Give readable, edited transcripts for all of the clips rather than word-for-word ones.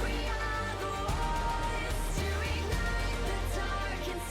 We are the ones to ignite the dark and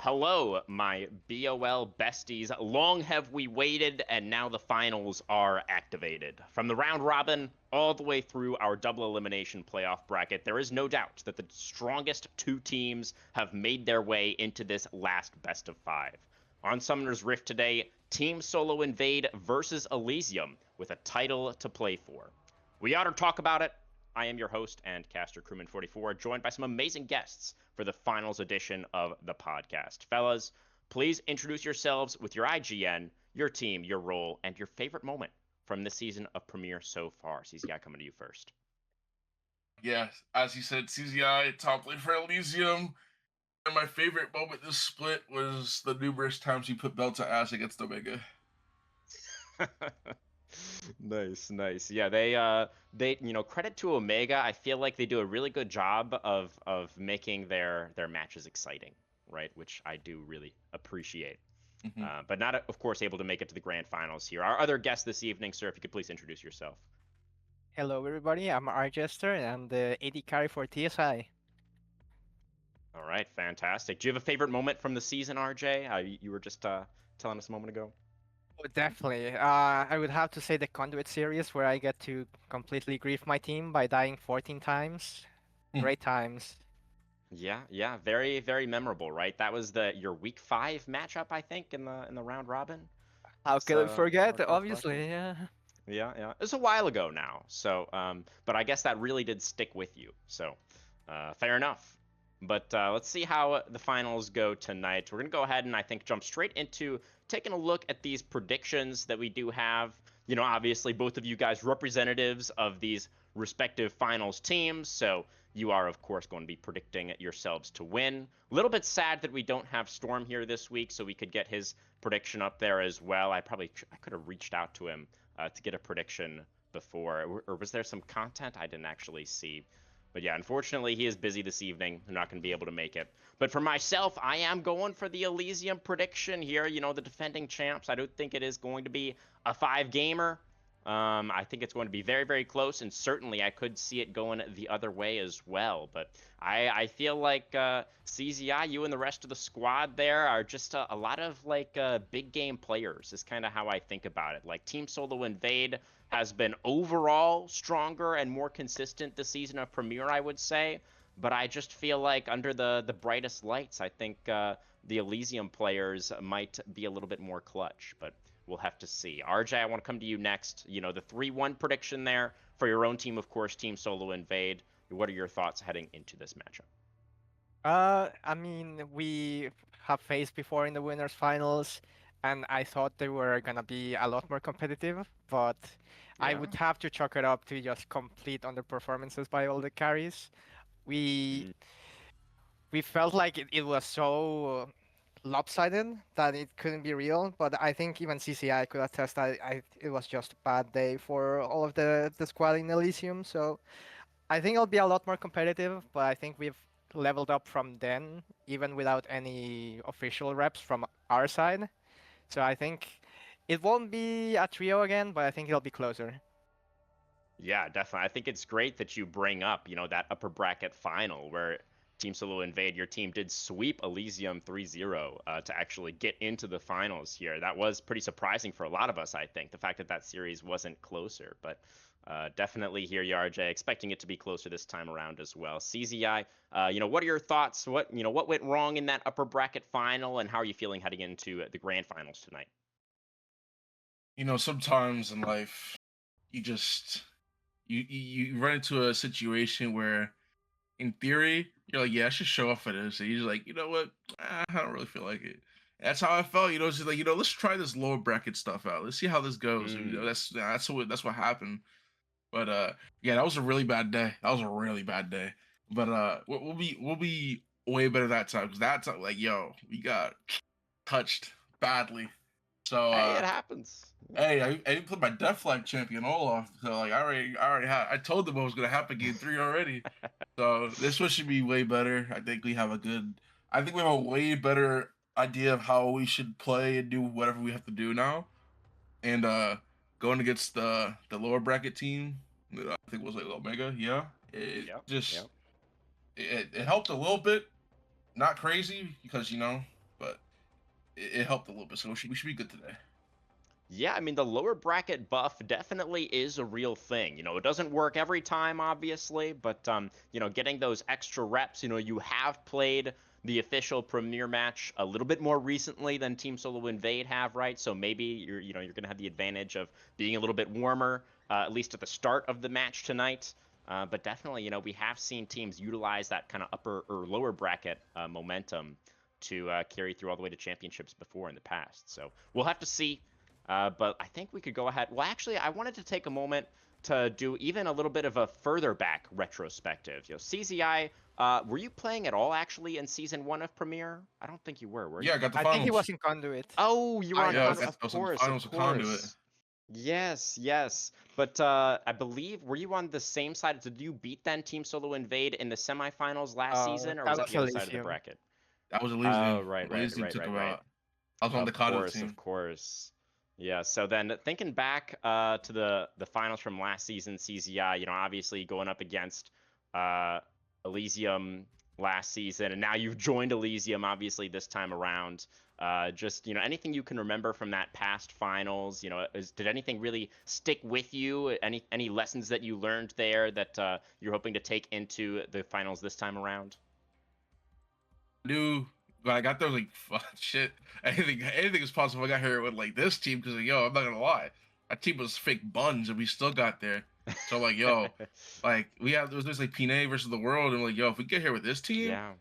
Hello, my BOL besties. Long have we waited, and now the finals are activated. From the round robin all the way through our double elimination playoff bracket, there is no doubt that the strongest two teams have made their way into this last best of five. On Summoner's Rift today, Team Solo Invade versus Elysium, with a title to play for. We ought to talk about it. I am your host and caster Crewman44, joined by some amazing guests for the finals edition of the podcast. Fellas, please introduce yourselves with your IGN, your team, your role, and your favorite moment from this season of Premiere so far. CZI, coming to you first. Yeah, as you said, CZI, top lane for Elysium. And my favorite moment this split was the numerous times he put belt to ass against Omega. Nice, nice. Yeah, credit to Omega. I feel like they do a really good job of making their matches exciting, right? Which I do really appreciate. But not, of course, able to make it to the grand finals here. Our other guest this evening, sir, if you could please introduce yourself. Hello, everybody. I'm Arjester, and I'm the AD carry for TSI. All right, fantastic. Do you have a favorite moment from the season, RJ? You were just telling us a moment ago. Oh, definitely. I would have to say the Conduit series, where I get to completely grief my team by dying 14 times. Great times. Yeah, very, very memorable, right? That was your week 5 matchup, I think, in the round robin. How could I forget? Obviously, yeah. Yeah. It's a while ago now, so but I guess that really did stick with you. So, fair enough. But let's see how the finals go tonight. We're gonna go ahead and I think jump straight into taking a look at these predictions that we do have. You know, obviously both of you guys representatives of these respective finals teams, so you are of course going to be predicting yourselves to win. A little bit sad that we don't have Storm here this week, so we could get his prediction up there as well. I could have reached out to him to get a prediction before, or was there some content I didn't actually see? But yeah, unfortunately, he is busy this evening. I'm not going to be able to make it. But for myself, I am going for the Elysium prediction here. You know, the defending champs. I don't think it is going to be a 5-gamer. I think it's going to be very, very close, and certainly I could see it going the other way as well. But I feel like CZI, you and the rest of the squad there are just a lot of like big game players is kind of how I think about it. Like Team Solo Invade has been overall stronger and more consistent this season of Premiere, I would say. But I just feel like under the brightest lights, I think the Elysium players might be a little bit more clutch. But we'll have to see. RJ, I want to come to you next. You know, the 3-1 prediction there for your own team, of course, Team Solo Invade. What are your thoughts heading into this matchup? I mean, we have faced before in the winners finals, and I thought they were gonna be a lot more competitive, but I would have to chalk it up to just complete underperformances by all the carries. We felt like it was so lopsided that it couldn't be real, but I think even CCI could attest that it was just a bad day for all of the squad in Elysium. So I think it'll be a lot more competitive, but I think we've leveled up from then, even without any official reps from our side. So I think it won't be a trio again, but I think it'll be closer. Yeah, definitely. I think it's great that you bring up, you know, that upper bracket final where Team Solo Invade, your team did sweep Elysium 3-0 to actually get into the finals here. That was pretty surprising for a lot of us, I think, the fact that that series wasn't closer. But definitely here, RJ, expecting it to be closer this time around as well. CZI, you know, what are your thoughts? What went wrong in that upper bracket final, and how are you feeling heading into the grand finals tonight? You know, sometimes in life, you just you run into a situation where, in theory, you're like, yeah, I should show up for this. And you're just like, you know what? I don't really feel like it. And that's how I felt. You know, it's just like, you know, let's try this lower bracket stuff out. Let's see how this goes. You know, that's what happened. But yeah, that was a really bad day. That was a really bad day. But we'll be way better that time, because that time, like, yo, we got touched badly. So Hey, it happens. hey, I put my Death Flag champion Olaf. So like, I already had. I told them what was gonna happen game 3 already. So this one should be way better. I think we have a good. I think we have a way better idea of how we should play and do whatever we have to do now. And going against the lower bracket team, I think it was like Omega. Yeah, it just It helped a little bit. Not crazy, because, you know, it helped a little bit. So we should be good today. Yeah, I mean, the lower bracket buff definitely is a real thing. It doesn't work every time, obviously, but getting those extra reps, you have played the official Premier match a little bit more recently than Team Solo Invade have, right? So maybe you're going to have the advantage of being a little bit warmer, at least at the start of the match tonight. But definitely, we have seen teams utilize that kind of upper or lower bracket momentum to carry through all the way to championships before in the past. So we'll have to see. But I think we could go ahead. Well, actually, I wanted to take a moment to do even a little bit of a further back retrospective. CZI, were you playing at all actually in season 1 of Premiere? I don't think you were you? Yeah, I got the I finals. think he was in Conduit. Oh, you were on Yeah, Conduit. I Of was in course, finals of with Conduit. course. Yes. But I believe, were you on the same side? Did you beat then Team Solo Invade in the semifinals last season, or was that the other side of the bracket? That was Elysium. Oh, right. Took him out. I was on the Of Conduit course, team. of course. Yeah, so then thinking back to the finals from last season, CZI, obviously going up against Elysium last season, and now you've joined Elysium, obviously, this time around. Just, anything you can remember from that past finals, did anything really stick with you? Any lessons that you learned there that you're hoping to take into the finals this time around? When I got there, I was like, fuck, shit, anything is possible. I got here with like this team because, yo, I'm not gonna lie, that team was fake buns, and we still got there. So like, yo, like there was like Pinay versus the world, and like, yo, if we get here with this team, Yeah,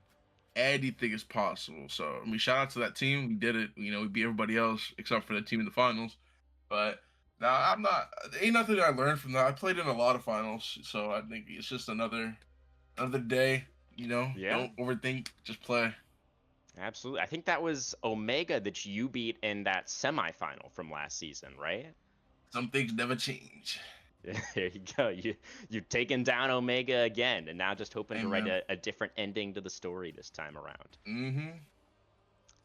anything is possible. So I mean, shout out to that team. We did it. We beat everybody else except for the team in the finals. But now I'm not. Ain't nothing that I learned from that. I played in a lot of finals, so I think it's just another day. Yeah. Don't overthink. Just play. Absolutely. I think that was Omega that you beat in that semifinal from last season, right? Some things never change. There you go. You've taken down Omega again, and now just hoping to write a different ending to the story this time around. Mm-hmm.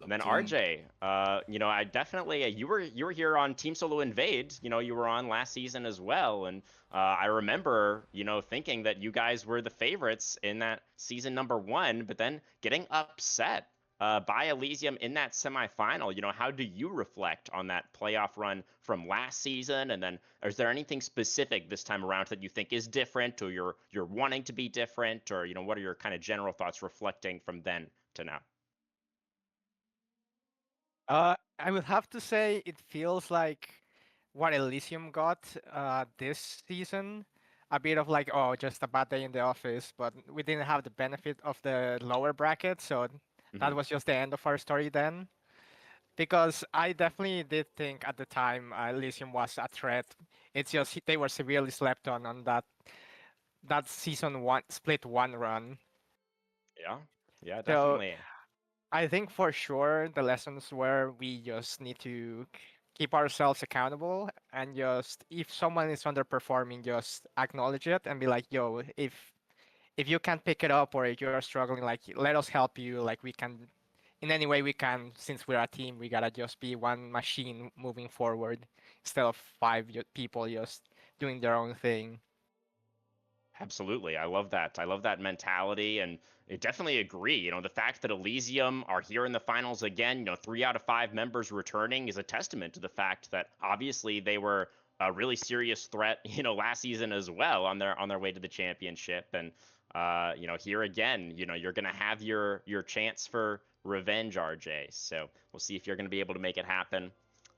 And then RJ, I definitely you were here on Team Solo Invade. You were on last season as well, and I remember thinking that you guys were the favorites in that season number 1, but then getting upset by Elysium in that semifinal. How do you reflect on that playoff run from last season? And then is there anything specific this time around that you think is different, or you're wanting to be different, or what are your kind of general thoughts reflecting from then to now? I would have to say it feels like what Elysium got this season. A bit of like, oh, just a bad day in the office, but we didn't have the benefit of the lower bracket, so that was just the end of our story then. Because I definitely did think at the time Elysium was a threat. It's just they were severely slept on that season 1 split 1 run. Yeah, definitely. So I think for sure the lessons were we just need to keep ourselves accountable, and just if someone is underperforming, just acknowledge it and be like, yo, if you can't pick it up or if you're struggling, like let us help you. Like we can, in any way we can, since we're a team, we gotta just be one machine moving forward instead of 5 people just doing their own thing. Absolutely. I love that. I love that mentality, and I definitely agree. The fact that Elysium are here in the finals again, 3 out of 5 members returning is a testament to the fact that obviously they were a really serious threat, last season as well on their way to the championship. And here again, you're going to have your chance for revenge, RJ. So we'll see if you're going to be able to make it happen.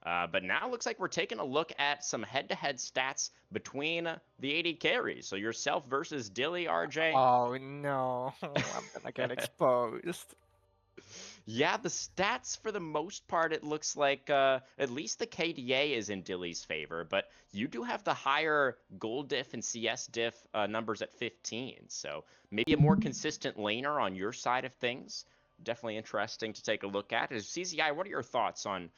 But now it looks like we're taking a look at some head-to-head stats between the 80 carries. So yourself versus Dilly, RJ. Oh no, I'm gonna get exposed. Yeah, the stats for the most part, it looks like at least the KDA is in Dilly's favor, but you do have the higher gold diff and CS diff numbers at 15. So maybe a more consistent laner on your side of things. Definitely interesting to take a look at. CZI, what are your thoughts on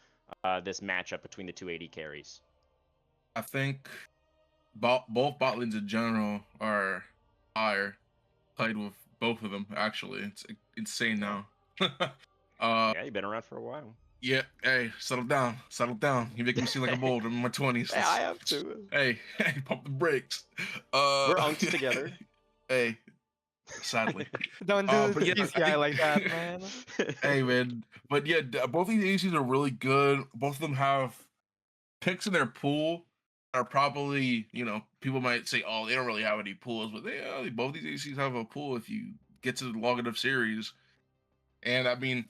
this matchup between the 280 carries? I think both bot lanes in general are higher. Played with both of them actually. It's insane now. Yeah, you've been around for a while. Yeah, hey, settle down. You make me seem like I'm old. I'm in my 20s. Yeah, I have to. Hey, pump the brakes. We're unks together. Hey, sadly. Don't do But yeah, I CCI think like that, man. hey man, but yeah, both these ACs are really good. Both of them have picks in their pool are probably, people might say, oh, they don't really have any pools, but both these ACs have a pool if you get to the long enough series. And I mean,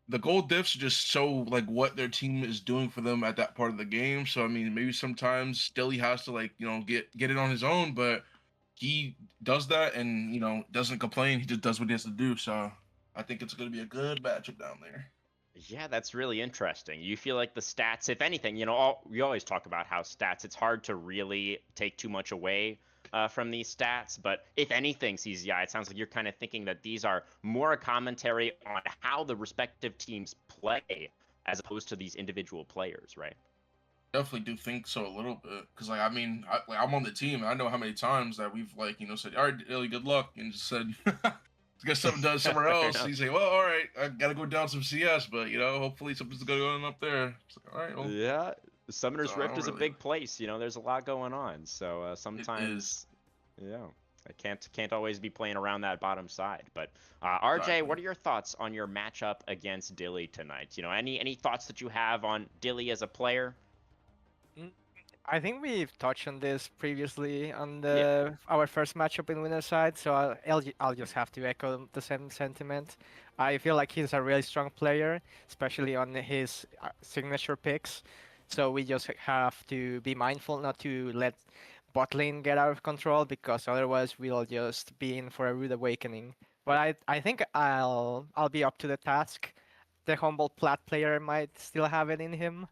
the goal diffs just show like what their team is doing for them at that part of the game. So I mean, maybe sometimes Stilly has to like get it on his own, but he does that and doesn't complain. He just does what he has to do. So I think it's going to be a good matchup down there. Yeah, that's really interesting. You feel like the stats, if anything, we always talk about how stats, it's hard to really take too much away from these stats. But if anything, CZI, it sounds like you're kind of thinking that these are more a commentary on how the respective teams play as opposed to these individual players, right? Definitely do think so a little bit because like I mean I'm on the team and I know how many times that we've like said all right Illy, good luck and just said get something done somewhere else. You say, well, all right, I gotta go down some CS, but hopefully something's going on up there. It's like, all right, well, yeah, Summoner's so I Rift don't is a really. big place. There's a lot going on, so It is sometimes, yeah, I can't always be playing around that bottom side. But RJ, exactly. what are your thoughts on your matchup against Dilly tonight? Any thoughts that you have on Dilly as a player? Mm, I think we've touched on this previously on Yeah. our first matchup in winner side, so I'll just have to echo the same sentiment. I feel like he's a really strong player, especially on his signature picks. So we just have to be mindful not to let bot lane get out of control because otherwise we'll just be in for a rude awakening. But I think I'll be up to the task. The humble plat player might still have it in him.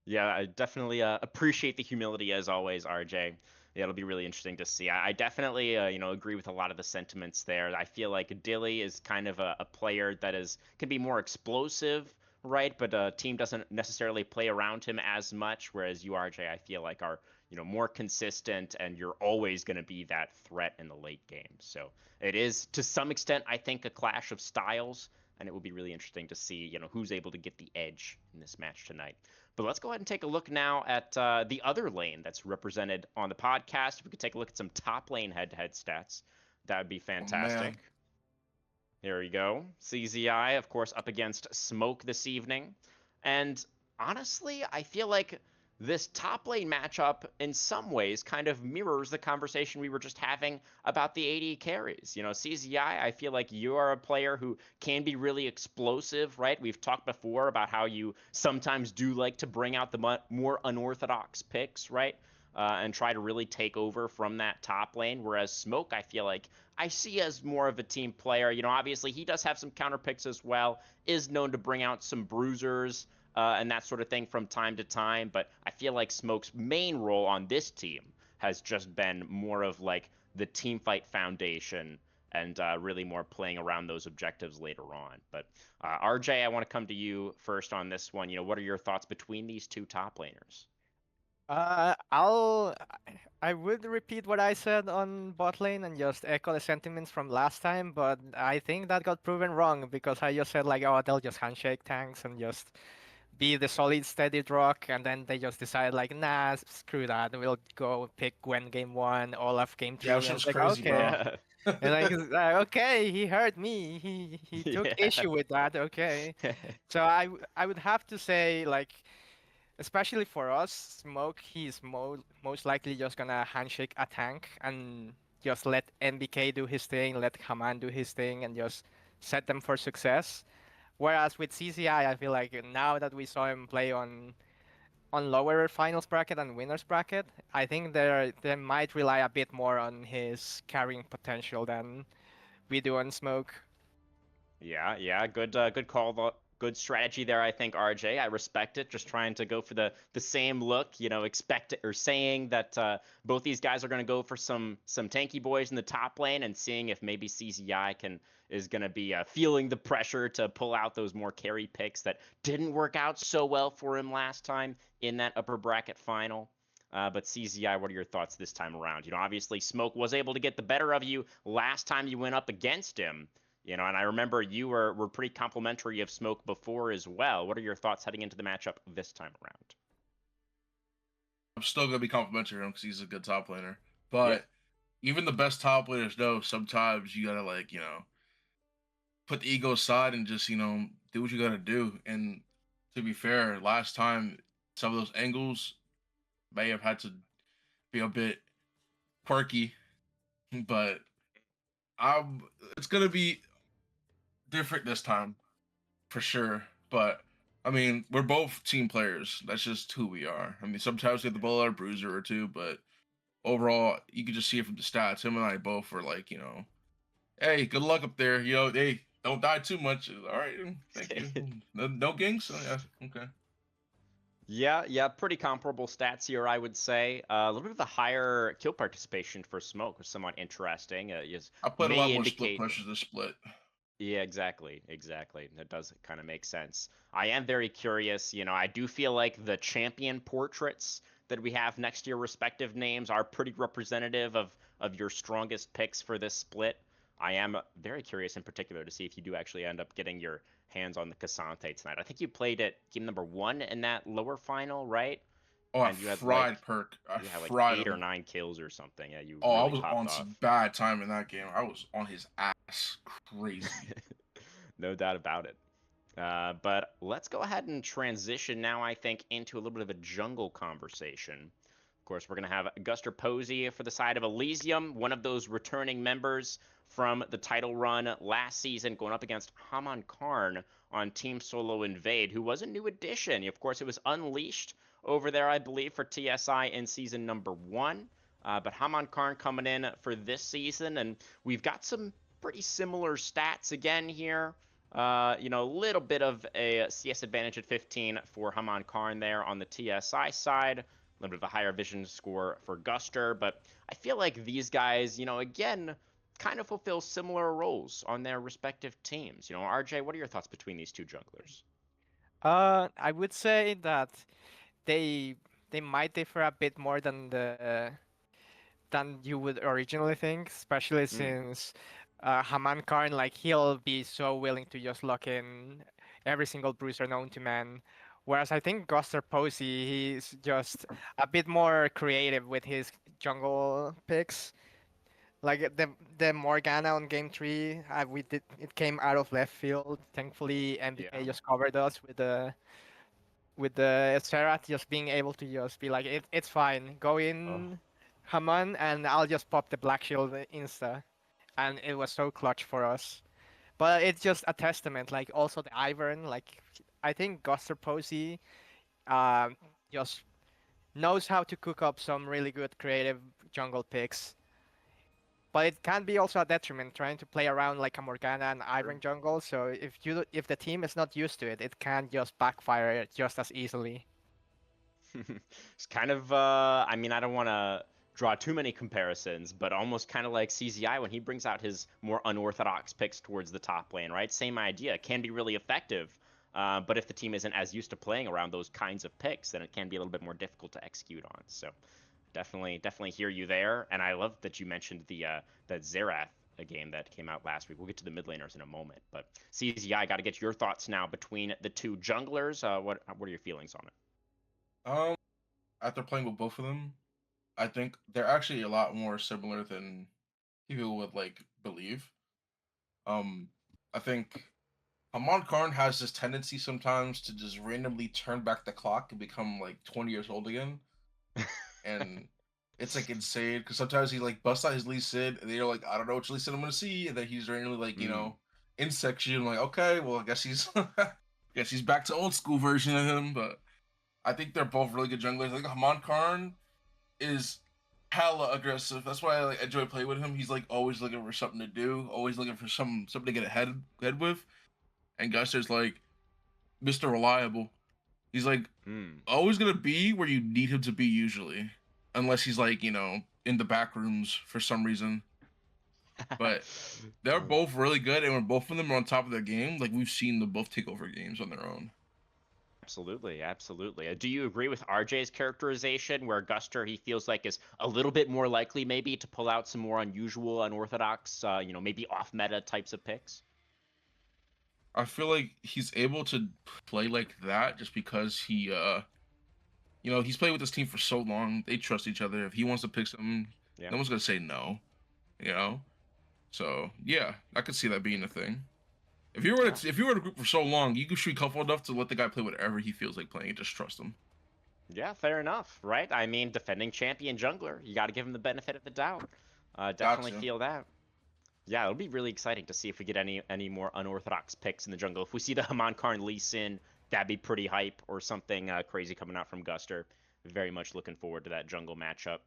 Yeah, I definitely appreciate the humility as always, RJ. Yeah, it'll be really interesting to see. I definitely, agree with a lot of the sentiments there. I feel like Dilly is kind of a player that can be more explosive, right? But team doesn't necessarily play around him as much. Whereas you, RJ, I feel like are more consistent, and you're always going to be that threat in the late game. So it is to some extent, I think, a clash of styles, and it will be really interesting to see, who's able to get the edge in this match tonight. But let's go ahead and take a look now at the other lane that's represented on the podcast. If we could take a look at some top lane head-to-head stats, that would be Oh man, fantastic. Here we go. CZI, of course, up against Smoke this evening. And honestly, I feel like this top lane matchup in some ways kind of mirrors the conversation we were just having about the AD carries. CZI, I feel like you are a player who can be really explosive, right? We've talked before about how you sometimes do like to bring out the more unorthodox picks, right? And try to really take over from that top lane. Whereas Smoke, I feel like I see as more of a team player. Obviously he does have some counter picks as well, is known to bring out some bruisers and that sort of thing from time to time. But I feel like Smoke's main role on this team has just been more of like the team fight foundation and really more playing around those objectives later on. But RJ, I want to come to you first on this one. What are your thoughts between these two top laners? I'll I would repeat what I said on bot lane and just echo the sentiments from last time, but I think that got proven wrong because I just said like, oh, they'll just handshake tanks and just be the solid steady rock, and then they just decide like, nah, screw that, we'll go pick Gwen game one, Olaf game yeah, two, that and shit was it's like, crazy, bro. okay, Yeah. and like, okay, he hurt me, he took Yeah. issue with that, okay. So I would have to say like, especially for us, Smoke, he's most likely just gonna handshake a tank and just let NBK do his thing, let Haman do his thing, and just set them for success. Whereas with CCI, I feel like now that we saw him play on lower finals bracket and winners bracket, I think they might rely a bit more on his carrying potential than we do on Smoke. Yeah. Good call. Good strategy there, I think, RJ. I respect it. Just trying to go for the same look, expect or saying that both these guys are going to go for some tanky boys in the top lane, and seeing if maybe CZI is going to be feeling the pressure to pull out those more carry picks that didn't work out so well for him last time in that upper bracket final. But CZI, what are your thoughts this time around? Obviously Smoke was able to get the better of you last time you went up against him. And I remember you were pretty complimentary of Smoke before as well. What are your thoughts heading into the matchup this time around? I'm still gonna be complimentary of him because he's a good top laner, Yeah. but even the best top laners know sometimes you gotta like put the ego aside and just do what you gotta do. And to be fair, last time some of those angles may have had to be a bit quirky, but I'm it's gonna be different this time for sure. But I mean, we're both team players. That's just who we are. I mean, sometimes we have the ball out a bruiser or two, but overall, you can just see it from the stats. Him and I both were like, hey, good luck up there. Hey, don't die too much. All right, thank you. No ganks. Oh, yeah, okay. Yeah, pretty comparable stats here, I would say. A little bit of the higher kill participation for Smoke was somewhat interesting. I played a lot May more split indicate. pushes this split. Yeah, exactly. That does kind of make sense. I am very curious. I do feel like the champion portraits that we have next to your respective names are pretty representative of your strongest picks for this split. I am very curious in particular to see if you do actually end up getting your hands on the Cassante tonight. I think you played at game number 1 in that lower final, right? Oh, I And you had like fried Perk. I you had like fried 8 or him. 9 kills or something. Yeah, you Oh, I really was popped on off. some bad time in that game. I was on his ass crazy. No doubt about it. But let's go ahead and transition now, I think, into a little bit of a jungle conversation. Of course, we're going to have Guster Posey for the side of Elysium, one of those returning members from the title run last season, going up against Haman Karn on Team Solo Invade, who was a new addition. Of course, it was unleashed over there, I believe, for TSI in season number 1. But Haman Karn coming in for this season, and we've got some pretty similar stats again here. A little bit of a CS advantage at 15 for Haman Karn there on the TSI side. A little bit of a higher vision score for Guster, but I feel like these guys, again, kind of fulfill similar roles on their respective teams. RJ, what are your thoughts between these two junglers? I would say that they they might differ a bit more than you would originally think, especially Mm, since Haman Karn, like he'll be so willing to just lock in every single bruiser known to man. Whereas I think Guster Posey, he's just a bit more creative with his jungle picks. Like the Morgana on game 3, we did it came out of left field. Thankfully, yeah. MBK just covered us with the Seraph just being able to just be like, it's fine, go Oh, in, Haman, and I'll just pop the Black Shield insta. And it was so clutch for us. But it's just a testament, like also the Ivern, like I think Guster Posey um, just knows how to cook up some really good creative jungle picks. But it can be also a detriment trying to play around like a Morgana and true. Ivern jungle. So if the team is not used to it, it can just backfire just as easily. It's kind of, I mean, I don't want to draw too many comparisons, but almost kind of like CZI when he brings out his more unorthodox picks towards the top lane, right? Same idea. Can be really effective, but if the team isn't as used to playing around those kinds of picks, then it can be a little bit more difficult to execute on. So definitely hear you there. And I love that you mentioned that Xerath, a game that came out last week. We'll get to the mid laners in a moment, but CZI, got to get your thoughts now between the two junglers. What are your feelings on it? Um, After playing with both of them, I think they're actually a lot more similar than people would like believe. Um, I think Amon Karn has this tendency sometimes to just randomly turn back the clock and become like 20 years old again, and it's like insane because sometimes he like busts out his Lee Sin, and they're like, I don't know which Lee Sin I'm gonna see, and then he's randomly like, Mm. in section, like, okay, well, I guess he's, guess he's back to old school version of him. But I think they're both really good junglers. I think Amon Karn is hella aggressive. That's why I like enjoy playing with him. He's like always looking for something to do, always looking for something to get ahead with. And Guster's like Mr. Reliable. He's like Mm. always gonna be where you need him to be usually, unless he's like in the back rooms for some reason. But they're Oh, both really good, and when both of them are on top of their game, like we've seen them both take over games on their own. absolutely. Do you agree with RJ's characterization where Guster, he feels like, is a little bit more likely maybe to pull out some more unusual, unorthodox, maybe off meta types of picks? I feel like he's able to play like that just because he's played with this team for so long. They trust each other. If he wants to pick something, Yeah. no one's gonna say no. you know. So yeah, I could see that being a thing. If you were Yeah. to, if you were in a group for so long, you should be comfortable enough to let the guy play whatever he feels like playing and just trust him. Yeah, fair enough, right? I mean, defending champion jungler, you got to give him the benefit of the doubt. Definitely Gotcha. feel that. Yeah, it'll be really exciting to see if we get any more unorthodox picks in the jungle. If we see the Haman Lee Sin, that'd be pretty hype, or something crazy coming out from Guster. Very much looking forward to that jungle matchup.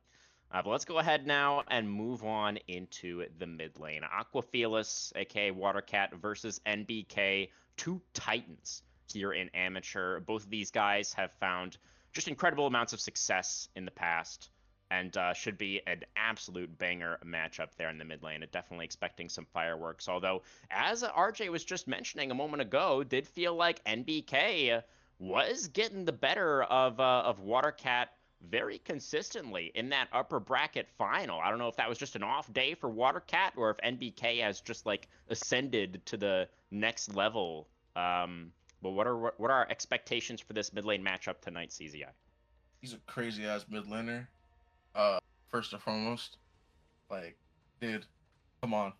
But let's go ahead now and move on into the mid lane. Aquafelis, aka Watercat, versus NBK, two titans here in Amateur. Both of these guys have found just incredible amounts of success in the past, and should be an absolute banger matchup there in the mid lane. Definitely expecting some fireworks. Although, as RJ was just mentioning a moment ago, did feel like NBK was getting the better of Watercat very consistently in that upper bracket final. I don't know if that was just an off day for Watercat or if NBK has just like ascended to the next level. But what are our expectations for this mid lane matchup tonight, CZI? He's a crazy ass mid laner. First and foremost, like, dude, come on,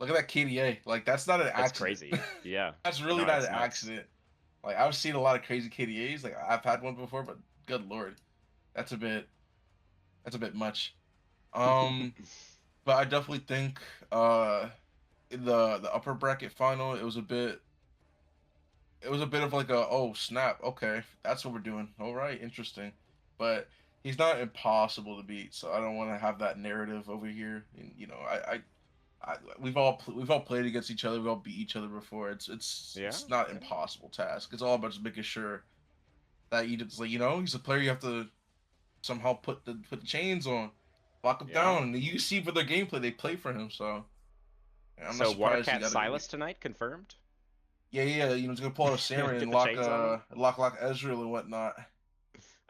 look at that KDA. Like, that's not an That's accident. crazy. Yeah. That's really No, not it's an nuts. accident. Like, I've seen a lot of crazy KDAs. Like, I've had one before, but good lord, that's a bit much. But I definitely think in the upper bracket final, it was a bit of like a, oh snap, okay, that's what we're doing. All right, interesting. But he's not impossible to beat, so I don't want to have that narrative over here. And you know, we've all played against each other. We've all beat each other before. Yeah. It's not an impossible task. It's all about just making sure that you just, like, he's a player you have to somehow put the chains on, lock him Yeah. down, and you see for their gameplay they play for him. So yeah, I'm not So surprised he Watercat got Silas tonight confirmed. yeah, he's gonna pull out a Samurai Get and the chains on him. lock Ezreal and whatnot.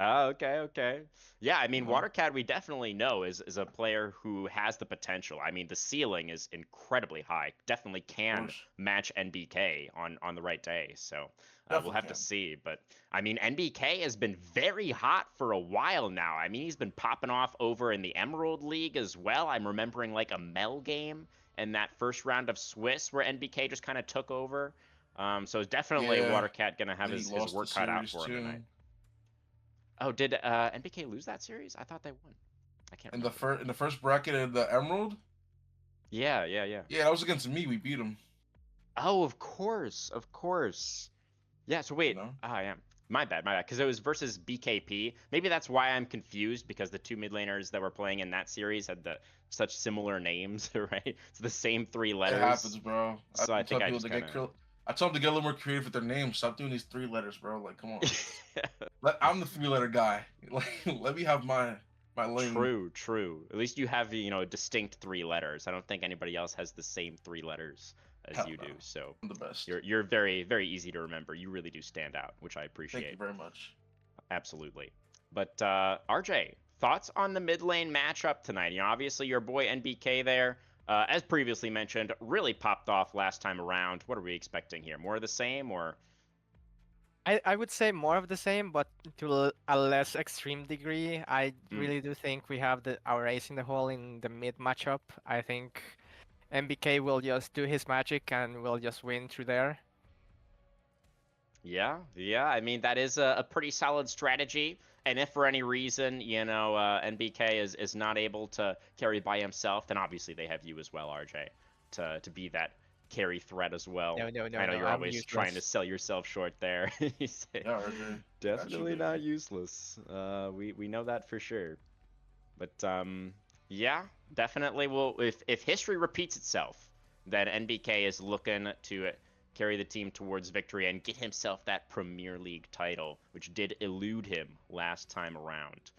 Oh, okay, okay. Yeah, I You mean, know, Watercat we definitely know is a player who has the potential. I mean, the ceiling is incredibly high. Definitely of can course, match NBK on the right day. So we'll definitely have to can. see. But I mean, NBK has been very hot for a while now. I mean, he's been popping off over in the Emerald League as well. I'm remembering like a Mel game in that first round of Swiss where NBK just kind of took over. So it's definitely Yeah, Watercat gonna have then he his lost the work cut out series for him too. tonight. Oh, did NBK lose that series? I thought they won. I can't In the remember. first bracket of the Emerald, Yeah, yeah, yeah. yeah, that was against me. We beat him. Oh, of course, of course. Yeah, so You wait. know, Ah, yeah. My bad, my bad. Because it was versus BKP. Maybe that's why I'm confused, because the two mid laners that were playing in that series had such similar names, right? It's the same three it happens, letters. bro. So I think Tell I people just to kind I told them to get a little more creative with their names. Stop doing these 3 letters, bro. Like, come on. of. I'm the 3-letter guy. Like, let me have my lane. True, true. At least you have, distinct three letters. I don't think anybody else has the same three letters as Hell you no, do. So I'm the best. you're very, very easy to remember. You really do stand out, which I Thank you appreciate. very much. Absolutely. But RJ, thoughts on the mid lane matchup tonight? Obviously your boy NBK there, as previously mentioned, really popped off last time around. What are we expecting here? More of the same, or? I would say more of the same, but to a less extreme degree. I Mm, really do think we have our ace in the hole in the mid matchup. I think MBK will just do his magic and will just win through there. yeah, yeah. I mean, that is a pretty solid strategy. And if for any reason, NBK is not able to carry by himself, then obviously they have you as well, RJ, to be that carry threat as well. No, no, no, I know no. you're I'm always trying to useless. sell yourself short there. You say, Yeah, RJ. Got you, definitely baby. not useless. We know that for sure. But yeah, definitely. Well, if history repeats itself, then NBK is looking to carry the team towards victory and get himself that Premier League title, which did elude him last time around.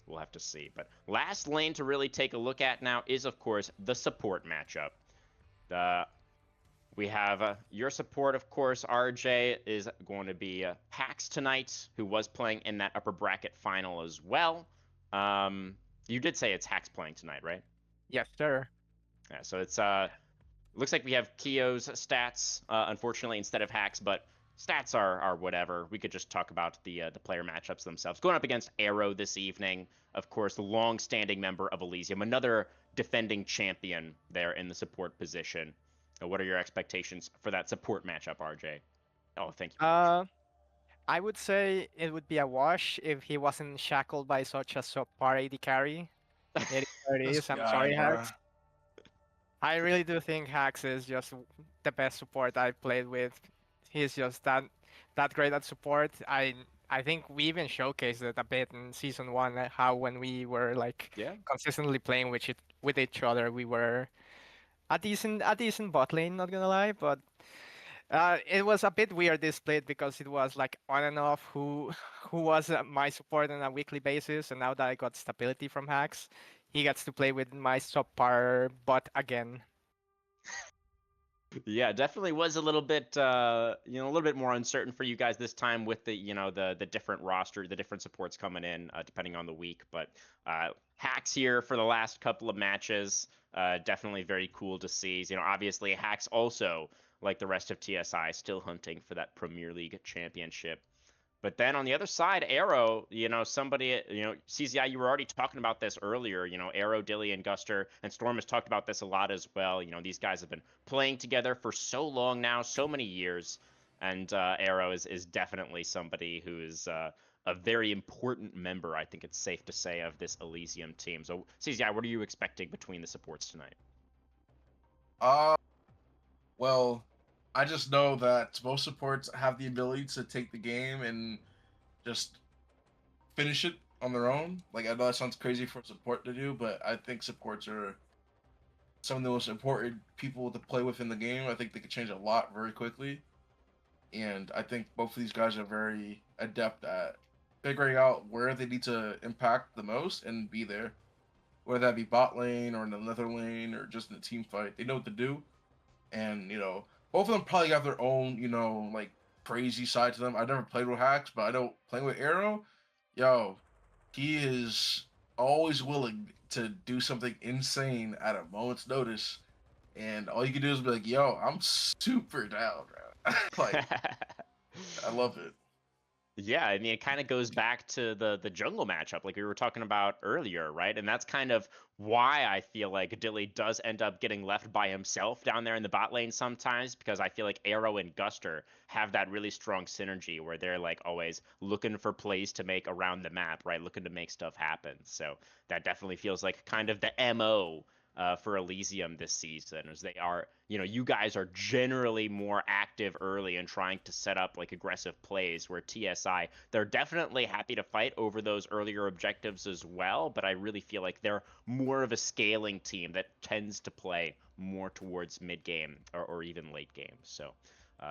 We'll have to see. But last lane to really take a look at now is, of course, the support matchup. We have your support, of course. RJ is going to be Pax tonight, who was playing in that upper bracket final as well. You did say it's Hax playing tonight, right? Yes, sir. Yeah, so it's looks like we have Kio's stats, unfortunately, instead of Hax, but stats are whatever. We could just talk about the player matchups themselves. Going up against Arrow this evening, of course, the long-standing member of Elysium, another defending champion there in the support position. What are your expectations for that support matchup, RJ? Oh, thank you very much. I would say it would be a wash if he wasn't shackled by such a subpar AD carry. It is what it This is. I'm guy, sorry, bruh. Hax. I really do think Hax is just the best support I've played with. He's just that great at support. I think we even showcased it a bit in season one, how when we were like Yeah. consistently playing with each other, we were a decent bot lane. Not gonna lie, but it was a bit weird this split because it was like on and off who was my support on a weekly basis, and now that I got stability from Hax, he gets to play with my subpar bot again. Yeah, definitely was a little bit, a little bit more uncertain for you guys this time with the different roster, the different supports coming in, depending on the week. But Hacks here for the last couple of matches, definitely very cool to see. Obviously Hacks also, like the rest of TSI, still hunting for that Premier League championship. But then on the other side, Arrow, somebody, CZI, you were already talking about this earlier. Arrow, Dilly, and Guster, and Storm has talked about this a lot as well. These guys have been playing together for so long now, so many years. And Arrow is definitely somebody who is a very important member, I think it's safe to say, of this Elysium team. So, CZI, what are you expecting between the supports tonight? Uh, well, I just know that most supports have the ability to take the game and just finish it on their own. Like, I know that sounds crazy for support to do, but I think supports are some of the most important people to play with in the game. I think they can change a lot very quickly. And I think both of these guys are very adept at figuring out where they need to impact the most and be there. Whether that be bot lane or in another lane or just in a team fight. They know what to do. And, both of them probably have their own, like crazy side to them. I've never played with Hacks, but I know playing with Arrow, yo, he is always willing to do something insane at a moment's notice. And all you can do is be like, yo, I'm super down, bro. Like, I love it. Yeah, I mean, it kind of goes back to the jungle matchup, like we were talking about earlier, right? And that's kind of why I feel like Dilly does end up getting left by himself down there in the bot lane sometimes, because I feel like Arrow and Guster have that really strong synergy where they're like always looking for plays to make around the map, right? Looking to make stuff happen. So that definitely feels like kind of the MO for Elysium this season, as they are, you guys are generally more active early and trying to set up like aggressive plays, where TSI, they're definitely happy to fight over those earlier objectives as well, but I really feel like they're more of a scaling team that tends to play more towards mid game or even late game. So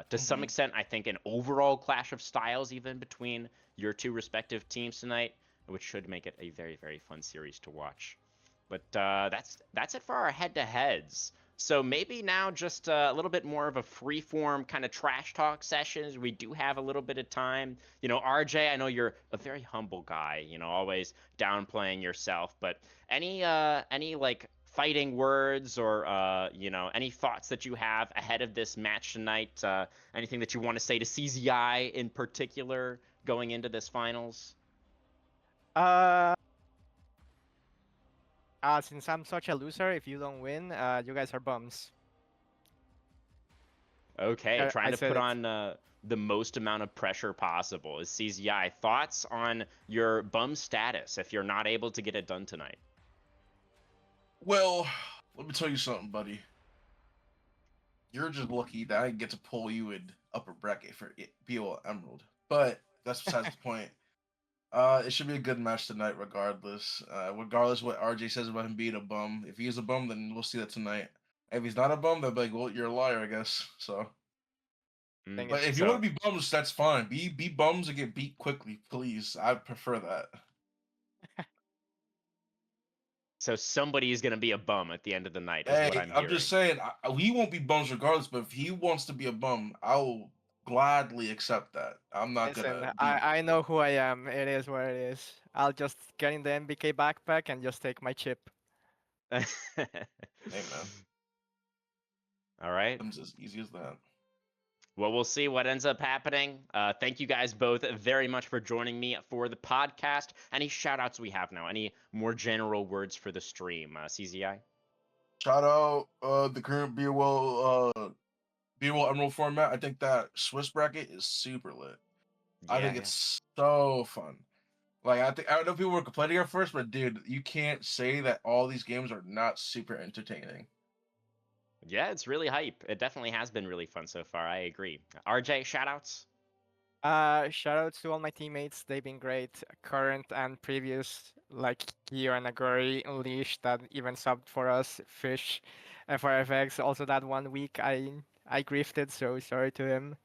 to some Mm-hmm. extent, I think an overall clash of styles even between your two respective teams tonight, which should make it a very, very fun series to watch. But that's it for our head-to-heads. So maybe now just a little bit more of a free-form kind of trash talk sessions. We do have a little bit of time. RJ, I know you're a very humble guy. Always downplaying yourself. But any like fighting words or any thoughts that you have ahead of this match tonight? Anything that you want to say to CZI in particular going into this finals? Uh, since I'm such a loser, if you don't win, you guys are bums. Okay, trying I to said put it. on the most amount of pressure possible. Is CZI thoughts on your bum status if you're not able to get it done tonight? Well, let me tell you something, buddy. You're just lucky that I get to pull you in upper bracket for BOL Emerald. But that's besides the point. It should be a good match tonight, regardless. Regardless what RJ says about him being a bum. If he is a bum, then we'll see that tonight. If he's not a bum, then be like, well, you're a liar, I guess. So, I think but it's if you want So to be bums, that's fine. Be bums and get beat quickly, please. I prefer that. so somebody is gonna be a bum at the end of the night, is what Hey, I'm I'm just hearing. saying, we won't be bums regardless. But if he wants to be a bum, I'll gladly accept that. I'm not Listen, gonna be. I know who I am. It is what it is. I'll just get in the MBK backpack and just take my chip. Hey, man, All right. it's as easy as that. Well, we'll see what ends up happening. Thank you guys both very much for joining me for the podcast. Any shout outs we have now? Any more general words for the stream? CZI? Shout out the current BOL Emerald format. I think that Swiss bracket is super lit. I think it's so fun. Like I know people were complaining at first, but dude, you can't say that all these games are not super entertaining. Yeah, it's really hype. It definitely has been really fun so far. I agree. RJ, shoutouts? Shout outs to all my teammates. They've been great, current and previous, like Kyo and Aguri, Unleashed that even subbed for us, Fish, FRFX. Also that 1 week I grifted, so sorry to him.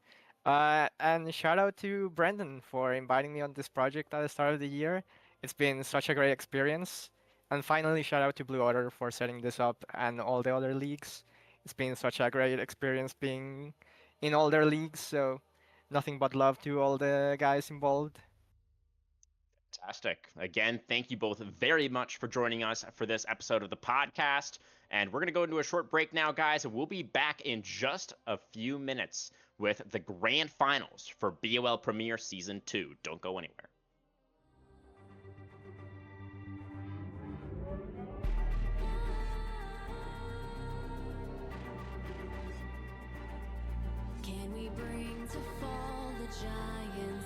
And shout out to Brendan for inviting me on this project at the start of the year. It's been such a great experience. And finally, shout out to Blue Otter for setting this up and all the other leagues. It's been such a great experience being in all their leagues, so nothing but love to all the guys involved. Fantastic. Again, thank you both very much for joining us for this episode of the podcast. And we're going to go into a short break now, guys. We'll be back in just a few minutes with the grand finals for BOL Premier Season 2. Don't go anywhere. Can we bring to fall the giants?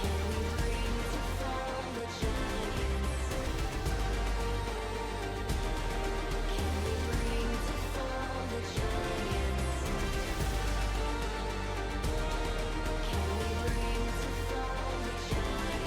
Can we bring to fall the giants? Can we bring to fall the giants? Can we bring to fall the giants?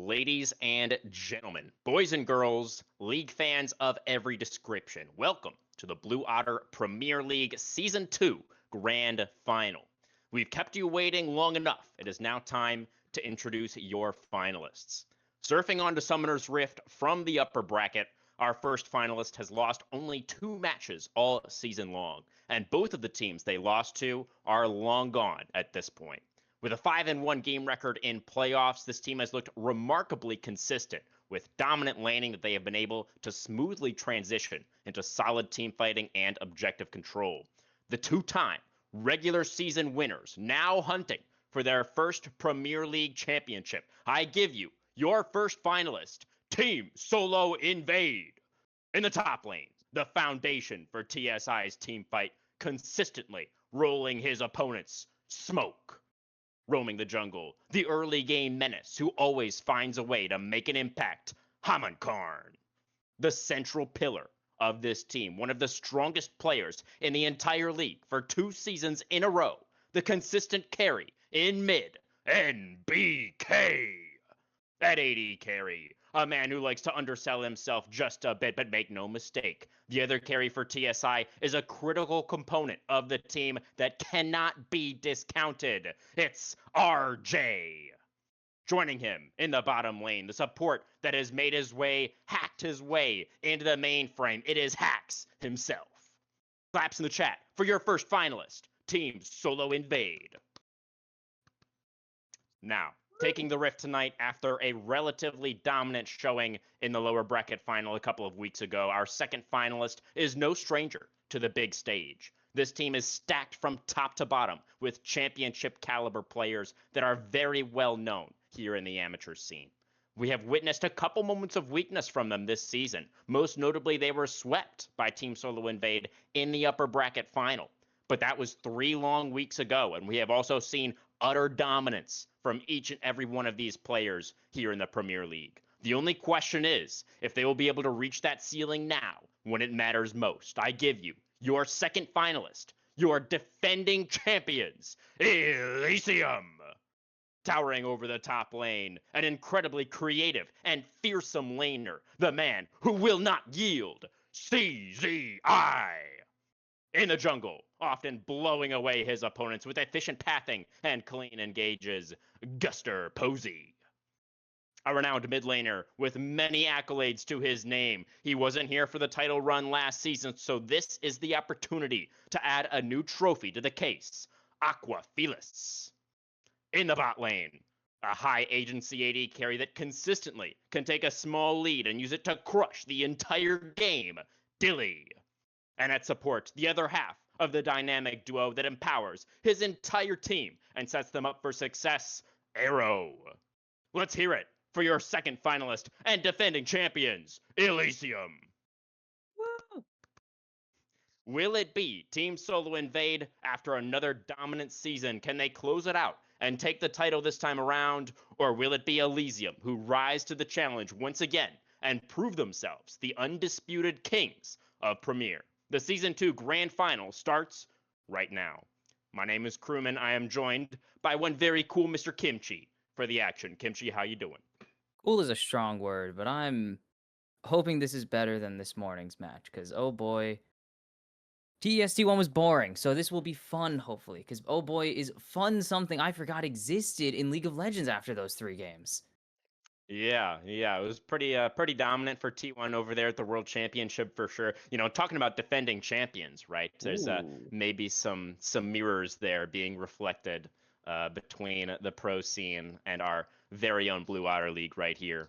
Ladies and gentlemen, boys and girls, league fans of every description, welcome to the Blue Otter Premier League Season 2 Grand Final. We've kept you waiting long enough. It is now time to introduce your finalists. Surfing onto Summoner's Rift from the upper bracket, our first finalist has lost only 2 matches all season long, and both of the teams they lost to are long gone at this point. With a 5-1 game record in playoffs, this team has looked remarkably consistent with dominant laning that they have been able to smoothly transition into solid team fighting and objective control. The 2-time regular season winners now hunting for their first Premier League championship. I give you your first finalist, Team Solo Invade. In the top lane, the foundation for TSI's team fight, consistently rolling his opponents, Smoke. Roaming the jungle, the early game menace who always finds a way to make an impact, Haman Karn. The central pillar of this team, one of the strongest players in the entire league for 2 seasons in a row, the consistent carry in mid, NBK. At AD carry, a man who likes to undersell himself just a bit, but make no mistake, the other carry for TSI is a critical component of the team that cannot be discounted. It's RJ. Joining him in the bottom lane, the support that has made hacked his way into the mainframe, it is Hacks himself. Claps in the chat for your first finalist, Team Solo Invade. Now, taking the Rift tonight after a relatively dominant showing in the lower bracket final a couple of weeks ago, our second finalist is no stranger to the big stage. This team is stacked from top to bottom with championship caliber players that are very well known here in the amateur scene. We have witnessed a couple moments of weakness from them this season. Most notably, they were swept by Team Solo Invade in the upper bracket final. But that was 3 long weeks ago, and we have also seen utter dominance from each and every one of these players here in the Premier League. The only question is if they will be able to reach that ceiling now when it matters most. I give you your second finalist, your defending champions, Elysium. Towering over the top lane, an incredibly creative and fearsome laner, the man who will not yield, CZI. In the jungle, often blowing away his opponents with efficient pathing and clean engages, Guster Posey. A renowned mid laner with many accolades to his name. He wasn't here for the title run last season, so this is the opportunity to add a new trophy to the case, Aqua Felis. In the bot lane, a high agency AD carry that consistently can take a small lead and use it to crush the entire game, Dilly. And at support, the other half of the dynamic duo that empowers his entire team and sets them up for success, Arrow. Let's hear it for your second finalist and defending champions, Elysium. Woo! Will it be Team Solo Invade after another dominant season? Can they close it out and take the title this time around? Or will it be Elysium who rise to the challenge once again and prove themselves the undisputed kings of Premier? The Season 2 Grand Final starts right now. My name is Crewman. I am joined by one very cool Mr. Kimchi for the action. Kimchi, how you doing? Cool is a strong word, but I'm hoping this is better than this morning's match, because, oh boy, TEST1 was boring, so this will be fun, hopefully, because, oh boy, is fun something I forgot existed in League of Legends after those 3 games. Yeah, it was pretty dominant for T1 over there at the World Championship for sure. You know, talking about defending champions, right? There's Ooh. maybe some mirrors there being reflected between the pro scene and our very own Blue Otter League right here.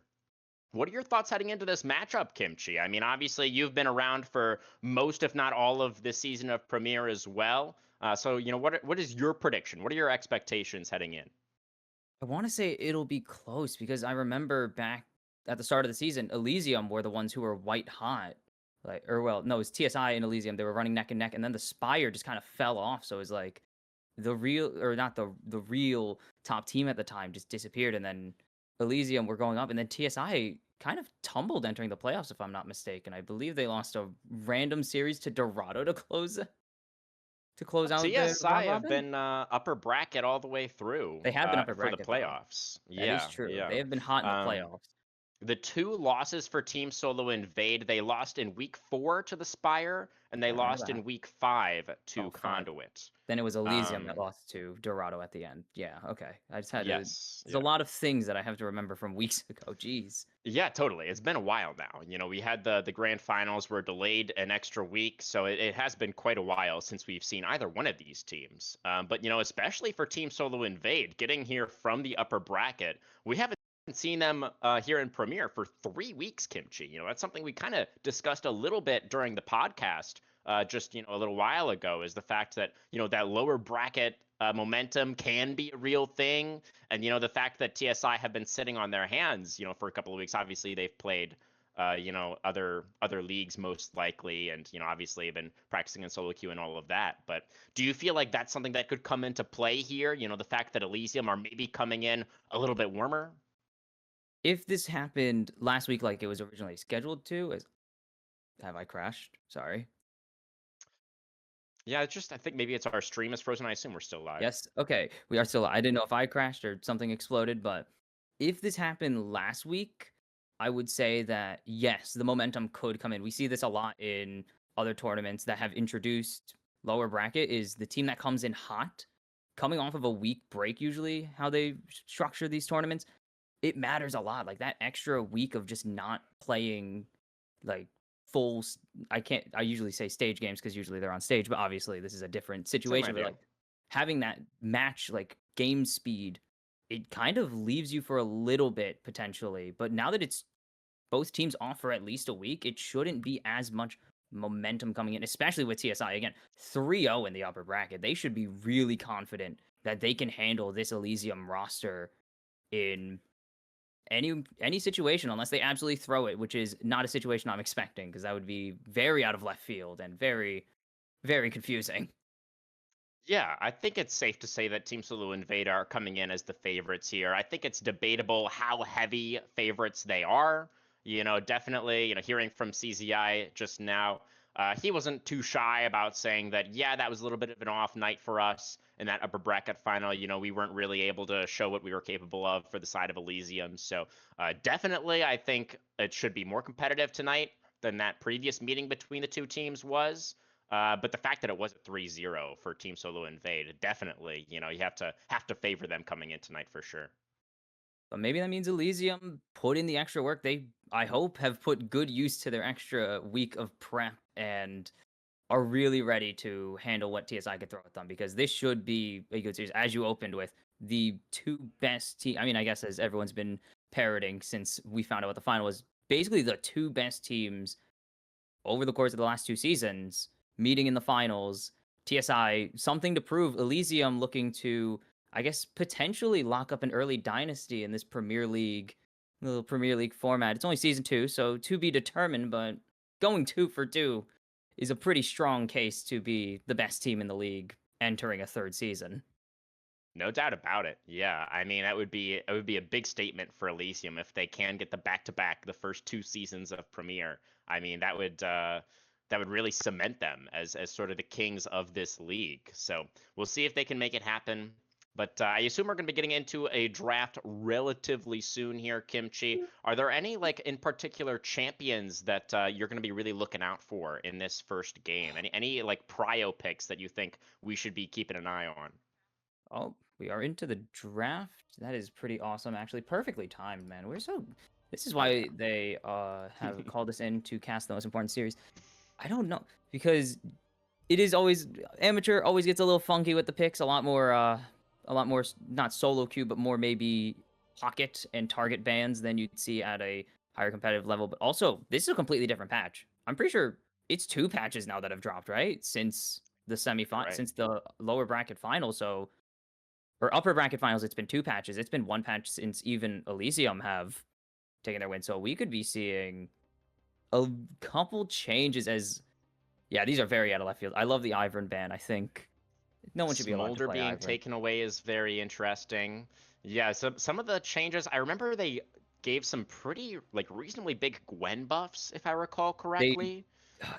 What are your thoughts heading into this matchup, Kimchi? I mean, obviously you've been around for most, if not all, of this season of Premier as well. So, you know, what is your prediction? What are your expectations heading in? I want to say it'll be close, because I remember back at the start of the season, Elysium were the ones who were white hot. Like, or well, no, it was TSI and Elysium. They were running neck and neck, and then the Spire just kind of fell off. So it was like the real, or not the real top team at the time just disappeared, and then Elysium were going up, and then TSI kind of tumbled entering the playoffs, if I'm not mistaken. I believe they lost a random series to Dorado to close. to close out the round TSI have robin. been upper bracket all the way through They have been upper for the bracket though. playoffs. That is Yeah, true. yeah. They have been hot in the Um, playoffs. the two losses for Team Solo Invade, they lost in week 4 to the Spire, and they I remember lost that. in week 5 to Oh, 5. Conduit. Then it was Elysium that Um, lost to Dorado at the end. Yeah, okay. I just had to. yes, There's a yeah. lot of things that I have to remember from weeks ago. Jeez. Yeah, totally. It's been a while now. We had the grand finals were delayed an extra week, so it has been quite a while since we've seen either one of these teams. But especially for Team Solo Invade, getting here from the upper bracket, we haven't seen them here in Premiere for 3 weeks, Kimchi. That's something we kind of discussed a little bit during the podcast just a little while ago, is the fact that that lower bracket momentum can be a real thing. And the fact that TSI have been sitting on their hands, for a couple of weeks. Obviously, they've played, other leagues most likely, and obviously have been practicing in solo queue and all of that. But do you feel like that's something that could come into play here? The fact that Elysium are maybe coming in a little bit warmer. If this happened last week like it was originally scheduled to, have I crashed? Sorry. Yeah, it's just I think maybe it's our stream is frozen. I assume we're still live. Yes. Okay. We are still. I didn't know if I crashed or something exploded, but if this happened last week, I would say that yes, the momentum could come in. We see this a lot in other tournaments that have introduced lower bracket, is the team that comes in hot, coming off of a week break, usually how they structure these tournaments. It matters a lot. Like that extra week of just not playing like I usually say stage games because usually they're on stage, but obviously this is a different Same situation. But idea. like having that match like game speed, it kind of leaves you for a little bit potentially. But now that it's both teams off for at least a week, it shouldn't be as much momentum coming in, especially with TSI. Again, 3-0 in the upper bracket. They should be really confident that they can handle this Elysium roster in any situation, unless they absolutely throw it, which is not a situation I'm expecting, because that would be very out of left field and very, very confusing. Yeah, I think it's safe to say that Team Solo Invade are coming in as the favorites here. I think it's debatable how heavy favorites they are. Definitely, hearing from CZI just now, he wasn't too shy about saying that, yeah, that was a little bit of an off night for us in that upper bracket final. We weren't really able to show what we were capable of for the side of Elysium. So definitely, I think it should be more competitive tonight than that previous meeting between the two teams was. But the fact that it was a 3-0 for Team Solo Invade, definitely, you have to favor them coming in tonight for sure. But maybe that means Elysium put in the extra work. They, I hope, have put good use to their extra week of prep and are really ready to handle what TSI could throw at them, because this should be a good series. As you opened with, the two best team. I mean, I guess as everyone's been parroting since we found out what the final was, basically the two best teams over the course of the last 2 seasons meeting in the finals. TSI, something to prove. Elysium looking to, I guess, potentially lock up an early dynasty in this Premier League, little Premier League format. It's only season 2, so to be determined, but going 2 for 2 is a pretty strong case to be the best team in the league entering a 3rd season. No doubt about it. Yeah, I mean it would be a big statement for Elysium if they can get the back-to-back the first 2 seasons of Premier. I mean that would really cement them as sort of the kings of this league. So we'll see if they can make it happen. But I assume we're going to be getting into a draft relatively soon here, Kimchi. Are there any, like, in particular champions that you're going to be really looking out for in this first game? Any like prio picks that you think we should be keeping an eye on? Oh, we are into the draft. That is pretty awesome, actually. Perfectly timed, man. This is Oh, why yeah. they have called us in to cast the most important series. I don't know, because it is always amateur. Always gets a little funky with the picks. A lot more not solo queue, but more maybe pocket and target bans than you'd see at a higher competitive level. But also, this is a completely different patch. I'm pretty sure it's 2 patches now that have dropped, right? Since the Right. since the lower bracket final. So, or upper bracket finals, it's been 2 patches. It's been 1 patch since even Elysium have taken their win. So we could be seeing a couple changes as, yeah, these are very out of left field. I love the Ivern ban. I think no one should be allowed to Smolder play being Ivern. taken away is very interesting. Yeah, so some of the changes, I remember they gave some pretty, like, reasonably big Gwen buffs, if I recall correctly.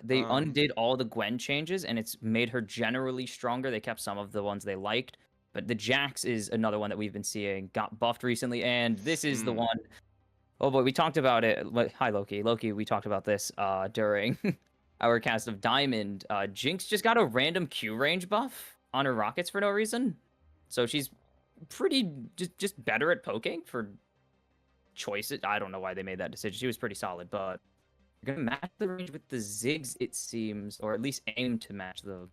they Um, undid all the Gwen changes, and it's made her generally stronger. They kept some of the ones they liked, but the Jax is another one that we've been seeing. Got buffed recently, and this is the mm, one oh boy, we talked about it. Hi, Loki. Loki, we talked about this during our cast of Diamond. Jinx just got a random Q range buff on her rockets for no reason. So she's pretty just better at poking for choices. I don't know why they made that decision. She was pretty solid, but you're gonna match the range with the Ziggs, it seems, or at least aim to match the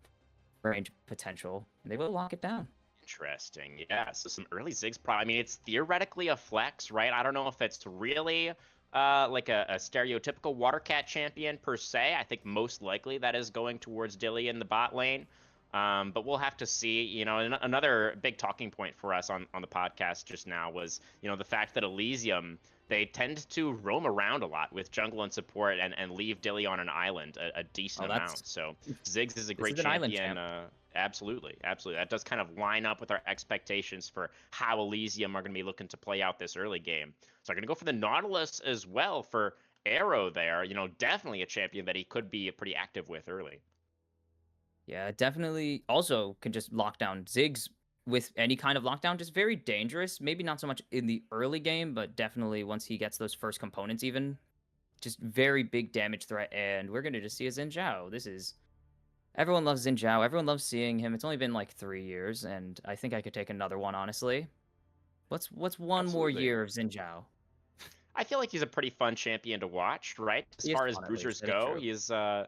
range potential. They will lock it down. Interesting. Yeah. So some early Ziggs I mean, it's theoretically a flex, right? I don't know if it's really like a stereotypical water cat champion per se. I think most likely that is going towards Dilly in the bot lane. But we'll have to see. You know, another big talking point for us on the podcast just now was, you know, the fact that Elysium, they tend to roam around a lot with jungle and support and leave Dilly on an island a decent Oh, amount. So Ziggs is a this great is an island champion. champ. Absolutely, absolutely. That does kind of line up with our expectations for how Elysium are going to be looking to play out this early game. So I'm going to go for the Nautilus as well for Arrow there. You know, definitely a champion that he could be pretty active with early. Yeah, definitely. Also, can just lock down Ziggs with any kind of lockdown. Just very dangerous. Maybe not so much in the early game, but definitely once he gets those first components, even just very big damage threat. And we're gonna just see a Xin Zhao. This is everyone loves Xin Zhao. Everyone loves seeing him. It's only been like 3 years, and I think I could take another one honestly. What's one more Absolutely. year of Xin Zhao? I feel like he's a pretty fun champion to watch, right? As He is far as fun, at least. bruisers That is go, true.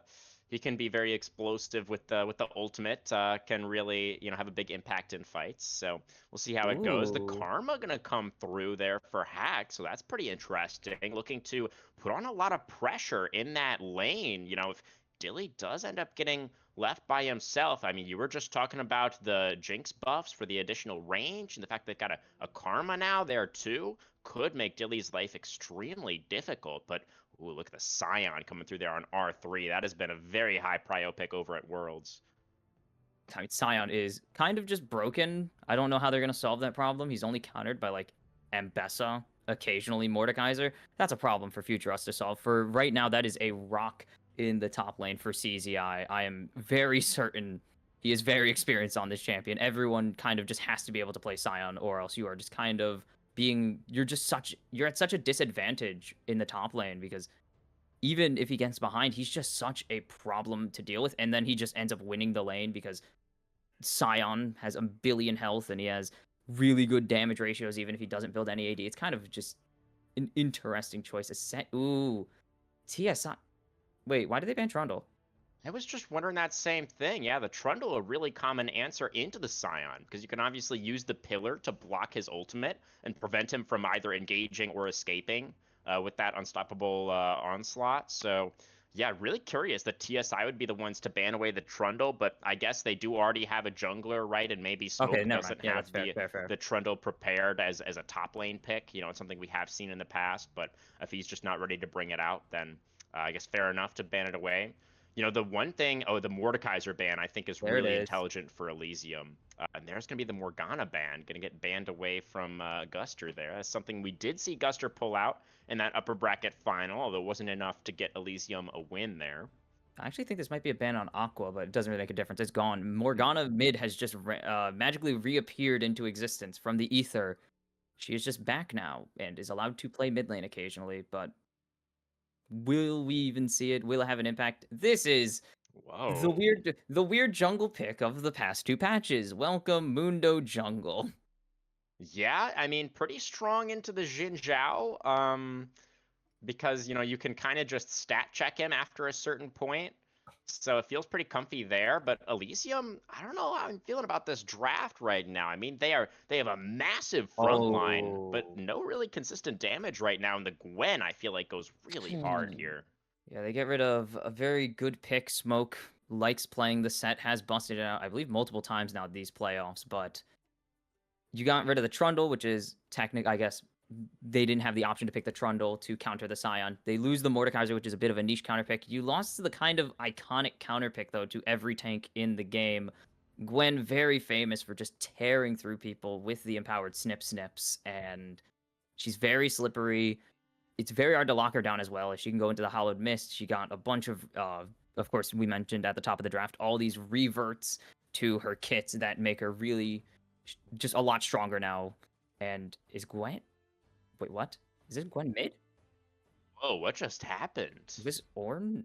he can be very explosive with the ultimate. Can really, you know, have a big impact in fights. So we'll see how it goes. The Ooh. karma gonna come through there for Hack, so that's pretty interesting. Looking to put on a lot of pressure in that lane. You know, if Dilly does end up getting left by himself, I mean, you were just talking about the Jinx buffs for the additional range and the fact they've got a karma now there too could make Dilly's life extremely difficult. But ooh, look at the Scion coming through there on R3. That has been a very high prio pick over at Worlds. I mean, Scion is kind of just broken. I don't know how they're gonna solve that problem. He's only countered by like Ambessa, occasionally Mordekaiser. That's a problem for future us to solve. For right now, that is a rock in the top lane for CZI. I am very certain he is very experienced on this champion. Everyone kind of just has to be able to play Scion, or else you are just kind of you're at such a disadvantage in the top lane because even if he gets behind, he's just such a problem to deal with. And then he just ends up winning the lane because Scion has a billion health and he has really good damage ratios, even if he doesn't build any AD. It's kind of just an interesting choice. Ooh, TSI. Wait, why did they ban Trundle? I was just wondering that same thing. Yeah, the Trundle, a really common answer into the Scion, because you can obviously use the pillar to block his ultimate and prevent him from either engaging or escaping with that unstoppable onslaught. So, yeah, really curious that TSI would be the ones to ban away the Trundle, but I guess they do already have a jungler, right? And maybe Smoke Okay, never mind. doesn't Yeah, have that's fair. the Trundle prepared as a top lane pick. You know, it's something we have seen in the past, but if he's just not ready to bring it out, then I guess fair enough to ban it away. You know, the one thing, the Mordekaiser ban, I think is There it really is. intelligent for Elysium. And there's going to be the Morgana ban, going to get banned away from Guster there. That's something we did see Guster pull out in that upper bracket final, although it wasn't enough to get Elysium a win there. I actually think this might be a ban on Aqua, but it doesn't really make a difference. It's gone. Morgana mid has just magically reappeared into existence from the ether. She is just back now and is allowed to play mid lane occasionally, but will we even see it? Will it have an impact? This is Whoa. the weird jungle pick of the past two patches. Welcome Mundo Jungle. Yeah, I mean, pretty strong into the Xin Zhao, because, you know, you can kind of just stat check him after a certain point. So it feels pretty comfy there. But Elysium, I don't know how I'm feeling about this draft right now. I mean, they have a massive front line, but Oh. no really consistent damage right now. And the Gwen, I feel like, goes really hard here. Yeah, they get rid of a very good pick. Smoke likes playing the set, has busted it out, I believe, multiple times now these playoffs, but you got rid of the Trundle, which is technical. I guess they didn't have the option to pick the Trundle to counter the Scion. They lose the Mordekaiser, which is a bit of a niche counter pick. You lost to the kind of iconic counter pick, though, to every tank in the game. Gwen, very famous for just tearing through people with the empowered snips, and she's very slippery. It's very hard to lock her down as well. If she can go into the Hollowed Mist, she got a bunch of of course, we mentioned at the top of the draft all these reverts to her kits that make her really just a lot stronger now. And is Gwen? Wait, what? Is this Gwen mid? Whoa, what just happened? Is this Ornn?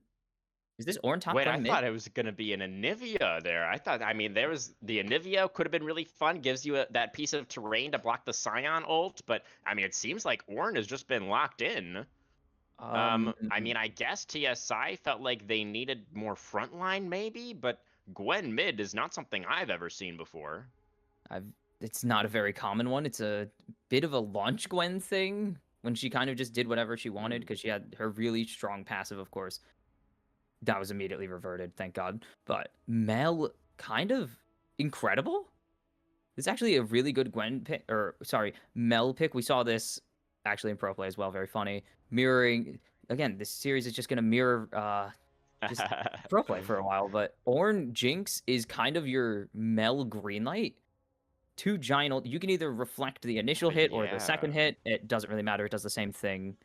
Is this Ornn top Wait, I Gwen mid? thought it was gonna be an Anivia there. I mean, there was the Anivia could have been really fun, gives you that piece of terrain to block the Scion ult, but I mean, it seems like Ornn has just been locked in. I mean, I guess TSI felt like they needed more frontline, maybe, but Gwen mid is not something I've ever seen before. It's not a very common one. It's a bit of a launch Gwen thing when she kind of just did whatever she wanted because she had her really strong passive, of course. That was immediately reverted, thank God. But Mel, kind of incredible. It's actually a really good Gwen pick, or sorry, Mel pick. We saw this actually in pro play as well. Very funny. Mirroring again. This series is just gonna mirror just pro play for a while. But Ornn Jinx is kind of your Mel Greenlight. Two giant ult. You can either reflect the initial hit or the second Yeah. hit. It doesn't really matter. It does the same thing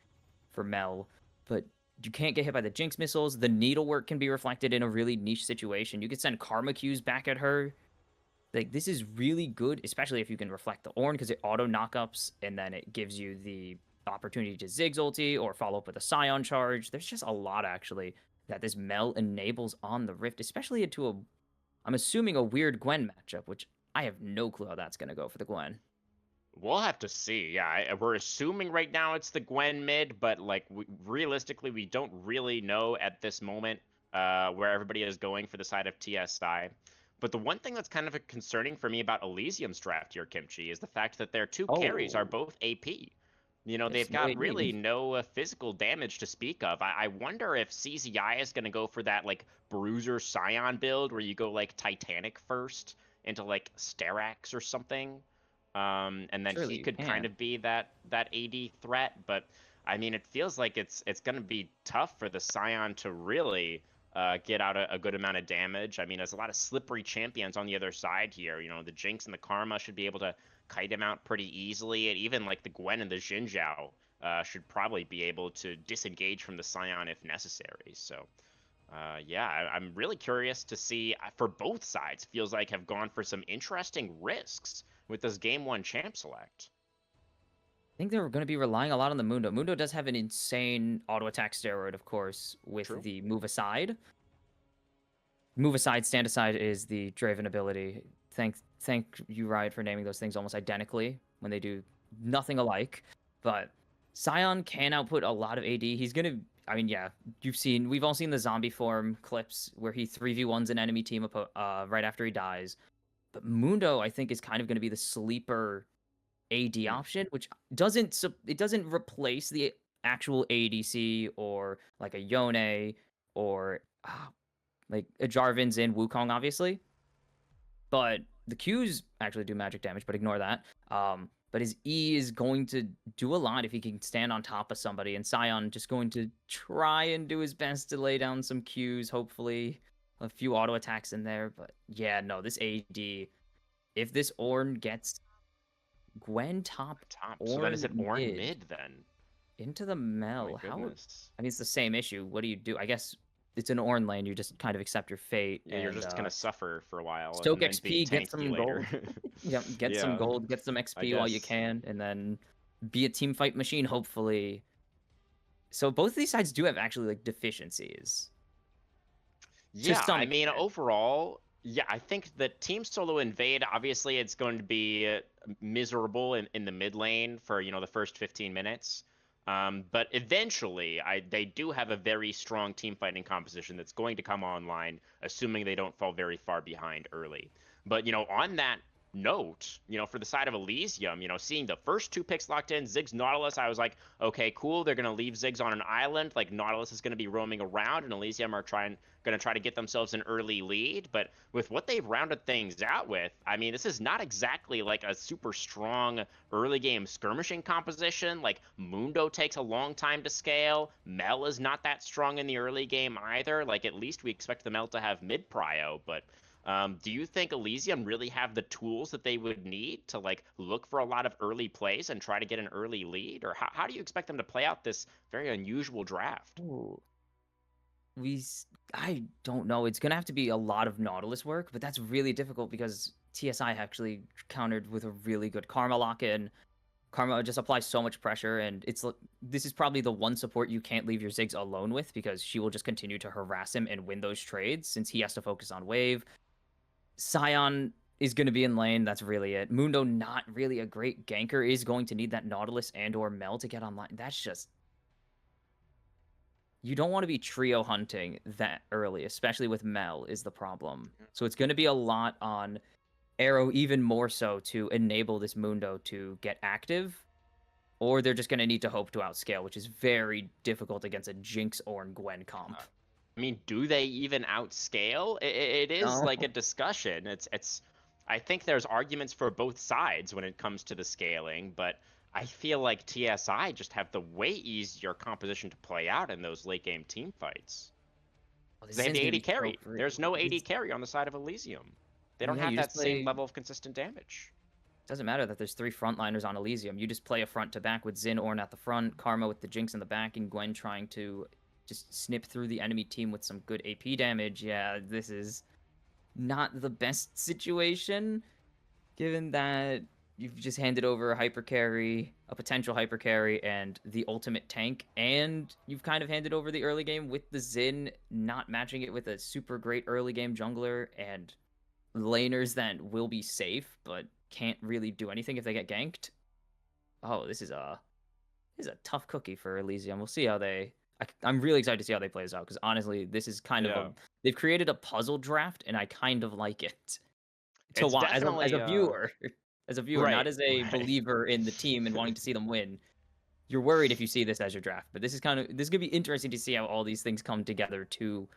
for Mel. But you can't get hit by the Jinx missiles. The needlework can be reflected in a really niche situation. You can send Karma Qs back at her. Like, this is really good, especially if you can reflect the Ornn, because it auto knockups, and then it gives you the opportunity to Ziggs ulti or follow up with a Scion charge. There's just a lot, actually, that this Mel enables on the Rift, especially into a, I'm assuming, a weird Gwen matchup, which I have no clue how that's going to go for the Gwen. We'll have to see. Yeah, we're assuming right now it's the Gwen mid, but like realistically, we don't really know at this moment where everybody is going for the side of TSI. But the one thing that's kind of concerning for me about Elysium's draft here, Kimchi, is the fact that their two carries are Oh. both AP. You know, Yes, they've no got AD. really no physical damage to speak of. I wonder if CZI is going to go for that like Bruiser Scion build where you go like Titanic first into like Sterax or something. And then Surely he you could kind can. of be that AD threat, but I mean, it feels like it's going to be tough for the Scion to really get out a good amount of damage. I mean, there's a lot of slippery champions on the other side here. You know, the Jinx and the Karma should be able to kite him out pretty easily, and even like the Gwen and the Xin Zhao should probably be able to disengage from the Scion if necessary. So. Yeah, I'm really curious to see for both sides. Feels like have gone for some interesting risks with this game one champ select. I think they're going to be relying a lot on the Mundo. Mundo does have an insane auto attack steroid, of course, with True. the move aside. Move aside, stand aside is the Draven ability. Thank you, Riot, for naming those things almost identically when they do nothing alike. But Scion can output a lot of AD. He's gonna. I mean, yeah, we've all seen the zombie form clips where he 3v1s an enemy team right after he dies. But Mundo, I think, is kind of going to be the sleeper AD option, which it doesn't replace the actual ADC or like a Yone or like a Jarvan's in Wukong, obviously. But the Qs actually do magic damage, but ignore that. But his E is going to do a lot if he can stand on top of somebody, and Scion just going to try and do his best to lay down some Qs, hopefully a few auto attacks in there. But yeah, no, this AD, if this Ornn gets Gwen top, So then is it Ornn mid mid then? into the Oh Mel, my how? goodness. I mean, it's the same issue. What do you do? I guess it's an Ornn lane. You just kind of accept your fate. Yeah, you're and just gonna suffer for a while Stoke and then be XP, get tanky some later. gold. Yeah, get some Yeah, gold, get some I XP while you guess. can, and then be a team fight machine, hopefully. So both of these sides do have actually like deficiencies. Yeah, some I mean, extent. overall, yeah, I think that Team Solo Invade, obviously, it's going to be miserable in the mid lane for, you know, the first 15 minutes. But eventually, they do have a very strong team fighting composition that's going to come online, assuming they don't fall very far behind early. But, you know, on that note, you know, for the side of Elysium, you know, seeing the first two picks locked in, Ziggs, Nautilus, I was like, okay, cool. They're going to leave Ziggs on an island. Like, Nautilus is going to be roaming around, and Elysium are going to try to get themselves an early lead. But with what they've rounded things out with, I mean, this is not exactly like a super strong early game skirmishing composition. Like, Mundo takes a long time to scale. Mel is not that strong in the early game either. Like, at least we expect the Mel to have mid prio, but do you think Elysium really have the tools that they would need to like look for a lot of early plays and try to get an early lead? Or how do you expect them to play out this very unusual draft? Ooh. I don't know. It's gonna have to be a lot of Nautilus work, but that's really difficult because TSI actually countered with a really good Karma lock-in. Karma just applies so much pressure, and this is probably the one support you can't leave your Ziggs alone with because she will just continue to harass him and win those trades since he has to focus on wave. Scion is going to be in lane. That's really it. Mundo, not really a great ganker, is going to need that Nautilus and or Mel to get online. That's just... You don't want to be trio hunting that early, especially with Mel is the problem. So it's going to be a lot on Arrow, even more so to enable this Mundo to get active, or they're just going to need to hope to outscale, which is very difficult against a Jinx or Gwen comp. I mean, do they even outscale? It is No. like a discussion. It's. I think there's arguments for both sides when it comes to the scaling, but I feel like TSI just have the way easier composition to play out in those late game team fights. Oh, this They have Zin's the gonna AD be so carry. free. There's no AD This- carry on the side of Elysium. They don't Yeah, have you that just same play- level of consistent damage. Doesn't matter that there's 3 frontliners on Elysium. You just play a front to back with Xin Ornn at the front, Karma with the Jinx in the back, and Gwen trying to just snip through the enemy team with some good AP damage. Yeah, this is not the best situation, given that you've just handed over a hyper carry, a potential hyper carry, and the ultimate tank, and you've kind of handed over the early game with the Xin not matching it with a super great early game jungler, and laners that will be safe, but can't really do anything if they get ganked. Oh, this is a tough cookie for Elysium. We'll see how I'm really excited to see how they play this out, because honestly, this is kind Yeah. of they've created a puzzle draft, and I kind of like it. To It's watch as definitely, a viewer, as a viewer, not Right, as a right. believer in the team and wanting to see them win. You're worried if you see this as your draft, but this is gonna be interesting to see how all these things come together to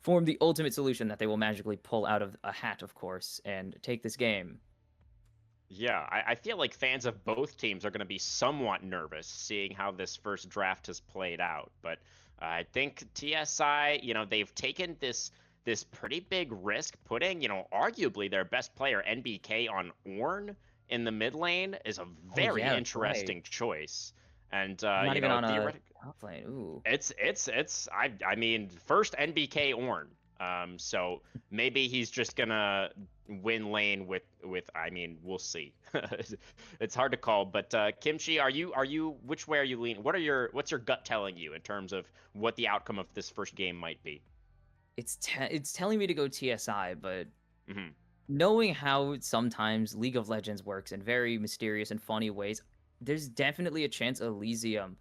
form the ultimate solution that they will magically pull out of a hat, of course, and take this game. Yeah, I feel like fans of both teams are going to be somewhat nervous seeing how this first draft has played out. But I think TSI, they've taken this pretty big risk, putting, arguably their best player, NBK, on Ornn in the mid lane is a very yeah, that's interesting choice. And Not even on a theoretically, top lane. Ooh. I mean, first NBK Ornn. So maybe he's just gonna win lane with I mean, we'll see. It's hard to call, but Kimchi, which way are you leaning? What's your gut telling you in terms of what the outcome of this first game might be? It's telling me to go TSI, but Mhm. knowing how sometimes League of Legends works in very mysterious and funny ways, there's definitely a chance Elysium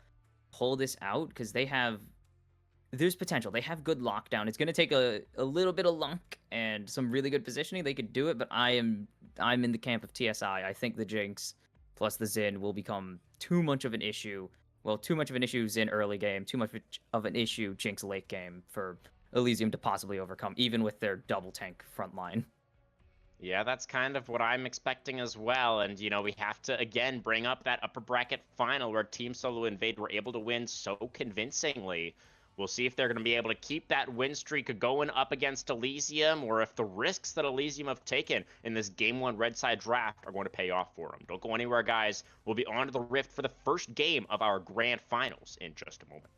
pull this out, because there's potential. They have good lockdown. It's going to take a little bit of luck and some really good positioning. They could do it, but I'm in the camp of TSI. I think the Jinx plus the Xin will become too much of an issue. Well, too much of an issue Xin early game, too much of an issue Jinx late game for Elysium to possibly overcome, even with their double tank front line. Yeah, that's kind of what I'm expecting as well. And, we have to, again, bring up that upper bracket final where Team Solo Invade were able to win so convincingly. We'll see if they're going to be able to keep that win streak going up against Elysium, or if the risks that Elysium have taken in this Game 1 Red Side draft are going to pay off for them. Don't go anywhere, guys. We'll be on to the Rift for the first game of our grand finals in just a moment.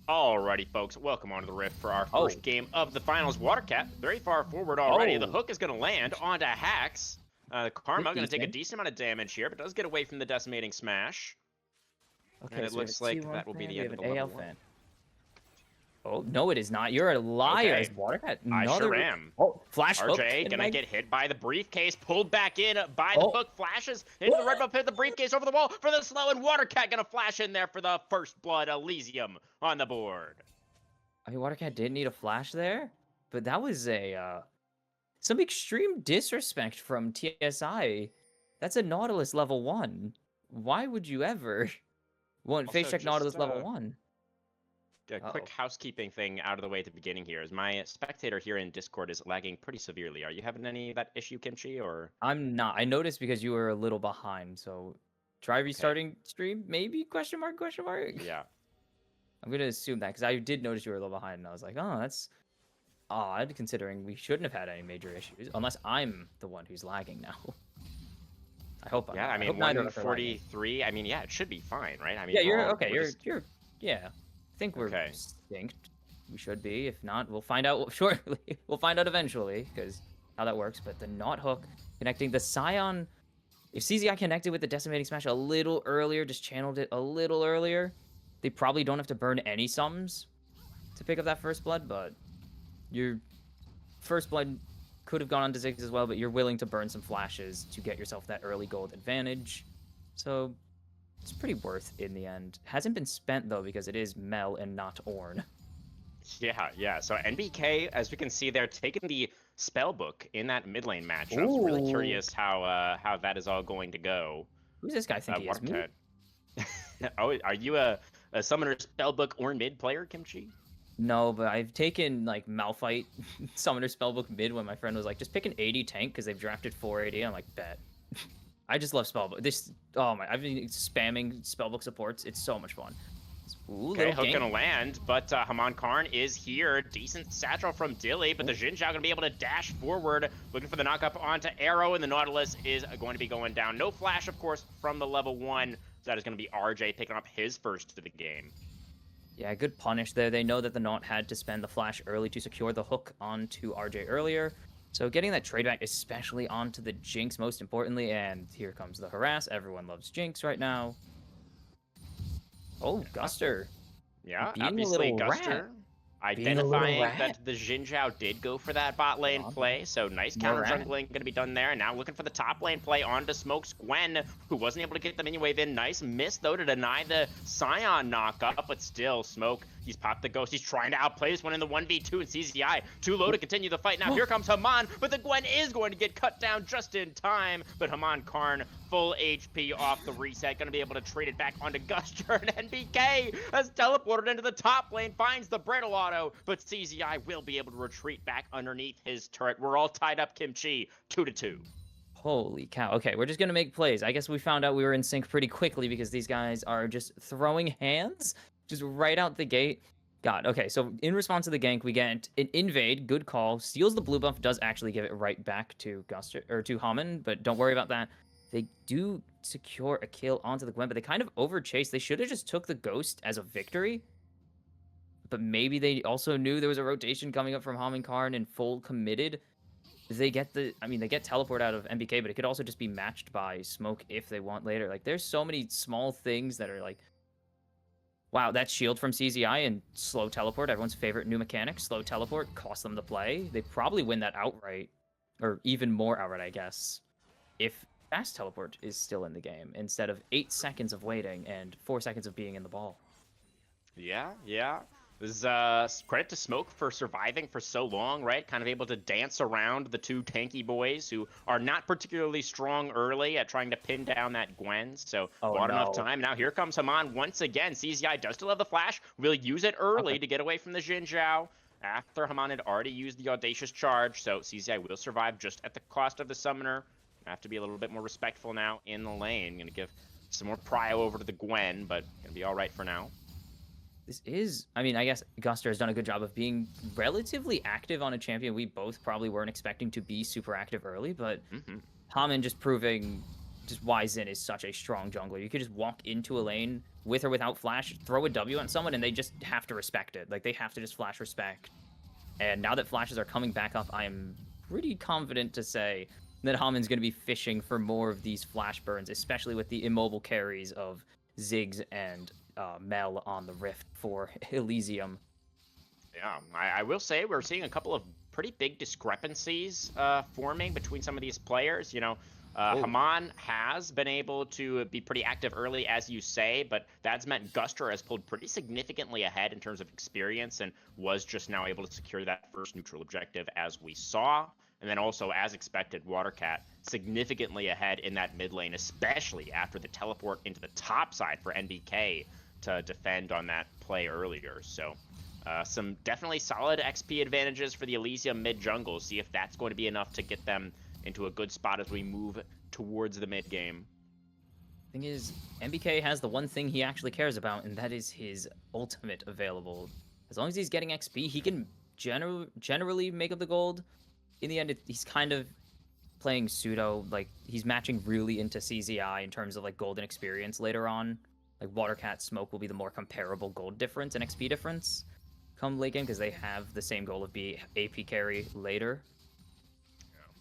Alrighty, folks, welcome onto the Rift for our Oh. first game of the finals. Watercat, very far forward already. The Oh. hook is going to land onto Hax. Karma going to take a decent. decent amount of damage here, but does get away from the decimating smash. Okay, And it so we have looks a like T1 that will be fan, the we end have of an the AL level one. fan. Oh, no, it is not. You're a liar, Okay. as Watercat. I Another... sure am. Oh, flash hook. RJ and gonna like- get hit by the briefcase, pulled back in by the Oh. hook, flashes into the red buff, hit the briefcase over the wall for the slow, and Watercat gonna flash in there for the first blood. Elysium on the board. I mean, Watercat did need a flash there, but that was a some extreme disrespect from TSI. That's a Nautilus level 1. Why would you ever want face Also, check Nautilus just, level 1? A quick housekeeping thing out of the way at the beginning here is my spectator here in Discord is lagging pretty severely. Are you having any of that issue, Kimchi, or? I'm not. I noticed because you were a little behind, so try restarting stream, maybe? Question mark, question mark? Yeah. I'm gonna assume that, because I did notice you were a little behind, and I was like, oh, that's odd, considering we shouldn't have had any major issues, unless I'm the one who's lagging now. I hope I'm Yeah, not. I mean, hope neither of us are lagging. 143. I mean, yeah, it should be fine, right? I mean, Yeah, you're we're all- okay. we're You're just- yeah. I think we're Okay. synced. We should be. If not, we'll find out shortly. We'll find out eventually, because how that works. But the knot hook connecting the Scion. If CZI connected with the decimating smash a little earlier, just channeled it a little earlier, they probably don't have to burn any sums to pick up that first blood. But your first blood could have gone on to Ziggs as well. But you're willing to burn some flashes to get yourself that early gold advantage. So it's pretty worth in the end. Hasn't been spent though, because it is Mel and not Ornn. Yeah. So NBK, as we can see there, taking the spell book in that mid lane match. I was really Ooh. curious how that is all going to go. Who's this guy think he is? Me? Watercat. Oh, are you a summoner spellbook or mid player, Kimchi? No, but I've taken like Malphite Summoner Spellbook mid when my friend was like, just pick an 80 tank because they've drafted 480. I'm like, bet. I just love Spellbook. I've been spamming Spellbook supports. It's so much fun. Ooh, Okay, little hook gank. gonna land, but Haman Karn is here. Decent satchel from Dilly, but the Xin Zhao gonna be able to dash forward, looking for the knockup onto Arrow, and the Nautilus is going to be going down. No flash, of course, from the level 1. So that is gonna be RJ picking up his first of the game. Yeah, good punish there. They know that the Knot had to spend the flash early to secure the hook onto RJ earlier. So getting that trade back, especially onto the Jinx, most importantly. And here comes the harass. Everyone loves Jinx right now. Oh, Guster. Yeah, Being a obviously little rat. Guster Being a little identifying rat. that the Xin Zhao did go for that bot lane Come on. play, so nice More counter rat. jungling gonna be done there. And now looking for the top lane play onto Smokes Gwen, who wasn't able to get the minion wave in. Nice miss though to deny the Scion knockup, but still Smoke, he's popped the ghost. He's trying to outplay this one in the 1v2 and CZI too low to continue the fight. Now here comes Haman, but the Gwen is going to get cut down just in time. But Haman Karn, full HP off the reset, gonna be able to trade it back onto Guster, and NBK has teleported into the top lane, finds the brittle auto, but CZI will be able to retreat back underneath his turret. We're all tied up, Kimchi, 2-2. Holy cow. Okay, we're just going to make plays. I guess we found out we were in sync pretty quickly because these guys are just throwing hands just right out the gate. God, okay, so in response to the gank, we get an invade, good call, steals the blue buff, does actually give it right back to Guster, or to Haman, but don't worry about that. They do secure a kill onto the Gwen, but they kind of overchased. They should have just took the ghost as a victory. But maybe they also knew there was a rotation coming up from Haman Karn and full committed. They get they get teleport out of MBK, but it could also just be matched by Smoke if they want later. Like, there's so many small things that are like, wow, that shield from CZI and slow teleport, everyone's favorite new mechanic, slow teleport, cost them the play. They probably win that outright, or even more outright, I guess, if fast teleport is still in the game, instead of 8 seconds of waiting and 4 seconds of being in the ball. Yeah. This is credit to Smoke for surviving for so long, right? Kind of able to dance around the two tanky boys who are not particularly strong early at trying to pin down that Gwen. So bought enough time. Now here comes Haman once again. CZI does still have the flash. Will use it early to get away from the Xin Zhao. After Haman had already used the Audacious Charge, so CZI will survive just at the cost of the Summoner. Have to be a little bit more respectful now in the lane. Gonna give some more prio over to the Gwen, but gonna be all right for now. This is, I mean, I guess Guster has done a good job of being relatively active on a champion we both probably weren't expecting to be super active early, but Haman just proving just Wisen is such a strong jungler. You could just walk into a lane with or without flash, throw a W on someone, and they just have to respect it. Like, they have to just flash respect. And now that flashes are coming back up, I am pretty confident to say that Hamon's going to be fishing for more of these flash burns, especially with the immobile carries of Ziggs and Mel on the Rift for Elysium. Yeah, I will say we're seeing a couple of pretty big discrepancies forming between some of these players. You know, Haman has been able to be pretty active early, as you say, but that's meant Guster has pulled pretty significantly ahead in terms of experience and was just now able to secure that first neutral objective, as we saw. And then also, as expected, Watercat significantly ahead in that mid lane, especially after the teleport into the top side for NBK to defend on that play earlier. So some definitely solid XP advantages for the Elysium mid jungle. See if that's going to be enough to get them into a good spot as we move towards the mid game. Thing is, MBK has the one thing he actually cares about, and that is his ultimate available. As long as he's getting XP, he can generally make up the gold. In the end, he's kind of playing pseudo, like, he's matching really into CZI in terms of, like, golden experience later on. Like, Watercat Smoke will be the more comparable gold difference and XP difference come late game, because they have the same goal of being AP carry later.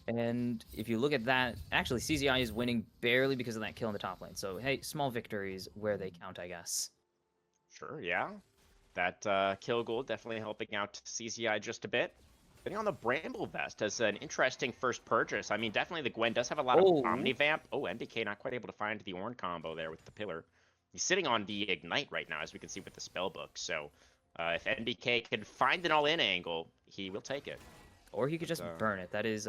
And if you look at that, actually, CZI is winning barely because of that kill in the top lane. So, hey, small victories where they count, I guess. Sure, yeah. That kill gold definitely helping out CZI just a bit. Getting on the Bramble Vest as an interesting first purchase. I mean, definitely the Gwen does have a lot of Omnivamp. Oh, MBK not quite able to find the Ornn combo there with the pillar. He's sitting on the Ignite right now, as we can see with the spellbook. So if NBK can find an all-in angle, he will take it. Or he could just burn it. That is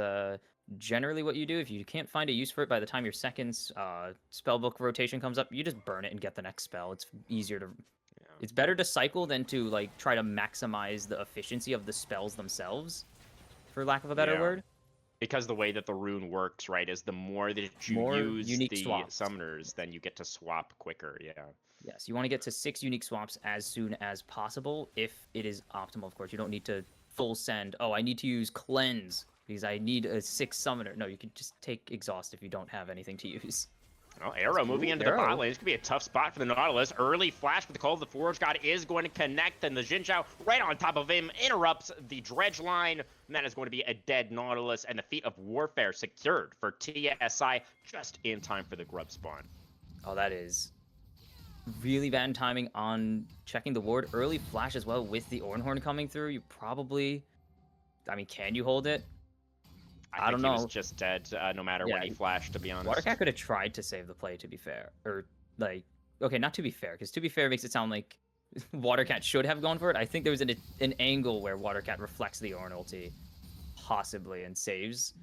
generally what you do. If you can't find a use for it by the time your second spellbook rotation comes up, you just burn it and get the next spell. It's easier to... It's better to cycle than to, like, try to maximize the efficiency of the spells themselves, for lack of a better word. Because the way that the rune works, right, is the more that you use the summoners, then you get to swap quicker, Yes, you want to get to 6 unique swaps as soon as possible, if it is optimal, of course. You don't need to full send, oh, I need to use Cleanse, because I need a 6 summoner. No, you can just take Exhaust if you don't have anything to use. Well, Arrow moving into the bot lane. This could be a tough spot for the Nautilus. Early flash with the Call of the Forge God is going to connect, and the Xin Zhao right on top of him interrupts the dredge line, and that is going to be a dead Nautilus, and the Feat of Warfare secured for TSI just in time for the Grub spawn. Oh, that is really bad timing on checking the ward. Early flash as well with the Ornhorn coming through. You probably... I mean, can you hold it? I don't know. He was just dead no matter when he flashed, to be honest. Watercat could have tried to save the play, to be fair. Or, like, okay, not to be fair, because to be fair makes it sound like Watercat should have gone for it. I think there was an angle where Watercat reflects the Ornn ulti, possibly, and saves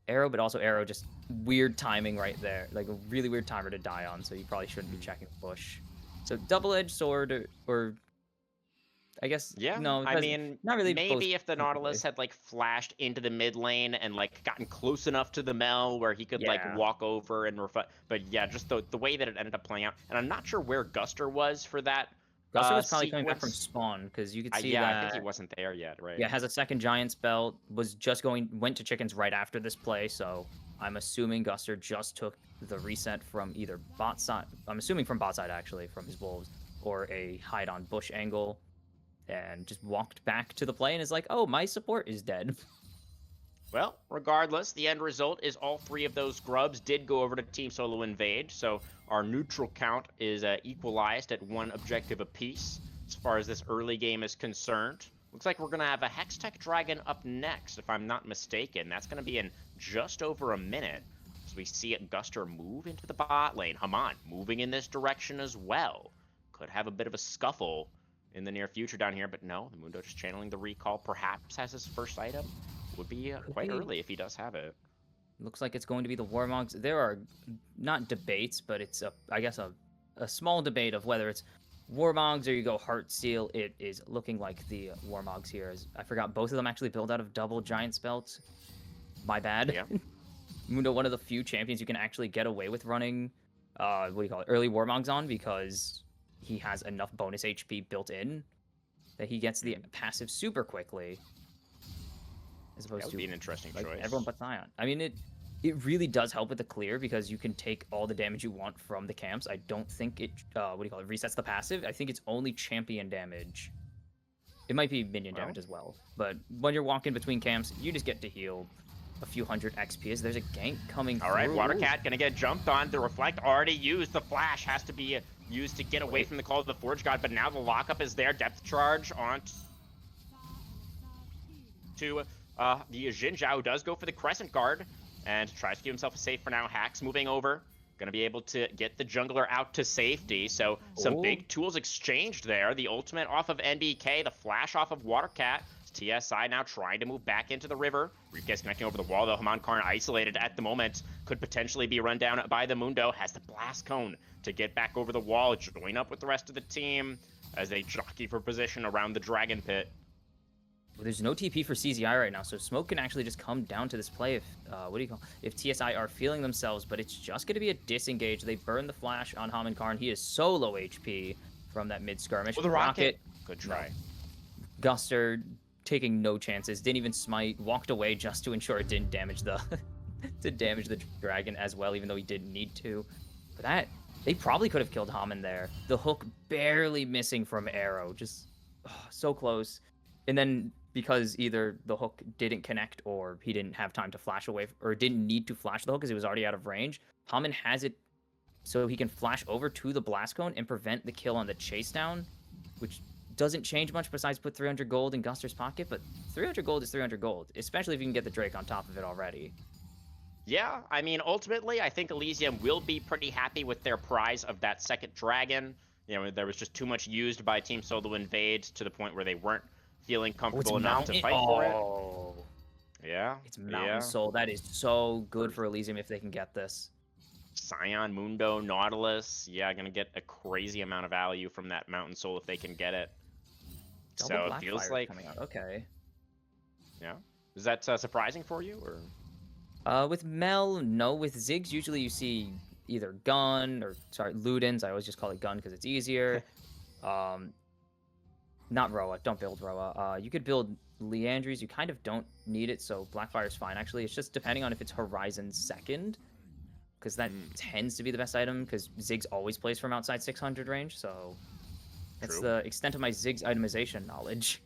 Arrow, but also Arrow just weird timing right there. Like, a really weird timer to die on, so you probably shouldn't be checking the push. So, double-edged sword, or I guess, no. I mean, not really. Maybe if the Nautilus had, like, flashed into the mid lane and, like, gotten close enough to the Mel where he could, like, walk over and but yeah, just the way that it ended up playing out. And I'm not sure where Guster was for that. Guster was probably coming back from spawn, because you could see that. I think he wasn't there yet, right? Yeah, has a second giant spell, went to chickens right after this play, so I'm assuming Guster just took the reset from either bot side, I'm assuming from bot side, actually, from his wolves, or a hide on bush angle, and just walked back to the play and is like, oh, my support is dead. Well, regardless, the end result is all 3 of those grubs did go over to Team Solo Invade, so our neutral count is equalized at 1 objective apiece as far as this early game is concerned. Looks like we're going to have a Hextech Dragon up next, if I'm not mistaken. That's going to be in just over a minute. As we see it, Guster move into the bot lane. Haman moving in this direction as well. Could have a bit of a scuffle in the near future down here, but no, the Mundo just channeling the recall, perhaps has his first item. Would be quite early if he does have it. Looks like it's going to be the Warmogs. There are not debates, but it's I guess a small debate of whether it's Warmogs or you go Heartsteel. It is looking like the Warmogs here. I forgot both of them actually build out of double giant spells. My bad. Yeah. Mundo, one of the few champions you can actually get away with running what do you call it, early Warmogs on, because he has enough bonus HP built in that he gets the passive super quickly. As opposed that would be an interesting choice. Everyone but Zion. I mean, it really does help with the clear because you can take all the damage you want from the camps. I don't think it, resets the passive. I think it's only champion damage. It might be minion damage as well. But when you're walking between camps, you just get to heal a few hundred XP as there's a gank coming All right, through. Watercat gonna get jumped on. The Reflect already used. The Flash has to be used to get away from the Call of the Forge God, but now the lockup is there. Depth charge on to the Jin Zhao, does go for the Crescent Guard and tries to keep himself safe for now. Hacks moving over. Gonna be able to get the jungler out to safety. So some big tools exchanged there. The ultimate off of NBK, the flash off of Watercat. TSI now trying to move back into the river. Briefcase connecting over the wall, though. Haman Karn isolated at the moment. Could potentially be run down by the Mundo. Has the blast cone to get back over the wall. Join up with the rest of the team as they jockey for position around the Dragon Pit. Well, there's no TP for CZI right now, so Smoke can actually just come down to this play if, if TSI are feeling themselves, but it's just going to be a disengage. They burn the flash on Haman Karn. He is so low HP from that mid-skirmish. Well, the rocket. Good try. No. Guster taking no chances, didn't even smite, walked away just to ensure it didn't damage the the dragon as well, even though he didn't need to. But they probably could have killed Haman there. The hook barely missing from arrow, just so close. And then because either the hook didn't connect or he didn't have time to flash away or didn't need to flash the hook because it was already out of range, Haman has it so he can flash over to the blast cone and prevent the kill on the chase down, which doesn't change much besides put 300 gold in Guster's pocket, but 300 gold is 300 gold, especially if you can get the Drake on top of it already. Yeah, I mean, ultimately, I think Elysium will be pretty happy with their prize of that second dragon. You know, there was just too much used by Team Solo Invade to the point where they weren't feeling comfortable enough to fight for it. Yeah. It's Mountain Soul. That is so good for Elysium if they can get this. Scion, Mundo, Nautilus. Yeah, gonna get a crazy amount of value from that Mountain Soul if they can get it. Double so it feels like coming out. Okay. Yeah. Is that surprising for you, or? With Mel, no. With Ziggs, usually you see either gun or Ludens. I always just call it gun because it's easier. Not Roa. Don't build Roa. You could build Leandries. You kind of don't need it, so Blackfire's fine. Actually, it's just depending on if it's Horizon second, because that tends to be the best item. Because Ziggs always plays from outside 600 range, so that's the extent of my Ziggs itemization knowledge.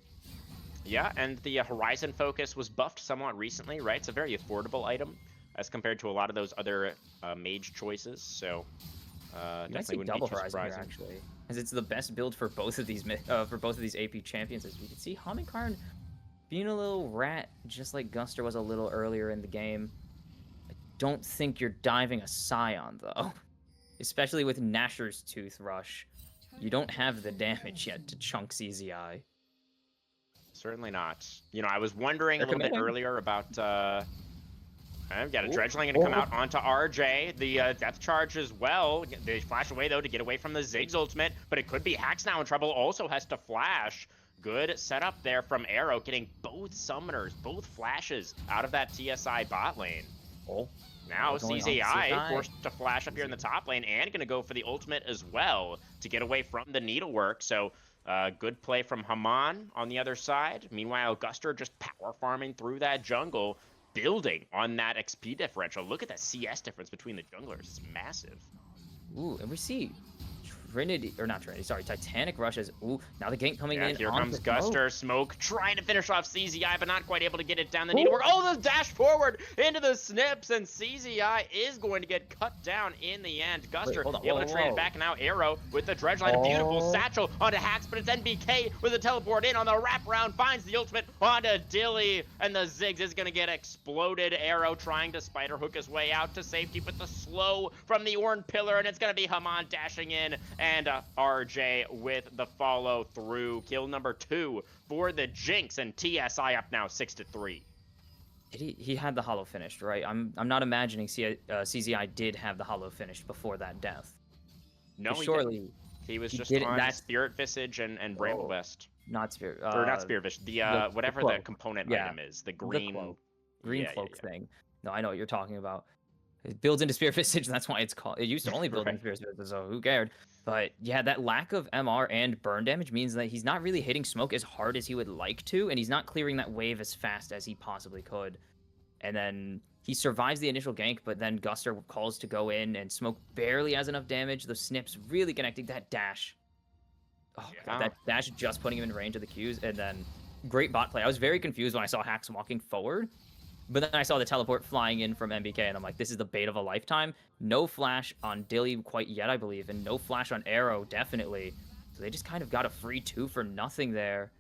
Yeah, and the Horizon focus was buffed somewhat recently, right? It's a very affordable item as compared to a lot of those other mage choices. So you might see double Horizon here, actually, because it's the best build for both of these AP champions. As we can see, Haman Karn being a little rat, just like Guster was a little earlier in the game. I don't think you're diving a Scion though, especially with Nashor's Tooth Rush. You don't have the damage yet to chunk CZI. Certainly not. You know, I was wondering a little bit earlier about I've got a Dredgeling gonna come out onto RJ. The depth charge as well. They flash away though to get away from the Ziggs ultimate, but it could be Hacks now in trouble. Also has to flash. Good setup there from Arrow, getting both summoners, both flashes out of that TSI bot lane. Now CZI forced to flash up here in the top lane and gonna go for the ultimate as well to get away from the needlework. So good play from Haman on the other side. Meanwhile, Guster just power farming through that jungle, building on that XP differential. Look at that CS difference between the junglers. It's massive. Ooh, and we see Titanic rushes. Ooh, now the gank coming in. Here comes Guster. Smoke trying to finish off CZI, but not quite able to get it down the needlework. Oh, the dash forward into the snips, and CZI is going to get cut down in the end. Guster able to trade it back, and now Arrow with the dredge line. A beautiful satchel onto Hacks, but it's NBK with a teleport in on the wraparound. Finds the ultimate onto Dilly, and the Ziggs is going to get exploded. Arrow trying to spider hook his way out to safety, but the slow from the Ornn Pillar, and it's going to be Haman dashing in. And RJ with the follow through. Kill number 2 for the Jinx, and TSI up now 6-3. He had the hollow finished, right? I'm not imagining CZI did have the hollow finished before that death. No, surely he was just on Spirit Visage and Bramble Vest. Not Spirit. Or not Spirit Visage. The whatever the component item is, the green cloak thing. No, I know what you're talking about. It builds into Spirit Visage, that's why it's called. It used to only build into Spirit Visage, so who cared? But yeah, that lack of MR and burn damage means that he's not really hitting Smoke as hard as he would like to, and he's not clearing that wave as fast as he possibly could. And then He survives the initial gank, but then Guster calls to go in, and Smoke barely has enough damage. The snips really connecting that dash. Oh, God, that dash just putting him in range of the Qs, and then great bot play. I was very confused when I saw Hax walking forward, but then I saw the teleport flying in from MBK, and I'm like, this is the bait of a lifetime. No flash on Dilly quite yet, I believe, and no flash on Arrow, definitely. So they just kind of got a free 2 for nothing there.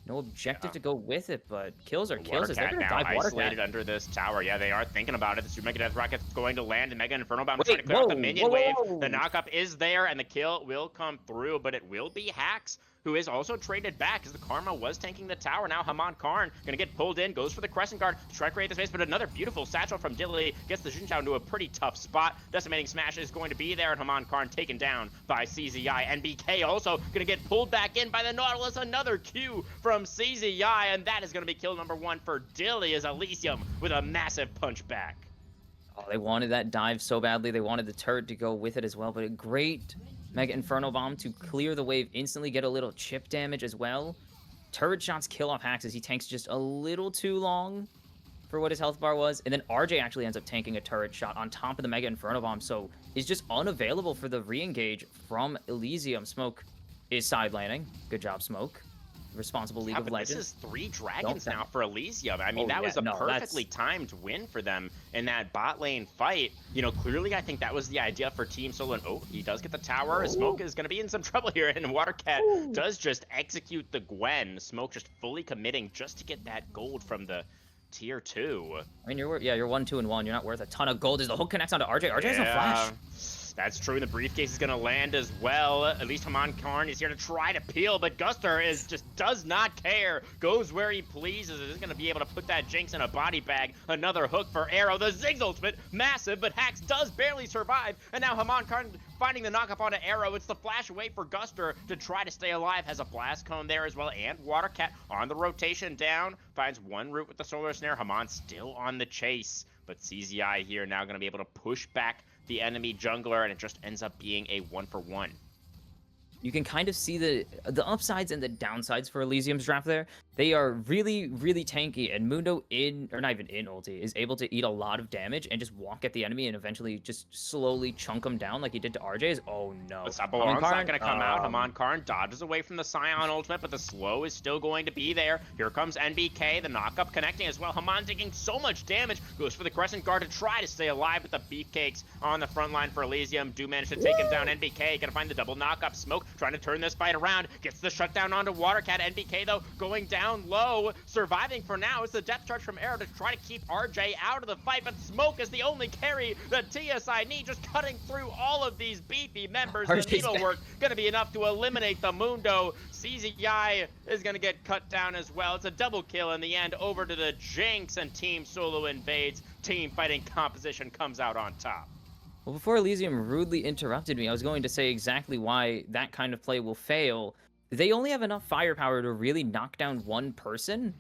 No objective to go with it, but kills are kills. Is they're Watercat gonna now dive isolated Watercat. under this tower. Yeah, they are thinking about it. The Super Mega Death Rocket's going to land. The Mega Inferno Bomb Wait, trying to clear out the whoa, minion whoa, wave. whoa. The knockup is there, and the kill will come through, but it will be Hax, who is also traded back as the Karma was tanking the tower. Now Haman Karn gonna get pulled in, goes for the Crescent Guard to try to create the space, but another beautiful satchel from Dilly gets the Xinjiao into a pretty tough spot. Decimating Smash is going to be there, and Haman Karn taken down by CZI. NBK also gonna get pulled back in by the Nautilus. Another Q from CZI, and that is gonna be kill number 1 for Dilly as Elysium with a massive punch back. Oh, they wanted that dive so badly. They wanted the turret to go with it as well, but a great Mega Inferno Bomb to clear the wave, instantly get a little chip damage as well. Turret shots kill off Hax as he tanks just a little too long for what his health bar was, and then RJ actually ends up tanking a turret shot on top of the Mega Inferno Bomb, so is just unavailable for the re-engage from Elysium. Smoke is side laning. Good job, Smoke. Responsible League of But Legends. this is 3 dragons now for Elysium. I mean, Oh, that yeah, was a no, perfectly timed win for them in that bot lane fight. You know, clearly I think that was the idea for Team Solo. And oh, he does get the tower. Smoke is going to be in some trouble here, and Watercat does just execute the Gwen. Smoke just fully committing just to get that gold from the tier 2. I mean, you're 1, 2, and 1. You're not worth a ton of gold as the hook connects onto RJ. RJ has no flash. That's true. The briefcase is going to land as well. At least Haman Karn is here to try to peel, but Guster does not care. Goes where he pleases. Is going to be able to put that Jinx in a body bag. Another hook for Arrow. The Ziggs ultimate, massive, but Hax does barely survive. And now Haman Karn finding the knockup onto Arrow. It's the flash away for Guster to try to stay alive. Has a blast cone there as well. And Watercat on the rotation down. Finds one route with the Solar Snare. Haman still on the chase. But CZI here now going to be able to push back the enemy jungler, and it just ends up being a 1-for-1. You can kind of see the upsides and the downsides for Elysium's draft there. They are really, really tanky, and Mundo not even in ulti, is able to eat a lot of damage and just walk at the enemy and eventually just slowly chunk them down like he did to RJ's. Oh no. The Sabalon's not going to come out. Haman Karn dodges away from the Scion ultimate, but the slow is still going to be there. Here comes NBK, the knockup connecting as well. Haman taking so much damage, goes for the Crescent Guard to try to stay alive, with the Beefcakes on the front line for Elysium. Do manage to take him down. NBK gonna find the double knockup. Smoke trying to turn this fight around, gets the shutdown onto Watercat. NBK though going down low, surviving for now. It's the death charge from Arrow to try to keep RJ out of the fight, but Smoke is the only carry that TSI need, just cutting through all of these beefy members. The needlework gonna be enough to eliminate the Mundo. CZI is gonna get cut down as well. It's a double kill in the end, over to the Jinx, and Team Solo invades. Team fighting composition comes out on top. Well, before Elysium rudely interrupted me, I was going to say exactly why that kind of play will fail. They only have enough firepower to really knock down one person.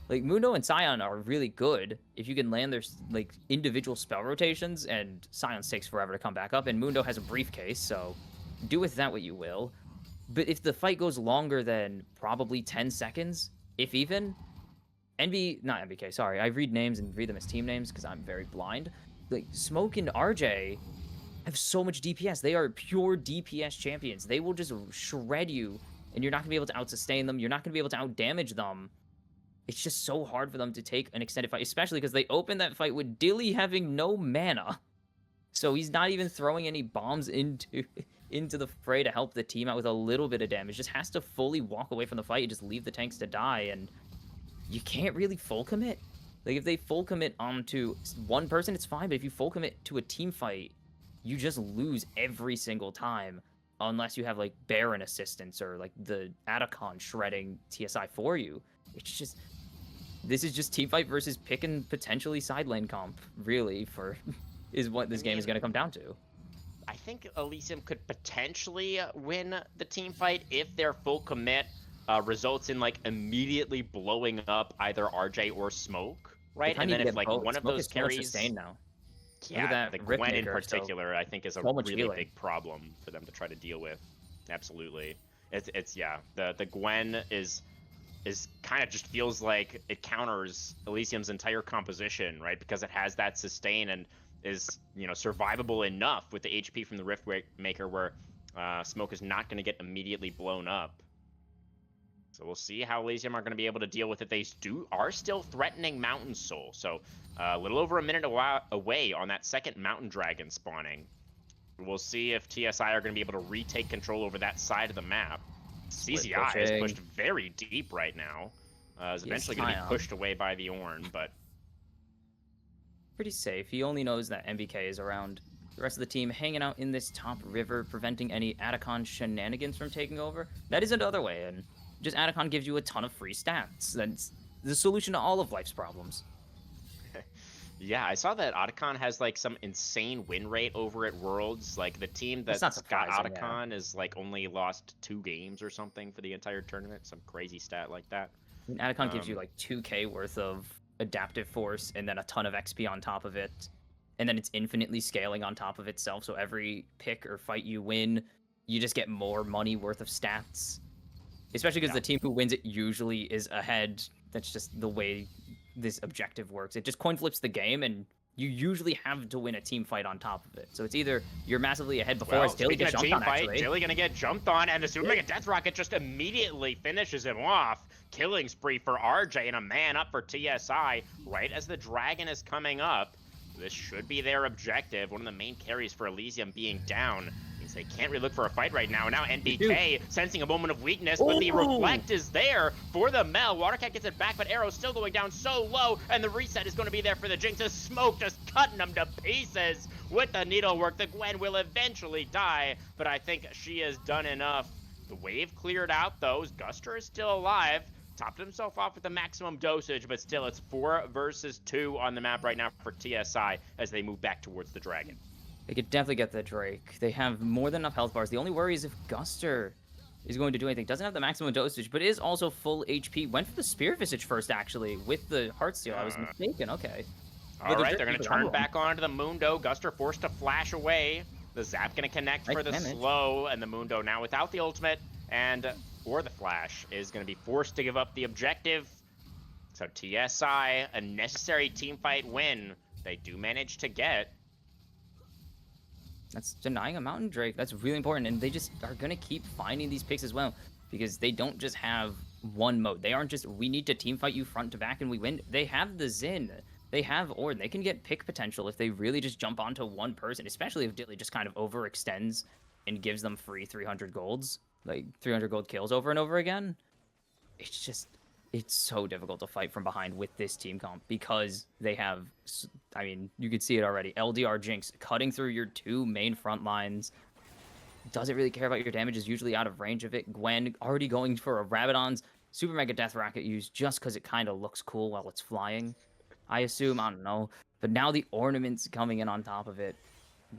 Like, Mundo and Scion are really good if you can land their, like, individual spell rotations, and Scion takes forever to come back up, and Mundo has a briefcase, so do with that what you will. But if the fight goes longer than probably 10 seconds, if even, not NBK, sorry, I read names and read them as team names because I'm very blind. Like, Smoke and RJ have so much DPS. They are pure DPS champions. They will just shred you, and you're not going to be able to out-sustain them. You're not going to be able to out-damage them. It's just so hard for them to take an extended fight, especially because they opened that fight with Dilly having no mana. So he's not even throwing any bombs into the fray to help the team out with a little bit of damage. Just has to fully walk away from the fight and just leave the tanks to die, and you can't really full commit. Like, if they full commit onto one person, it's fine, but if you full commit to a team fight, you just lose every single time, unless you have, like, Baron assistance or, like, the Atacon shredding TSI for you. It's just, this is just team fight versus pick and potentially side lane comp, really, is what this game is going to come down to. I think Elysium could potentially win the team fight if their full commit results in, like, immediately blowing up either RJ or Smoke. Right, and then if like one of those carries, now. Yeah, the Gwen in Riftmaker, particular, I think is a really big problem for them to try to deal with. Absolutely, it's yeah. The Gwen is is kind of just feels like it counters Elysium's entire composition, right? Because it has that sustain and is, you know, survivable enough with the HP from the Rift Maker where Smoke is not going to get immediately blown up. So we'll see how Elysium are going to be able to deal with it. They are still threatening Mountain Soul. So a little over a minute away on that second Mountain Dragon spawning. We'll see if TSI are going to be able to retake control over that side of the map. CZI is pushed very deep right now. Is eventually going to be pushed away by the Ornn, but pretty safe. He only knows that MBK is around. The rest of the team hanging out in this top river, preventing any Atacon shenanigans from taking over. That is another way, and just Atacon gives you a ton of free stats. That's the solution to all of life's problems. Yeah, I saw that Otacon has like some insane win rate over at Worlds. Like the team that's got Otacon is like only lost 2 games or something for the entire tournament. Some crazy stat like that. And Atacon gives you like 2k worth of adaptive force and then a ton of XP on top of it. And then it's infinitely scaling on top of itself. So every pick or fight you win, you just get more money worth of stats. Especially because the team who wins it usually is ahead. That's just the way this objective works. It just coin flips the game, and you usually have to win a team fight on top of it. So it's either you're massively ahead before Dilly gets jumped on, actually. Dilly gonna get jumped on, and the Super Mega Death Rocket just immediately finishes him off. Killing spree for RJ and a man up for TSI right as the Dragon is coming up. This should be their objective. One of the main carries for Elysium being down. They can't really look for a fight right now. Now NBK sensing a moment of weakness, but the reflect is there for the Mel. Watercat gets it back, but Arrow's still going down so low, and the reset is going to be there for the Jinx. The Smoke just cutting them to pieces with the needlework. The Gwen will eventually die, but I think she has done enough. The wave cleared out, though. Guster is still alive. Topped himself off with the maximum dosage, but still it's 4 versus 2 on the map right now for TSI as they move back towards the Dragon. They could definitely get the Drake. They have more than enough health bars. The only worry is if Guster is going to do anything. Doesn't have the maximum dosage, but is also full HP. Went for the Spear Visage first, actually, with the Heartsteel. I was mistaken. Okay. All right, they're going to turn back onto the Mundo. Guster forced to flash away. The Zap going to connect for the slow, and the Mundo now without the ultimate or the flash is going to be forced to give up the objective. So TSI, a necessary teamfight win, they do manage to get. That's denying a Mountain Drake. That's really important, and they just are going to keep finding these picks as well, because they don't just have one mode. They aren't just, we need to teamfight you front to back and we win. They have the Xin. They have Ornn. They can get pick potential if they really just jump onto one person, especially if Dilly just kind of overextends and gives them free 300 golds, like 300 gold kills over and over again. It's just, it's so difficult to fight from behind with this team comp because they have, I mean, you can see it already. LDR Jinx cutting through your 2 main front lines. Doesn't really care about your damage, is usually out of range of it. Gwen already going for a Rabadon's Super Mega Death Rocket use just because it kind of looks cool while it's flying. I assume, I don't know. But now the ornaments coming in on top of it.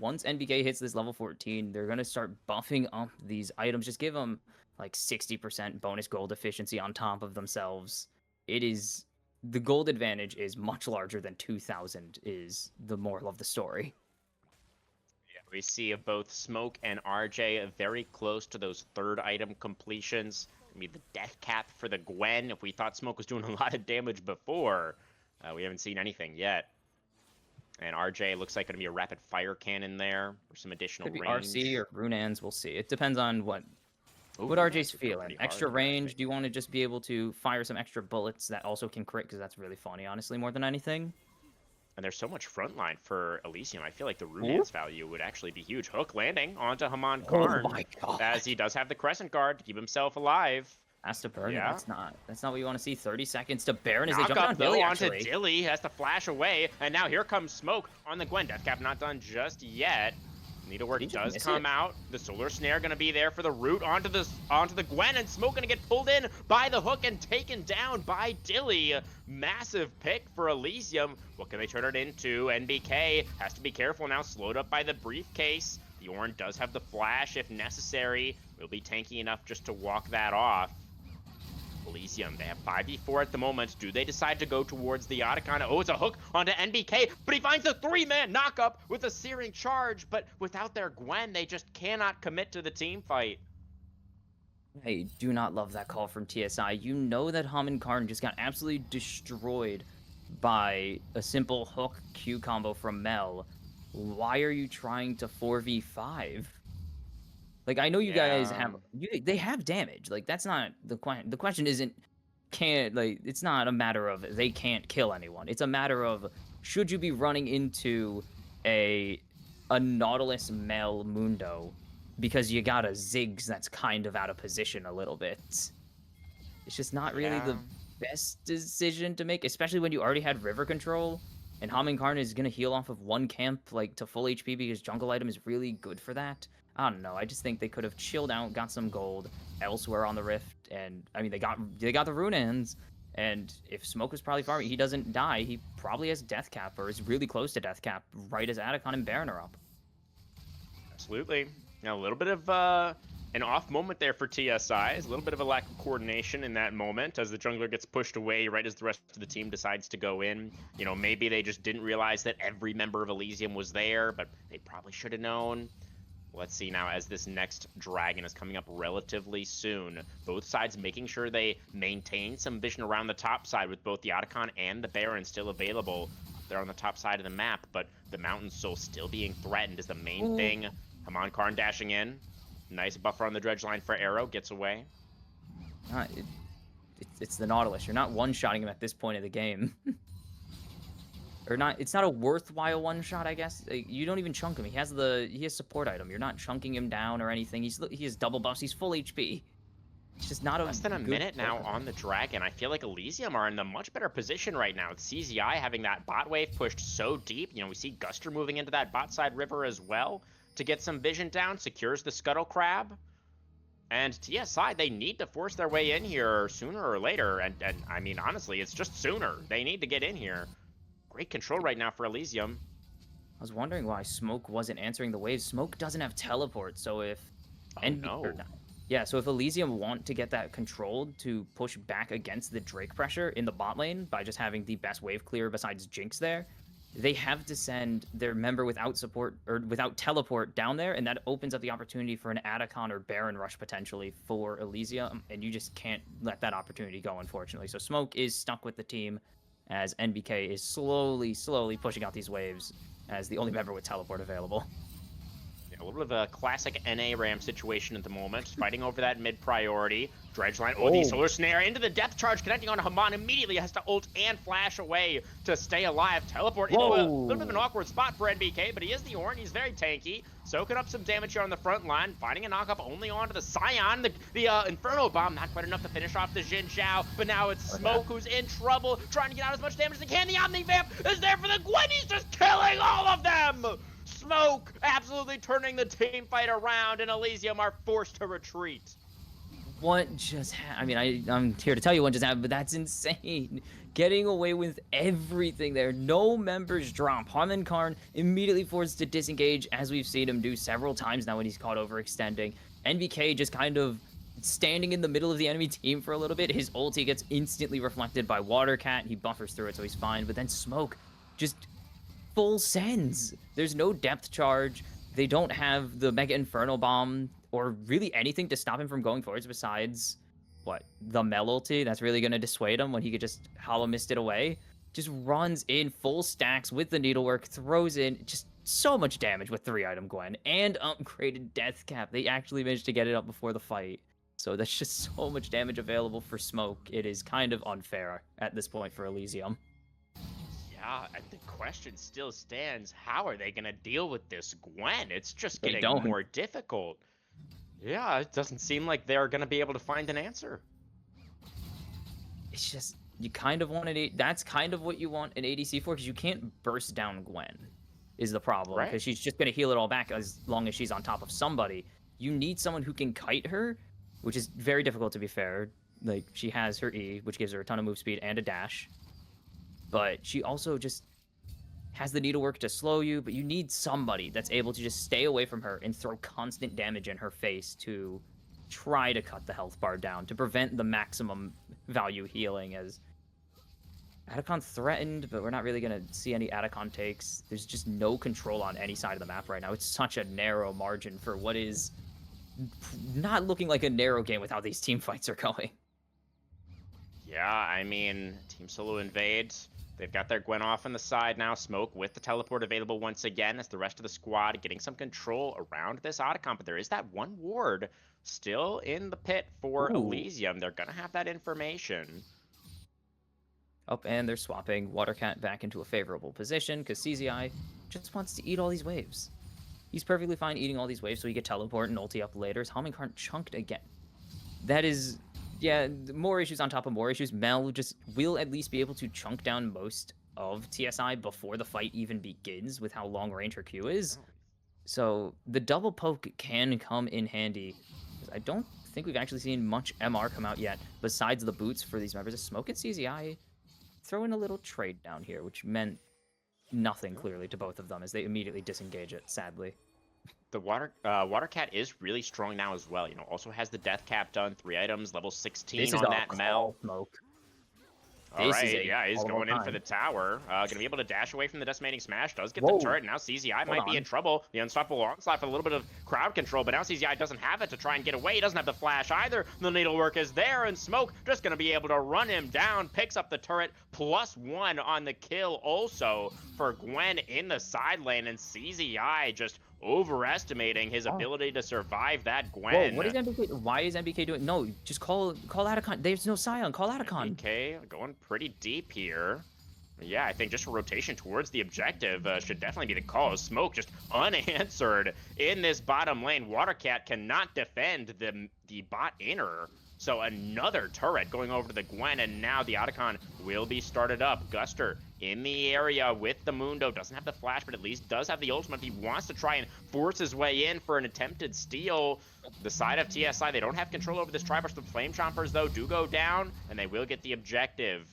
Once NBK hits this level 14, they're going to start buffing up these items. Just give them like 60% bonus gold efficiency on top of themselves. It is, the gold advantage is much larger than 2,000 is the moral of the story. Yeah, we see both Smoke and RJ very close to those 3rd item completions. I mean, the death cap for the Gwen. If we thought Smoke was doing a lot of damage before, we haven't seen anything yet. And RJ looks like going to be a rapid fire cannon there for some additional range. Could be RC or Runans, we'll see. It depends on what RJ's feeling. Extra range, do you want to just be able to fire some extra bullets that also can crit? Because that's really funny, honestly, more than anything. And there's so much frontline for Elysium. I feel like the Runan's value would actually be huge. Hook landing onto Haman Karn. Oh my god. As he does have the Crescent Guard to keep himself alive. Has to burn. Yeah. That's not what you want to see. 30 seconds to Baron as they Knock jump up, on Dilly, onto actually. Dilly, has to flash away, and now here comes Smoke on the Gwen. Deathcap not done just yet. Needlework does come out. The Solar Snare gonna be there for the root onto the Gwen, and Smoke gonna get pulled in by the hook and taken down by Dilly. Massive pick for Elysium. What can they turn it into? NBK has to be careful now, slowed up by the briefcase. The Ornn does have the flash if necessary. Will be tanky enough just to walk that off. Elysium, they have 5v4 at the moment. Do they decide to go towards the Otacon? Oh, it's a hook onto NBK, but he finds a 3-man knockup with a searing charge, but without their Gwen, they just cannot commit to the team fight. I do not love that call from TSI. You know that Haman Karn just got absolutely destroyed by a simple hook Q combo from Mel. Why are you trying to 4v5? Like, I know you guys have they have damage. Like, that's not the question. The question isn't it's not a matter of they can't kill anyone. It's a matter of should you be running into a Nautilus Mel Mundo because you got a Ziggs that's kind of out of position a little bit. It's just not really the best decision to make, especially when you already had river control and Haman Karn is gonna heal off of one camp like to full HP because jungle item is really good for that. I don't know. I just think they could have chilled out, got some gold elsewhere on the rift, and I mean they got the rune ends. And if Smoke is probably farming, he doesn't die. He probably has death cap or is really close to death cap right as Atacon and Baron are up. Absolutely. Now a little bit of an off moment there for TSI. A little bit of a lack of coordination in that moment as the jungler gets pushed away right as the rest of the team decides to go in. You know, maybe they just didn't realize that every member of Elysium was there, but they probably should have known. Let's see now as this next dragon is coming up relatively soon. Both sides making sure they maintain some vision around the top side with both the Otacon and the Baron still available. They're on the top side of the map, but the Mountain Soul still being threatened is the main thing. Haman Karn dashing in. Nice buffer on the dredge line for Arrow. Gets away. It's the Nautilus. You're not one-shotting him at this point of the game. Or not, it's not a worthwhile one-shot, I guess. You don't even chunk him. He has support item. You're not chunking him down or anything. He has double buffs. He's full HP. It's just not a less than a minute now on the dragon. I feel like Elysium are in the much better position right now with CZI having that bot wave pushed so deep. You know, we see Guster moving into that bot side river as well to get some vision down, secures the Scuttle Crab. And TSI, they need to force their way in here sooner or later. And I mean, honestly, it's just sooner. They need to get in here. Great control right now for Elysium. I was wondering why Smoke wasn't answering the waves. Smoke doesn't have teleport, so if... So if Elysium want to get that controlled to push back against the Drake pressure in the bot lane by just having the best wave clear besides Jinx there, they have to send their member without support or without teleport down there, and that opens up the opportunity for an Atacon or Baron rush potentially for Elysium, and you just can't let that opportunity go, unfortunately. So Smoke is stuck with the team as NBK is slowly pushing out these waves as the only member with teleport available. Yeah, a little bit of a classic NA Ram situation at the moment, fighting over that mid priority. Dredge line, the Solar Snare into the depth charge, connecting on Haman, immediately has to ult and flash away to stay alive. Teleport into a little bit of an awkward spot for NBK, but he is the Ornn, he's very tanky, soaking up some damage here on the front line, finding a knock-up only onto the Scion, the Inferno Bomb, not quite enough to finish off the Xin Zhao, but now it's Smoke who's in trouble, trying to get out as much damage as he can. The Omni Vamp is there for the Gwen, he's just killing all of them! Smoke absolutely turning the team fight around, and Elysium are forced to retreat. What just happened? I mean, I'm here to tell you what just happened, but that's insane. Getting away with everything there. No members drop. Haman Karn immediately forced to disengage, as we've seen him do several times now when he's caught overextending. NBK just kind of standing in the middle of the enemy team for a little bit. His ulti gets instantly reflected by Water Cat. He buffers through it, so he's fine. But then Smoke just full sends. There's no depth charge. They don't have the Mega Inferno Bomb or really anything to stop him from going forwards besides, the Mel ulti that's really going to dissuade him when he could just Hollow Mist it away. Just runs in full stacks with the Needlework, throws in just so much damage with 3-item Gwen and upgraded Death Cap. They actually managed to get it up before the fight. So that's just so much damage available for Smoke. It is kind of unfair at this point for Elysium. Yeah, and the question still stands, how are they going to deal with this Gwen? It's just They getting don't. more difficult. Yeah, it doesn't seem like they're going to be able to find an answer. It's just, you kind of want an... That's kind of what you want an ADC for, because you can't burst down Gwen, is the problem. Right. Because she's just going to heal it all back as long as she's on top of somebody. You need someone who can kite her, which is very difficult, to be fair. Like, she has her E, which gives her a ton of move speed and a dash. But she also just has the needlework to slow you, but you need somebody that's able to just stay away from her and throw constant damage in her face to try to cut the health bar down, to prevent the maximum value healing, as Atacon threatened, but we're not really going to see any Atacon takes. There's just no control on any side of the map right now. It's such a narrow margin for what is not looking like a narrow game with how these team fights are going. Yeah, I mean, Team Solo Invade. They've got their Gwen off on the side now. Smoke with the teleport available once again as the rest of the squad getting some control around this Otacon. But there is that one ward still in the pit for Ooh. Elysium. They're going to have that information. Oh, and they're swapping Watercat back into a favorable position because CZI just wants to eat all these waves. He's perfectly fine eating all these waves so he can teleport and ulti up later. His homing cart chunked again. That is, yeah, more issues on top of more issues. Mel just will at least be able to chunk down most of TSI before the fight even begins with how long range her Q is. So the double poke can come in handy. I don't think we've actually seen much MR come out yet besides the boots for these members. Smoke and CZI throw in a little trade down here, which meant nothing clearly to both of them as they immediately disengage it, sadly. The Watercat is really strong now as well. You know, also has the death cap done, 3 items, level 16 on that Mel. Smoke. All right, yeah, he's going in for the tower. Gonna be able to dash away from the decimating smash. Does get the turret. Now CZI might be in trouble. The unstoppable onslaught for a little bit of crowd control, but now CZI doesn't have it to try and get away. He doesn't have the flash either. The needlework is there, and Smoke just gonna be able to run him down. Picks up the turret, +1 on the kill also for Gwen in the side lane, and CZI just overestimating his ability to survive that Gwen. Whoa, what is MBK? Why is MBK doing? No, just call Atacon. There's no Scion. Call Atacon. MBK going pretty deep here. Yeah, I think just a rotation towards the objective should definitely be the call. Smoke just unanswered in this bottom lane. Watercat cannot defend the bot inner. So another turret going over to the Gwen, and now the Otacon will be started up. Guster in the area with the Mundo. Doesn't have the flash, but at least does have the ultimate. He wants to try and force his way in for an attempted steal. The side of TSI, they don't have control over this Tribush. The Flame Chompers, though, do go down, and they will get the objective.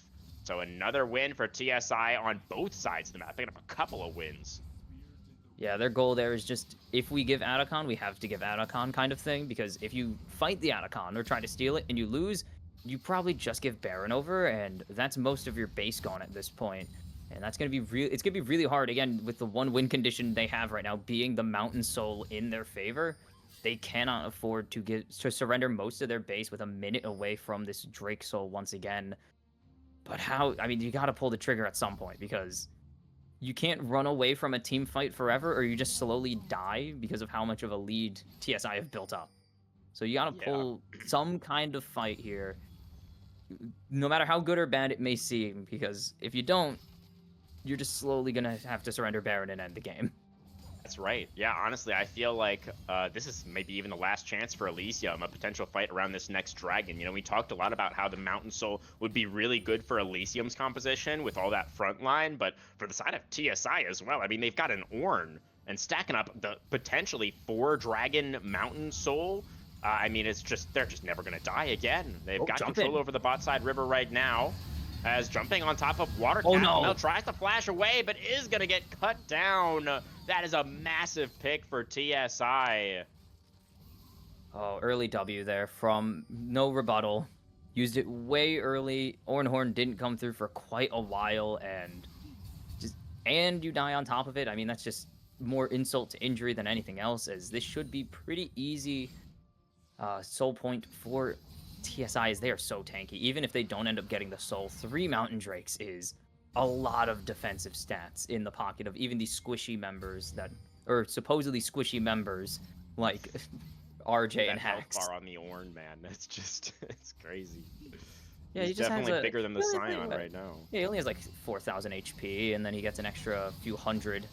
So another win for TSI on both sides of the map. Picking up a couple of wins. Yeah, their goal there is just, if we give Atacon, we have to give Atacon kind of thing, because if you fight the Atacon or try to steal it and you lose, you probably just give Baron over, and that's most of your base gone at this point. And that's going to be it's going to be really hard, again, with the one win condition they have right now being the Mountain Soul in their favor. They cannot afford to surrender most of their base with a minute away from this Drake Soul once again. But how, I mean, you got to pull the trigger at some point, because you can't run away from a team fight forever, or you just slowly die because of how much of a lead TSI have built up. So you gotta pull some kind of fight here, no matter how good or bad it may seem, because if you don't, you're just slowly gonna have to surrender Baron and end the game. That's right. Yeah, honestly, I feel like this is maybe even the last chance for Elysium, a potential fight around this next dragon. You know, we talked a lot about how the Mountain Soul would be really good for Elysium's composition with all that front line, but for the side of TSI as well, I mean, they've got an Ornn, and stacking up the potentially 4-dragon Mountain Soul, I mean, it's just, they're just never going to die again. They've got control over the bot side river right now. As jumping on top of Watercat. Oh no! Mel tries to flash away, but is going to get cut down. That is a massive pick for TSI. Oh, early W there from no rebuttal. Used it way early. Ornhorn didn't come through for quite a while, and you die on top of it. I mean, that's just more insult to injury than anything else, as this should be pretty easy soul point for TSI, as they are so tanky. Even if they don't end up getting the soul, 3 Mountain Drakes is a lot of defensive stats in the pocket of even these squishy members that, or supposedly squishy members like RJ and Hax. Far on the Ornn, man. That's just, it's crazy. Yeah, he's he just definitely has bigger than the Scion right now. Yeah, he only has like 4,000 HP, and then he gets an extra few hundred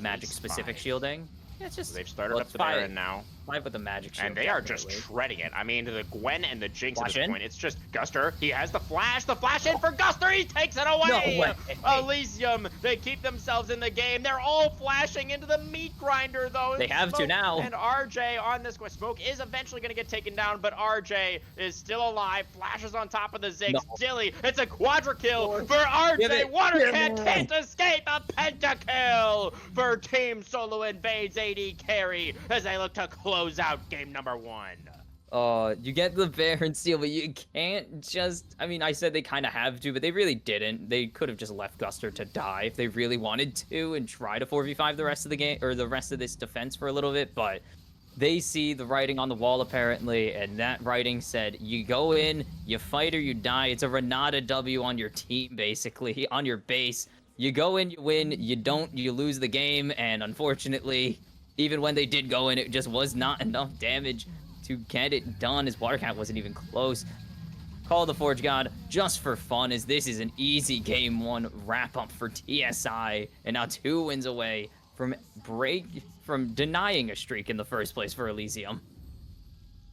magic specific shielding. Yeah, it's just, they've started up the Baron now. 5 with the magic shield. And they are just shredding it. I mean, the Gwen and the Jinx Flash at this in. point, it's just Guster. He has the flash in for Guster. He takes it away. No way. Elysium, they keep themselves in the game. They're all flashing into the meat grinder, though. They have to Smoke now. And RJ on this Gwen. Smoke is eventually going to get taken down, but RJ is still alive. Flashes on top of the Ziggs. No. Dilly, it's a quadra kill for RJ. Watercat can't escape. A pentakill for Team Solo Invades AD carry as they look to close out game number 1. You get the Baron seal, but you can't just, I mean, I said they kind of have to, but they really didn't. They could have just left Guster to die if they really wanted to and try to 4v5 the rest of the game, or the rest of this defense for a little bit, but They see the writing on the wall, apparently, and that writing said, you go in, you fight or you die. It's a Renata W on your team, basically, on your base. You go in, you win. You don't, you lose the game. And unfortunately, even when they did go in, it just was not enough damage to get it done. His water count wasn't even close. Call the Forge God just for fun, as this is an easy game 1 wrap-up for TSI. And now 2 wins away from denying a streak in the first place for Elysium.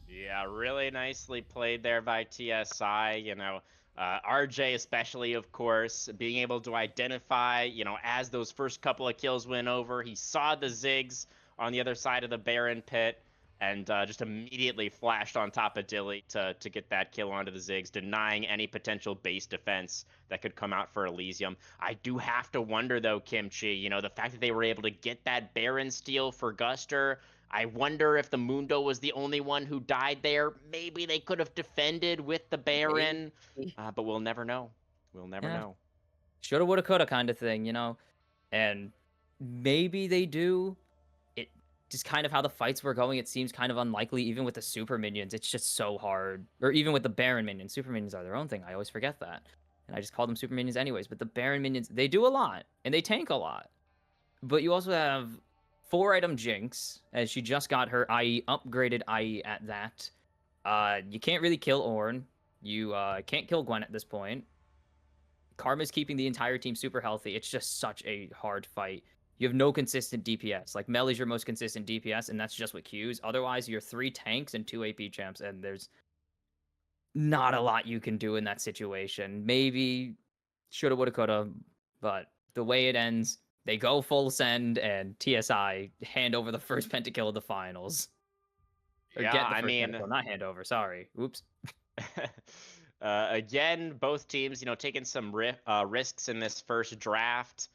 Yeah, really nicely played there by TSI. You know, RJ especially, of course, being able to identify, you know, as those first couple of kills went over, he saw the Ziggs on the other side of the Baron pit and just immediately flashed on top of Dilly to get that kill onto the Ziggs, denying any potential base defense that could come out for Elysium. I do have to wonder, though, Kimchi, you know, the fact that they were able to get that Baron steal for Guster, I wonder if the Mundo was the only one who died there. Maybe they could have defended with the Baron, but we'll never know. We'll never know. Shoulda, woulda, coulda kind of thing, you know? And maybe they do. It just kind of how the fights were going, it seems kind of unlikely, even with the super minions. It's just so hard. Or even with the Baron minions. Super minions are their own thing. I always forget that. And I just call them super minions anyways. But the Baron minions, they do a lot. And they tank a lot. But you also have 4-item Jinx, as she just got her IE, upgraded IE at that. You can't really kill Ornn. You can't kill Gwen at this point. Karma's keeping the entire team super healthy. It's just such a hard fight. You have no consistent DPS. Like, Mel is your most consistent DPS, and that's just with Qs. Otherwise, you're 3 tanks and 2 AP champs, and there's not a lot you can do in that situation. Maybe shoulda, woulda, coulda, but the way it ends, they go full send, and TSI hand over the first pentakill of the finals. Or Yeah, get the I first mean, pentakill, not hand over. Sorry. Oops. again, both teams, you know, taking some risks in this first draft.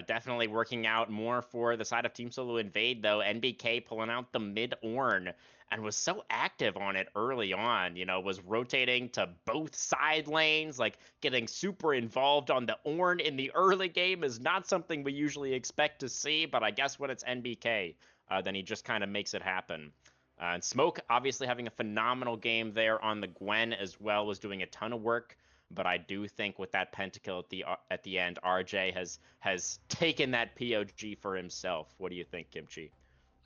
Definitely working out more for the side of Team Solo Invade, though. NBK pulling out the mid Ornn and was so active on it early on, you know, was rotating to both side lanes, like getting super involved on the Ornn in the early game is not something we usually expect to see, but I guess when it's NBK, then he just kind of makes it happen. And Smoke obviously having a phenomenal game there on the Gwen as well, was doing a ton of work. But I do think with that pentakill at the end, RJ has taken that POG for himself. What do you think, Kimchi?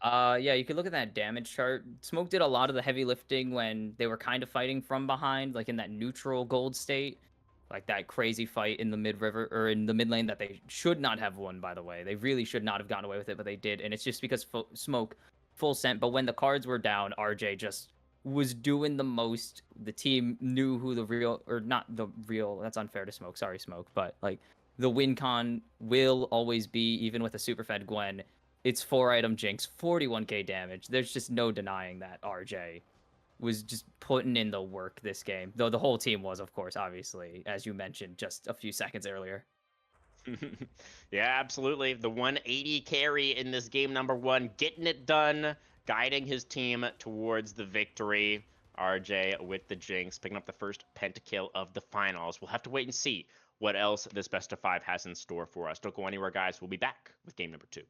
Yeah, you could look at that damage chart. Smoke did a lot of the heavy lifting when they were kind of fighting from behind, like in that neutral gold state, like that crazy fight in the mid river or in the mid lane that they should not have won. By the way, they really should not have gotten away with it, but they did, and it's just because Smoke full sent. But when the cards were down, RJ just was doing the most. The team knew who the real, or not the real, that's unfair to Smoke, sorry Smoke, but like the win con will always be, even with a super fed Gwen, it's 4-item Jinx, 41k damage. There's just no denying that RJ was just putting in the work this game, though the whole team was, of course, obviously, as you mentioned just a few seconds earlier. Yeah, absolutely. The 180 carry in this game number 1, getting it done, guiding his team towards the victory. RJ with the Jinx, picking up the first pentakill of the finals. We'll have to wait and see what else this best of 5 has in store for us. Don't go anywhere, guys. We'll be back with game number 2.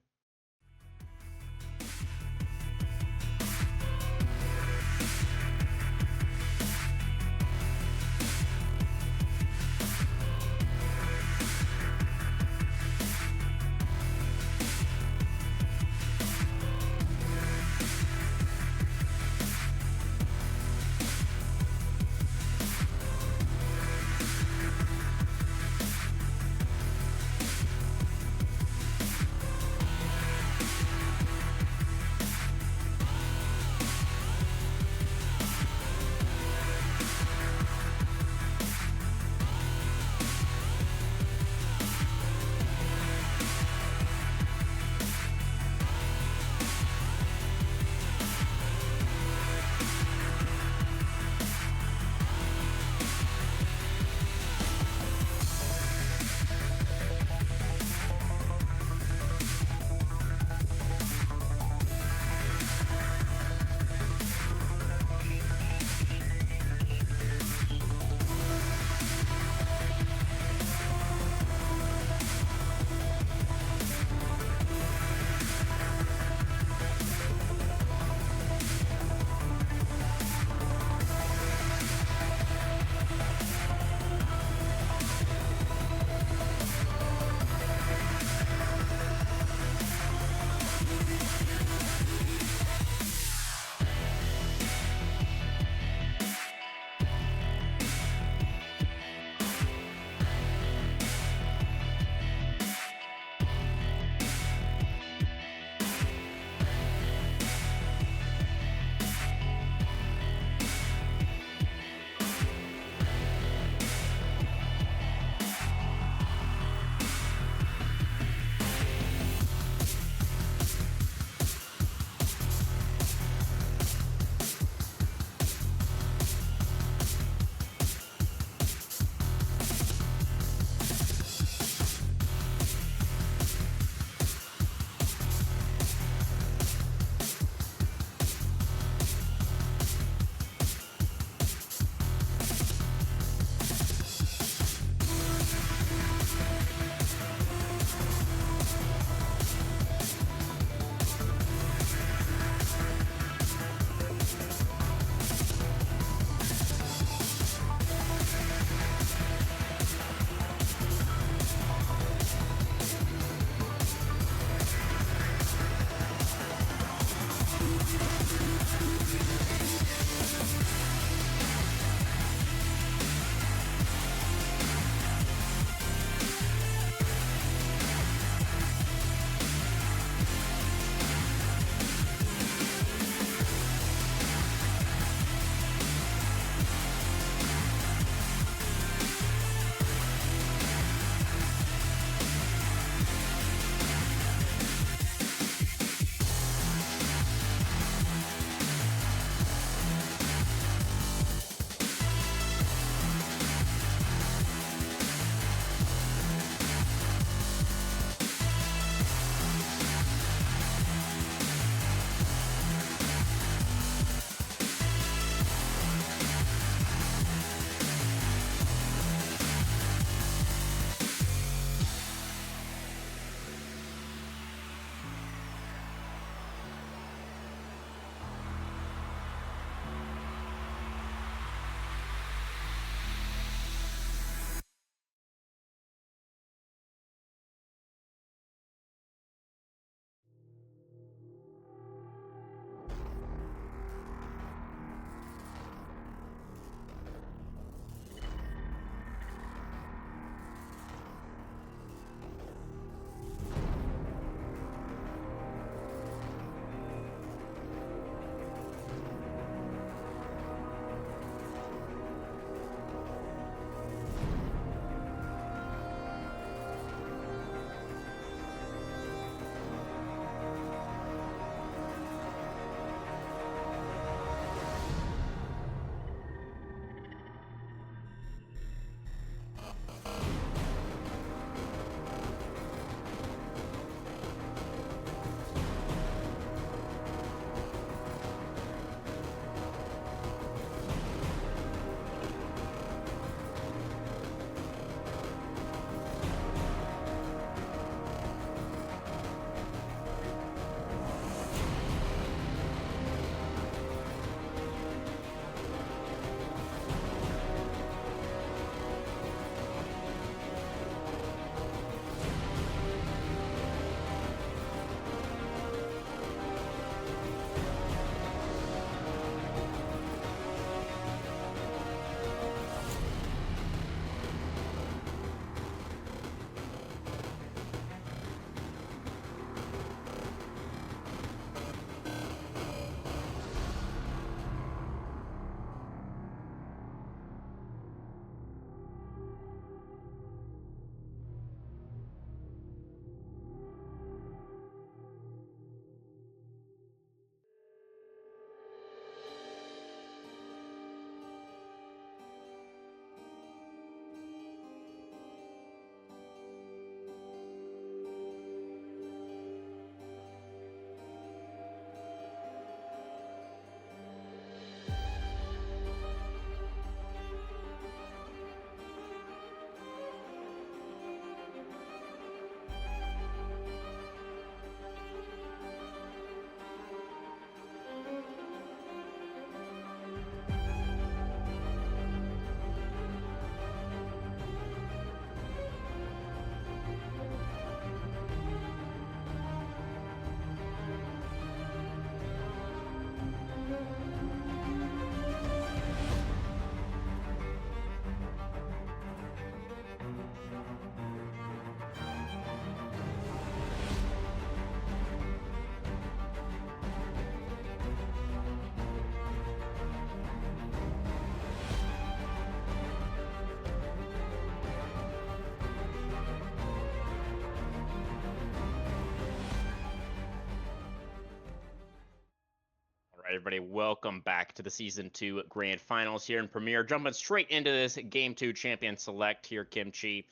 everybody, welcome back to the Season 2 Grand Finals here in Premier. Jumping straight into this Game 2 Champion Select here, Kimchi.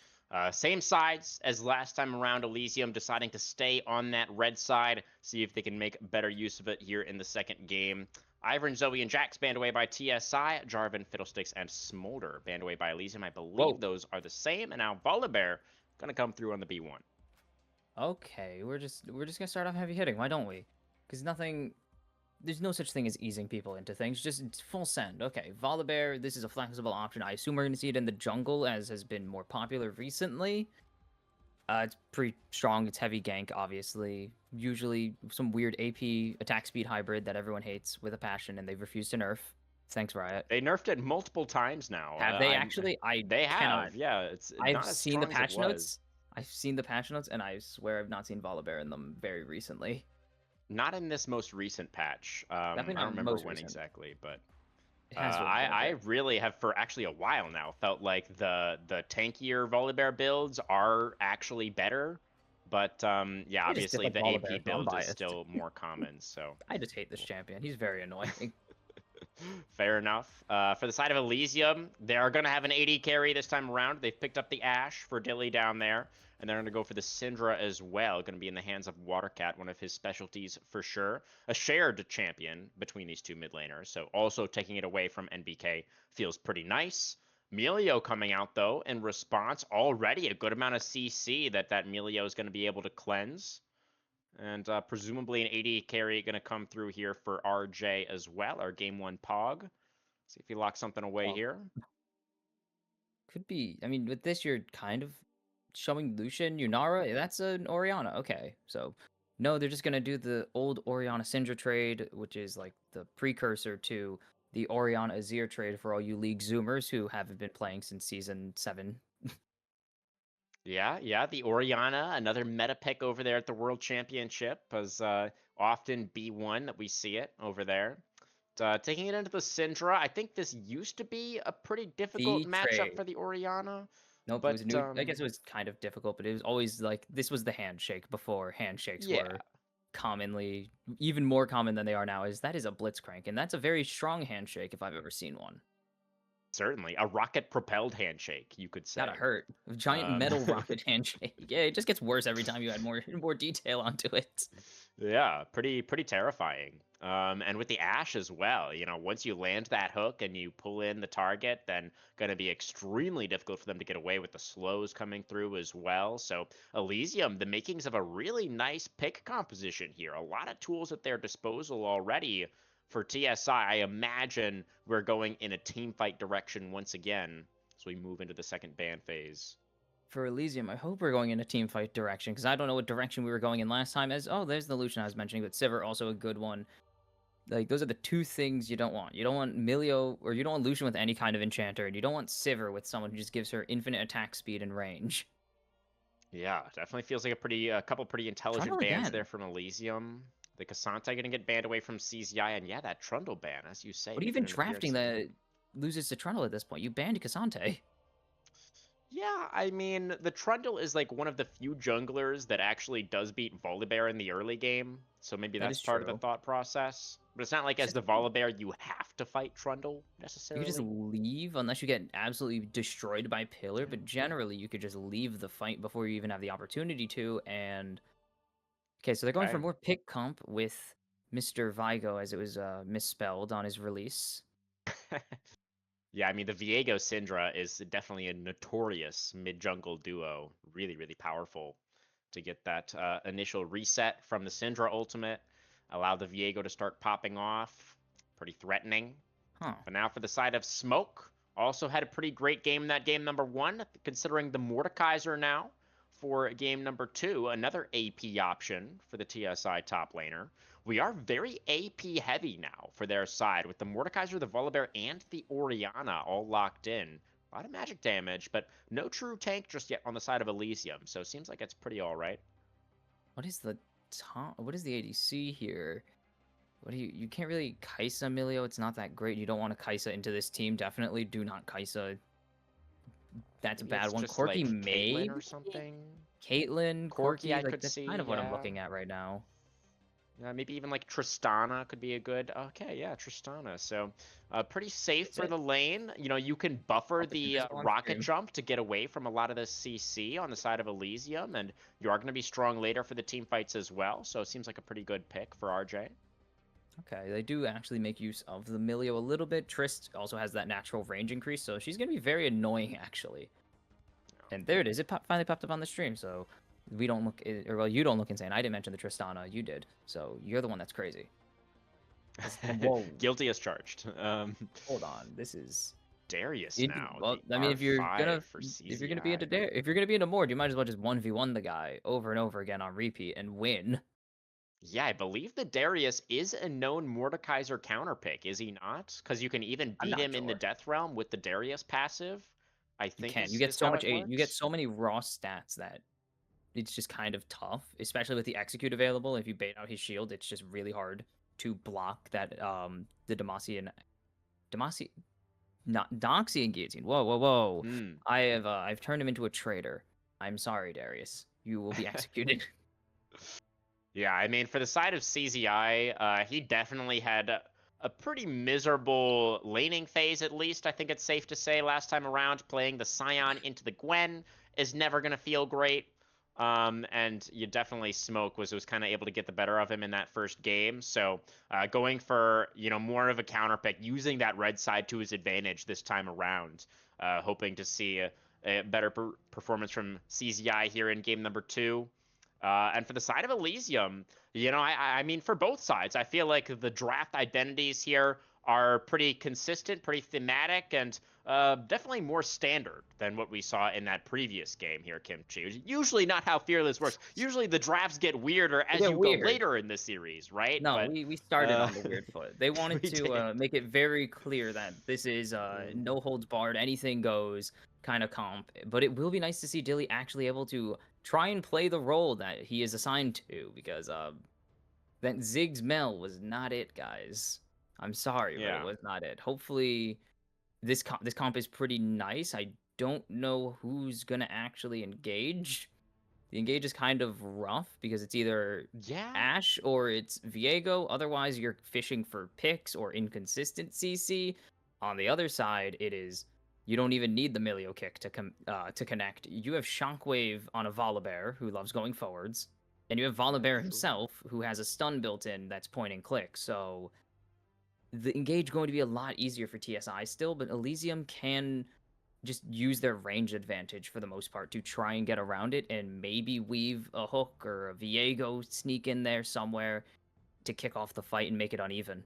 Same sides as last time around, Elysium deciding to stay on that red side, see if they can make better use of it here in the second game. Ivern, Zoe, and Jax banned away by TSI. Jarvan, Fiddlesticks, and Smolder banned away by Elysium. I believe those are the same. And now Volibear going to come through on the B1. Okay, we're just gonna start off heavy hitting. Why don't we? Because there's no such thing as easing people into things. Just it's full send. Okay, Volibear, this is a flexible option. I assume we're gonna see it in the jungle, as has been more popular recently. It's pretty strong. It's heavy gank, obviously. Usually some weird AP attack speed hybrid that everyone hates with a passion, and they've refused to nerf. Thanks, Riot. They nerfed it multiple times now. Have they actually? They cannot. have. Yeah, it's I've not as seen the strong as it patch was. notes. I've seen the patch notes, and I swear I've not seen Volibear in them very recently. Not in this most recent patch. I Definitely don't not remember most when recent. exactly, but It has been quite a I bit. really have for actually a while now felt like the tankier Volibear builds are actually better. But yeah, I just obviously dislike the Volibear, AP so I'm build is biased. still more common. So I just hate this champion. He's very annoying. fair enough. For the side of Elysium, they are going to have an AD carry this time around. They've picked up the Ashe for Dilly down there. And they're going to go for the Syndra as well. Going to be in the hands of Watercat, one of his specialties for sure. A shared champion between these two mid laners. So also taking it away from NBK feels pretty nice. Melio coming out, though, in response. Already a good amount of CC that Melio is going to be able to cleanse. And presumably an AD carry going to come through here for RJ as well, our Game 1 Pog. See if he locks something away here. Could be. I mean, with this, you're kind of showing Lucian, Yunara. That's an Orianna. Okay, so no, they're just gonna do the old Orianna Syndra trade, which is like the precursor to the Orianna Azir trade for all you League Zoomers who haven't been playing since Season 7. Yeah, the Orianna, another meta pick over there at the World Championship, as often B1 that we see it over there. Taking it into the Syndra, I think this used to be a pretty difficult matchup trade. for the Orianna. Nope, But, it was new. I guess it was kind of difficult, but it was always like this was the handshake before handshakes Yeah. were commonly, even more common than they are now. That is a blitzcrank, and that's a very strong handshake if I've ever seen one. Certainly, a rocket-propelled handshake, you could say. Gotta hurt. A giant metal rocket handshake. Yeah, it just gets worse every time you add more detail onto it. Yeah, pretty terrifying. And with the Ashe as well, you know, once you land that hook and you pull in the target, then going to be extremely difficult for them to get away with the slows coming through as well. So Elysium, the makings of a really nice pick composition here. A lot of tools at their disposal already for TSI. I imagine we're going in a team fight direction once again as we move into the second ban phase. For Elysium, I hope we're going in a team fight direction, because I don't know what direction we were going in last time. There's the Lucian I was mentioning, but Sivir also a good one. Like, those are the two things you don't want. You don't want Melio, or you don't want Lucian with any kind of enchanter, and you don't want Sivir with someone who just gives her infinite attack speed and range. Yeah, definitely feels like a couple pretty intelligent Trundle bans again. there from Elysium. The Cassante gonna get banned away from CZI, and yeah, that Trundle ban, as you say. What are you making even an drafting appearance that loses to Trundle at this point? You banned Cassante. Yeah, I mean, the Trundle is like one of the few junglers that actually does beat Volibear in the early game, so maybe That that's is part of the true. thought process. But it's not like as the Volibear you have to fight Trundle You necessarily. could just leave unless you get absolutely destroyed by Pillar, but generally you could just leave the fight before you even have the opportunity to. And okay, so they're going for Okay. more pick comp with Mr. Vigo, as it was misspelled on his release. Yeah, I mean, the Viego Syndra is definitely a notorious mid-jungle duo. Really, really powerful to get that initial reset from the Syndra ultimate. Allow the Viego to start popping off. Pretty threatening. Huh. But now for the side of Smoke. Also had a pretty great game in that game number 1, considering the Mordekaiser now for game number 2. Another AP option for the TSI top laner. We are very AP heavy now for their side, with the Mordekaiser, the Volibear, and the Orianna all locked in. A lot of magic damage, but no true tank just yet on the side of Elysium, so it seems like it's pretty alright. What is the what is the ADC here? What do you can't really Kaisa Emilio, it's not that great. You don't want to Kaisa into this team. Definitely do not Kaisa. That's a Maybe bad it's one. just Corki like may Caitlyn or something. Caitlyn, Corki, Corki, I like could that's see, kind of what I'm yeah. looking at right now. Maybe even like Tristana could be a good. Okay, yeah, Tristana. So, pretty safe That's for it. the lane. You know, you can buffer Up is the invisible on rocket stream. jump to get away from a lot of the CC on the side of Elysium, and you are going to be strong later for the team fights as well. So it seems like a pretty good pick for RJ. Okay, they do actually make use of the Milio a little bit. Trist also has that natural range increase, so she's gonna be very annoying actually. And there it is. It finally popped up on the stream, so we don't look, or well, you don't look insane. I didn't mention the Tristana, you did. So you're the one that's crazy. Whoa. Guilty as charged. Hold on, this is. Darius now. Well, The I mean, if you're R5 for gonna be into CZI. if you're gonna be into more, you might as well just 1v1 the guy over and over again on repeat and win. Yeah, I believe that Darius is a known Mordekaiser counterpick, is he not? Because you can even I'm beat not him in the sure. Death Realm with the Darius passive. I You think can. You is, get is so how much it you get works. so many raw stats that it's just kind of tough, especially with the execute available. If you bait out his shield, it's just really hard to block that the Demacian not Doxy and Guillotine. Whoa, whoa, whoa. Hmm. I've turned him into a traitor. I'm sorry, Darius. You will be executed. Yeah, I mean, for the side of CZI, he definitely had a pretty miserable laning phase, at least, I think it's safe to say. Last time around, playing the Scion into the Gwen is never going to feel great. And you definitely Smoke was kind of able to get the better of him in that first game. So going for, more of a counter pick, using that red side to his advantage this time around, hoping to see a better performance from CZI here in game number 2. And for the side of Elysium, I mean, for both sides, I feel like the draft identities here are pretty consistent, pretty thematic, and definitely more standard than what we saw in that previous game here, Kimchi. Usually not how Fearless works. Usually the drafts get weirder They as get you go weird. later in the series, right? No, But we started uh, on the weird foot. They wanted we to did. make it very clear that this is Mm. no holds barred, anything goes kind of comp. But it will be nice to see Dilly actually able to try and play the role that he is assigned to, because that Ziggs Mel was not it, guys. I'm sorry, but it Yeah. was not it. Hopefully, this comp is pretty nice. I don't know who's gonna actually engage. The engage is kind of rough because it's either Yeah. Ash or it's Viego. Otherwise, you're fishing for picks or inconsistent CC. On the other side, it is you don't even need the Milio kick to connect. You have Shockwave on a Volibear who loves going forwards, and you have Volibear True. himself who has a stun built in that's point and click. So the engage going to be a lot easier for TSI still, but Elysium can just use their range advantage for the most part to try and get around it and maybe weave a hook or a Viego sneak in there somewhere to kick off the fight and make it uneven.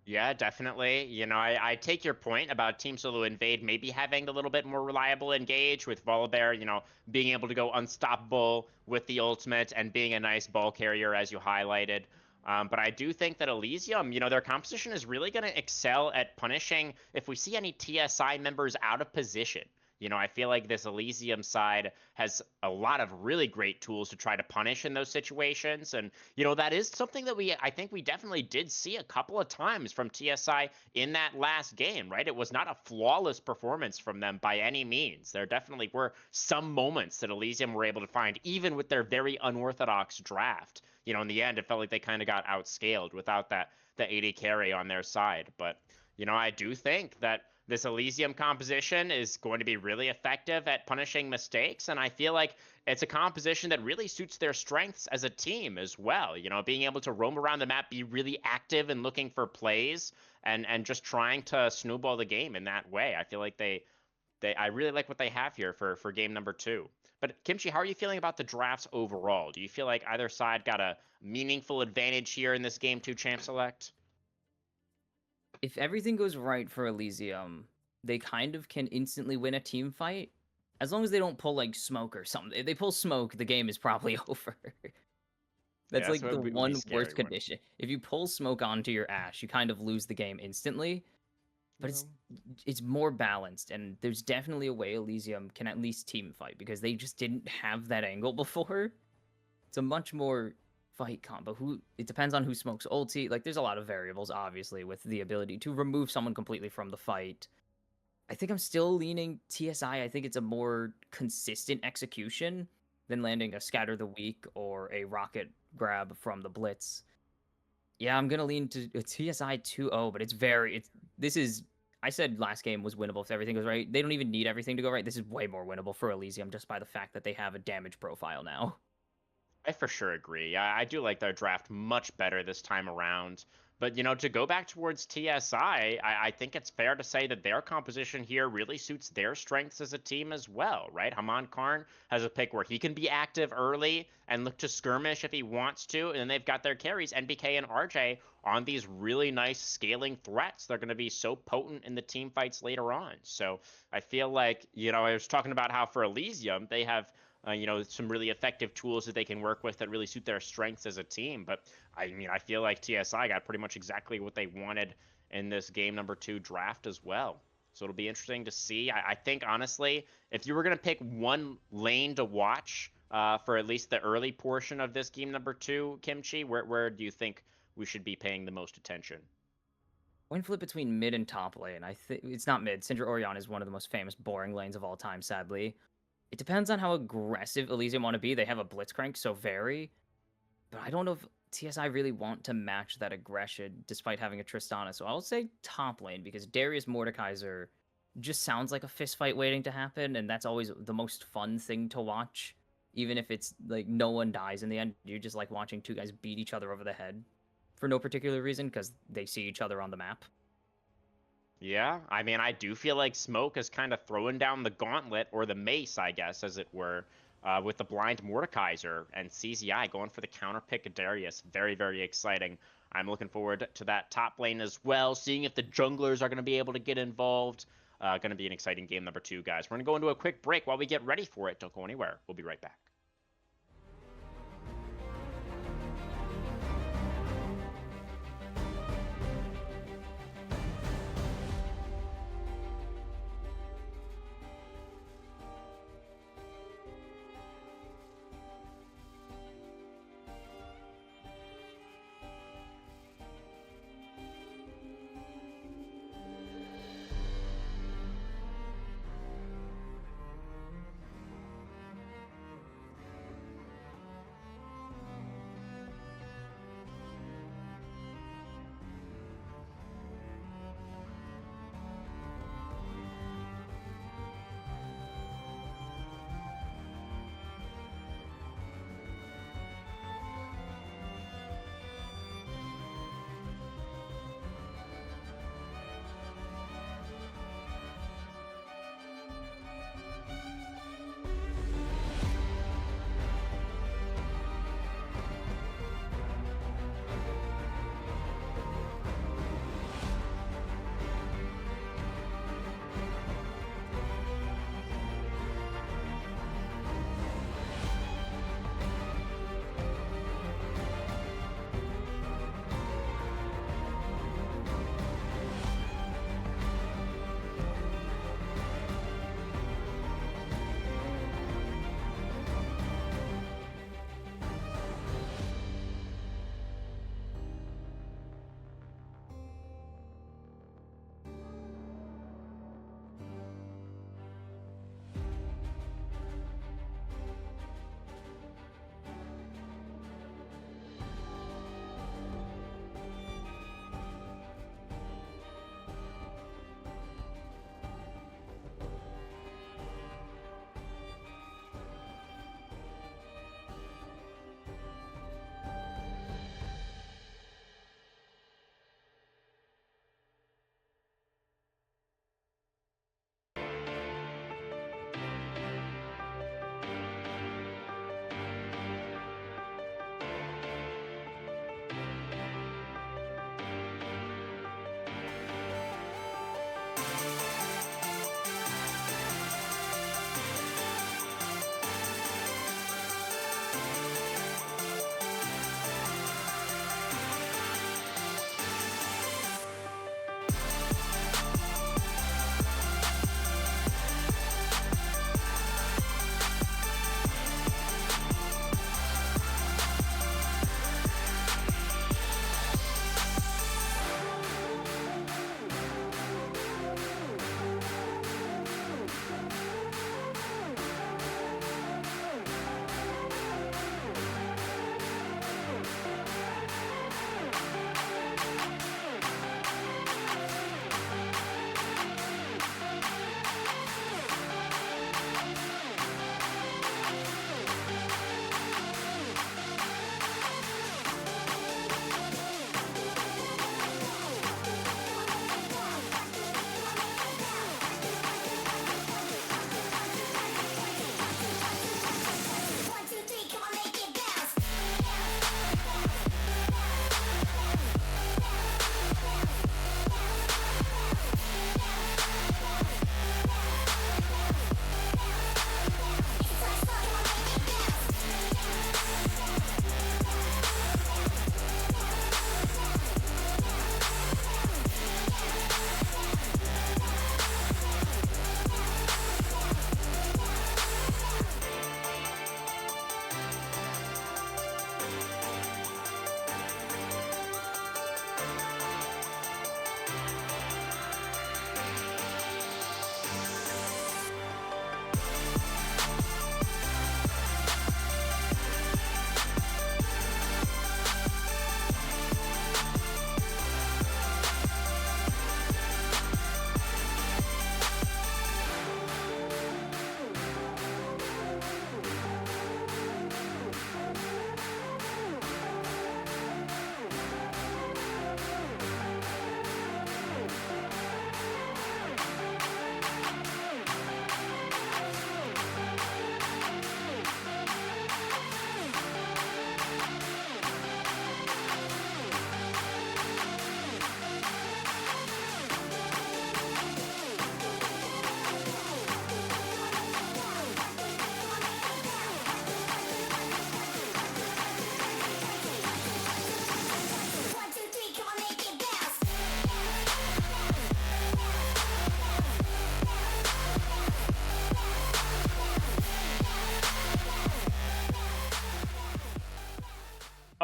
Yeah, definitely. I take your point about Team Solo Invade maybe having a little bit more reliable engage with Volibear, being able to go unstoppable with the ultimate and being a nice ball carrier, as you highlighted. But I do think that Elysium, their composition is really going to excel at punishing if we see any TSI members out of position. I feel like this Elysium side has a lot of really great tools to try to punish in those situations. And, that is something that I think we definitely did see a couple of times from TSI in that last game, right? It was not a flawless performance from them by any means. There definitely were some moments that Elysium were able to find, even with their very unorthodox draft. In the end, it felt like they kind of got outscaled without the 80 carry on their side. But, I do think that this Elysium composition is going to be really effective at punishing mistakes, and I feel like it's a composition that really suits their strengths as a team as well. Being able to roam around the map, be really active and looking for plays, and just trying to snowball the game in that way. I feel like I really like what they have here for game number 2. But Kimchi, how are you feeling about the drafts overall? Do you feel like either side got a meaningful advantage here in this game 2 champ select? If everything goes right for Elysium, they kind of can instantly win a team fight. As long as they don't pull like Smoke or something. If they pull Smoke, the game is probably over. That's Yeah, like the would be one scary worst condition. If you pull Smoke onto your Ash, you kind of lose the game instantly. But it's more balanced, and there's definitely a way Elysium can at least team fight because they just didn't have that angle before. It's a much more fight combo. It depends on who smokes ulti. Like there's a lot of variables, obviously, with the ability to remove someone completely from the fight. I think I'm still leaning TSI. I think it's a more consistent execution. than landing a Scatter the Weak or a Rocket Grab from the Blitz. Yeah, I'm gonna lean to a TSI 2-0, but this is I said last game was winnable if everything goes right. They don't even need everything to go right. This is way more winnable for Elysium just by the fact that they have a damage profile now. I for sure agree. I do like their draft much better this time around. But, to go back towards TSI, I think it's fair to say that their composition here really suits their strengths as a team as well, right? Haman Karn has a pick where he can be active early and look to skirmish if he wants to. And then they've got their carries, NBK and RJ, on these really nice scaling threats. They're going to be so potent in the team fights later on. So I feel like, I was talking about how for Elysium, they have some really effective tools that they can work with that really suit their strengths as a team. But I feel like TSI got pretty much exactly what they wanted in this game number 2 draft as well. So it'll be interesting to see. I think, honestly, if you were going to pick one lane to watch for at least the early portion of this game number 2, Kimchi, where do you think we should be paying the most attention? Coin flip between mid and top lane. I think it's not mid. Syndra Orion is one of the most famous boring lanes of all time, sadly. It depends on how aggressive Elysium want to be. They have a Blitzcrank, so vary. But I don't know if TSI really want to match that aggression despite having a Tristana. So I'll say top lane because Darius Mordekaiser just sounds like a fist fight waiting to happen. And that's always the most fun thing to watch. Even if it's like no one dies in the end. You're just like watching two guys beat each other over the head for no particular reason because they see each other on the map. Yeah, I do feel like Smoke is kind of throwing down the gauntlet, or the mace, I guess, as it were, with the blind Mordekaiser, and CZI going for the counter pick of Darius. Very, very exciting. I'm looking forward to that top lane as well, seeing if the junglers are going to be able to get involved. Going to be an exciting game number 2, guys. We're going to go into a quick break while we get ready for it. Don't go anywhere. We'll be right back.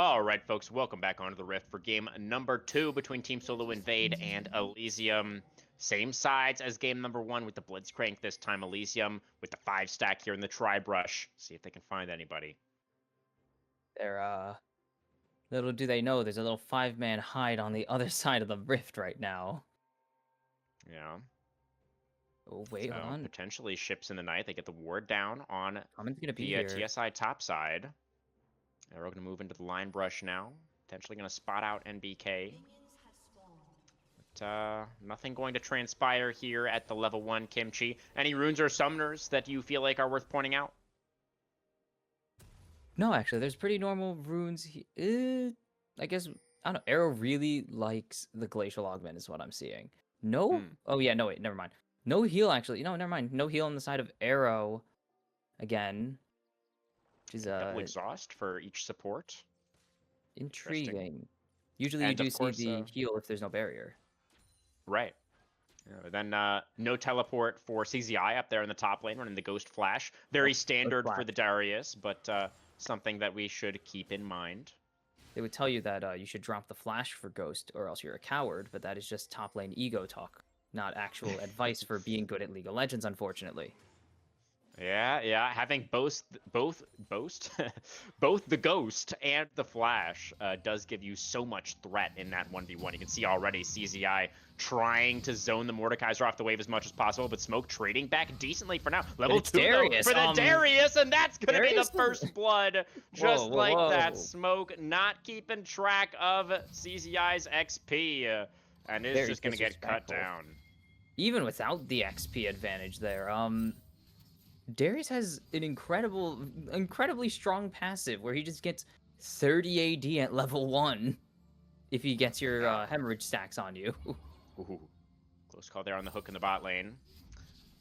All right, folks, welcome back onto the Rift for game number 2 between Team Solo Invade and Elysium. Same sides as game number 1 with the Blitzcrank, this time Elysium with the 5-stack here in the Tri-Brush. See if they can find anybody. They're, little do they know, there's a little 5-man hide on the other side of the Rift right now. Yeah. Oh, wait, hold on. Potentially ships in the night. They get the ward down on Common's gonna be the here. TSI top side. Arrow going to move into the line brush now. Potentially going to spot out NBK. But nothing going to transpire here at the level 1 Kimchi. Any runes or summoners that you feel like are worth pointing out? No, actually, there's pretty normal runes. I guess, I don't know. Arrow really likes the Glacial Augment is what I'm seeing. No? Oh, yeah, no, wait, never mind. No heal, actually. No, never mind. No heal on the side of Arrow again. Which is, Double exhaust for each support. intriguing. Usually And you do of course, see the heal if there's no barrier. Right. Then no teleport for CZI up there in the top lane running the Ghost Flash. Very standard for the Darius, but something that we should keep in mind. They would tell you that you should drop the flash for Ghost or else you're a coward, but that is just top lane ego talk, not actual advice for being good at League of Legends, unfortunately. Yeah. Having both the Ghost and the Flash does give you so much threat in that 1v1. You can see already CZI trying to zone the Mordekaiser off the wave as much as possible, but Smoke trading back decently for now. Level 2 Darius, for the Darius, and that's going to be the Darius? first blood. Just like that. Whoa. Smoke not keeping track of CZI's XP, and is Very just going to get cut disrespectful. down. Even without the XP advantage there, Darius has an incredibly strong passive where he just gets 30 AD at level 1 if he gets your hemorrhage stacks on you. Ooh, close call there on the hook in the bot lane.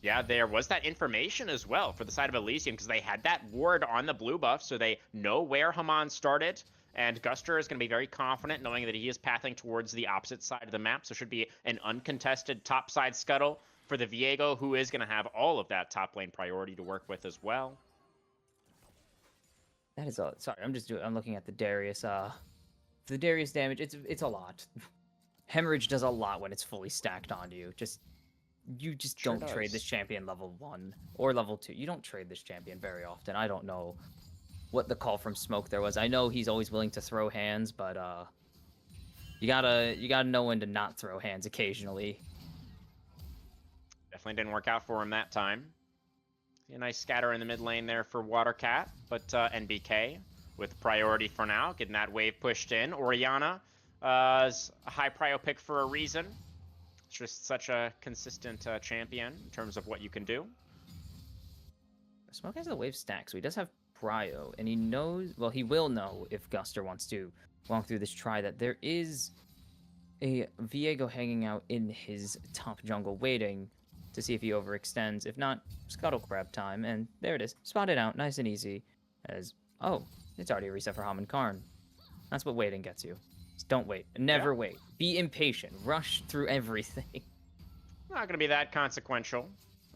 Yeah, there was that information as well for the side of Elysium because they had that ward on the blue buff, so they know where Haman started. And Guster is going to be very confident knowing that he is pathing towards the opposite side of the map, so should be an uncontested topside scuttle for the Viego, who is going to have all of that top lane priority to work with as well. That is a sorry. I'm looking at the Darius. The Darius damage. It's a lot. Hemorrhage does a lot when it's fully stacked onto you. You just Sure don't trade does. this champion level 1 or level 2. You don't trade this champion very often. I don't know what the call from Smoke there was. I know he's always willing to throw hands, but you gotta know when to not throw hands occasionally. Definitely didn't work out for him that time. See a nice scatter in the mid lane there for Watercat, but NBK with priority for now, getting that wave pushed in. Orianna is a high prio pick for a reason. It's just such a consistent champion in terms of what you can do. Smoke has the wave stack, so he does have prio, and he knows, well, he will know if Guster wants to walk through this try that there is a Viego hanging out in his top jungle waiting to see if he overextends. If not, scuttle crab time, and there it is. Spotted out, nice and easy. As, oh, it's already a reset for Haman Karn. That's what waiting gets you. Just don't wait. Never wait. Be impatient. Rush through everything. Not going to be that consequential,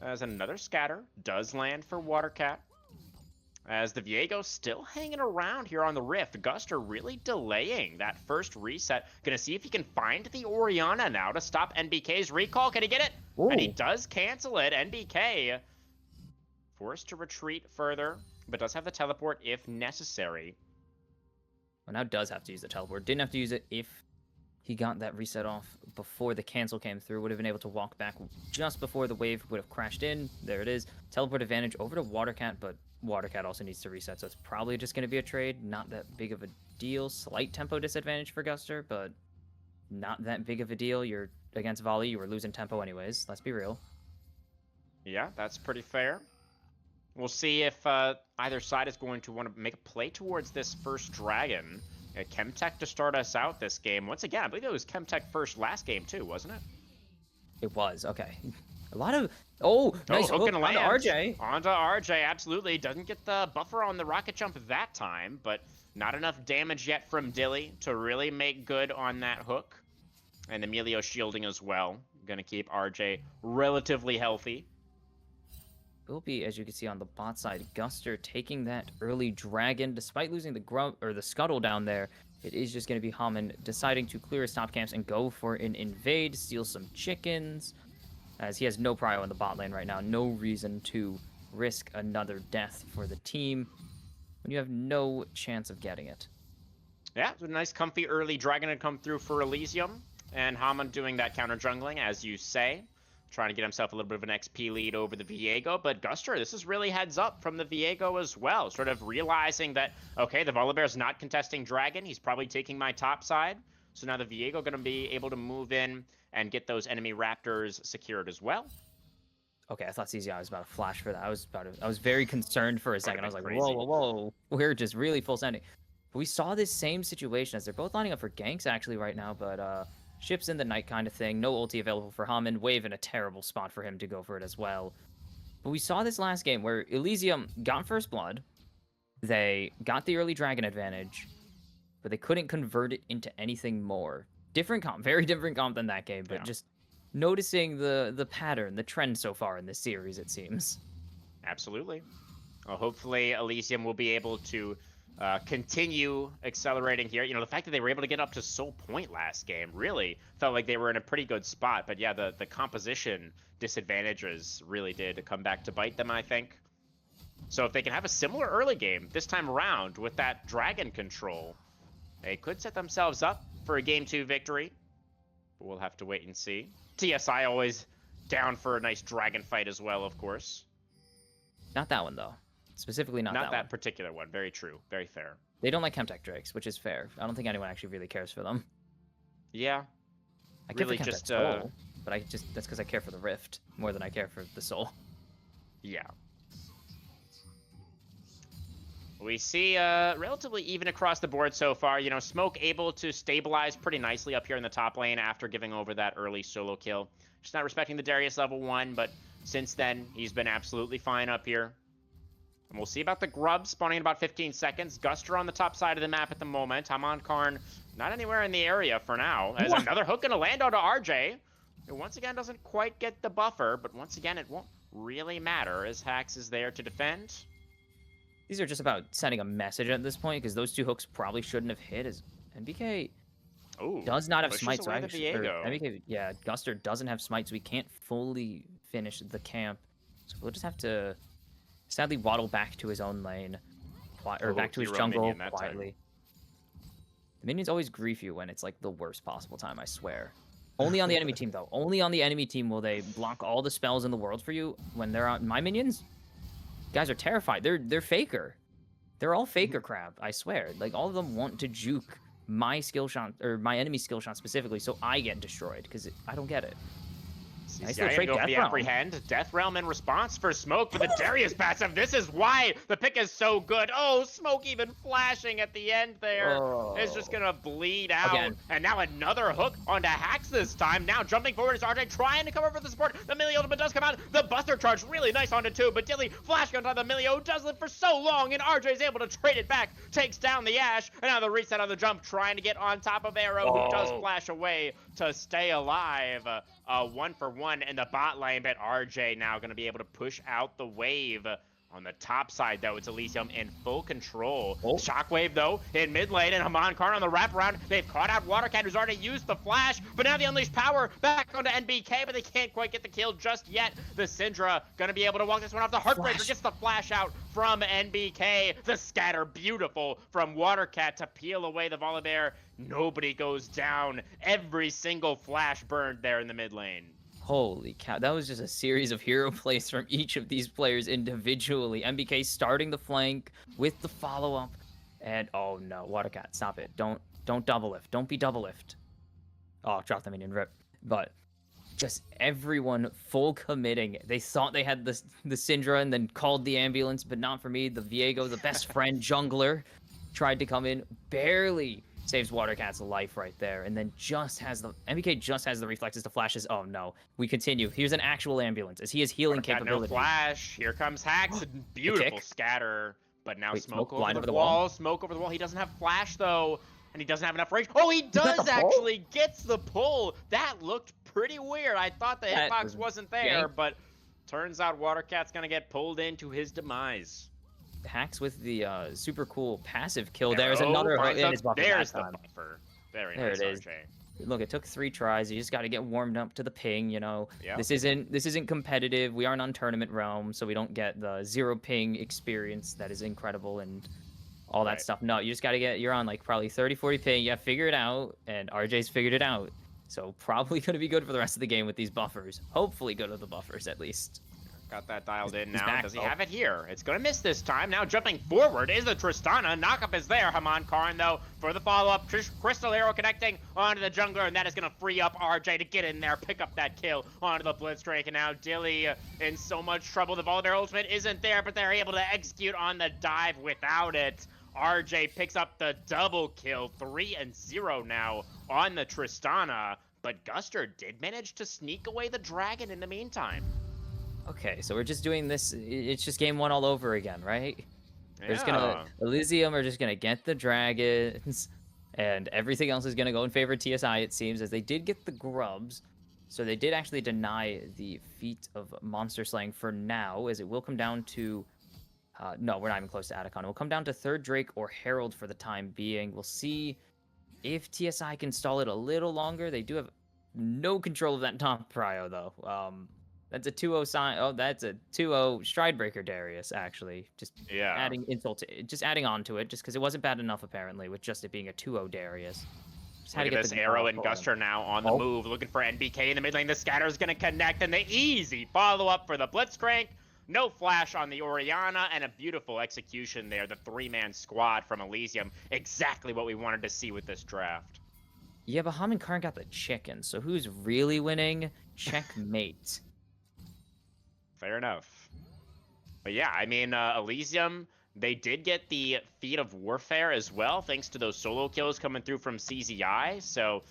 as another scatter does land for Watercat. As the Viego still hanging around here on the Rift. Guster really delaying that first reset. Gonna see if he can find the Orianna now to stop NBK's recall. Can he get it? Ooh. And he does cancel it. NBK forced to retreat further, but does have the teleport if necessary. Well, now does have to use the teleport. Didn't have to use it if he got that reset off before the cancel came through. Would have been able to walk back just before the wave would have crashed in. There it is. Teleport advantage over to Watercat, but Watercat also needs to reset, so it's probably just going to be a trade. Not that big of a deal. Slight tempo disadvantage for Guster, but not that big of a deal. You're against Volley. You were losing tempo anyways. Let's be real. Yeah, that's pretty fair. We'll see if either side is going to want to make a play towards this first dragon. Chemtech to start us out this game. Once again, I believe it was Chemtech first last game too, wasn't it? It was. Okay. A lot of... Oh, nice hook and onto land. RJ. Onto RJ, absolutely. Doesn't get the buffer on the rocket jump that time, but not enough damage yet from Dilly to really make good on that hook. And Emilio shielding as well. Gonna keep RJ relatively healthy. will be, as you can see on the bot side, Guster taking that early dragon. Despite losing the grub or the scuttle down there, it is just going to be Hammond deciding to clear his top camps and go for an invade, steal some chickens, as he has no prio in the bot lane right now. No reason to risk another death for the team when you have no chance of getting it. Yeah, it's a nice comfy early dragon had come through for Elysium, and Hammond doing that counter jungling, as you say, trying to get himself a little bit of an XP lead over the Viego. But Guster, this is really heads up from the Viego as well, sort of realizing that, okay, the Volibear's not contesting dragon, he's probably taking my top side, so now the Viego going to be able to move in and get those enemy raptors secured as well. Okay, I thought CZI was about to flash for that. I was very concerned for a second. I was like, crazy. whoa. We're just really full sending. But we saw this same situation as they're both lining up for ganks actually right now, but ships in the night kind of thing. No ulti available for Hammond. Wave in a terrible spot for him to go for it as well. But we saw this last game where Elysium got first blood. They got the early dragon advantage, but they couldn't convert it into anything more. Different comp, very different comp than that game, but Yeah. just noticing the pattern, the trend so far in this series, it seems. Absolutely. Well, hopefully Elysium will be able to continue accelerating here. You know, the fact that they were able to get up to Soul Point last game really felt like they were in a pretty good spot. But yeah, the composition disadvantages really did come back to bite them, I think. So if they can have a similar early game this time around with that dragon control, they could set themselves up for a Game 2 victory. But we'll have to wait and see. TSI always down for a nice dragon fight as well, of course. Not that one, though. Specifically not that one. Particular one. Very true. Very fair. They don't like Chemtech Drakes, which is fair. I don't think anyone actually really cares for them. Yeah. I care Really for Chemtech just, Soul, but that's because I care for the Rift more than I care for the Soul. Yeah. We see relatively even across the board so far. You know, Smoke able to stabilize pretty nicely up here in the top lane after giving over that early solo kill. Just not respecting the Darius level 1, but since then, he's been absolutely fine up here. And we'll see about the Grub spawning in about 15 seconds. Guster on the top side of the map at the moment. Hamon Karn not anywhere in the area for now. As another hook gonna land onto RJ. Who once again doesn't quite get the buffer, but once again, it won't really matter as Hax is there to defend. These are just about sending a message at this point, because those two hooks probably shouldn't have hit, as NBK Ooh, does not have pushes smite, so away the Viego. NBK, yeah, Guster doesn't have smite, so we can't fully finish the camp. So we'll just have to sadly waddle back to his own lane, or back to his hero jungle minion that time. quietly. The minions always grief you when it's like the worst possible time, I swear. Only on the enemy team, though. Only on the enemy team will they block all the spells in the world for you. When they're on my minions, guys are terrified. They're faker. They're all faker crap, I swear. Like, all of them want to juke my skill shot, or my enemy skill shot specifically, so I get destroyed, because I don't get it. Nice little trade, go for Death the Realm. apprehend. Death Realm in response for Smoke for the Darius passive. This is why the pick is so good. Oh, Smoke even flashing at the end there. Is just gonna bleed out. Again. And now another hook onto Hax this time. Now jumping forward is RJ trying to cover for the support. The melee ultimate does come out. The Buster charge really nice onto two, but Dilly flashing on top of the melee does live for so long, and RJ is able to trade it back. Takes down the Ash, and now the reset on the jump, trying to get on top of Arrow, who does flash away to stay alive. 1-for-1 in the bot lane, but RJ now going to be able to push out the wave. On the top side, though, it's Elysium in full control. Shockwave, though, in mid lane, and Hamon Karn on the wraparound. They've caught out Watercat, who's already used the flash, but now the Unleashed Power back onto NBK, but they can't quite get the kill just yet. The Syndra going to be able to walk this one off. The Heartbreaker gets the flash out from NBK. The scatter, beautiful from Watercat to peel away the Volibear. Nobody goes down. Every single flash burned there in the mid lane. Holy cow, that was just a series of hero plays from each of these players individually. MBK starting the flank with the follow-up, and oh no, Watercat, stop it. Don't double lift. Don't be double lift. Oh, drop the minion, rip. But just everyone full committing. They thought they had the Syndra and then called the ambulance, but not for me. The Viego, the best friend jungler, tried to come in, barely saves Watercat's life right there, and then MBK just has the reflexes to flashes. Oh no, we continue. Here's an actual ambulance as he has healing capability. No flash. Here comes Hax. Beautiful kick. scatter, but now Wait, Smoke blind over the wall. Smoke over the wall. He doesn't have flash though, and he doesn't have enough range. Oh, he does actually gets the pull. That looked pretty weird. I thought the hitbox wasn't there, but turns out Watercat's gonna get pulled into his demise. Hacks with the super cool passive kill. There's There's another hook, finds and out- it's buffing There's that the time. buffer. Very There nice, it is. RJ. Look, it took 3 tries. You just got to get warmed up to the ping, you know. Yeah. This isn't competitive. We aren't on tournament realm, so we don't get the 0 ping experience that is incredible and all that Right. stuff. No, you just got to get, you're on like probably 30, 40 ping. Yeah, figure it out, and RJ's figured it out. So probably going to be good for the rest of the game with these buffers. Hopefully good with the buffers at least. Got that dialed in He's now. back, Does he though. have it here? It's gonna miss this time. Now jumping forward is the Tristana. Knockup is there. Haman Karn, though, for the follow-up. Crystal Arrow connecting onto the jungler, and that is gonna free up RJ to get in there, pick up that kill onto the Blitzcrank. And now Dilly in so much trouble. The Volibear ultimate isn't there, but they're able to execute on the dive without it. RJ picks up the double kill, 3-0 now on the Tristana. But Guster did manage to sneak away the dragon in the meantime. Okay, so we're just doing this. It's just game 1 all over again, right? We're just Yeah. gonna Elysium are just gonna get the dragons, and everything else is gonna go in favor of TSI. It seems, as they did get the grubs, so they did actually deny the feat of monster slaying for now, as it will come down to. No, we're not even close to Atacon. It will come down to third Drake or Herald for the time being. We'll see if TSI can stall it a little longer. They do have no control of that top prio though. That's a 2-0 sign. Oh, that's a 2-0 Stridebreaker Darius, actually. Just Yeah. adding insult to it, just adding on to it, just because it wasn't bad enough, apparently, with just it being a 2-0 Darius. Just Look at this the Arrow ball and going. Guster now on the Oh. move, looking for NBK in the mid lane. The scatter's gonna connect, and the easy follow-up for the Blitzcrank. No flash on the Orianna, and a beautiful execution there. The 3-man squad from Elysium. Exactly what we wanted to see with this draft. Yeah, but Haman Karn got the chicken, so who's really winning? Checkmate. Fair enough. But yeah, I mean, Elysium, they did get the feat of warfare as well, thanks to those solo kills coming through from CZI. So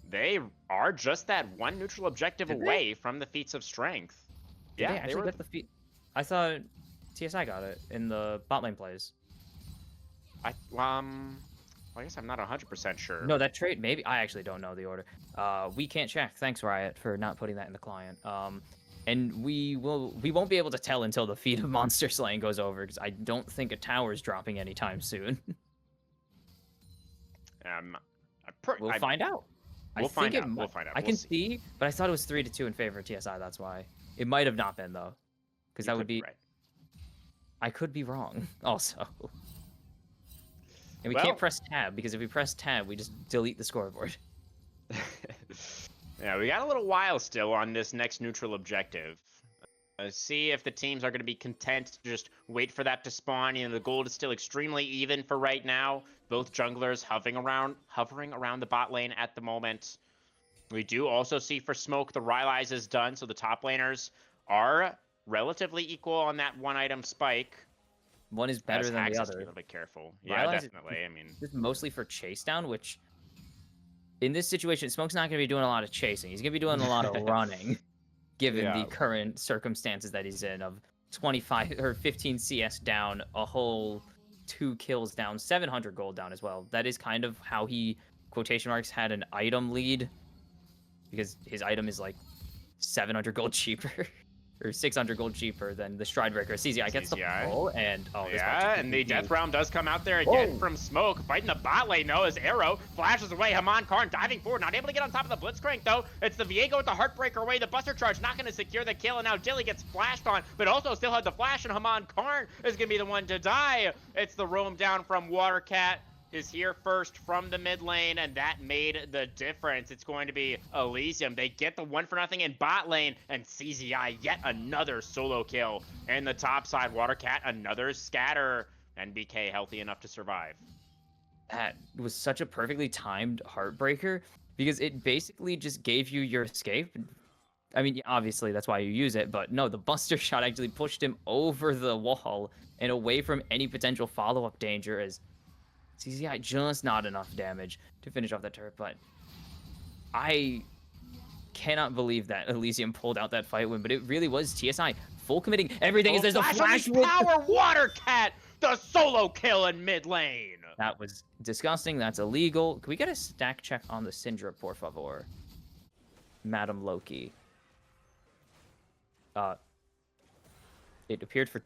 they are just that one neutral objective Did they? away from the feats of strength. Did Yeah, they actually get the feat? I thought TSI got it in the bot lane plays. Well, I guess I'm not 100% sure. No, that trait, maybe. I actually don't know the order. We can't check. Thanks, Riot, for not putting that in the client. And we won't be able to tell until the feat of monster slaying goes over, because I don't think a tower's dropping anytime soon. We'll find out. We'll find out. We'll find out. I We'll can see. see, but I thought it was 3-2 in favor of TSI. That's why it might have not been though, because You that would could be. right. I could be wrong also. And we Well- can't press tab, because if we press tab, we just delete the scoreboard. Yeah, we got a little while still on this next neutral objective. See if the teams are going to be content to just wait for that to spawn. You know, the gold is still extremely even for right now. Both junglers hovering around the bot lane at the moment. We do also see for Smoke the Rylai's is done, so the top laners are relatively equal on that one item spike. One is better As than Hax the has to be a other. little bit careful. Yeah, Rylai's is- definitely. I mean, This is mostly for chase down, which in this situation, Smoke's not going to be doing a lot of chasing. He's going to be doing a lot of running, given Yeah. the current circumstances that he's in of 25 or 15 CS down, a whole 2 kills down, 700 gold down as well. That is kind of how he, quotation marks, had an item lead, because his item is like 700 gold cheaper. Or 600 gold cheaper than the Stridebreaker. CZI gets the CZI. pull, and oh, this yeah, matchup and the could be Death huge. Realm does come out there again Whoa. from Smoke, fighting the bot lane though as Arrow flashes away. Haman Karn diving forward, not able to get on top of the Blitzcrank though. It's the Viego with the Heartbreaker away, the Buster Charge not going to secure the kill, and now Dilly gets flashed on, but also still had the flash, and Haman Karn is going to be the one to die. It's the roam down from Watercat. Is here first from the mid lane, and that made the difference. It's going to be Elysium. They get the 1-0 in bot lane, and CZI yet another solo kill. And the top side, Watercat, another scatter. NBK healthy enough to survive. That was such a perfectly timed Heartbreaker, because it basically just gave you your escape. I mean, obviously that's why you use it, but no, the Buster Shot actually pushed him over the wall and away from any potential follow-up danger, as CZI just not enough damage to finish off that turret. But I cannot believe that Elysium pulled out that fight win, but it really was TSI full committing everything. Is there's a on flash the with power Watercat, the solo kill in mid lane. That was disgusting. That's illegal. Can we get a stack check on the Syndra, por favor? Madam Loki. It appeared for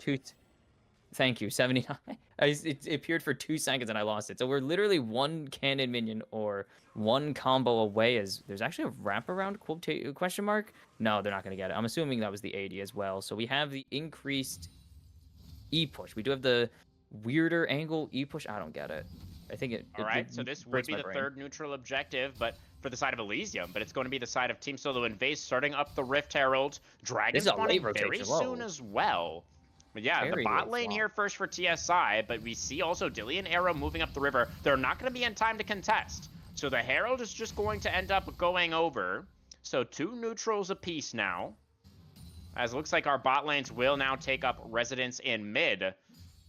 Thank you, 79. It appeared for 2 seconds and I lost it. So we're literally 1 cannon minion or 1 combo away. As there's actually a wraparound question mark. No, they're not gonna get it. I'm assuming that was the 80 as well. So we have the increased E push. We do have the weirder angle E push. I don't get it. I think it. All right, so this would be the third neutral objective, but for the side of Elysium, but it's going to be the side of Team Solo Invade starting up the Rift Herald. Dragon spawning very soon as well. But yeah, the bot lane here first for TSI, but we see also Dilly and Arrow moving up the river. They're not going to be in time to contest. So the Herald is just going to end up going over. So 2 neutrals apiece now. As it looks like our bot lanes will now take up residence in mid.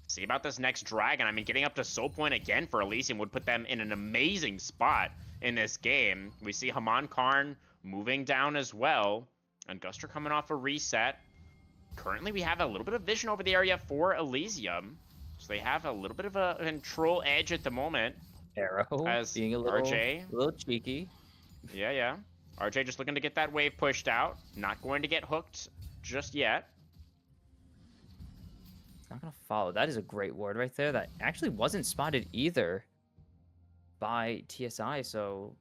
See about this next dragon. I mean, getting up to soul point again for Elysium would put them in an amazing spot in this game. We see Haman Karn moving down as well. And Guster coming off a reset. Currently, we have a little bit of vision over the area for Elysium. So they have a little bit of a control edge at the moment. Arrow as being a little, RJ. A little cheeky. Yeah. RJ just looking to get that wave pushed out. Not going to get hooked just yet. Not going to follow. That is a great ward right there. That actually wasn't spotted either by TSI. So,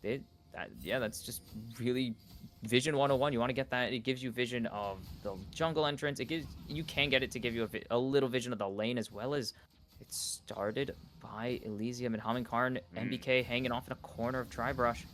that's just really vision 101. You want to get that. It gives you vision of the jungle entrance. You can get it to give you a little vision of the lane, as well as it started by Elysium and Haman Karn. MBK hanging off in a corner of Tribrush.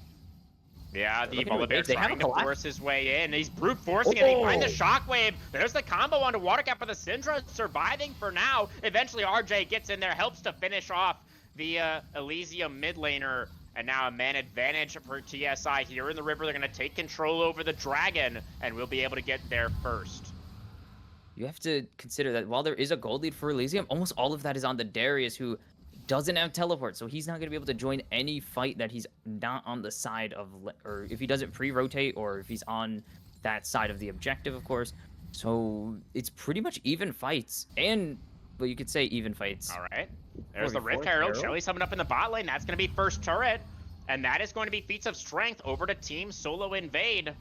Yeah, the Ebola Bear trying to force his way in. He's brute forcing it. He finds the shockwave. There's the combo onto Watercat, but the Syndra surviving for now. Eventually, RJ gets in there, helps to finish off the Elysium mid laner. And now a man advantage for TSI here in the river. They're going to take control over the dragon, and we'll be able to get there first. You have to consider that while there is a gold lead for Elysium, almost all of that is on the Darius, who doesn't have teleport, so he's not going to be able to join any fight that he's not on the side of, or if he doesn't pre-rotate, or if he's on that side of the objective, of course. So it's pretty much even fights, and well, you could say even fights. All right, there's the Rift Herald. Shelly's coming up in the bot lane. That's going to be first turret, and that is going to be feats of strength over to Team Solo Invade.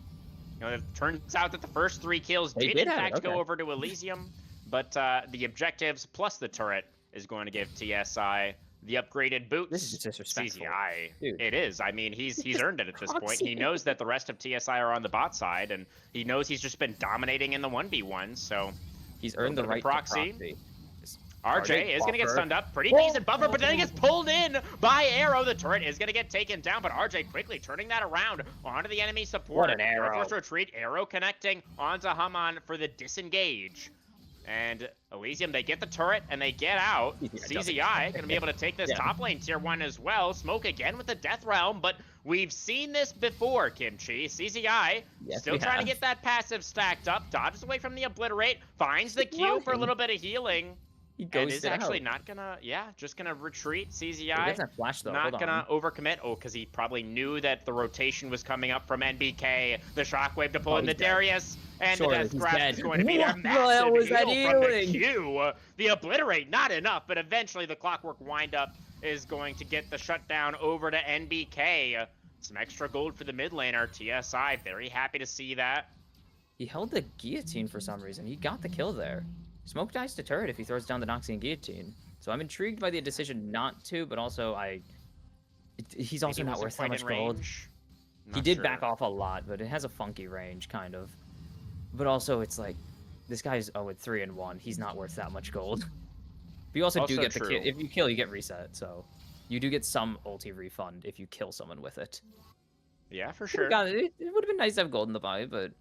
You know, it turns out that the first 3 kills did in fact go over to Elysium, but the objectives plus the turret is going to give TSI the upgraded boots. This is disrespectful. CZI. Dude. It is. I mean, he's earned it at this point. He knows that the rest of TSI are on the bot side, and he knows he's just been dominating in the 1v1, so he's earned the right proxy. to proxy. RJ is going to get stunned up. Pretty decent buffer, but then he gets pulled in by Arrow. The turret is going to get taken down, but RJ quickly turning that around onto the enemy support. What an Arrow. Forced retreat. Arrow connecting onto Haman for the disengage. And Elysium, they get the turret and they get out. CZI going to be able to take this top lane tier 1 as well. Smoke again with the Death Realm, but we've seen this before, Kimchi. CZI still trying to get that passive stacked up. Dodges away from the Obliterate. Finds the Q for a little bit of healing. He goes and is actually not gonna, just gonna retreat. CZI, he doesn't flash though. not gonna overcommit. Oh, because he probably knew that the rotation was coming up from NBK. The shockwave to pull in the Darius, and the Death Grasp is going to be there. Massive heal from the Q. The Obliterate, not enough, but eventually the Clockwork Windup is going to get the shutdown over to NBK. Some extra gold for the mid laner. TSI, very happy to see that. He held the guillotine for some reason. He got the kill there. Smoke dies to turret if he throws down the Noxian Guillotine. So I'm intrigued by the decision not to, but also he's also not worth that much gold. He did back off a lot, but it has a funky range, kind of. But also, it's like, this guy's 0-3-1. He's not worth that much gold. But you also do get the kill. If you kill, you get reset, so you do get some ulti refund if you kill someone with it. Yeah, for sure. It would have been nice to have gold in the buy, but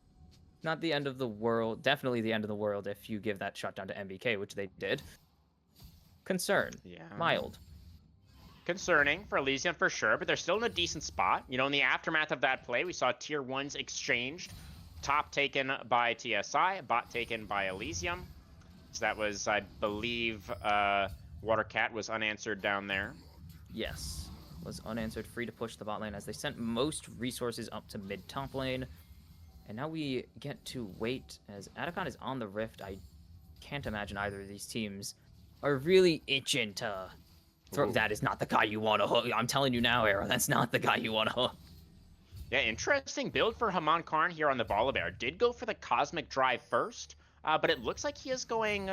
not the end of the world. Definitely the end of the world if you give that shutdown to MBK, which they did. Concern. Yeah. Mild. Concerning for Elysium for sure, but they're still in a decent spot. You know, in the aftermath of that play, we saw tier 1s exchanged. Top taken by TSI, bot taken by Elysium. So that was, I believe, Watercat was unanswered down there. Yes. Was unanswered, free to push the bot lane as they sent most resources up to mid top lane. And now we get to wait as Atacon is on the Rift. I can't imagine either of these teams are really itching to throw. That is not the guy you want to hook. I'm telling you now, Arrow, that's not the guy you want to hook. Yeah, interesting build for Haman Karn here on the Bear. Did go for the Cosmic Drive first. but it looks like he is going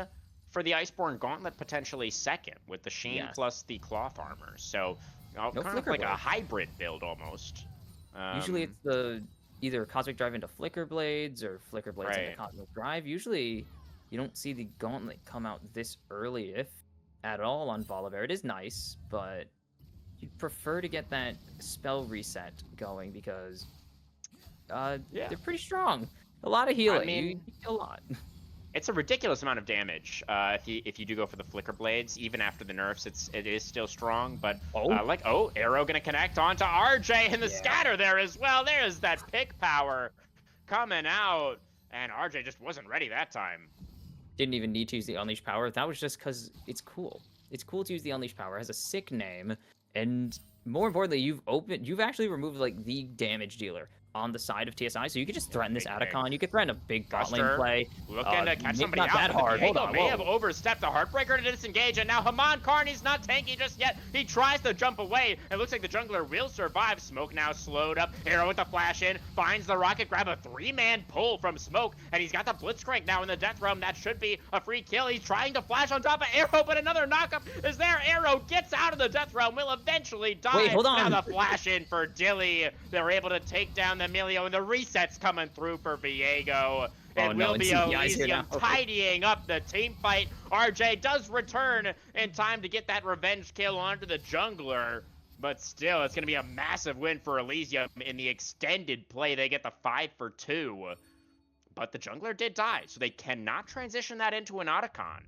for the Iceborne Gauntlet potentially second with the Sheen Yes. plus the Cloth Armor. So No kind of Flicker like a Blades. hybrid build almost. Usually it's the either Cosmic Drive into Flicker Blades or Flicker Blades into Right. Cosmic Drive. Usually you don't see the Gauntlet come out this early, if at all, on Volibear. It is nice, but you prefer to get that spell reset going because Yeah. they're pretty strong. A lot of healing. mean, you heal a lot. It's a ridiculous amount of damage if you do go for the Flicker Blades. Even after the nerfs, it is still strong. But Arrow gonna connect onto RJ and the scatter there as well. There's that pick power coming out, and RJ just wasn't ready that time. Didn't even need to use the Unleash Power. That was just because it's cool. It's cool to use the Unleash Power. It has a sick name, and more importantly, you've actually removed like the damage dealer on the side of TSI, so you could just threaten this Big Atacon. You could threaten a big bot lane Buster play. Looking to catch maybe somebody not out. that but hard. Hold Diego on, may whoa. have overstepped the Heartbreaker to disengage, and now Haman Carney's not tanky just yet. He tries to jump away. It looks like the jungler will survive. Smoke now slowed up. Arrow with the flash in. Finds the rocket grab. A 3-man pull from Smoke, and he's got the Blitzcrank now in the Death Realm. That should be a free kill. He's trying to flash on top of Arrow, but another knockup is there. Arrow gets out of the Death Realm. Will eventually die. Wait, hold on. Now the flash in for Dilly. They're able to take down the Emilio, and the reset's coming through for Viego. It no, will and be CPI's here Elysium now. tidying up the team fight. RJ does return in time to get that revenge kill onto the jungler, but still, it's going to be a massive win for Elysium in the extended play. They get the 5 for 2, but the jungler did die, so they cannot transition that into an Otacon.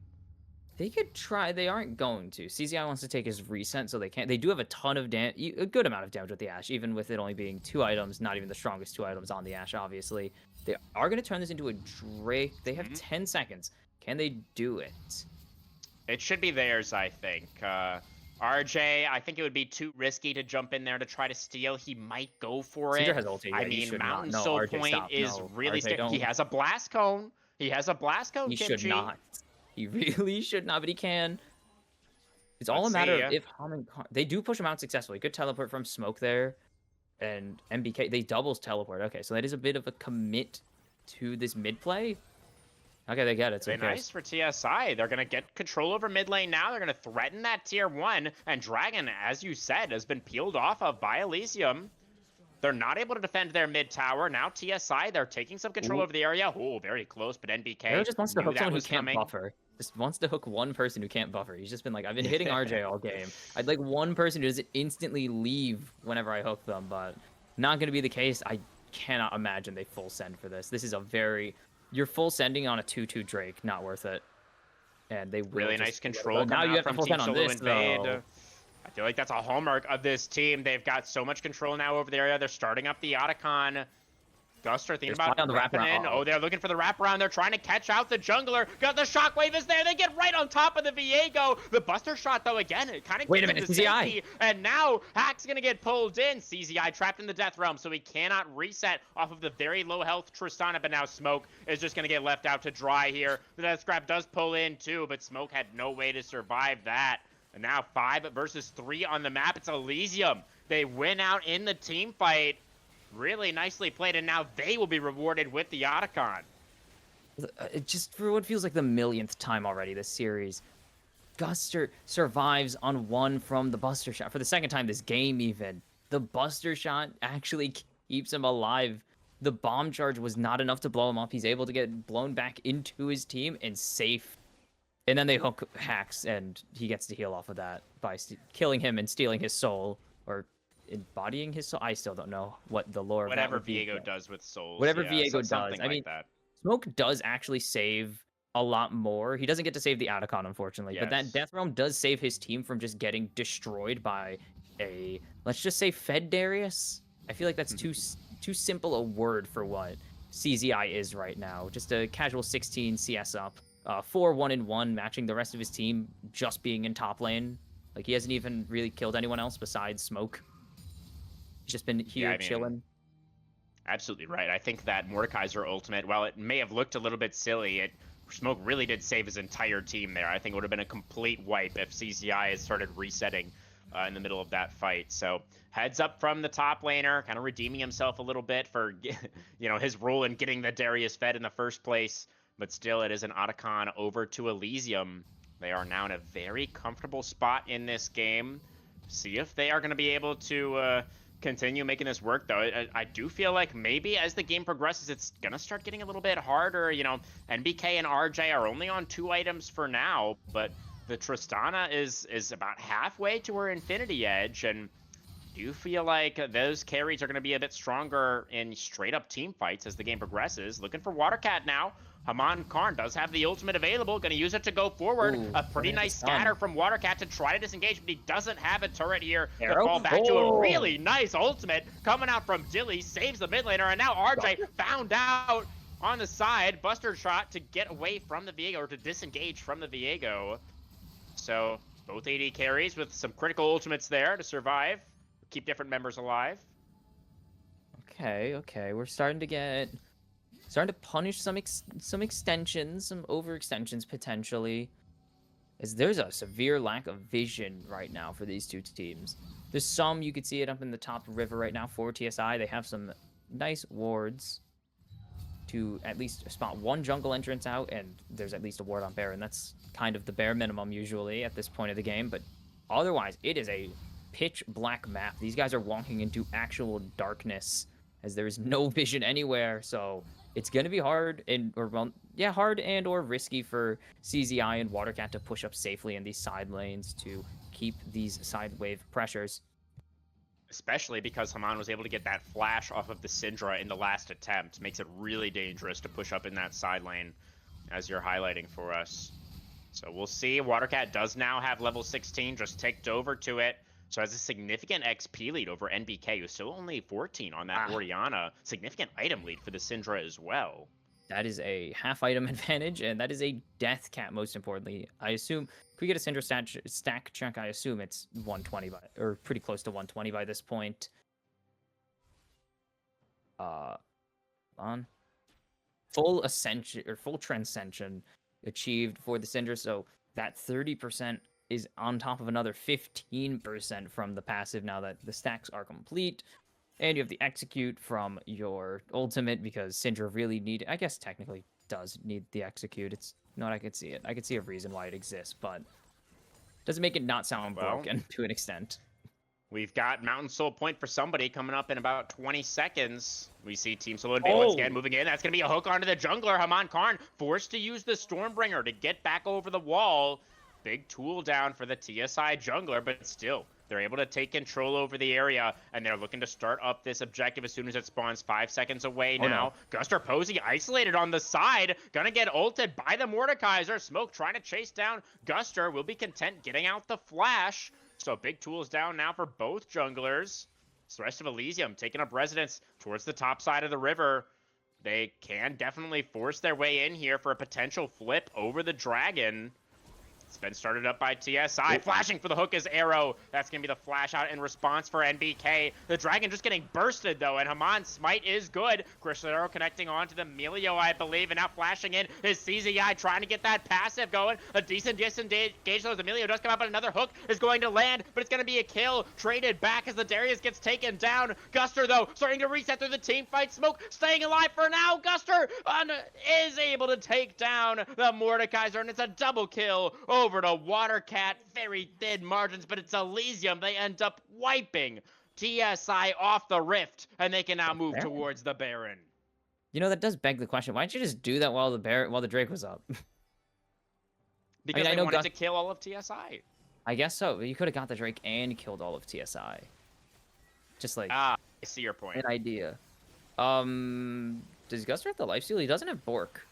They could try. They aren't going to. CZI wants to take his reset, so they can't. They do have a ton of a good amount of damage with the Ashe, even with it only being 2 items, not even the strongest 2 items on the Ashe, obviously. They are going to turn this into a Drake. They have 10 seconds. Can they do it? It should be theirs, I think. RJ, I think it would be too risky to jump in there to try to steal. He might go for Caesar it. has ulti. I Yeah, you mean, should not. Mountain No, Soul RJ, Point stop. is No, really RJ, don't. He has a blast cone. He has a blast cone, He Kimchi. should not. He really should not, but he can. It's all a matter of if they do push him out successfully. Good teleport from Smoke there. And MBK, they doubles teleport. Okay, so that is a bit of a commit to this mid play. Okay, they get it. So Very nice for TSI. They're going to get control over mid lane now. They're going to threaten that tier 1. And Dragon, as you said, has been peeled off of by Elysium. They're not able to defend their mid tower. Now TSI, they're taking some control over the area. Oh, very close, but NBK Arrow just wants to knew hook that someone who was can't coming. buffer. Just wants to hook one person who can't buffer. He's just been like, I've been hitting RJ all game. I'd like one person who doesn't instantly leave whenever I hook them, but not going to be the case. I cannot imagine they full send for this. This is a very... You're full sending on a 2-2 Drake. Not worth it. And they will Really just... nice control now coming you out have to from full Team send on Solo this, Invade. though. I feel like that's a hallmark of this team. They've got so much control now over the area. They're starting up the Otacon. Guster thinking They're about on the wrapping wraparound. in. Oh, they're looking for the wraparound. They're trying to catch out the jungler. Got the shockwave is there. They get right on top of the Viego. The Buster shot, though, again, it kind of Wait a gets minute, into CZI. safety. And now Hack's going to get pulled in. CZI trapped in the Death Realm, so he cannot reset off of the very low health Tristana. But now Smoke is just going to get left out to dry here. The Death Scrap does pull in, too, but Smoke had no way to survive that. And now 5 versus 3 on the map. It's Elysium. They win out in the team fight. Really nicely played, and now they will be rewarded with the Otacon. It just for what feels like the millionth time already this series, Guster survives on 1 from the Buster shot. For the second time this game even. The Buster shot actually keeps him alive. The bomb charge was not enough to blow him up. He's able to get blown back into his team and safe. And then they hook Hacks, and he gets to heal off of that by killing him and stealing his soul. Or embodying his soul. I still don't know what the lore of that Whatever would be, Viego but does with souls. whatever yeah, Viego something does. I like mean, that. Smoke does actually save a lot more. He doesn't get to save the Atacon, unfortunately, but that Yes. Death Realm does save his team from just getting destroyed by a, let's just say, Fed Darius. I feel like that's too simple a word for what CZI is right now. Just a casual 16 CS up, 4-1-1, matching the rest of his team just being in top lane. Like, he hasn't even really killed anyone else besides Smoke. He's just been here chilling. Absolutely right. I think that Mordekaiser ultimate, while it may have looked a little bit silly, Smoke really did save his entire team there. I think it would have been a complete wipe if CCI had started resetting in the middle of that fight. So heads up from the top laner, kind of redeeming himself a little bit for his role in getting the Darius fed in the first place. but still it is an Otacon over to Elysium. They are now in a very comfortable spot in this game. See if they are going to be able to continue making this work, though. I do feel like maybe as the game progresses, it's going to start getting a little bit harder. You know, NBK and RJ are only on 2 items for now, but the Tristana is about halfway to her Infinity Edge, and do feel like those carries are going to be a bit stronger in straight-up team fights as the game progresses. Looking for Watercat now. Haman Karn does have the ultimate available, going to use it to go forward. Ooh, a pretty nice scatter from Watercat to try to disengage, but he doesn't have a turret here to Arrow? fall back to a Oh. really nice ultimate coming out from Dilly, saves the mid laner, and now RJ found out on the side. Buster shot to get away from the Viego, or to disengage from the Viego. So both AD carries with some critical ultimates there to survive, keep different members alive. Okay. We're starting to punish some extensions, some overextensions potentially. As there's a severe lack of vision right now for these two teams. There's some, you could see it up in the top river right now for TSI. They have some nice wards to at least spot one jungle entrance out, and there's at least a ward on Baron. That's kind of the bare minimum usually at this point of the game, but otherwise it is a pitch black map. These guys are walking into actual darkness as there is no vision anywhere, so it's going to be hard and or risky for CZI and Watercat to push up safely in these side lanes to keep these side wave pressures. Especially because Haman was able to get that flash off of the Syndra in the last attempt. Makes it really dangerous to push up in that side lane, as you're highlighting for us. So we'll see. Watercat does now have level 16, just ticked over to it. So has a significant XP lead over NBK, who's still only 14 on that Orianna. Significant item lead for the Syndra as well. That is a half item advantage, and that is a death cap, most importantly. I assume, if we get a Syndra stack check, I assume it's 120 or pretty close to 120 by this point. On full ascension or full transcension achieved for the Syndra, so that 30% is on top of another 15% from the passive now that the stacks are complete. And you have the execute from your ultimate, because Syndra really I guess technically does need the execute. It's not, I could see it. I could see a reason why it exists, but doesn't make it not sound broken to an extent. We've got Mountain Soul Point for somebody coming up in about 20 seconds. We see Team Solo Invade once again moving in. That's going to be a hook onto the jungler. Haman Karn forced to use the Stormbringer to get back over the wall. Big tool down for the TSI jungler, but still, they're able to take control over the area, and they're looking to start up this objective as soon as it spawns 5 seconds away now. No. Guster Posey isolated on the side, gonna get ulted by the Mordekaiser. Smoke trying to chase down Guster, will be content getting out the flash. So big tools down now for both junglers. It's the rest of Elysium taking up residence towards the top side of the river. They can definitely force their way in here for a potential flip over the dragon. It's been started up by TSI. Flashing for the hook is Arrow. That's going to be the flash out in response for NBK. The Dragon just getting bursted, though, and Haman's smite is good. Crystal Arrow connecting on to the Melio, I believe, and now flashing in is CZI trying to get that passive going. A decent disengage, though, as the Melio does come out, but another hook is going to land, but it's going to be a kill. Traded back as the Darius gets taken down. Guster, though, starting to reset through the team fight. Smoke staying alive for now. Guster is able to take down the Mordekaiser, and it's a double kill over to Watercat. Very thin margins, but it's Elysium. They end up wiping TSI off the rift, and they can now move towards the Baron. You know, that does beg the question. Why didn't you just do that while the Drake was up? Because I wanted to kill all of TSI. I guess so. You could have got the Drake and killed all of TSI. Just like I see your point. An idea. Does Guster have the lifesteal? He doesn't have Bork.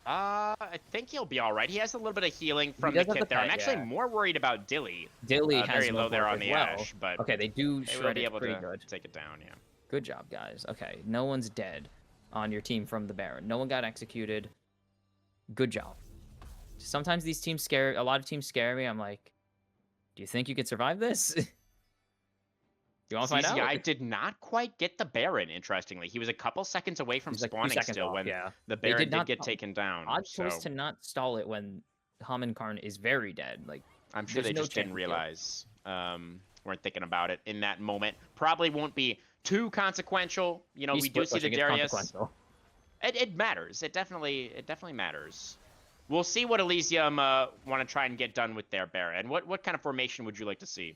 I think he'll be all right. He has a little bit of healing from the kit there. I'm actually more worried about Dilly. Dilly has very low there on as the well. Ash, but okay, they do shred be it able pretty to good. take it down. Yeah. Good job, guys. Okay, no one's dead on your team from the Baron. No one got executed. Good job. Sometimes these teams scare. A lot of teams scare me. I'm like, do you think you could survive this? You want to find out? I did not quite get the Baron, interestingly. He was a couple seconds away from spawning still when the Baron did get taken down. Odd choice to not stall it when Haman Karn is very dead. Like, I'm sure they just didn't realize, weren't thinking about it in that moment. Probably won't be too consequential. You know, we do see the Darius. It matters. It definitely matters. We'll see what Elysium want to try and get done with their Baron. What kind of formation would you like to see?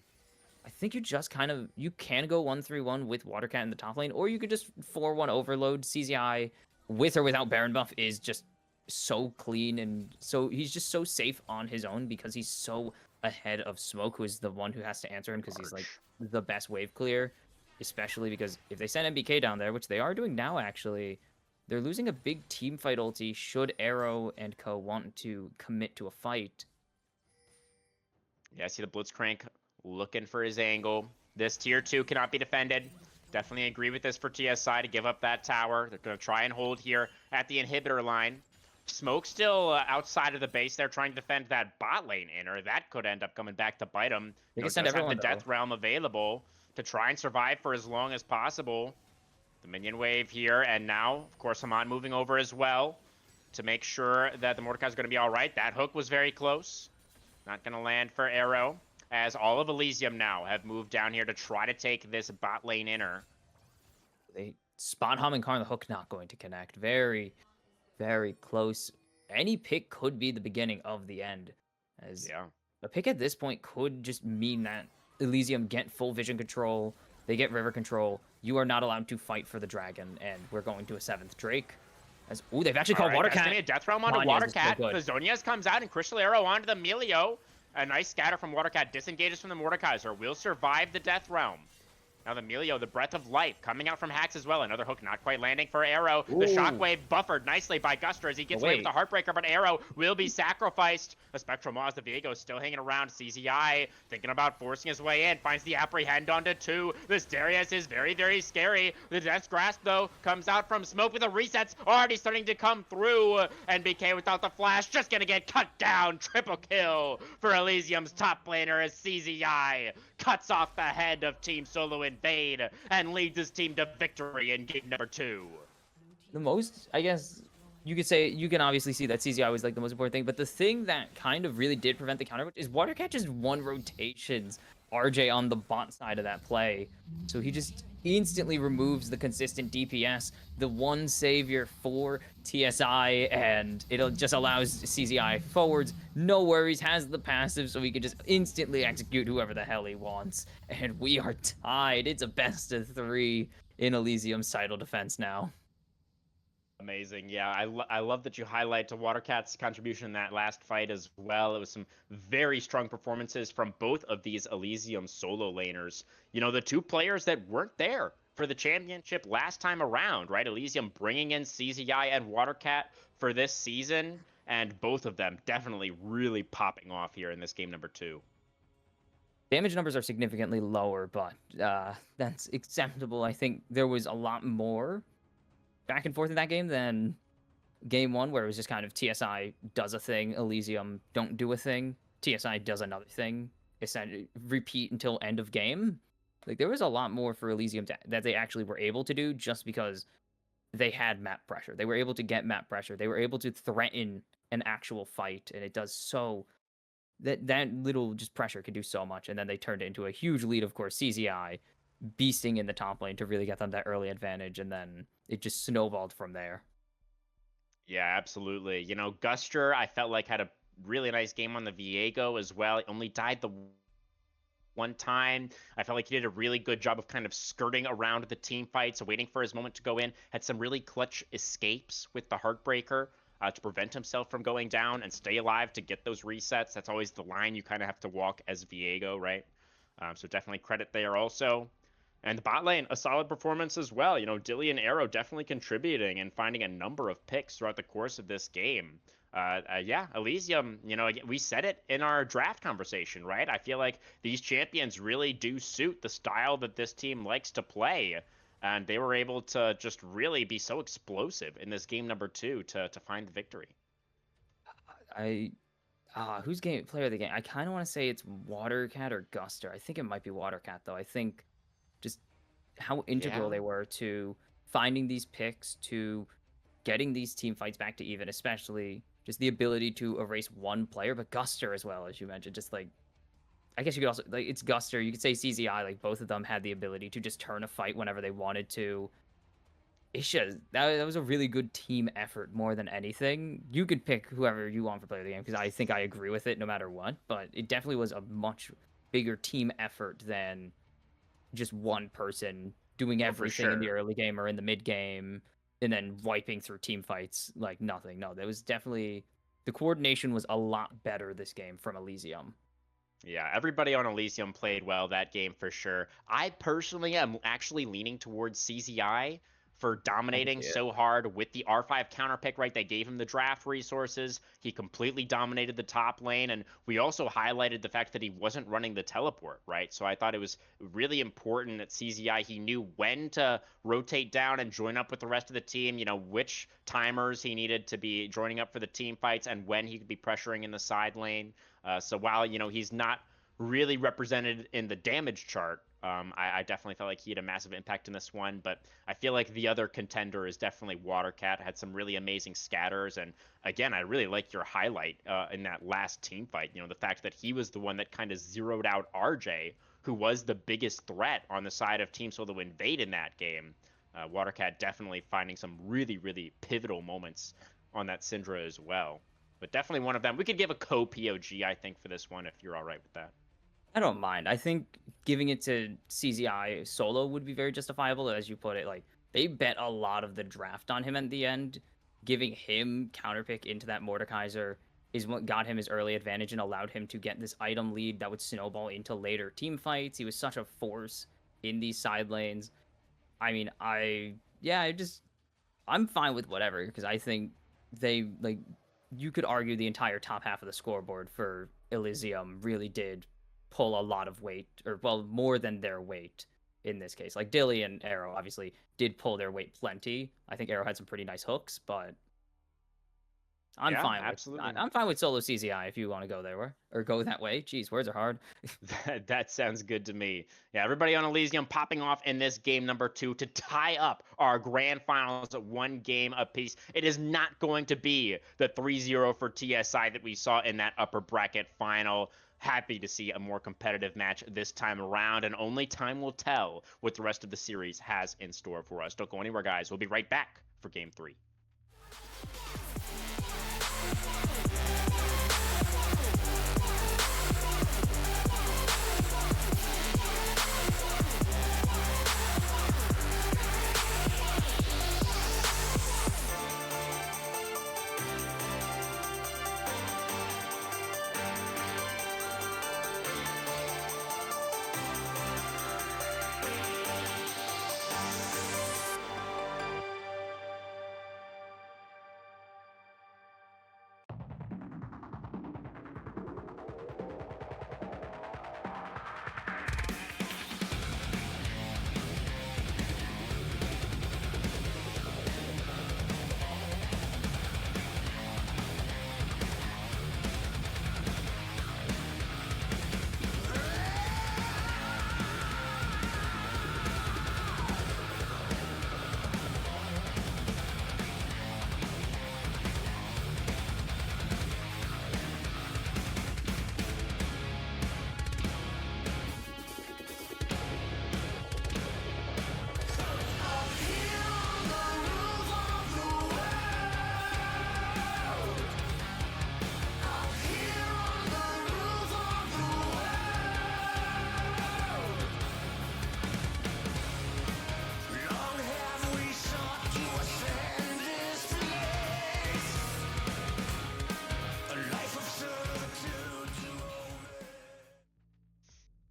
I think you just kind of you can go 1-3-1 with Watercat in the top lane, or you could just 4-1 overload. CZI with or without Baron buff is just so clean, and so he's just so safe on his own because he's so ahead of Smoke, who is the one who has to answer him because he's like the best wave clear. Especially because if they send MBK down there, which they are doing now actually, they're losing a big team fight ulti should Arrow and co want to commit to a fight. Yeah, I see the Blitzcrank looking for his angle. This tier 2 cannot be defended. Definitely agree with this for TSI to give up that tower. They're going to try and hold here at the inhibitor line. Smoke still outside of the base there trying to defend that bot lane inner. That could end up coming back to bite him. They You know, can send does have everyone, the Death Realm available to try and survive for as long as possible. The minion wave here, and now, of course, Hamad moving over as well to make sure that the Mordekai's going to be all right. That hook was very close. Not going to land for Arrow, as all of Elysium now have moved down here to try to take this bot lane inner. They spot Hum and Karn, the hook not going to connect. Very, very close. Any pick could be the beginning of the end. As Yeah. a pick at this point could just mean that Elysium get full vision control, they get river control. You are not allowed to fight for the dragon, and we're going to a 7th Drake. As ooh, they've actually called That's Watercat. gonna be a Death Realm onto Manyas is so Watercat. good. The Zonias comes out and Crystal Arrow onto the Melio. A nice scatter from Watercat. Disengages from the Mordekaiser. Will survive the Death Realm. Now the Melio, the Breath of Life, coming out from Hax as well. Another hook not quite landing for Arrow. The Ooh. Shockwave buffered nicely by Guster as he gets away with the Heartbreaker, but Arrow will be sacrificed. The Spectral Maws, the Viego still hanging around. CZI thinking about forcing his way in. Finds the Apprehend onto 2. This Darius is very, very scary. The Death's Grasp, though, comes out from Smoke with the resets already starting to come through. And BK without the flash, just gonna get cut down. Triple kill for Elysium's top laner as CZI cuts off the head of Team Solo Invade and leads his team to victory in game number 2. The most, I guess, you could say, you can obviously see that CZI was like the most important thing, but the thing that kind of really did prevent the counter is Watercat just won rotations RJ on the bot side of that play. So he just instantly removes the consistent DPS, the one savior for TSI, and it just allows CZI forwards. No worries, has the passive, so he can just instantly execute whoever the hell he wants. And we are tied. It's a best of 3 in Elysium's title defense now. Amazing. Yeah, I love that you highlight to Watercat's contribution in that last fight as well. It was some very strong performances from both of these Elysium solo laners. You know, the two players that weren't there for the championship last time around, right? Elysium bringing in CZI and Watercat for this season, and both of them definitely really popping off here in this game number 2. Damage numbers are significantly lower, but that's acceptable. I think there was a lot more back and forth in that game than game 1, where it was just kind of TSI does a thing, Elysium don't do a thing, TSI does another thing, essentially repeat until end of game. Like, there was a lot more for Elysium that they actually were able to do just because they had map pressure. They were able to get map pressure. They were able to threaten an actual fight, and it does so that little just pressure could do so much. And then they turned it into a huge lead, of course, CZI beasting in the top lane to really get them that early advantage, and then it just snowballed from there. Yeah, absolutely. You know, Guster, I felt like had a really nice game on the Viego as well. He only died the one time. I felt like he did a really good job of kind of skirting around the team fights, waiting for his moment to go in. Had some really clutch escapes with the Heartbreaker to prevent himself from going down and stay alive to get those resets. That's always the line you kind of have to walk as Viego, right? So definitely credit there also. And the bot lane, a solid performance as well. You know, Dilly and Arrow definitely contributing and finding a number of picks throughout the course of this game. Yeah, Elysium, you know, we said it in our draft conversation, right? I feel like these champions really do suit the style that this team likes to play. And they were able to just really be so explosive in this game number 2 to find the victory. Who's player of the game? I kind of want to say it's Watercat or Guster. I think it might be Watercat, though. I think just how integral they were to finding these picks, to getting these team fights back to even, especially just the ability to erase one player, but Guster as well, as you mentioned. Just like, I guess you could also, like, it's Guster. You could say CZI, like, both of them had the ability to just turn a fight whenever they wanted to. it's just that was a really good team effort more than anything. You could pick whoever you want for player of the game because I think I agree with it no matter what. But it definitely was a much bigger team effort than just one person doing Oh, for everything in the sure. early game or in the mid game and then wiping through team fights like nothing. No, there was definitely the coordination was a lot better this game from Elysium. Yeah, everybody on Elysium played well that game for sure. I personally am actually leaning towards CZI for I can dominating see it. so hard with the R5 counter pick, right? They gave him the draft resources. He completely dominated the top lane. And we also highlighted the fact that he wasn't running the teleport, right? So I thought it was really important that CZI, he knew when to rotate down and join up with the rest of the team, which timers he needed to be joining up for the team fights and when he could be pressuring in the side lane. So while he's not really represented in the damage chart, I definitely felt like he had a massive impact in this one. But I feel like the other contender is definitely Watercat. Had some really amazing scatters, and again, I really like your highlight in that last team fight. The fact that he was the one that kind of zeroed out RJ, who was the biggest threat on the side of Team Solo Invade in that game. Watercat definitely finding some really, really pivotal moments on that Syndra as well. But definitely one of them. We could give a co-POG, I think, for this one if you're all right with that. I don't mind. I think giving it to CZI solo would be very justifiable, as you put it. Like they bet a lot of the draft on him at the end. Giving him counterpick into that Mordekaiser is what got him his early advantage and allowed him to get this item lead that would snowball into later team fights. He was such a force in these side lanes. I mean, I'm fine with whatever because I think they like you could argue the entire top half of the scoreboard for Elysium really did pull a lot of weight, or well, more than their weight in this case. Like Dilly and Arrow obviously did pull their weight plenty. I think Arrow had some pretty nice hooks, but Yeah, absolutely. I'm fine with solo CZI if you want to go there or go that way. Jeez, words are hard. That sounds good to me. Yeah, everybody on Elysium popping off in this game number 2 to tie up our grand finals at 1 game apiece. It is not going to be the 3-0 for TSI that we saw in that upper bracket final. Happy to see a more competitive match this time around, and only time will tell what the rest of the series has in store for us. Don't go anywhere, guys. We'll be right back for game 3.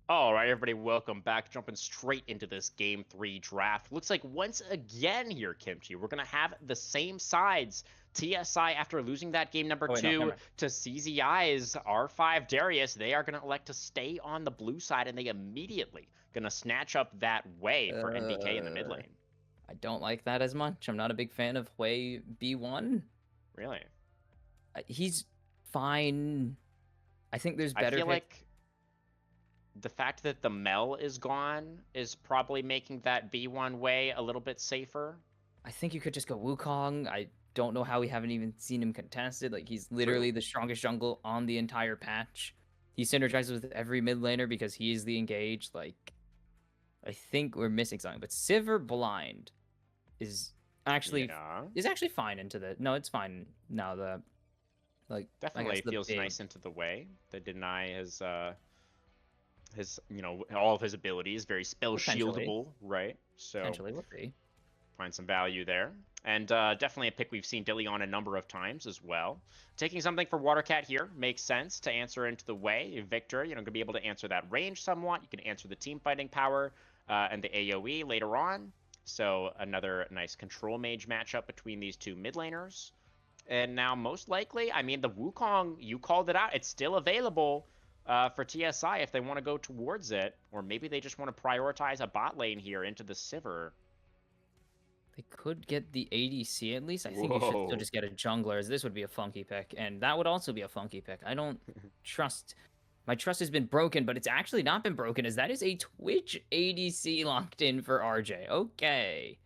All right, everybody, welcome back. Jumping straight into this Game 3 draft. Looks like once again here, Kimchi, we're going to have the same sides. TSI, after losing that game number 2 to CZI's R5 Darius, they are going to elect to stay on the blue side, and they immediately going to snatch up that way for NBK in the mid lane. I don't like that as much. I'm not a big fan of Hui B1. Really? He's fine. I think there's better I feel like the fact that the Mel is gone is probably making that B1 way a little bit safer. I think you could just go Wukong. I don't know how we haven't even seen him contested. Like, he's literally the strongest jungle on the entire patch. He synergizes with every mid laner because he is the engage. Like, I think we're missing something. But Sivir Blind is actually Yeah. is actually fine into the. No, it's fine now. The like I Definitely guess the feels big nice into the way. They deny his all of his abilities, very spell potentially shieldable, right? So we'll see. find some value there. And definitely a pick we've seen Dilly on a number of times as well. Taking something for Watercat here makes sense to answer into the way. Victor, going to be able to answer that range somewhat. You can answer the team fighting power and the AoE later on. So another nice control mage matchup between these two mid laners. And now most likely, I mean, the Wukong, you called it out. It's still available for TSI if they want to go towards it. Or maybe they just want to prioritize a bot lane here into the Sivir. They could get the ADC at least. I think you should still Whoa. just get a jungler, as this would be a funky pick, and that would also be a funky pick. I don't trust. My trust has been broken, but it's actually not been broken, as that is a Twitch ADC locked in for RJ. Okay.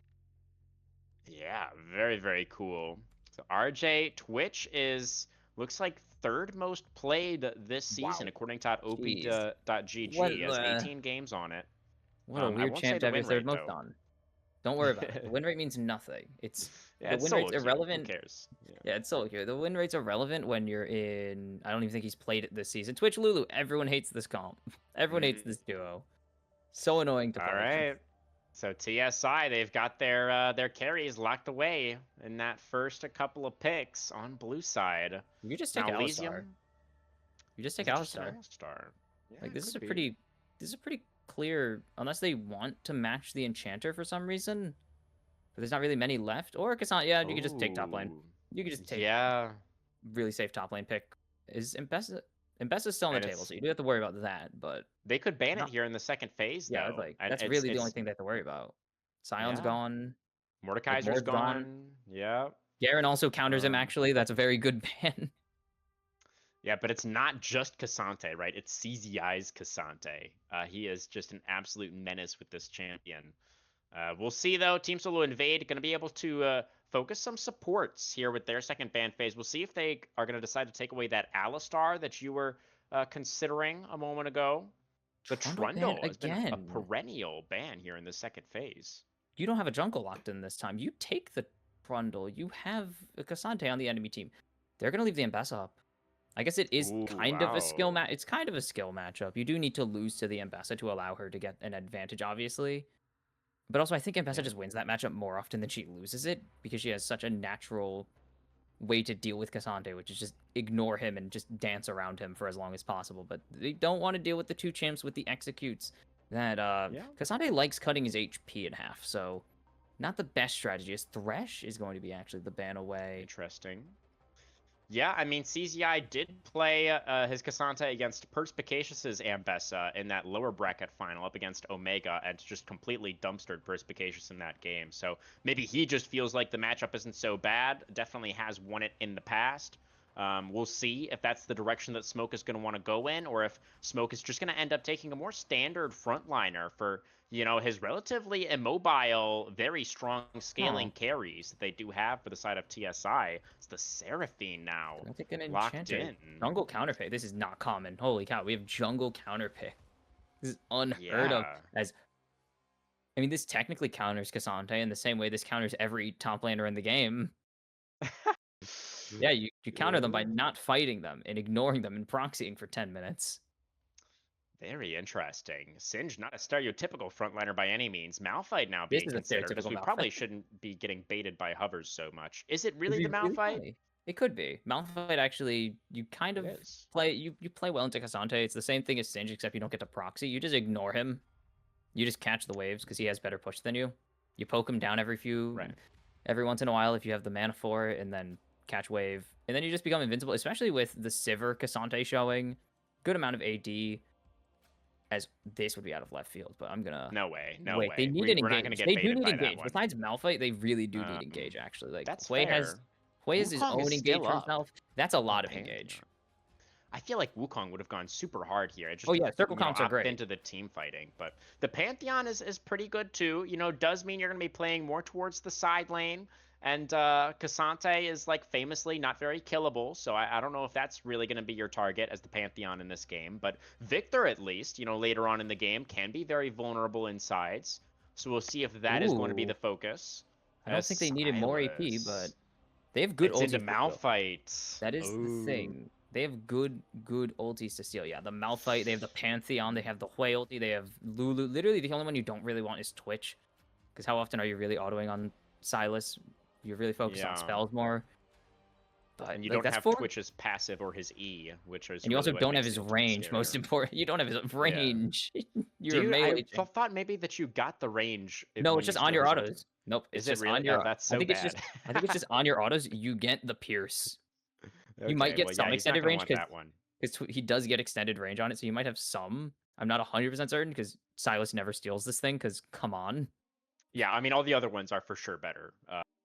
Yeah, very, very cool. So RJ, Twitch looks like third most played this season, Wow. according to Jeez. OP.GG. What It has the? 18 games on it. What a I weird won't say champ the to have your win third rate, most though. on. Don't worry about it. The win rate means nothing. It's Yeah, the it's win solo rate's queue. irrelevant. Who cares? Yeah. Yeah, it's solo queue. The win rate's irrelevant when you're in. I don't even think he's played it this season. Twitch Lulu. Everyone hates this comp. Everyone hates this duo. So annoying to play All against. right. So TSI, they've got their carries locked away in that first couple of picks on blue side. You could just take Now Alistar. Elysium. You just Is take it just an Alistar. Alistar? Yeah, Like it this is could a be. pretty. This is a pretty clear. Unless they want to match the Enchanter for some reason, but there's not really many left. Or Cassandra. Yeah, you could just take top lane. Ooh. You could just take Yeah. really safe top lane pick. Is Mbessa? Mbessa's still on the And table, it's so you do have to worry about that. But they could ban it not. here in the second phase, Yeah, though. like And that's really the only thing they have to worry about. Sion's yeah. gone. Like Mordekaiser's Mord's gone. gone. Yeah. Garen also counters him. Um, Actually, that's a very good ban. Yeah, but it's not just Cassante, right? It's CZI's Cassante. He is just an absolute menace with this champion. We'll see, though. Team Solo Invade going to be able to focus some supports here with their second ban phase. We'll see if they are going to decide to take away that Alistar that you were considering a moment ago. The Trundle ban Trundle has been a again. perennial ban here in the second phase. You don't have a jungle locked in this time. You take the Trundle. You have a Cassante on the enemy team. They're gonna leave the Mbessa up. I guess it is Ooh, kind of a skill wow. match. It's kind of a skill matchup. You do need to lose to the Mbessa to allow her to get an advantage, obviously. But also, I think Mbessa just wins that matchup more often than she loses it because she has such a natural way to deal with Cassante, which is just ignore him and just dance around him for as long as possible. But they don't want to deal with the two champs with the executes. That Cassante likes cutting his HP in half, so not the best strategy. His Thresh is going to be actually the ban away. Interesting. Yeah, I mean, CZI did play his Cassante against Perspicacious's Ambessa in that lower bracket final up against Omega and just completely dumpstered Perspicacious in that game. So maybe he just feels like the matchup isn't so bad. Definitely has won it in the past. We'll see if that's the direction that Smoke is going to want to go in, or if Smoke is just going to end up taking a more standard frontliner for, his relatively immobile, very strong scaling carries that they do have for the side of TSI. It's the Seraphine now, I think an locked Enchanter. in. Jungle counterpick. This is not common. Holy cow, we have jungle counterpick. This is unheard of. This technically counters Cassante in the same way this counters every top laner in the game. Yeah, you counter them by not fighting them and ignoring them and proxying for 10 minutes. Very interesting. Singe, not a stereotypical frontliner by any means. Malphite now This being is a considered, because stereotypical we Malphite. probably shouldn't be getting baited by hovers so much. Is it really It'd the be really Malphite? funny. It could be. Malphite actually, you kind of It is. play you play well into Cassante. It's the same thing as Singe, except you don't get to proxy. You just ignore him. You just catch the waves because he has better push than you. You poke him down every once in a while if you have the mana for it, and then catch wave. And then you just become invincible, especially with the Sivir Cassante showing. Good amount of AD. As this would be out of left field, but I'm gonna No way. No wait. way. They need an We're not engage. going to get They do baited need by that engage. one. Besides Malphite, they really do need Um, engage. Actually, like That's Hwei fair. has his Wukong own is engage still for up. himself. That's a lot of Pantheon. engage. I feel like Wukong would have gone super hard here. It just, Oh yeah, circle comps are opt great. into the team fighting. But the Pantheon is pretty good too. Does mean you're going to be playing more towards the side lane. And Cassante is famously not very killable, so I don't know if that's really going to be your target as the Pantheon in this game. But Victor, at least, later on in the game, can be very vulnerable in sides. So we'll see if that is going to be the focus. I don't think they needed more AP, but they have good It's into ultis to steal. Malphite. That is the thing. They have good ultis to steal. Yeah, the Malphite, they have the Pantheon, they have the Hui ulti, they have Lulu. Literally, the only one you don't really want is Twitch. Because how often are you really autoing on Silas? You're really focused on spells more. But And you like, don't that's have for... Twitch's passive or his E, which is And you really also what don't have makes his the ultimate range, most scarier. important. You don't have his range. You're a Dude, melee I tank. thought maybe that you got the range. No, when it's you just on steal your his autos. ultimate. Nope, Is it's it just really? on your... Oh, that's so I think bad. it's just on your autos, you get the Pierce. You might Okay, get well, some yeah, he's not extended gonna range want because that one. he does get extended range on it, so you might have some. I'm not 100% certain because Silas never steals this thing because come on. Yeah, I mean, all the other ones are for sure better.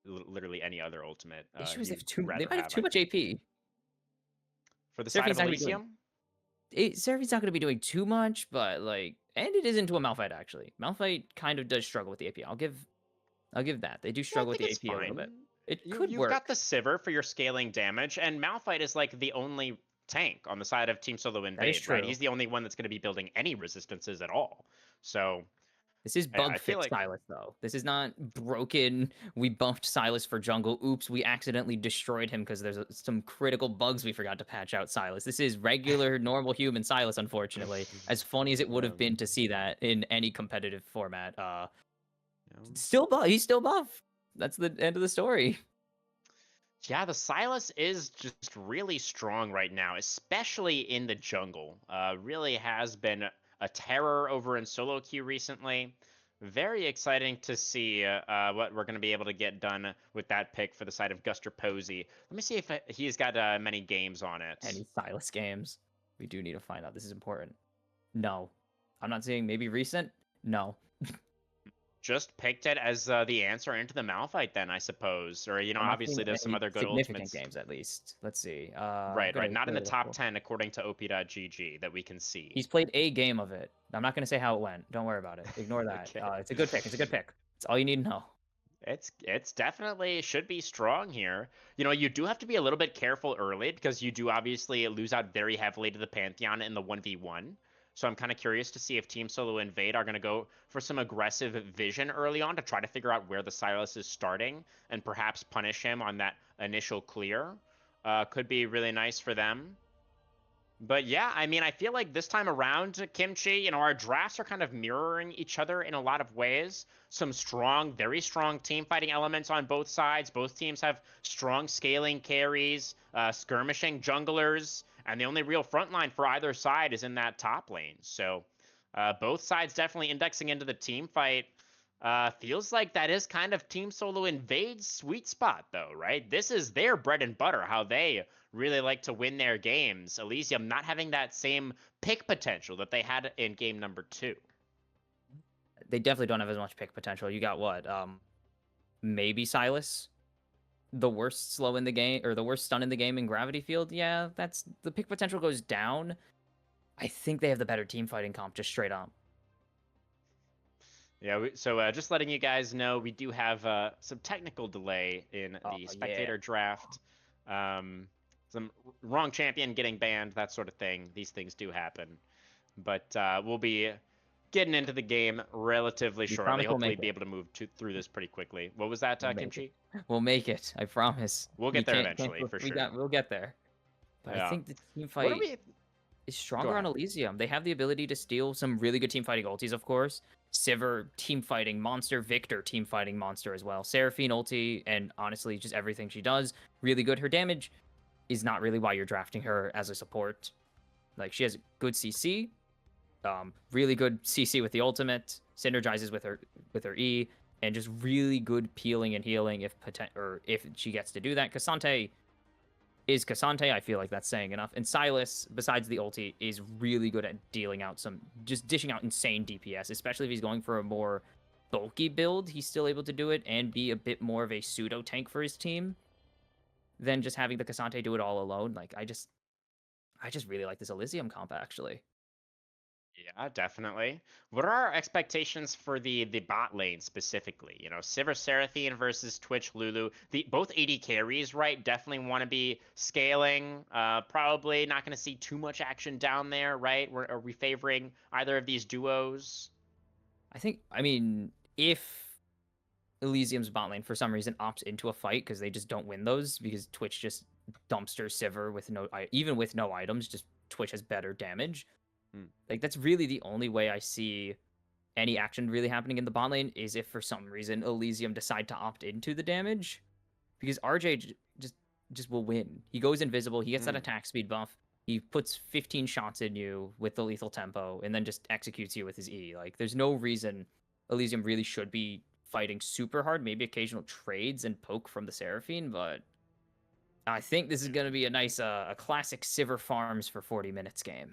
Literally any other ultimate. The issue is You'd they might have too I much think. AP. For the side of Seraphine's not gonna be doing... Elysium? Seraphine not going to be doing too much, but like, and it is into a Malphite actually. Malphite kind of does struggle with the AP. I'll give that. They do Yeah, I struggle with think the it's AP a little fine. bit. It You've could work. got the Sivir for your scaling damage, and Malphite is like the only tank on the side of Team Solo Invade, true. right? He's the only one that's going to be building any resistances at all. So This is bug I feel fix like Silas though. This is not broken. We bumped Silas for jungle. Oops, we accidentally destroyed him because there's some critical bugs we forgot to patch out Silas. This is regular, normal human Silas, unfortunately. As funny as it would have been to see that in any competitive format. Still buff. He's still buff. That's the end of the story. yeah, the Silas is just really strong right now, especially in the jungle. Really has been a terror over in solo queue recently. Very exciting to see what we're going to be able to get done with that pick for the side of Guster Posey. Let me see if he's got many games on it. Any Silas games. We do need to find out. This is important. No. I'm not saying maybe recent. No. Just picked it as the answer into the Malphite then, I suppose. Or, you know, obviously there's some other good significant ultimates. games at least. Let's see. Right. Not in the top 10 according to op.gg that we can see. He's played a game of it. I'm not going to say how it went. Don't worry about it. Ignore that. Okay. It's a good pick. It's a good pick. It's all you need to know. It's definitely should be strong here. You know, you do have to be a little bit careful early because you do obviously lose out very heavily to the Pantheon in the 1v1. So I'm kind of curious to see if Team Solo Invade are going to go for some aggressive vision early on to try to figure out where the Silas is starting and perhaps punish him on that initial clear. Could be really nice for them. But yeah, I mean, I feel like this time around, Kimchi, you know, our drafts are kind of mirroring each other in a lot of ways. Some strong, very strong team fighting elements on both sides. Both teams have strong scaling carries, skirmishing junglers, and the only real front line for either side is in that top lane. So both sides definitely indexing into the team fight. Feels like that is kind of Team Solo Invade's sweet spot, though, right? This is their bread and butter, how they really like to win their games. Elysium not having that same pick potential that they had in game number 2. They definitely don't have as much pick potential. You got what? Maybe Silas, the worst slow in the game, or the worst stun in the game in Gravity Field. Yeah, that's the pick potential goes down. I think they have the better team fighting comp, just straight up. Yeah, so just letting you guys know, we do have some technical delay in the spectator draft. Some wrong champion getting banned, that sort of thing. These things do happen. But we'll be getting into the game relatively shortly. Hopefully be able to move through this pretty quickly. What was that, Kimchi? We'll make it. I promise. We'll get there eventually, for sure. We'll get there. But Yeah. I think the team fight is stronger on Elysium. They have the ability to steal some really good team fighting ultis, of course. Sivir, team fighting monster. Victor, team fighting monster as well. Seraphine ulti, and honestly, just everything she does, really good. Her damage is not really why you're drafting her as a support. Like, she has good CC, really good CC with the ultimate, synergizes with her E, and just really good peeling and healing if she gets to do that. Cassante is Cassante. I feel like that's saying enough. And Silas, besides the ulti, is really good at dealing out just dishing out insane DPS, especially if he's going for a more bulky build. He's still able to do it and be a bit more of a pseudo tank for his team than just having the Cassante do it all alone. Like, I just really like this Elysium comp, actually. Yeah, definitely. What are our expectations for the bot lane specifically? You know, Sivir Seraphine versus Twitch Lulu. Both AD carries, right? Definitely want to be scaling. Probably not going to see too much action down there, right? Are we favoring either of these duos? I mean, if Elysium's bot lane for some reason opts into a fight because they just don't win those because Twitch just dumpster Sivir with even with no items, just Twitch has better damage. Like that's really the only way I see any action really happening in the bot lane is if for some reason Elysium decide to opt into the damage because RJ just will win. He goes invisible, he gets that attack speed buff, he puts 15 shots in you with the lethal tempo and then just executes you with his E. Like there's no reason Elysium really should be fighting super hard, maybe occasional trades and poke from the Seraphine, but I think this is going to be a nice a classic Sivir farms for 40 minutes game.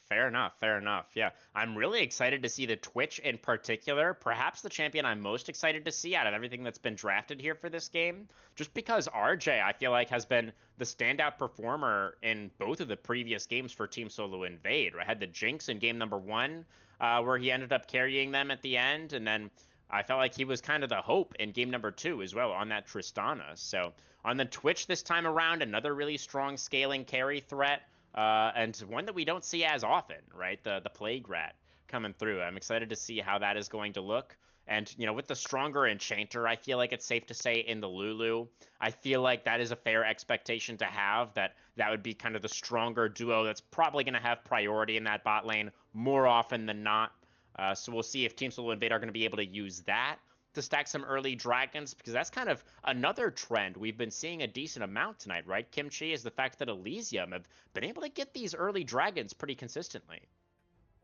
Fair enough, fair enough. Yeah, I'm really excited to see the Twitch in particular. Perhaps the champion I'm most excited to see out of everything that's been drafted here for this game. Just because RJ, I feel like, has been the standout performer in both of the previous games for Team Solo Invade. I had the Jinx in game number 1, where he ended up carrying them at the end, and then I felt like he was kind of the hope in game number 2 as well on that Tristana. So on the Twitch this time around, another really strong scaling carry threat. And one that we don't see as often, right? The Plague Rat coming through. I'm excited to see how that is going to look. And, you know, with the stronger Enchanter, I feel like it's safe to say in the Lulu, I feel like that is a fair expectation to have, that would be kind of the stronger duo that's probably going to have priority in that bot lane more often than not. So we'll see if Team Solo Invade are going to be able to use that to stack some early dragons, because that's kind of another trend we've been seeing a decent amount tonight, right, Kimchi, is the fact that Elysium have been able to get these early dragons pretty consistently.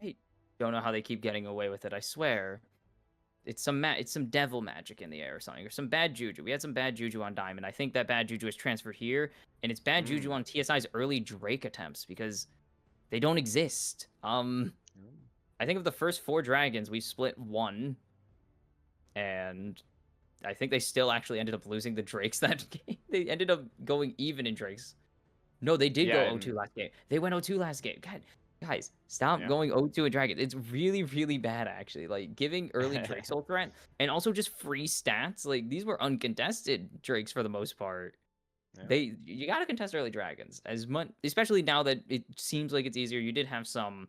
I don't know how they keep getting away with it, I swear. It's some devil magic in the air or something, or some bad juju. We had some bad juju on Diamond. I think that bad juju is transferred here, and it's bad juju on TSI's early Drake attempts because they don't exist. I think of the first 4 dragons, we split 1. And I think they still actually ended up losing the Drakes that game. They ended up going even in Drakes. No, they did go 0-2 last game. They went 0-2 last game. God, guys, stop going 0-2 in Dragon. It's really, really bad, actually. Like, giving early Drakes ult threat, and also just free stats. Like, these were uncontested Drakes for the most part. Yeah. You gotta contest early Dragons. As much, especially now that it seems like it's easier. You did have some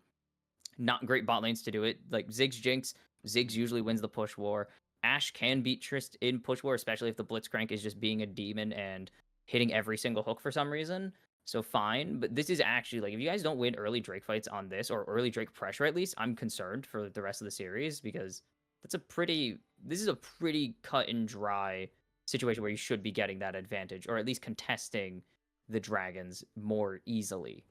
not great bot lanes to do it. Like, Ziggs Jinx. Ziggs usually wins the push war. Ashe can beat Trist in push war, especially if the Blitzcrank is just being a demon and hitting every single hook for some reason. So fine, but this is actually, like, if you guys don't win early Drake fights on this, or early Drake pressure at least, I'm concerned for the rest of the series, because this is a pretty cut and dry situation where you should be getting that advantage, or at least contesting the dragons more easily.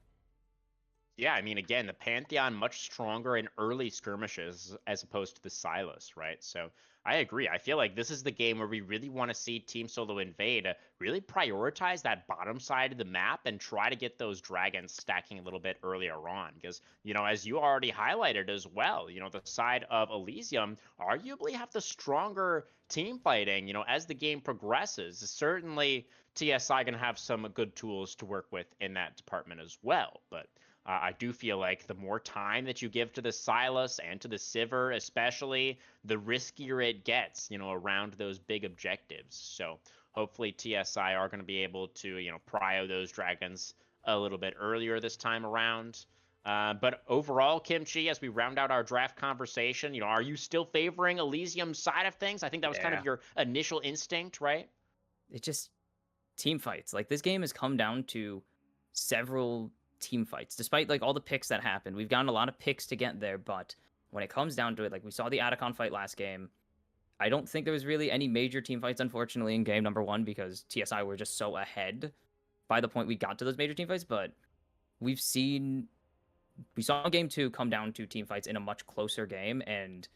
Yeah, I mean, again, the Pantheon much stronger in early skirmishes as opposed to the Sylas, right? So I agree. I feel like this is the game where we really want to see Team Solo Invade really prioritize that bottom side of the map and try to get those dragons stacking a little bit earlier on. Because, you know, as you already highlighted as well, you know, the side of Elysium arguably have the stronger team fighting, you know, as the game progresses. Certainly TSI going to have some good tools to work with in that department as well. But I do feel like the more time that you give to the Sylas and to the Sivir especially, the riskier it gets, you know, around those big objectives. So hopefully TSI are going to be able to, you know, prio those dragons a little bit earlier this time around. But overall, Kimchi, as we round out our draft conversation, you know, are you still favoring Elysium's side of things? I think that was kind of your initial instinct, right? It just team fights. Like, this game has come down to several team fights, despite like all the picks that happened. We've gotten a lot of picks to get there, but when it comes down to it, like we saw the Atacon fight last game, I don't think there was really any major team fights, unfortunately, in game number 1, because TSI were just so ahead by the point we got to those major team fights. But we saw game 2 come down to team fights in a much closer game, and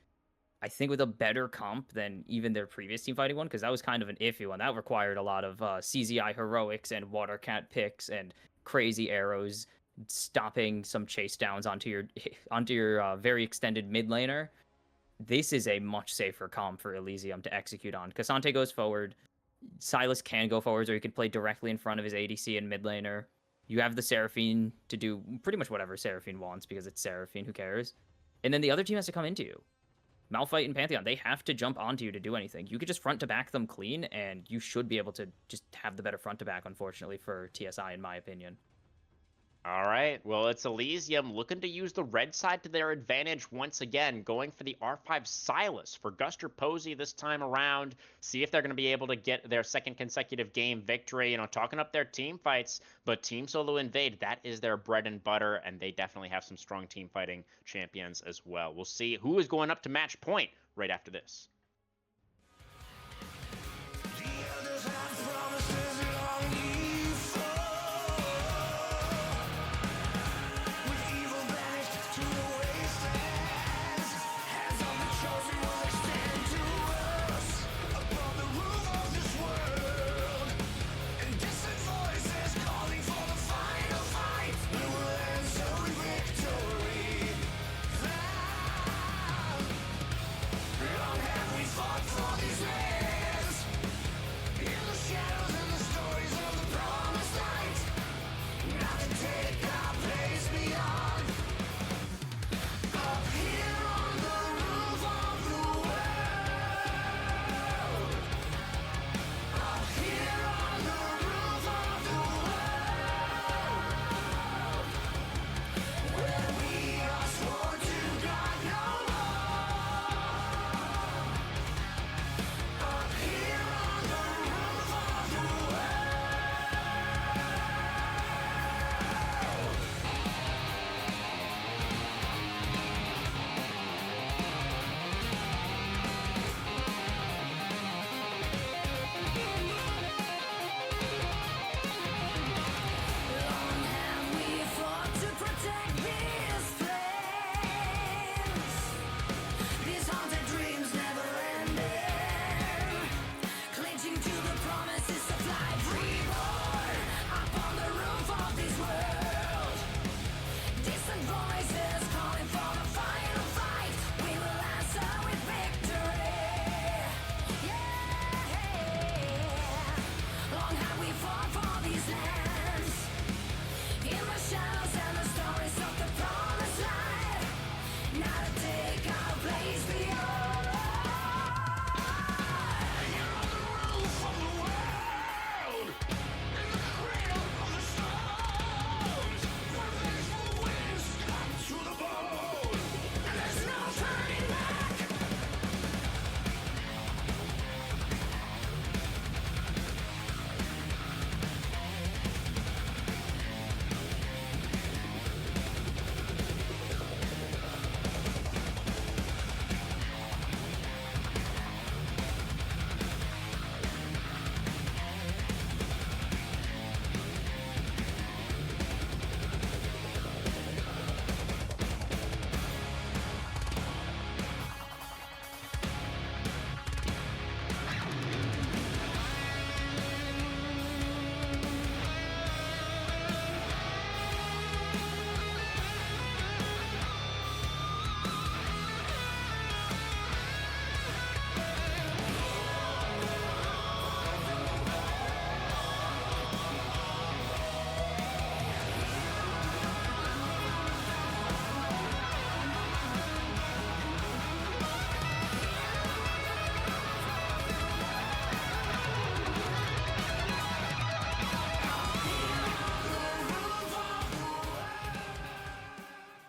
I think with a better comp than even their previous team fighting one, because that was kind of an iffy one. That required a lot of CZI heroics and Watercat picks and crazy arrows stopping some chase downs onto your very extended mid laner. This is a much safer comp for Elysium to execute on. Cassante goes forward. Sylas can go forwards, or you can play directly in front of his ADC and mid laner. You have the Seraphine to do pretty much whatever Seraphine wants, because it's Seraphine, who cares? And then the other team has to come into you. Malphite and Pantheon, they have to jump onto you to do anything. You could just front to back them clean, and you should be able to just have the better front to back, unfortunately, for TSI, in my opinion. All right. Well, it's Elysium looking to use the red side to their advantage once again, going for the R5 Silas for Guster Posey this time around. See if they're going to be able to get their second consecutive game victory. Talking up their team fights, but Team Solo Invade, that is their bread and butter, and they definitely have some strong team fighting champions as well. We'll see who is going up to match point right after this.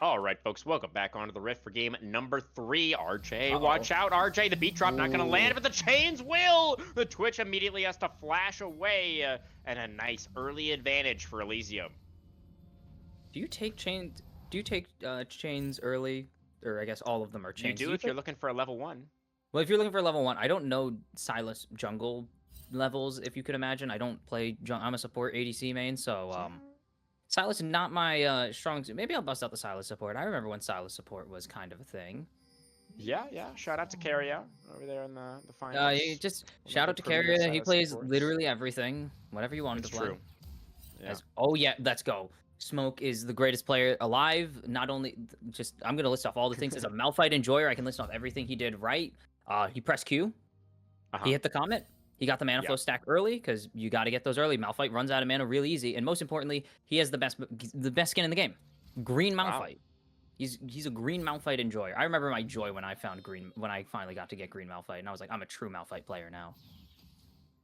All right, folks, welcome back onto the Rift for game number 3. RJ, watch out, RJ. The beat drop not going to land, but the chains will. The Twitch immediately has to flash away, and a nice early advantage for Elysium. Do you take chains? Do you take chains early, or I guess all of them are chains? You do if you're looking for a level 1. Well, if you're looking for a level 1, I don't know Silas jungle levels. If you could imagine, I don't play. I'm a support ADC main, so Silas is not my strong suit. Maybe I'll bust out the Silas support. I remember when Silas support was kind of a thing. Yeah. Shout out to Carrier over there in the finals. Just shout out to Carrier. He plays literally everything, whatever you want him to play. True. Yeah. Oh yeah, let's go. Smoke is the greatest player alive. Not only I'm gonna list off all the things as a Malphite enjoyer. I can list off everything he did right. He pressed Q. He hit the comet. He got the mana flow stack early because you got to get those early. Malphite runs out of mana real easy, and most importantly, he has the best skin in the game. Green Malphite. Wow. He's a green Malphite enjoyer. I remember my joy when I finally got to get green Malphite, and I was like, I'm a true Malphite player now.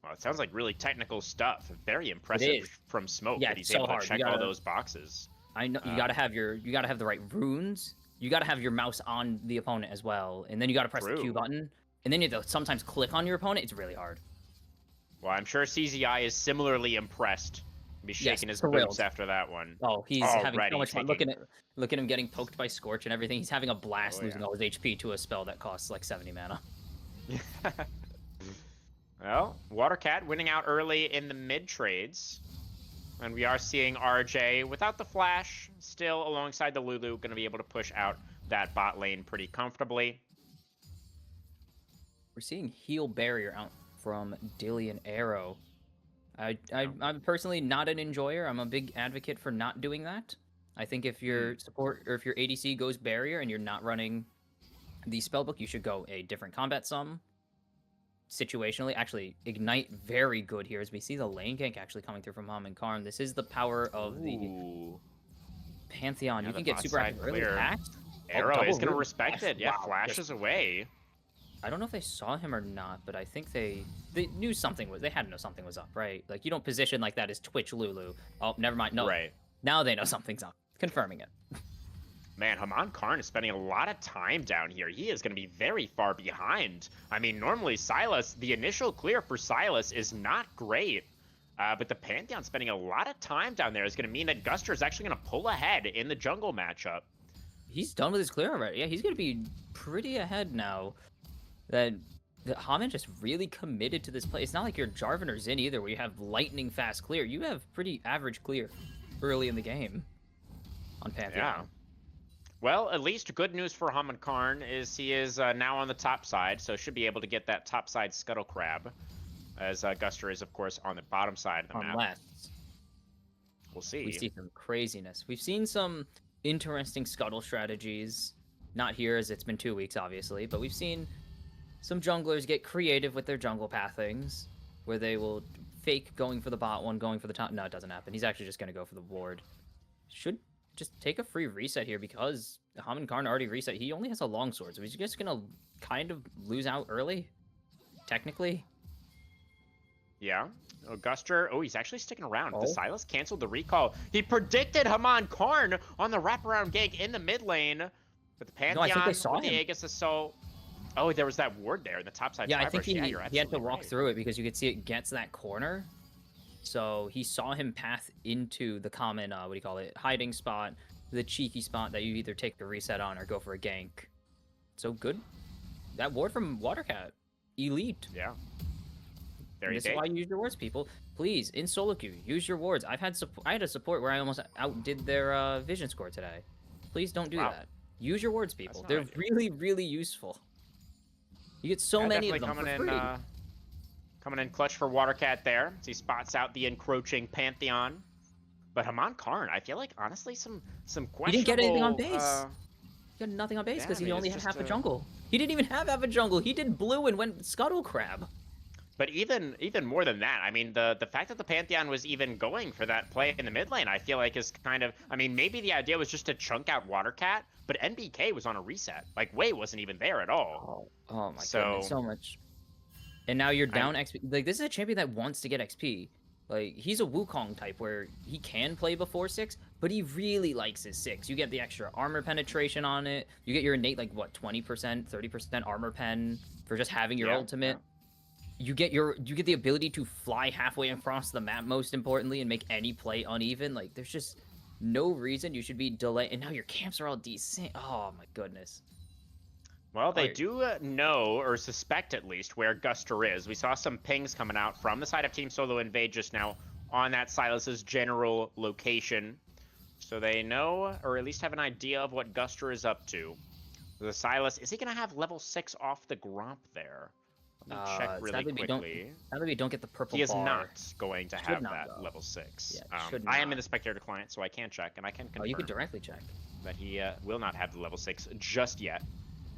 Well, it sounds like really technical stuff. Very impressive from Smoke that he's able to check all those boxes. I know you gotta have the right runes. You gotta have your mouse on the opponent as well, and then you gotta press the True. Q button, and then you have to sometimes click on your opponent. It's really hard. Well, I'm sure CZI is similarly impressed. Be shaking his thrilled. boots after that one. Oh, he's having Already so much fun. taking- Look at him getting poked by Scorch and everything. He's having a blast Oh, losing yeah. all his HP to a spell that costs like 70 mana. Well, Watercat winning out early in the mid trades. And we are seeing RJ without the flash, still alongside the Lulu, going to be able to push out that bot lane pretty comfortably. We're seeing heal barrier out from Dillian Arrow. I'm personally not an enjoyer. I'm a big advocate for not doing that. I think if your support or if your ADC goes barrier and you're not running the spellbook, you should go a different combat sum. Situationally, actually, Ignite very good here as we see the lane gank actually coming through from Ham and Karn. This is the power of the Ooh. Pantheon. Yeah, you the can get bot super side active early clear. attacks. Arrow double is going to root. respect it. Yeah, Wow, flashes away. I don't know if they saw him or not, but I think they knew something was. They had to know something was up, right? Like you don't position like that as Twitch Lulu. Oh, never mind. No, Right. now they know something's up. Confirming it. Man, Haman Karn is spending a lot of time down here. He is going to be very far behind. I mean, normally Silas, the initial clear for Silas is not great. But the Pantheon spending a lot of time down there is going to mean that Guster is actually going to pull ahead in the jungle matchup. He's done with his clear already. Yeah, he's going to be pretty ahead now. That Haman just really committed to this play. It's not like you're Jarvan or Xin either, where you have lightning fast clear. You have pretty average clear early in the game on Pantheon. Yeah. Well, at least good news for Haman Karn is he is now on the top side, so should be able to get that top side Scuttle Crab, as Guster is, of course, on the bottom side of the map. Unless We'll see. we see some craziness. We've seen some interesting scuttle strategies. Not here, as it's been 2 weeks, obviously, but we've seen some junglers get creative with their jungle pathings, where they will fake going for the bot one, going for the top. No, it doesn't happen. He's actually just going to go for the ward. Should just take a free reset here because Haman Karn already reset. He only has a longsword, so he's just going to kind of lose out early, technically. Yeah. Oh, Guster. Oh, he's actually sticking around. Oh. The Silas canceled the recall. He predicted Haman Karn on the wraparound gank in the mid lane. But the Pantheon I think they saw with the him. Aegis Assault. Oh, there was that ward there in the top side. Yeah, I Tri think Brush. he You're had to absolutely walk right. through it because you could see it gets that corner. So he saw him path into the common, what do you call it, hiding spot, the cheeky spot that you either take a reset on or go for a gank. So good. That ward from Watercat. Elite. Yeah. Very This is why you use your wards, people. Please, in solo queue, use your wards. I had a support where I almost outdid their vision score today. Please don't do Wow. that. Use your wards, people. not They're ideal. really, really useful. You get so Yeah, many of definitely them for free. Coming in clutch for Watercat there. As he spots out the encroaching Pantheon. But Haman Karn, I feel like honestly some questionable. He didn't get anything on base. He got nothing on base yeah, because I mean, he only it's had just half a a- jungle. He didn't even have half a jungle. He did blue and went Scuttle Crab. But even more than that, I mean, the fact that the Pantheon was even going for that play in the mid lane, I feel like is kind of, I mean, maybe the idea was just to chunk out Watercat, but NBK was on a reset. Like, Wei wasn't even there at all. Oh my So- goodness, so much. And now you're down XP. Like, this is a champion that wants to get XP. Like, he's a Wukong type where he can play before 6, but he really likes his 6. You get the extra armor penetration on it. You get your innate, like, what, 20%, 30% armor pen for just having your Yeah, ultimate. You get the ability to fly halfway across the map, most importantly, and make any play uneven. Like, there's just no reason you should be delaying. And now your camps are all decent. Oh my goodness. Well, they Oh, do know, or suspect at least, where Guster is. We saw some pings coming out from the side of Team Solo Invade just now on that Silas's general location. So they know, or at least have an idea of what Guster is up to. The Silas, is he going to have level 6 off the Gromp there? Let me check really sadly quickly. we don't get the purple He is bar. not going to Should have not, that though. level 6. Yeah, should I am not. in the spectator client, so I can check, and I can confirm Oh, you could directly check. that he will not have the level 6 just yet.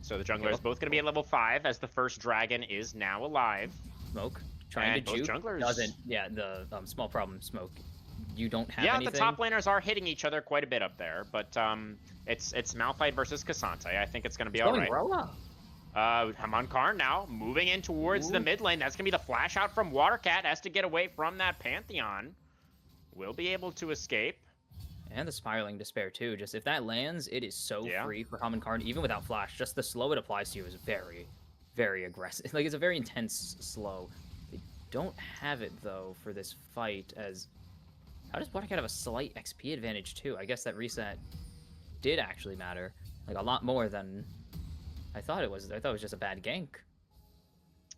So the jungler Okay. is both going to be at level 5, as the first dragon is now alive. Smoke trying And to both juke junglers- doesn't. Yeah, the small problem. Smoke. You don't have Yeah, anything. the top laners are hitting each other quite a bit up there, but it's Malphite versus Cassante. I think it's going to be all Going right. Roa. Haman Karn now moving in towards the Ooh. mid lane. That's going to be the flash out from Watercat. Has to get away from that Pantheon. Will be able to escape. And the Spiraling Despair too. Just if that lands, it is so Yeah. free for Common Card, even without flash. Just the slow it applies to you is very, very aggressive. Like it's a very intense slow. They don't have it though for this fight. As how does Watercat have a slight XP advantage too? I guess that reset did actually matter, like a lot more than I thought it was. I thought it was just a bad gank.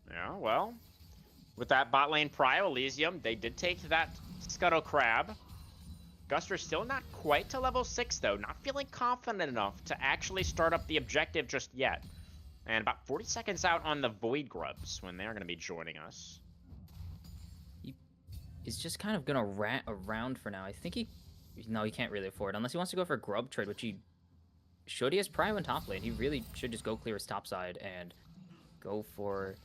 Yeah, well, with that bot lane prio Elysium, they did take that Scuttle Crab. Guster's still not quite to level 6, though. Not feeling confident enough to actually start up the objective just yet. And about 40 seconds out on the Void Grubs when they're going to be joining us. He's just kind of gonna rat around for now. I think no, he can't really afford, unless he wants to go for a grub trade, which he should. He has prio in top lane. He really should just go clear his top side and go for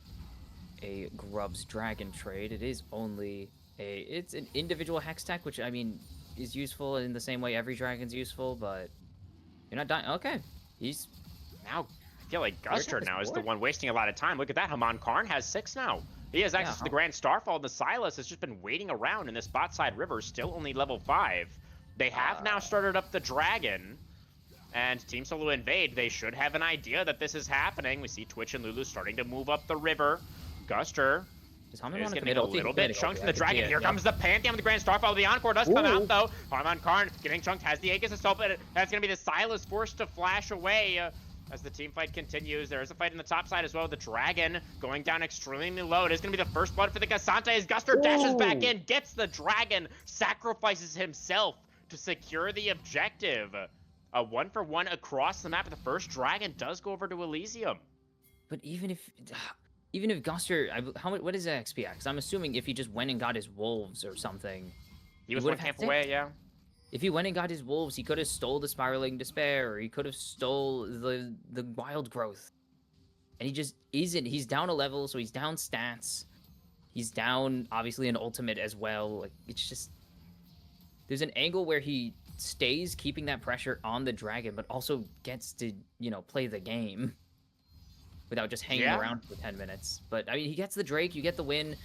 a Grubs Dragon trade. It is only it's an individual hex tech, which I mean is useful in the same way every dragon's useful, but you're not dying. Okay, he's Now, I feel like Where's Guster this now is the board? one wasting a lot of time. Look at that. Haman Karn has 6 now. He has access to the Grand Starfall, and the Silas has just been waiting around in this bot side river, still only level 5. They have now started up the Dragon, and Team Solo Invade, they should have an idea that this is happening. We see Twitch and Lulu starting to move up the river. Guster does Haman is want to getting commit a ulti? little Commit bit ulti, chunked from I the can see Dragon. it, Here yeah. comes the Pantheon with the Grand Starfall. The Encore does come out, Ooh. though. Haman Karn getting chunked, has the Aegis Assault, but that's going to be the Silas forced to flash away. As the team fight continues, there is a fight in the top side as well. The Dragon going down extremely low. It is going to be the first blood for the Cassante as Guster dashes back in, gets the Dragon, sacrifices himself to secure the objective. A 1-for-1 across the map. The first Dragon does go over to Elysium. But even if Guster, what is that XP at? Because I'm assuming if he just went and got his wolves or something, He was would've one had camp away, six. yeah. if he went and got his wolves, he could have stole the Spiraling Despair, or he could have stole the Wild Growth. And he just isn't. He's down a level, so he's down stats. He's down, obviously, an ultimate as well. Like, it's just... There's an angle where he stays keeping that pressure on the dragon, but also gets to, play the game without just hanging around for 10 minutes. But, I mean, he gets the Drake, you get the win,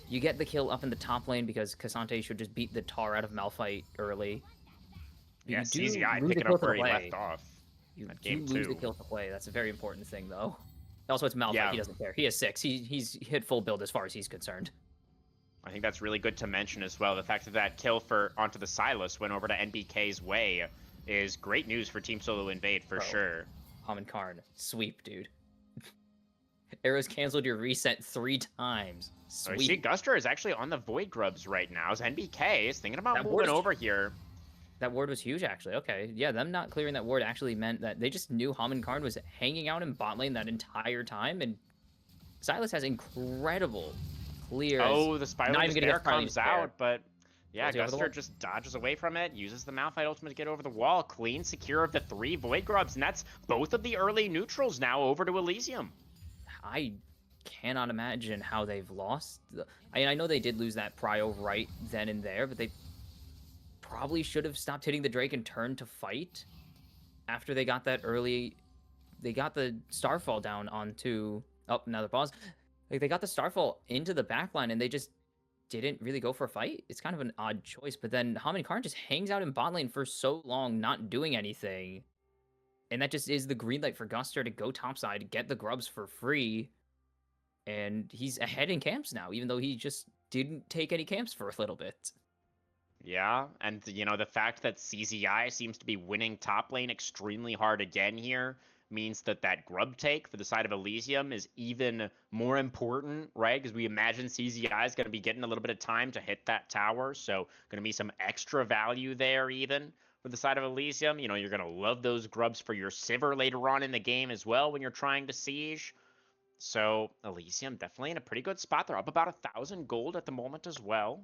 you get the kill up in the top lane because Cassante should just beat the tar out of Malphite early. But Yeah, you do CZI lose the picking kill up to where the he play. left off. You That do game lose the too. kill to play. That's a very important thing, though. Also, it's Malphite. Yeah. He doesn't care. He has 6. He's hit full build as far as he's concerned. I think that's really good to mention as well. The fact that that kill onto the Silas went over to NBK's way is great news for Team Solo Invade for Bro. sure. Haman Karn, sweep, dude. Arrows canceled your reset 3 times. Oh, you see, Sweep. Guster is actually on the Void Grubs right now. As NBK is thinking about That ward moving is- over here. That ward was huge, actually. Okay, yeah, them not clearing that ward actually meant that they just knew Haman Karn was hanging out in bot lane that entire time, and Silas has incredible clears. Oh, the Spiraling Not even gonna Despair get Spiraling comes Despair. out, but yeah, Goes over the Guster wall. just dodges away from it, uses the Malphite ultimate to get over the wall, clean, secure of the 3 Void Grubs, and that's both of the early neutrals now over to Elysium. I cannot imagine how they've lost. I mean, I know they did lose that prio right then and there, but they probably should have stopped hitting the Drake and turned to fight after they got that early. They got the Starfall down onto. Oh, another pause. Like, they got the Starfall into the backline and they just didn't really go for a fight. It's kind of an odd choice, but then Haman Karn just hangs out in bot lane for so long, not doing anything. And that just is the green light for Guster to go topside, get the grubs for free. And he's ahead in camps now, even though he just didn't take any camps for a little bit. Yeah, and the fact that CZI seems to be winning top lane extremely hard again here means that grub take for the side of Elysium is even more important, right? Because we imagine CZI is going to be getting a little bit of time to hit that tower, so going to be some extra value there even for the side of Elysium. You're going to love those grubs for your Sivir later on in the game as well when you're trying to siege. So Elysium definitely in a pretty good spot. They're up about 1,000 gold at the moment as well.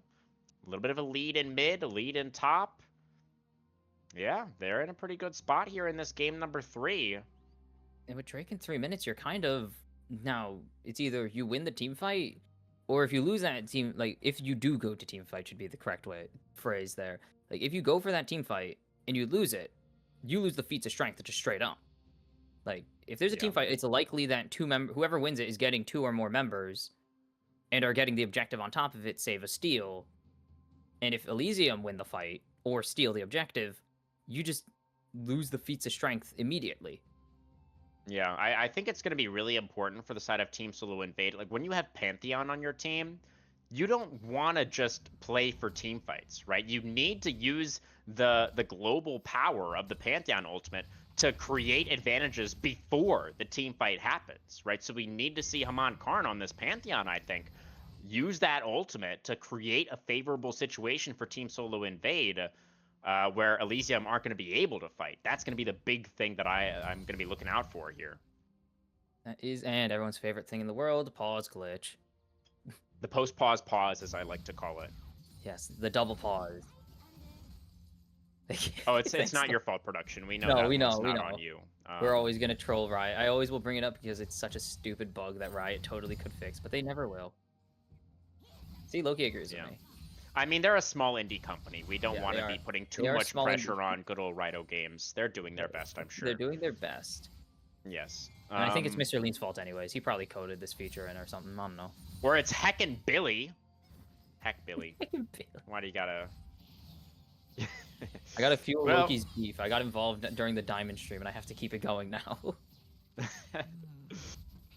A little bit of a lead in mid, a lead in top. Yeah, they're in a pretty good spot here in this game number 3. And with Drake in 3 minutes, you're kind of... Now, it's either you win the team fight, or if you lose that team... Like, if you do go to team fight, should be the correct phrase there. Like, if you go for that team fight, and you lose it, you lose the feats of strength, just straight up. Like, if there's a team fight, it's likely that whoever wins it is getting 2 or more members, and are getting the objective on top of it, save a steal. And if Elysium win the fight, or steal the objective, you just lose the feats of strength immediately. Yeah, I think it's going to be really important for the side of Team Solo Invade. Like, when you have Pantheon on your team, you don't want to just play for team fights, right? You need to use the global power of the Pantheon ultimate to create advantages before the team fight happens, right? So we need to see Haman Karn on this Pantheon, I think, use that ultimate to create a favorable situation for Team Solo Invade, where Elysium aren't going to be able to fight. That's going to be the big thing that I'm going to be looking out for here. That is, and everyone's favorite thing in the world, pause glitch. The post-pause, as I like to call it. Yes, the double pause. Oh, it's not your fault, production. We know No, that. we know, It's we not know. on you. We're always gonna troll Riot. I always will bring it up because it's such a stupid bug that Riot totally could fix, but they never will. See, Loki agrees with me. I mean, they're a small indie company. We don't Yeah, want they to are. be putting They too are a much small pressure on good old Rito Games. They're doing their best, I'm sure. They're doing their best. Yes. And I think it's Mr. Lean's fault anyways. He probably coded this feature in or something. I don't know. Or it's heckin' Billy. Heck, Billy. Why do you gotta... I got to fuel Well- Loki's beef. I got involved during the Diamond stream, and I have to keep it going now.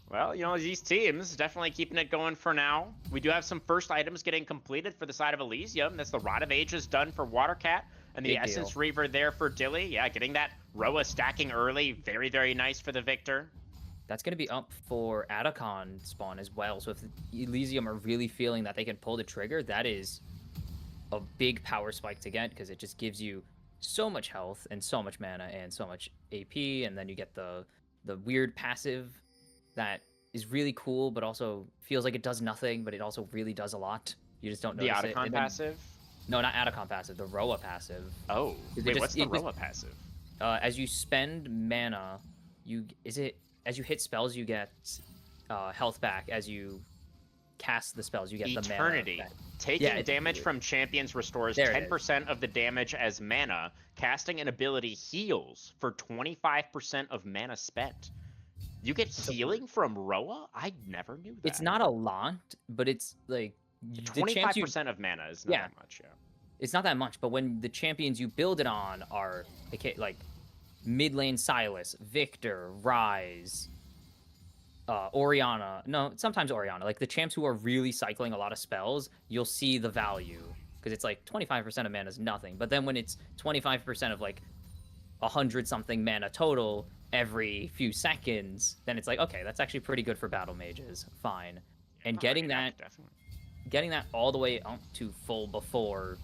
Well, you know, these teams definitely keeping it going for now. We do have some first items getting completed for the side of Elysium. That's the Rod of Ages done for Watercat, and the Big Essence deal. Reaver there for Dilly. Yeah, getting that Roa stacking early. Very, very nice for the Victor. That's going to be up for Atacon spawn as well. So if Elysium are really feeling that they can pull the trigger, that is a big power spike to get because it just gives you so much health and so much mana and so much AP, and then you get the weird passive that is really cool, but also feels like it does nothing, but it also really does a lot. You just don't The notice it. Otacon And then- passive? No, not Atacon passive. The Roa passive. Oh, It wait, just- what's the it was- Roa passive? As you spend mana, as you hit spells, you get health back. As you cast the spells, you get the Eternity. mana back. Taking Yeah, damage from champions restores There it 10% of the damage as mana. Casting an ability heals for 25% of mana spent. You get healing from Roa? I never knew that. It's not a lot, but it's like the chance you 25% of mana is not Yeah. that much, yeah. it's not that much, but when the champions you build it on are like mid lane Silas, Victor, Ryze, Orianna. No, sometimes Orianna. Like the champs who are really cycling a lot of spells, you'll see the value because it's like 25% of mana is nothing. But then when it's 25% of like 100 something mana total every few seconds, then it's like, okay, that's actually pretty good for battle mages. Fine. And getting that all the way up to full before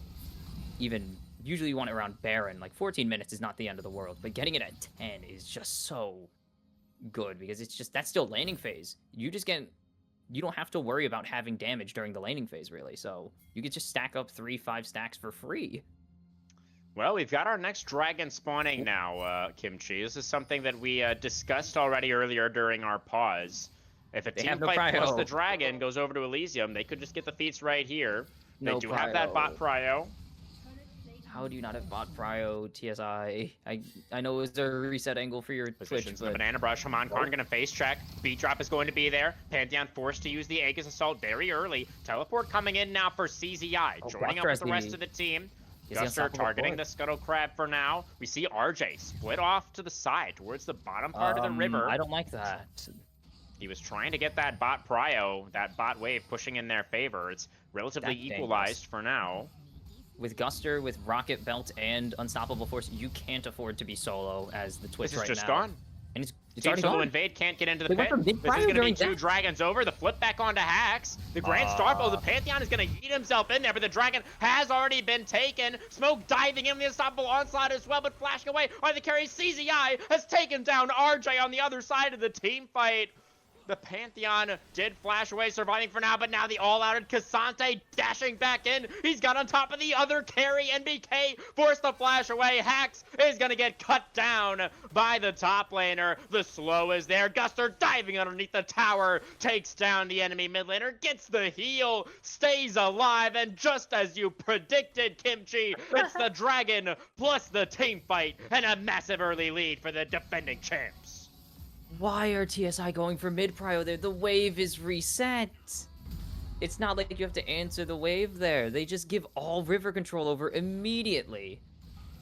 even usually you want it around Baron. Like 14 minutes is not the end of the world, but getting it at 10 is just so good because it's just that's still laning phase. You don't have to worry about having damage during the laning phase really. So you could just stack up 3-5 stacks for free. Well, we've got our next dragon spawning now, Kimchi. This is something that we discussed already earlier during our pause. If a They team have no fight plus prio. the dragon goes over to Elysium, they could just get the feats right here. They No do have that bot prio. How do you not have bot prio, TSI? I know it was a reset angle for your Twitch, Positions the but banana brush. Haman Karn gonna face check. Beat drop is going to be there. Pantheon forced to use the Aegis Assault very early. Teleport coming in now for CZI. Oh, Joining up Guster with the has rest the- of the team. Is he Guster unstoppable targeting for the it? Scuttle Crab for now. We see RJ split off to the side towards the bottom part of the river. I don't like that. He was trying to get that bot prio, that bot wave pushing in their favor. It's relatively That's dangerous. equalized for now. With Guster, with Rocket Belt, and Unstoppable Force, you can't afford to be solo as the Twitch This is right just now. gone. And it's Team already Solo gone. Invade can't get into the They went pit. from This mid is prio going to be during 2 that. dragons over. The flip back onto Hacks. The Grand Starfall, the Pantheon is going to yeet himself in there, but the dragon has already been taken. Smoke diving in the Unstoppable Onslaught as well, but flashing away are the carries. CZI has taken down RJ on the other side of the team fight. The Pantheon did flash away, surviving for now, but now the all-outed Cassante dashing back in. He's got on top of the other carry. NBK forced to flash away. Hax is going to get cut down by the top laner. The slow is there. Guster diving underneath the tower, takes down the enemy mid laner, gets the heal, stays alive, and just as you predicted, Kimchi, it's the dragon plus the team fight, and a massive early lead for the defending champs. Why are TSI going for mid prio there? The wave is reset. It's not like you have to answer the wave there. They just give all river control over immediately.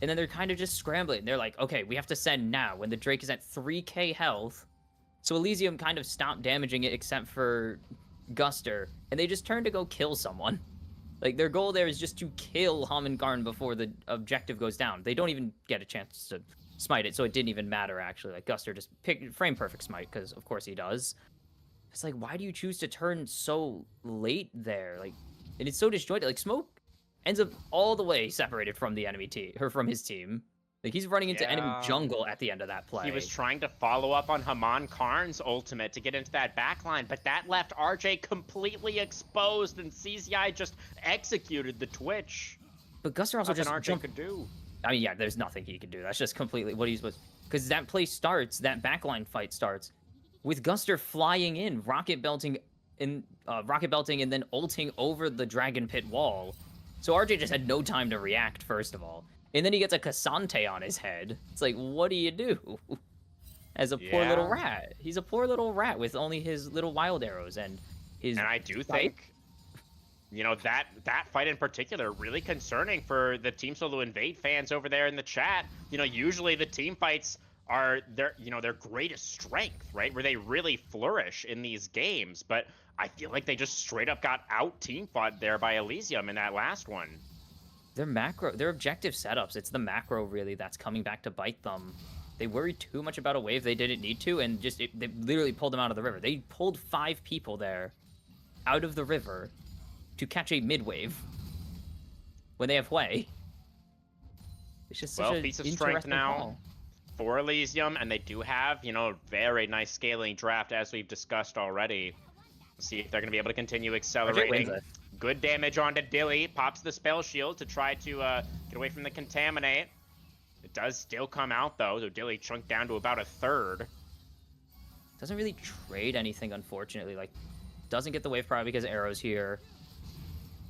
And then they're kind of just scrambling. They're like, okay, we have to send now when the Drake is at 3k health. So Elysium kind of stopped damaging it except for Guster. And they just turned to go kill someone. Like, their goal there is just to kill Hamankarn before the objective goes down. They don't even get a chance to smite it, so it didn't even matter, actually. Like, Guster just picked frame perfect smite, because of course he does. It's like, why do you choose to turn so late there? Like, and it's so disjointed. Like, Smoke ends up all the way separated from the enemy team, or from his team. Like, he's running into enemy jungle at the end of that play. He was trying to follow up on Hamankarn's ultimate to get into that backline, but that left RJ completely exposed, and CZI just executed the Twitch. But Guster also just RJ could do. I mean, yeah, there's nothing he can do. That's just completely what he's supposed. Because that play starts, that backline fight starts, with Guster flying in, rocket belting, and then ulting over the Dragon Pit wall. So RJ just had no time to react, first of all. And then he gets a Cassante on his head. It's like, what do you do? As a poor little rat. He's a poor little rat with only his little wild arrows and his... And I do think, you know, that fight in particular, really concerning for the Team Solo Invade fans over there in the chat. You know, usually the team fights are their greatest strength, right? Where they really flourish in these games. But I feel like they just straight up got out team fought there by Elysium in that last one. Their objective setups, it's the macro really that's coming back to bite them. They worried too much about a wave they didn't need to, and they literally pulled them out of the river. They pulled 5 people there out of the river to catch a mid wave when they have Hwei. It's just such piece of strength interesting now call. For Elysium, and they do have, you know, very nice scaling draft as we've discussed already. See if they're going to be able to continue accelerating. Good damage onto Dilly. Pops the spell shield to try to get away from the contaminate. It does still come out though, so Dilly chunked down to about a third. Doesn't really trade anything, unfortunately. Like, doesn't get the wave probably because Arrow's here.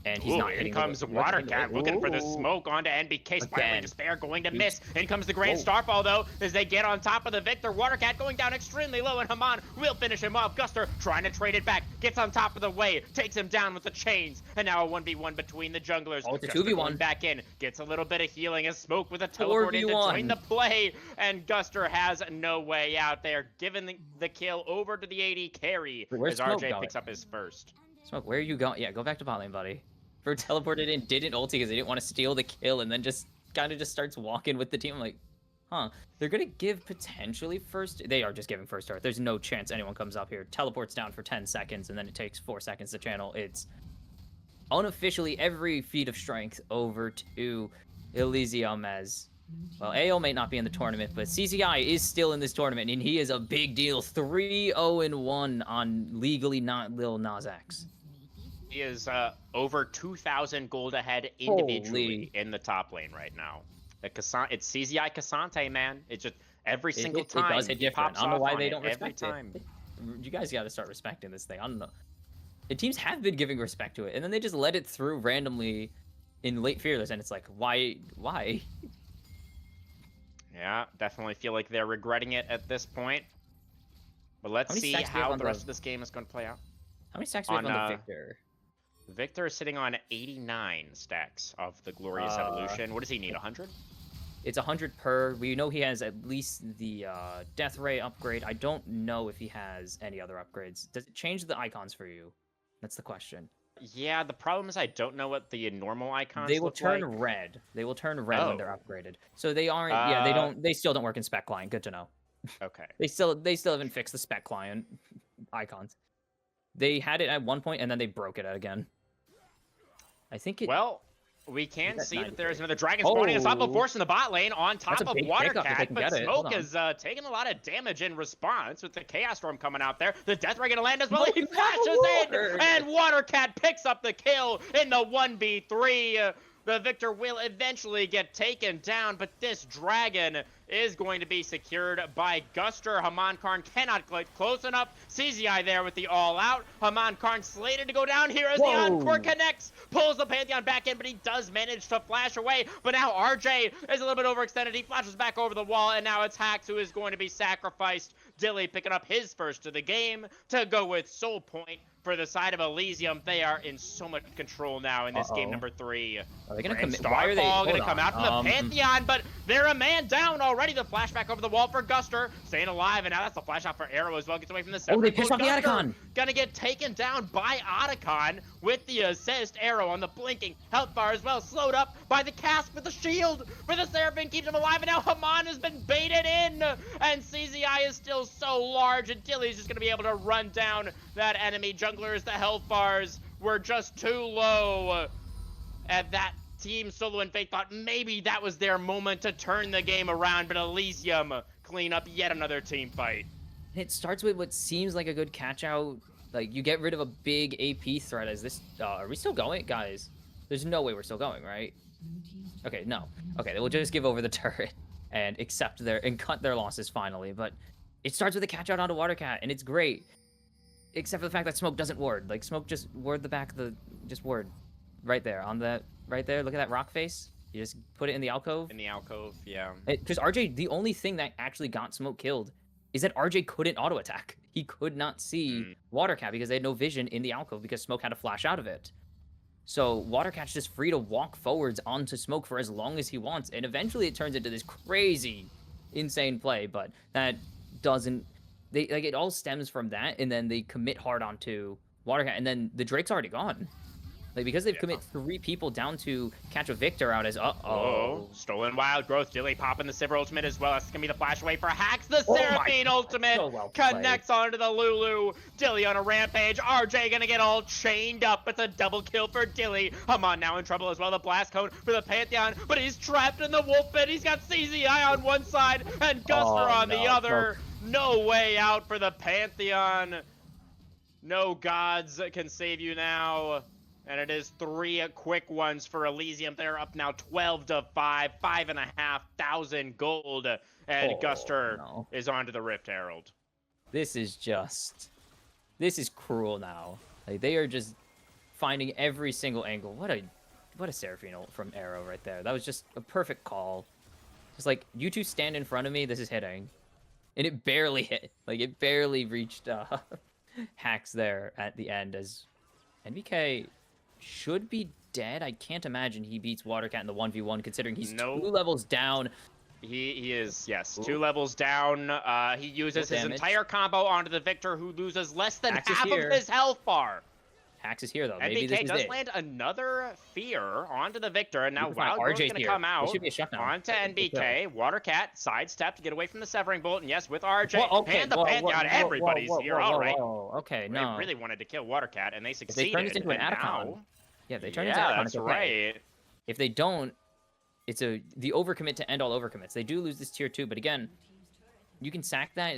And he's not hitting. In comes Watercat looking for the smoke onto NBK. Spiraling Despair going to miss. In comes the Grand Starfall though, as they get on top of the Victor. Watercat going down extremely low, and Haman will finish him off. Guster trying to trade it back. Gets on top of the wave. Takes him down with the chains. And now a 1v1 between the junglers. Oh, it's a Guster 2v1. going back in. Gets a little bit of healing as Smoke with a teleport in to join the play. And Guster has no way out there. Giving the kill over to the AD carry as RJ picks up his first. Smoke, where are you going? Yeah, go back to bot lane, buddy. For teleported in, didn't ulti because they didn't want to steal the kill, and then just kind of just starts walking with the team. I'm like, huh. They're going to give potentially first... They are just giving first start. There's no chance anyone comes up here. Teleports down for 10 seconds, and then it takes 4 seconds to channel. It's unofficially every feat of strength over to Elysium as... Well, AO may not be in the tournament, but CCI is still in this tournament, and he is a big deal. 3-0-1 on legally not Lil Nas X. He is over 2,000 gold ahead individually in the top lane right now. It's CZI Cassante, man. It's just every single time. It does hit different. I don't know why they don't respect it. You guys got to start respecting this thing. I don't know. The teams have been giving respect to it, and then they just let it through randomly in late Fearless, and it's like, why? Yeah, definitely feel like they're regretting it at this point. But let's see how the rest of this game is going to play out. How many stacks do we have on the Victor? Victor is sitting on 89 stacks of the Glorious Evolution. What does he need, 100? It's 100 per. We know he has at least the Death Ray upgrade. I don't know if he has any other upgrades. Does it change the icons for you? That's the question. Yeah, the problem is I don't know what the normal icons They will look turn like. red. They will turn red when they're upgraded. So they aren't. Yeah, they don't. They still don't work in Spec Client. Good to know. Okay. They still haven't fixed the Spec Client icons. They had it at one point and then they broke it again. I think it... Well, we can see that there is another dragon spawning. Unstoppable Force in the bot lane on top of Watercat, but Smoke is taking a lot of damage in response with the Chaos Storm coming out there. The Death Ray gonna land as well. He flashes in, and Watercat picks up the kill in the 1v3. The Victor will eventually get taken down, but this dragon is going to be secured by Guster. Hamankarn cannot get close enough. CZI there with the all-out. Hamankarn slated to go down here as the Encore connects. Pulls the Pantheon back in, but he does manage to flash away. But now RJ is a little bit overextended. He flashes back over the wall, and now it's Hax who is going to be sacrificed. Dilly picking up his first of the game to go with Soul Point for the side of Elysium, they are in so much control now in this game number 3. Are they gonna Grand commit? Why are they? Starfall gonna Hold come on. out from the Pantheon, but they're a man down already. The flashback over the wall for Guster, staying alive, and now that's the flash out for Arrow as well. Gets away from the center. Oh, they pissed off the Guster Atacon. Gonna get taken down by Otacon with the assist. Arrow on the blinking health bar as well, slowed up by the cast with the shield for the Seraphim, keeps him alive, and now Haman has been baited in, and CZI is still so large, and Dilly's just gonna be able to run down that enemy. Junglers, the health bars were just too low, and that team Solo and Fate thought maybe that was their moment to turn the game around, but Elysium clean up yet another team fight. It starts with what seems like a good catch out. Like, you get rid of a big AP threat as this. Are we still going? Guys, there's no way we're still going, right? Okay, no. Okay, we'll just give over the turret and accept and cut their losses finally. But it starts with a catch out onto Watercat, and it's great. Except for the fact that Smoke doesn't ward. Like, Smoke just ward the back of the. Just ward. Right there. On that. Right there. Look at that rock face. You just put it in the alcove. In the alcove, yeah. Because RJ, the only thing that actually got Smoke killed is that RJ couldn't auto attack. He could not see Watercat because they had no vision in the alcove because Smoke had to flash out of it. So Watercat's just free to walk forwards onto Smoke for as long as he wants, and eventually it turns into this crazy, insane play. But that doesn't. It all stems from that, and then they commit hard onto Watercat, and then the Drake's already gone. Like, because they've commit 3 people down to catch a Victor out as Stolen Wild Growth. Dilly popping the Sivir ultimate as well. That's gonna be the flash away for Hacks. The Oh my Seraphine God, ultimate so well connects onto the Lulu. Dilly on a rampage. RJ gonna get all chained up. It's a double kill for Dilly. Haman now in trouble as well. The blast cone for the Pantheon, but he's trapped in the wolf pit. He's got CZI on one side and Guster on the other. No way out for the Pantheon. No gods can save you now. And it is 3 quick ones for Elysium. They're up now 12-5, 5,500 gold. And Guster is onto the Rift Herald. This is cruel now. Like, they are just finding every single angle. What a Seraphine ult from Arrow right there. That was just a perfect call. Just like, you two stand in front of me, this is hitting. And it barely hit. Like, it barely reached Hacks there at the end, as NBK should be dead. I can't imagine he beats Watercat in the 1v1, considering he's 2 levels down. He is, yes, 2 levels down. He uses his entire combo onto the Victor, who loses less than half of his health bar. Hacks is here, though. Maybe NBK this is does it. land another Fear onto the Victor, and now Wow, Wild Growth's RJ's gonna here. come out This should be a shutdown. onto NBK. Watercat sidestep to get away from the Severing Bolt, and yes, with RJ and the whoa, Pantheon, everybody's here. All right. Okay, They really wanted to kill Watercat, and they If succeeded. they turn this into an and Atacon. now- Yeah, they turn into Atacon. that's right. If they don't, it's the overcommit to end all overcommits. They do lose this tier 2, but again, you can sack that.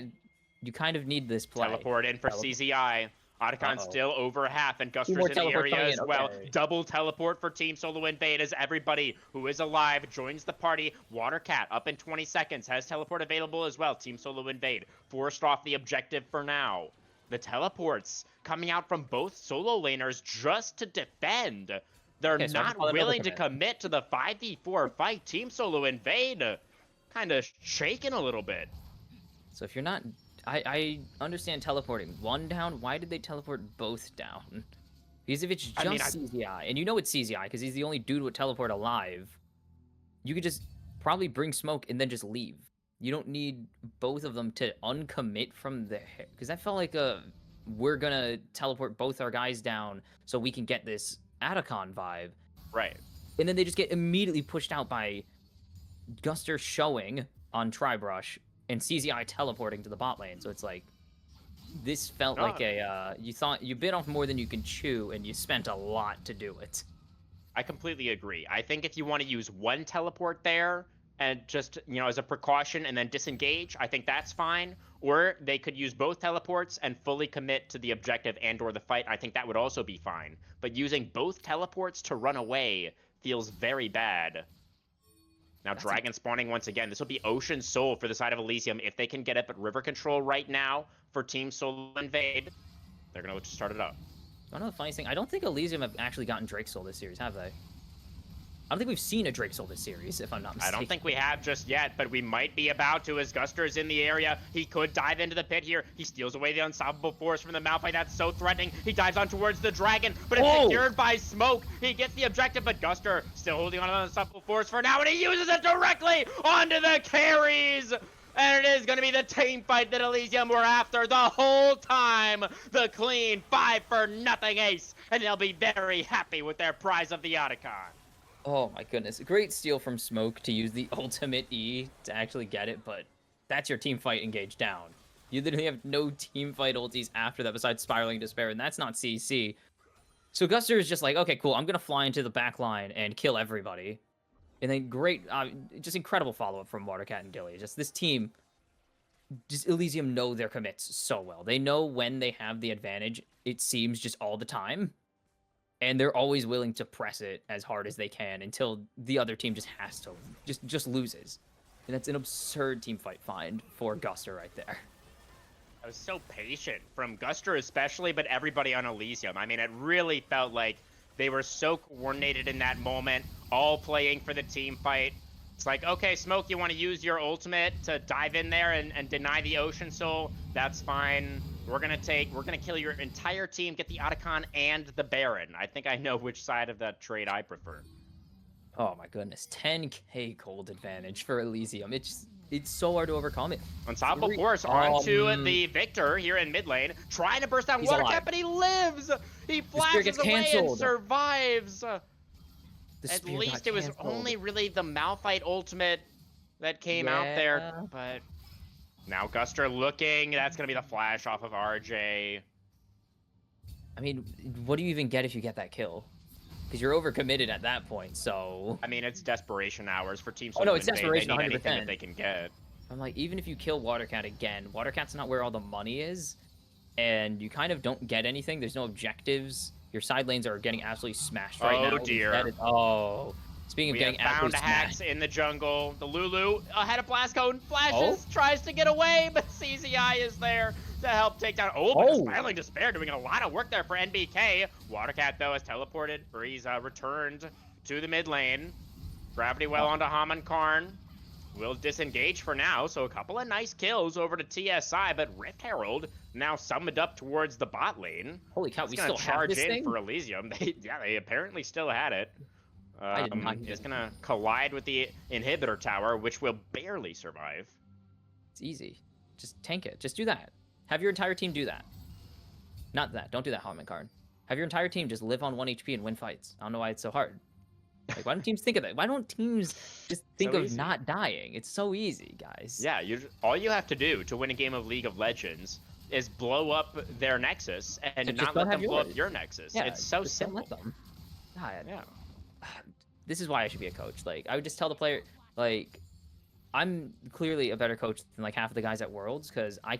You kind of need this play. Teleport in for CZI. Otacon still over half, and Guster's more in the teleport area coming as in, well. okay. Double teleport for Team Solo Invade as everybody who is alive joins the party. Watercat up in 20 seconds, has teleport available as well. Team Solo Invade forced off the objective for now. The teleports coming out from both solo laners just to defend. They're not willing to commit to the 5v4 fight. Team Solo Invade kind of shaking a little bit. So if you're not... I understand teleporting 1 down. Why did they teleport both down? Because if it's just CZI, and you know it's CZI because he's the only dude with teleport alive, you could just probably bring Smoke and then just leave. You don't need both of them to uncommit from there. Because that felt like we're going to teleport both our guys down so we can get this Atacon vibe. Right. And then they just get immediately pushed out by Guster showing on Tribrush and CZI teleporting to the bot lane. So it's like, this felt like you thought you bit off more than you can chew, and you spent a lot to do it. I completely agree. I think if you want to use 1 teleport there and just, as a precaution and then disengage, I think that's fine. Or they could use both teleports and fully commit to the objective and or the fight. I think that would also be fine. But using both teleports to run away feels very bad. Now, Dragon spawning once again. This will be Ocean Soul for the side of Elysium. If they can get up at river control right now for Team Solo Invade, they're going to look to start it up. I know the funniest thing, I don't think Elysium have actually gotten Drake Soul this series, have they? I don't think we've seen a Drake Soul this series, if I'm not I mistaken. don't think we have just yet, but we might be about to as Guster's in the area. He could dive into the pit here. He steals away the unstoppable force from the Malphite. That's so threatening. He dives on towards the dragon, but it's secured by smoke. He gets the objective, but Guster still holding on to the unstoppable force for now, and he uses it directly onto the carries. And it is going to be the team fight that Elysium were after the whole time. The clean 5-0 ace, and they'll be very happy with their prize of the Otacon. Oh my goodness. Great steal from Smoke to use the ultimate E to actually get it, but that's your team fight engaged down. You literally have no team fight ultis after that besides Spiraling Despair, and that's not CC. So Guster is just like, okay, cool, I'm going to fly into the back line and kill everybody. And then great, just incredible follow-up from Watercat and Gilly. Just this team, just Elysium know their commits so well. They know when they have the advantage, it seems, just all the time. And they're always willing to press it as hard as they can until the other team just has to, just loses. And that's an absurd team fight find for Guster right there. I was so patient from Guster especially, but everybody on Elysium. I mean, it really felt like they were so coordinated in that moment, all playing for the team fight. It's like, okay, Smoke, you want to use your ultimate to dive in there and deny the Ocean Soul? That's fine. We're gonna kill your entire team, get the Otacon and the Baron. I think I know which side of that trade I prefer. Oh my goodness, 10k gold advantage for Elysium. It's so hard to overcome it. Unstoppable Force onto the Victor here in mid lane, trying to burst down He's Watercat, alive. but he lives! He flashes gets away and canceled. survives! The At spear least got it was canceled. only really the Malphite ultimate that came out there, Yeah. but now Guster looking, that's gonna be the flash off of RJ. I mean, what do you even get if you get that kill? Because you're overcommitted at that point, so... I mean, it's desperation hours for Team Oh, no, Solid it's Invade. desperation, They need anything 100%. that they can get. I'm like, even if you kill Watercat again, Watercat's not where all the money is, and you kind of don't get anything. There's no objectives. Your side lanes are getting absolutely smashed right now. Oh, dear. Oh. Speaking of We getting have found absolutely hacks smashed. in the jungle. The Lulu ahead of Blast Cone, flashes, tries to get away, but CZI is there to help take down. Oh, but Spiraling Despair doing a lot of work there for NBK. Watercat, though, has teleported, or he's returned to the mid lane. Gravity Well onto Haman Karn. Will disengage for now, so a couple of nice kills over to TSI, but Rift Herald now summoned up towards the bot lane. Holy cow, It's we gonna still have charge this in thing? for Elysium. They apparently still had it. I did not get It's it. gonna collide with the inhibitor tower, which will barely survive. It's easy. Just tank it. Just do that. Have your entire team do that. Not that. Don't do that, Haman card. Have your entire team just live on 1 HP and win fights. I don't know why it's so hard. Like, why don't teams think of that? Why don't teams just think So of easy. not dying? It's so easy, guys. Yeah, all you have to do to win a game of League of Legends is blow up their Nexus and Just not don't let have them blow up yours. your Nexus. Yeah, It's so just don't simple. let them. God, Yeah. this is why I should be a coach. Like, I would just tell the player, like, I'm clearly a better coach than like half of the guys at Worlds because I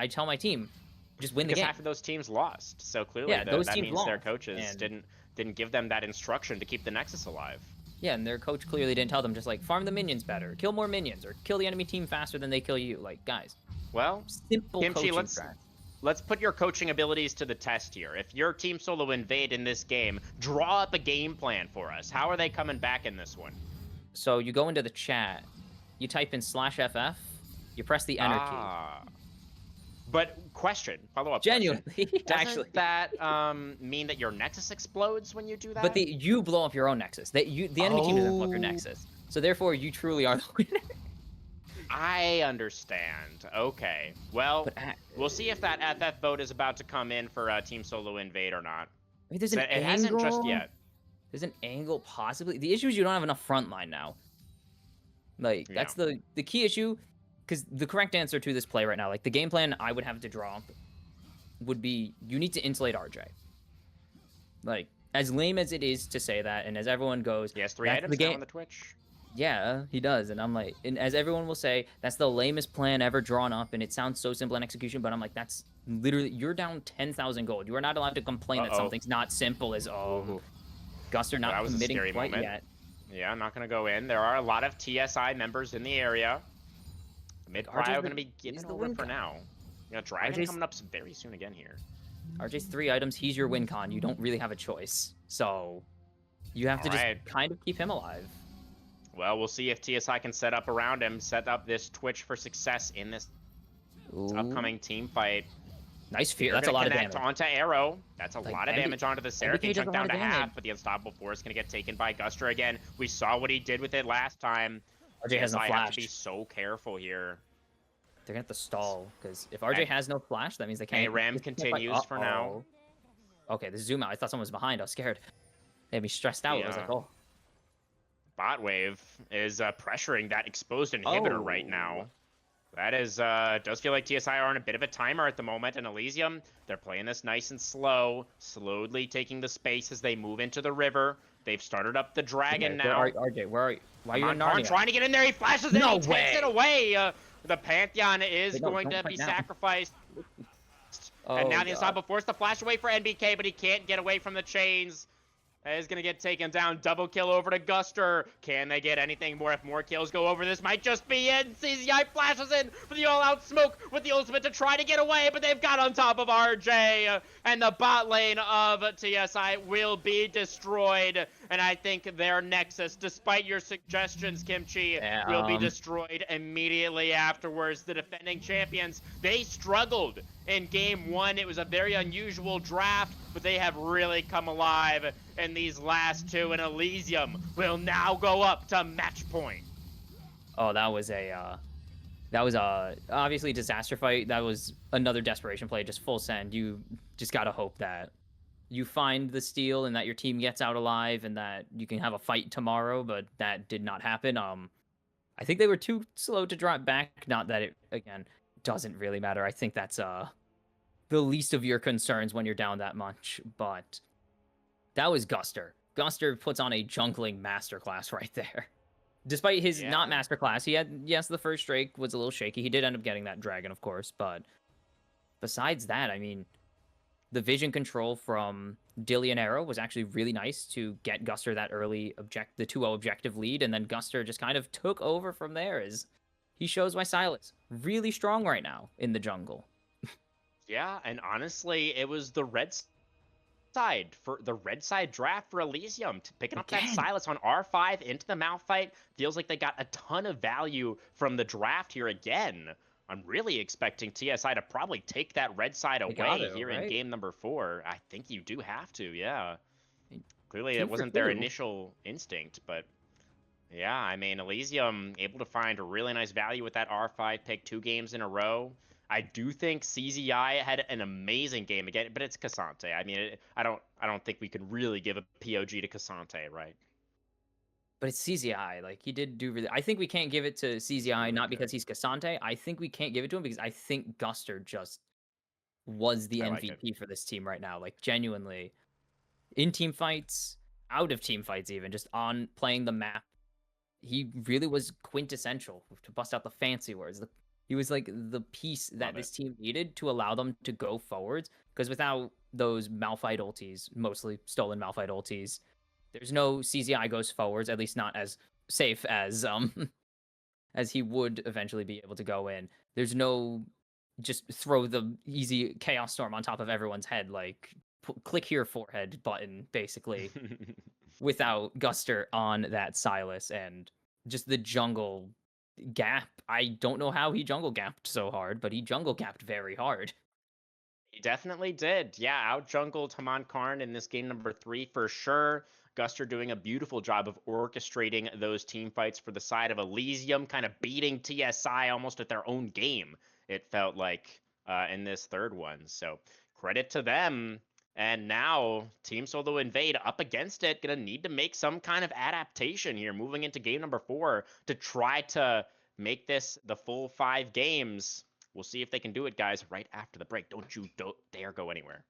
tell my team, just win the Because game. half of those teams lost, so clearly Yeah, those that teams means their lost, coaches and- didn't give them that instruction to keep the Nexus alive. Yeah, and their coach clearly didn't tell them just like farm the minions better, kill more minions, or kill the enemy team faster than they kill you. Like, guys, Well, simple Kimchi, coaching strat. let's put your coaching abilities to the test here. If your team solo invade in this game, draw up a game plan for us. How are they coming back in this one? So you go into the chat, you type in /FF, you press the enter key. But question, follow-up Genuinely, question. Doesn't actually. that mean that your Nexus explodes when you do that? But you blow up your own Nexus. The enemy team doesn't blow up your Oh. Nexus. So therefore, you truly are the winner. I understand. Okay. Well, But we'll see if that FF vote is about to come in for Team Solo Invade or not. I mean, there's an It angle. hasn't just yet. There's an angle possibly. The issue is you don't have enough front line now. Like, that's the key issue. Because the correct answer to this play right now, like the game plan I would have to draw would be you need to insulate RJ. Like, as lame as it is to say that, and as everyone goes, He has 3 that's items the now game. on the Twitch. Yeah, he does. And I'm like, and as everyone will say, that's the lamest plan ever drawn up, and it sounds so simple in execution, but I'm like, that's literally, you're down 10,000 gold. You are not allowed to complain that something's not simple as, Guster That not was a committing scary quite moment. yet. Yeah, I'm not going to go in. There are a lot of TSI members in the area. Mid RJ's Cryo the- going to be he's getting the over win for con. now. You know, Dragon RJ's coming up very soon again here. RJ's 3 items, he's your win con. You don't really have a choice. So, You have to just Alright. kind of keep him alive. Well, we'll see if TSI can set up around him, set up this Twitch for success in this Ooh. upcoming team fight. Nice fear. They're That's a gonna lot of connect damage. onto Arrow. That's a Like, lot of damage onto the NBK Seraphine, does a chunk lot down of to half, damage. but the Unstoppable Force gonna get taken by Guster again. We saw what he did with it last time. RJ has no TSI have to be flash. so careful here. They're gonna have to stall because if RJ And- has no flash, that means they can't. ARAM they can't fight. continues for now. Okay, the zoom out. I thought someone was behind. I was scared. They had me stressed out. I was like, Yeah. oh. Bot Wave is pressuring that exposed inhibitor right now. Oh. That is, does feel like TSI are on a bit of a timer at the moment, and Elysium, they're playing this nice and slow, slowly taking the space as they move into the river. They've started up the dragon Okay, now. Where are RJ? Where are you? Why are you in Karn Narnia? trying to get in there, he flashes in, No he takes it way. away. The Pantheon is Wait, no, going don't to fight be now. sacrificed. Oh, And now the God. Unstoppable Force to flash away for NBK, but he can't get away from the chains. Is going to get taken down. Double kill over to Guster. Can they get anything more? If more kills go over, this might just be it. CZI flashes in for the all-out smoke with the ultimate to try to get away, but they've got on top of RJ. And the bot lane of TSI will be destroyed. And I think their Nexus, despite your suggestions, Kimchi, Yeah, will be destroyed immediately afterwards. The defending champions, they struggled in game one. It was a very unusual draft, but they have really come alive in these last two, and Elysium will now go up to match point. Oh, that was obviously a disaster fight. That was another desperation play, just full send. You just gotta hope that you find the steal and that your team gets out alive and that you can have a fight tomorrow, but that did not happen. I think they were too slow to drop back. Not that it, again, doesn't really matter. I think that's the least of your concerns when you're down that much, but that was Guster. Guster puts on a jungling masterclass right there. Despite his not Yeah. masterclass, he had, yes, the first Drake was a little shaky. He did end up getting that dragon, of course, but besides that, I mean, the vision control from Dilly and Arrow was actually really nice to get Guster that early the 2-0 objective lead, and then Guster just kind of took over from there as he shows why Silas really strong right now in the jungle. Yeah, and honestly, it was the red side for the red side draft for Elysium. Picking up that Again. Silas on R5 into the Malphite feels like they got a ton of value from the draft here again. I'm really expecting TSI to probably take that red side They got away to, here in right? game number 4. I think you do have to, yeah. mean, Clearly, 2 it for wasn't their 2. initial instinct, but yeah, I mean, Elysium able to find a really nice value with that R5 pick 2 games in a row. I do think CZI had an amazing game again, but it's Cassante. I mean, I don't think we could really give a POG to Cassante, right? But it's CZI. Like, he did do really... I think we can't give it to CZI, not because he's Cassante. I think we can't give it to him because I think Guster just was the I like MVP for this team right now. Like, genuinely. In team fights, out of team fights even, just on playing the map. He really was quintessential, to bust out the fancy words. He was like the piece that this team needed to allow them to go forwards. Because without those Malphite ultis, mostly stolen Malphite ultis, there's no CZI goes forwards, at least not as safe as he would eventually be able to go in. There's no just throw the easy Chaos Storm on top of everyone's head, like click here forehead button, basically, without Guster on that Silas and just the jungle gap. I don't know how he jungle gapped so hard, but he jungle gapped very hard. He definitely did. Yeah, out-jungled Haman Karn in this game number 3 for sure. Guster doing a beautiful job of orchestrating those team fights for the side of Elysium, kind of beating TSI almost at their own game, it felt like, in this third one. So credit to them. And now Team Solo Invade up against it, gonna need to make some kind of adaptation here moving into game number 4 to try to make this the full 5 games. We'll see if they can do it, guys, right after the break. Don't you dare go anywhere.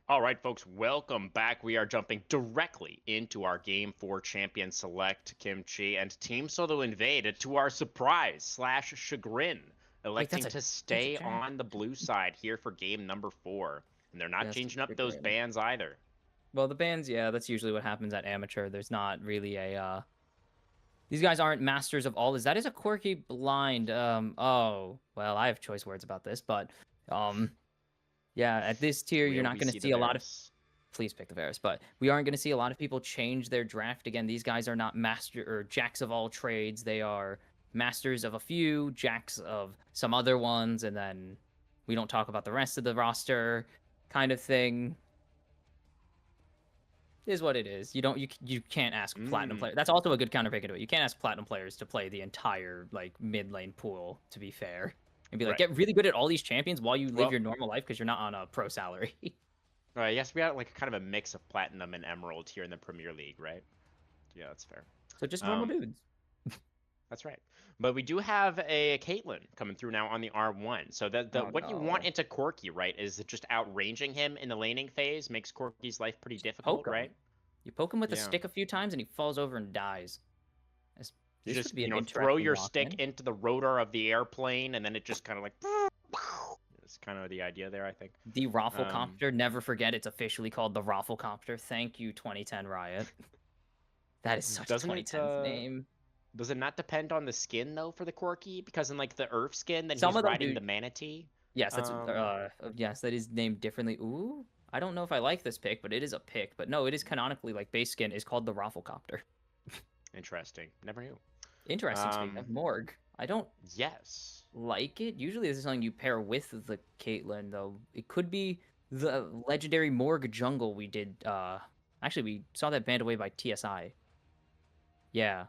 All right, folks, welcome back. We are jumping directly into our Game 4 Champion Select Kimchi and Team Solo Invade, to our surprise slash chagrin, electing to stay on the blue side here for game number 4. And they're not Yes, changing up those chagrin. bans either. Well, the bans, yeah, that's usually what happens at amateur. There's not really a these guys aren't masters of all this. That is a quirky blind. Oh, well, I have choice words about this, but yeah, at this tier, you're Will not we going see to the see a lot of. Varus? Please pick the Varus, but we aren't going to see a lot of people change their draft again. These guys are not master or jacks of all trades. They are masters of a few, jacks of some other ones, and then we don't talk about the rest of the roster, kind of thing. Is what it is. You can't ask platinum players. That's also a good counter pick into it. You can't ask platinum players to play the entire like mid lane pool. To be fair, and be like, Right. get really good at all these champions while you live Well- your normal life because you're not on a pro salary. Yes, we got like kind of a mix of Platinum and Emerald here in the Premier League, right? Yeah, that's fair. So just normal dudes. That's right. But we do have a Caitlyn coming through now on the R1. So what you want no. into Corki, right, is just outranging him in the laning phase makes Corki's life pretty difficult, Poke him. right? You poke him with a Yeah. stick a few times and he falls over and dies. This Just would be an throw interesting your lock stick in. into the rotor of the airplane, and then it just kind of like. It's kind of the idea there, I think. The Rafflecopter. Never forget, it's officially called the Rafflecopter. Thank you, 2010 Riot. That is such Doesn't a it, 2010 name. Does it not depend on the skin though for the Corki? Because in like the Earth skin, then Some he's of them riding do- the manatee. Yes, that's Um, yes, that is named differently. Ooh, I don't know if I like this pick, but it is a pick. But no, it is canonically like base skin is called the Rafflecopter. Interesting. Never knew. Interesting. Speaking of Morg, I don't Yes. like it. Usually, this is something you pair with the Caitlyn, though. It could be the legendary Morg jungle we did. Actually, we saw that banned away by TSI. Yeah.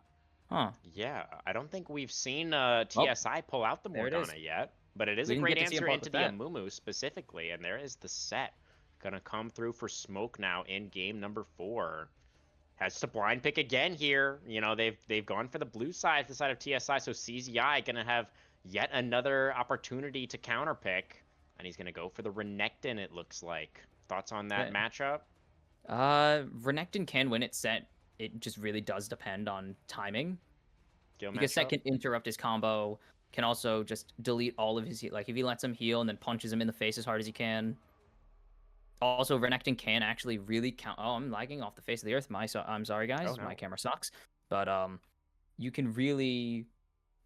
Huh. Yeah, I don't think we've seen TSI pull out the there it is. Morgana yet, but it is We a didn't great get to see him answer pull out into the the set. Amumu specifically, and there is the set gonna come through for Smoke now in game number 4. Has to blind pick again here. You know, they've gone for the blue side, the side of TSI, so CZI gonna have yet another opportunity to counter pick, and he's gonna go for the Renekton, it looks like. Thoughts on that Yeah. matchup? Renekton can win its set. It just really does depend on timing. Skill Because Set matchup? can interrupt his combo, can also just delete all of his like if he lets him heal and then punches him in the face as hard as he can. Also, Renekton can actually really count. Oh, I'm lagging off the face of the earth. I'm sorry, guys. Oh, no. My camera sucks. But you can really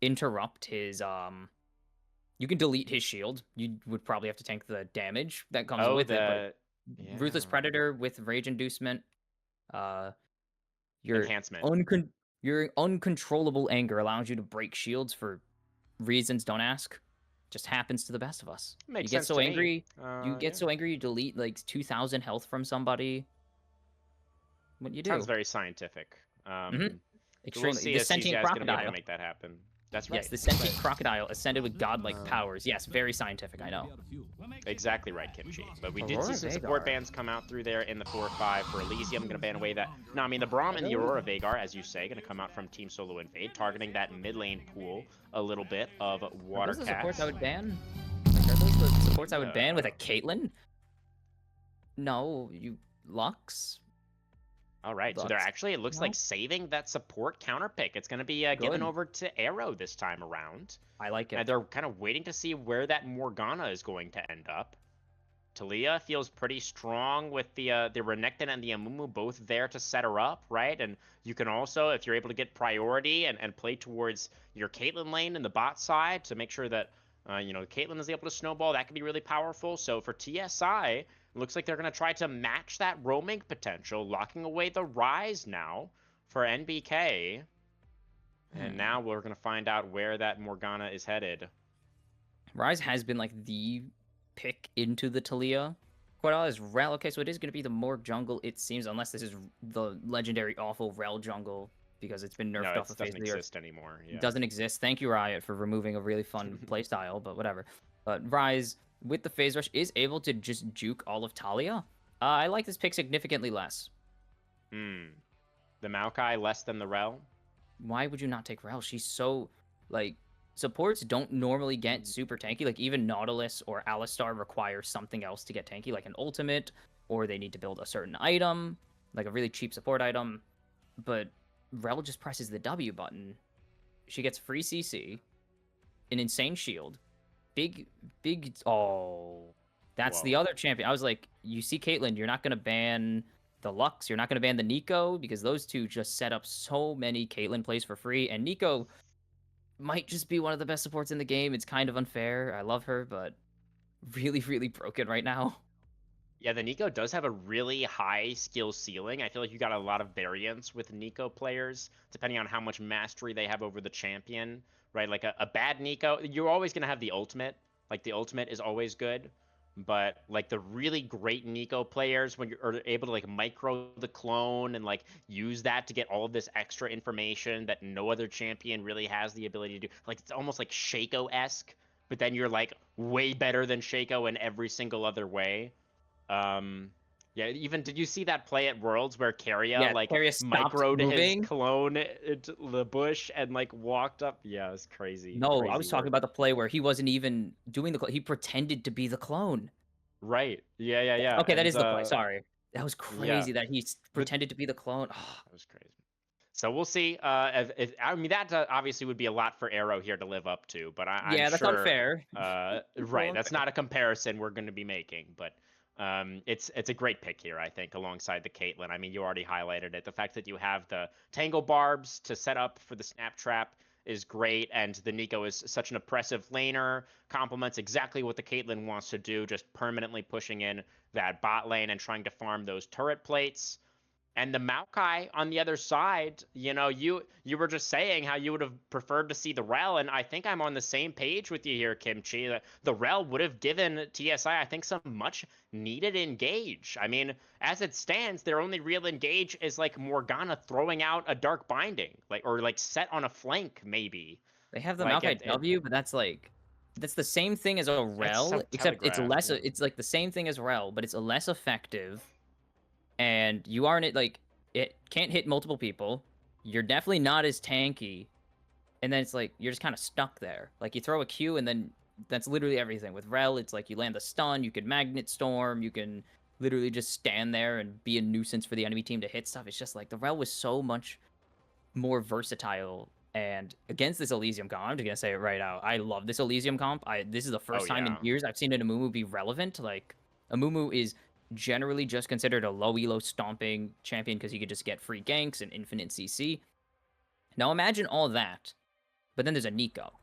interrupt his You can delete his shield. You would probably have to tank the damage that comes with it. But Ruthless yeah. Predator with Rage Inducement, your Enhancement. your uncontrollable anger allows you to break shields for reasons don't ask. Just happens to the best of us. Makes you get sense so to me. angry. You get Yeah. so angry you delete like 2,000 health from somebody. What you do? Sounds very scientific. We'll Extremely. see The if sentient CGI is going to be able crocodile. to make that happen. That's right. Yes, the sentient crocodile ascended with godlike powers. Yes, very scientific. I know. Exactly right, Kimchi. But we did see Aurora some support Vagar. bans come out through there in the 4-5 for Elysium. Going to ban away that. No, I mean, the Braum and the Aurora Vagar, as you say, going to come out from Team Solo Invade, targeting that mid lane pool a little bit of water Are those the supports cats. I would ban? Like, are those the supports I would ban with a Caitlyn? No, you Lux. All right, so they're Lux. actually, it looks No. like saving that support counter pick. It's going to be given Good. over to Arrow this time around. I like it. And they're kind of waiting to see where that Morgana is going to end up. Talia feels pretty strong with the Renekton and the Amumu both there to set her up, right? And you can also, if you're able to get priority and play towards your Caitlyn lane in the bot side to make sure that, Caitlyn is able to snowball, that can be really powerful. So for TSI, it looks like they're going to try to match that roaming potential, locking away the Rise now for NBK. And now we're going to find out where that Morgana is headed. Rise has been like the pick into the Talia. Quite all is Rel. Okay, so it is going to be the Morg jungle, it seems, unless this is the legendary awful Rel jungle because it's been nerfed No, off the it face doesn't of the earth. exist anymore. Yeah. Doesn't exist. Thank you, Riot, for removing a really fun playstyle, but whatever. But Rise, with the phase rush, is able to just juke all of Talia. I like this pick significantly less. The Maokai less than the Rel? Why would you not take Rel? She's so, like, supports don't normally get super tanky. Like, even Nautilus or Alistar require something else to get tanky, like an ultimate or they need to build a certain item, like a really cheap support item. But Rel just presses the W button. She gets free CC, an insane shield, big. Oh, that's the Whoa. other champion. I was like, you see, Caitlyn, you're not gonna ban the Lux, you're not gonna ban the Nico, because those two just set up so many Caitlyn plays for free, and Nico might just be one of the best supports in the game. It's kind of unfair. I love her, but really, really broken right now. Yeah, the Nico does have a really high skill ceiling. I feel like you got a lot of variance with Nico players, depending on how much mastery they have over the champion, right? Like a bad Nico, you're always going to have the ultimate. Like, the ultimate is always good. But, like, the really great Nico players, when you're able to, like, micro the clone and, like, use that to get all of this extra information that no other champion really has the ability to do. Like, it's almost like Shaco-esque, but then you're, like, way better than Shaco in every single other way. Yeah, even did you see that play at Worlds where Keria like Keria stopped microed his moving. clone into the bush and like walked up? Yeah, it's crazy. No, I crazy was talking work. about the play where he wasn't even doing the clone. He pretended to be the clone. Right. Yeah. Okay, that And, is the play. Sorry. That was yeah. crazy that he pretended to be the clone. That was crazy. So we'll see. If I mean that obviously would be a lot for Arrow here to live up to, but I'm Yeah, that's sure. unfair. Right. That's not a comparison we're going to be making, but it's a great pick here, I think, alongside the Caitlyn. I mean, you already highlighted it. The fact that you have the Tangle Barbs to set up for the Snap Trap is great, and the Nico is such an oppressive laner, complements exactly what the Caitlyn wants to do, just permanently pushing in that bot lane and trying to farm those turret plates. And the Maokai on the other side, you know, you were just saying how you would have preferred to see the Rel, and I think I'm on the same page with you here, Kimchi. The Rel would have given TSI, I think, some much needed engage. I mean, as it stands, their only real engage is like Morgana throwing out a Dark Binding, like, or like set on a flank maybe. They have the Like, Maokai W, but that's the same thing as a Rel, so except it's telegraphed, less. yeah. It's like the same thing as Rel, but it's less effective. And you aren't like it can't hit multiple people. You're definitely not as tanky, and then it's like you're just kind of stuck there. Like you throw a Q, and then that's literally everything. With Rel, it's like you land the stun, you can Magnet Storm, you can literally just stand there and be a nuisance for the enemy team to hit stuff. It's just like the Rel was so much more versatile. And against this Elysium comp, I'm just gonna say it right out. I love this Elysium comp. This is the first time in yeah. years I've seen an Amumu be relevant. Like Amumu is generally just considered a low elo stomping champion because he could just get free ganks and infinite CC. Now imagine all that, but then there's a Nico,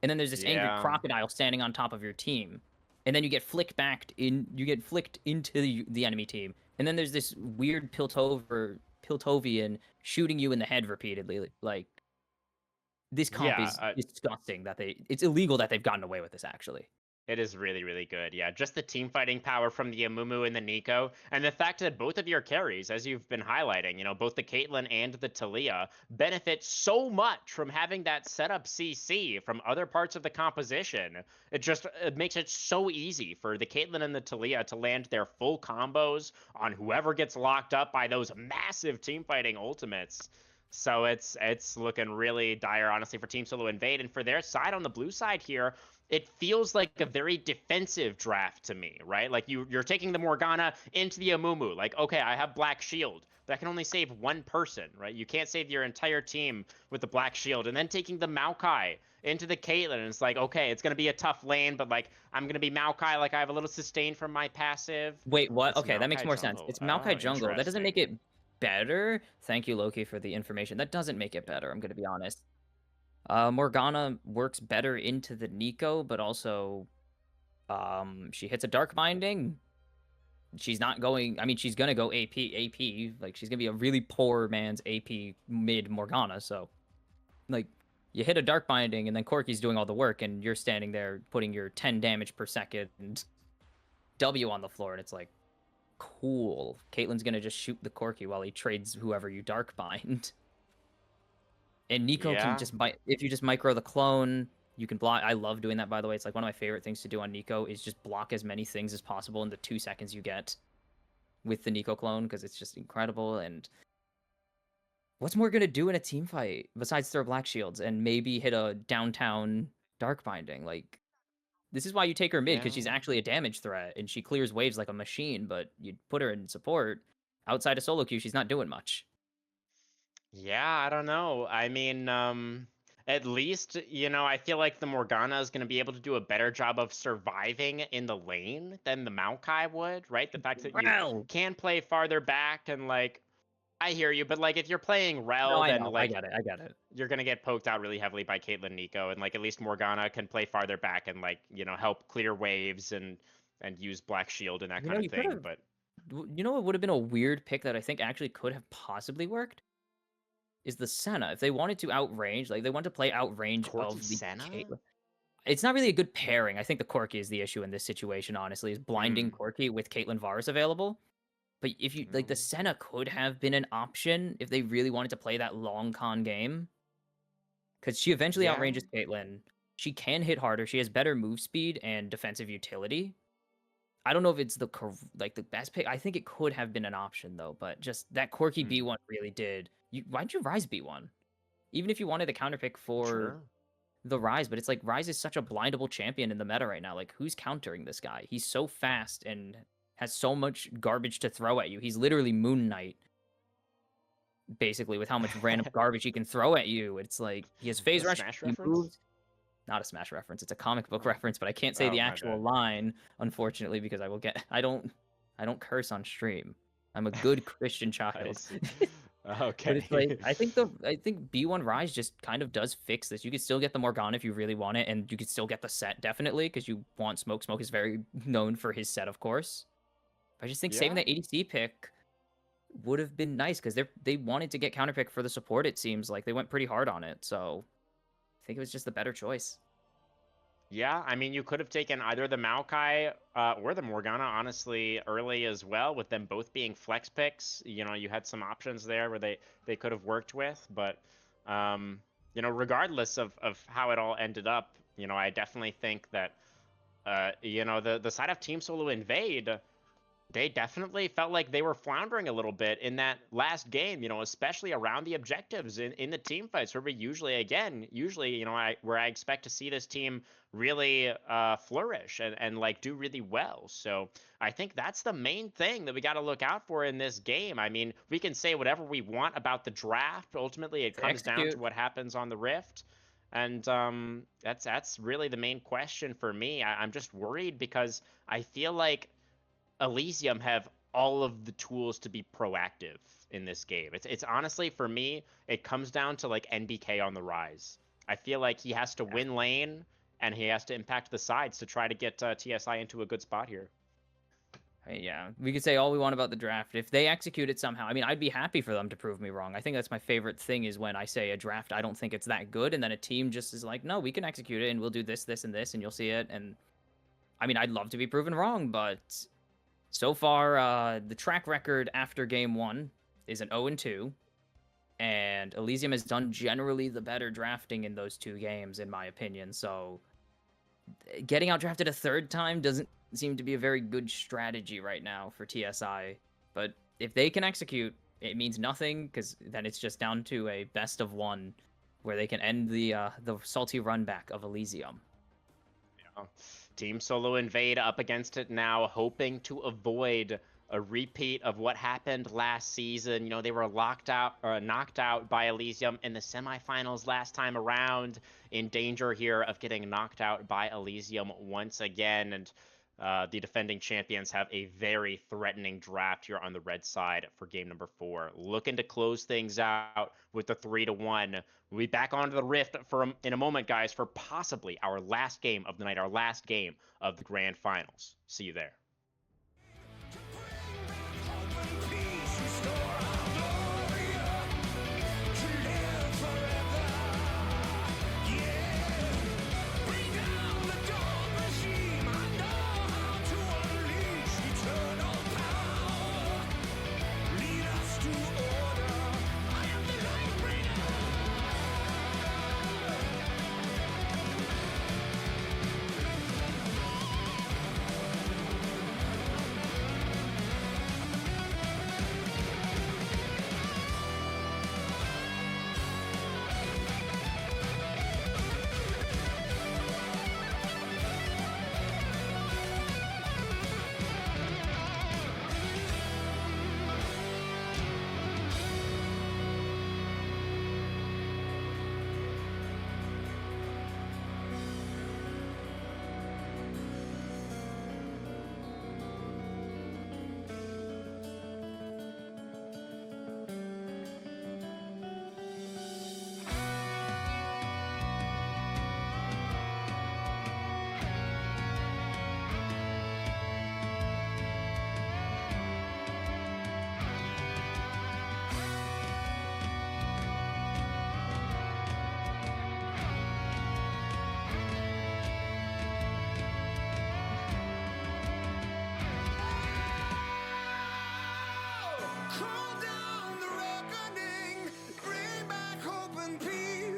and then there's this angry Yeah. crocodile standing on top of your team, and then you get flicked into the enemy team, and then there's this weird Piltovian shooting you in the head repeatedly. Like this comp Yeah, is disgusting that it's illegal that they've gotten away with this actually. It is really, really good. Yeah, just the team fighting power from the Amumu and the Nico, and the fact that both of your carries, as you've been highlighting, you know, both the Caitlyn and the Talia benefit so much from having that setup CC from other parts of the composition. It makes it so easy for the Caitlyn and the Talia to land their full combos on whoever gets locked up by those massive team fighting ultimates. So it's looking really dire, honestly, for Team Solo Invade. And for their side, on the blue side here, it feels like a very defensive draft to me, right? Like you're taking the Morgana into the Amumu. Like, okay, I have Black Shield, but I can only save one person, right? You can't save your entire team with the Black Shield. And then taking the Maokai into the Caitlyn, and it's like, okay, it's going to be a tough lane, but like I'm going to be Maokai, like I have a little sustain from my passive. Wait, what? It's Okay, that makes Maokai more sense. jungle. It's Maokai Oh, Jungle. That doesn't make interesting. it better. Thank you, Loki, for the information. That doesn't make it better, I'm going to be honest. Morgana works better into the Nico, but also she hits a Dark Binding. She's not going... I mean, she's going to go AP. Like, she's going to be a really poor man's AP mid Morgana, so... Like, you hit a Dark Binding, and then Corki's doing all the work, and you're standing there putting your 10 damage per second W on the floor, and it's like, cool. Caitlyn's going to just shoot the Corki while he trades whoever you Dark Bind. And Nico Yeah. can just if you just micro the clone, you can block. I love doing that, by the way. It's like one of my favorite things to do on Nico is just block as many things as possible in the 2 seconds you get with the Nico clone, because it's just incredible. And what's more gonna do in a team fight besides throw black shields and maybe hit a downtown Dark Binding? Like, This is why you take her mid, because she's Yeah. actually a damage threat and she clears waves like a machine. But you put her in support outside of solo queue, she's not doing much. Yeah, I don't know. I mean, at least, I feel like the Morgana is going to be able to do a better job of surviving in the lane than the Maokai would, right? The fact that you Well, can play farther back and, like, I hear you, but, like, if you're playing no, Rel, I then, know. I like, get it. I get it. you're going to get poked out really heavily by Caitlyn Nico, and, like, at least Morgana can play farther back and, like, help clear waves and use Black Shield and that kind of You could thing, have. but You know what would have been a weird pick that I think actually could have possibly worked? Is the Senna. If they wanted to outrange, like they want to play outrange Corki of the Senna? Caitlyn. It's not really a good pairing. I think the Corki is the issue in this situation, honestly, is blinding Corki with Caitlyn Varus available. But if you like the Senna could have been an option if they really wanted to play that long con game. Because she eventually Yeah. outranges Caitlyn. She can hit harder. She has better move speed and defensive utility. I don't know if it's the best pick. I think it could have been an option though, but just that Corki B1 really did. Why'd you Rise B1? Even if you wanted a counter pick for Sure. the Rise, but it's like Rise is such a blindable champion in the meta right now. Like who's countering this guy? He's so fast and has so much garbage to throw at you. He's literally Moon Knight. Basically, with how much random garbage he can throw at you. It's like he has phase A rush, Smash he reference? moves. Not a Smash reference. It's a comic book reference, but I can't say Oh, the my actual bad. line, unfortunately, because I don't curse on stream. I'm a good Christian I child. see. But Okay. it's like I think B1 Rise just kind of does fix this. You could still get the Morgana if you really want it, and you could still get the set definitely because you want Smoke. Smoke is very known for his set, of course. I just think saving Yeah. that ADC pick would have been nice because they wanted to get counter pick for the support. It seems like they went pretty hard on it, so I think it was just the better choice. Yeah, I mean, you could have taken either the Maokai or the Morgana, honestly, early as well, with them both being flex picks. You had some options there where they could have worked with, but regardless of how it all ended up, I definitely think that the side of Team Solo Invade, they definitely felt like they were floundering a little bit in that last game, especially around the objectives in the team fights where where I expect to see this team really flourish and like do really well. So I think that's the main thing that we got to look out for in this game. I mean, we can say whatever we want about the draft, but ultimately it comes down to Execute. what happens on the Rift. And that's really the main question for me. I'm just worried because I feel like Elysium have all of the tools to be proactive in this game. It's honestly, for me, it comes down to like NBK on the Rise. I feel like he has to win lane and he has to impact the sides to try to get TSI into a good spot here. Yeah, we could say all we want about the draft. If they execute it somehow, I mean, I'd be happy for them to prove me wrong. I think that's my favorite thing is when I say a draft, I don't think it's that good, and then a team just is like, no, we can execute it, and we'll do this, this, and this, and you'll see it. And I mean, I'd love to be proven wrong, but so far, the track record after game 1 is an 0-2, and Elysium has done generally the better drafting in those 2 games, in my opinion. So getting out drafted a third time doesn't seem to be a very good strategy right now for TSI. But if they can execute, it means nothing, because then it's just down to a best of 1 where they can end the salty run back of Elysium. Yeah. Team Solo Invade up against it now, hoping to avoid a repeat of what happened last season. They were knocked out by Elysium in the semifinals last time around, in danger here of getting knocked out by Elysium once again. And the defending champions have a very threatening draft here on the red side for game number 4. Looking to close things out with the 3-1. We'll be back onto the Rift in a moment, guys, for possibly our last game of the night, our last game of the grand finals. See you there.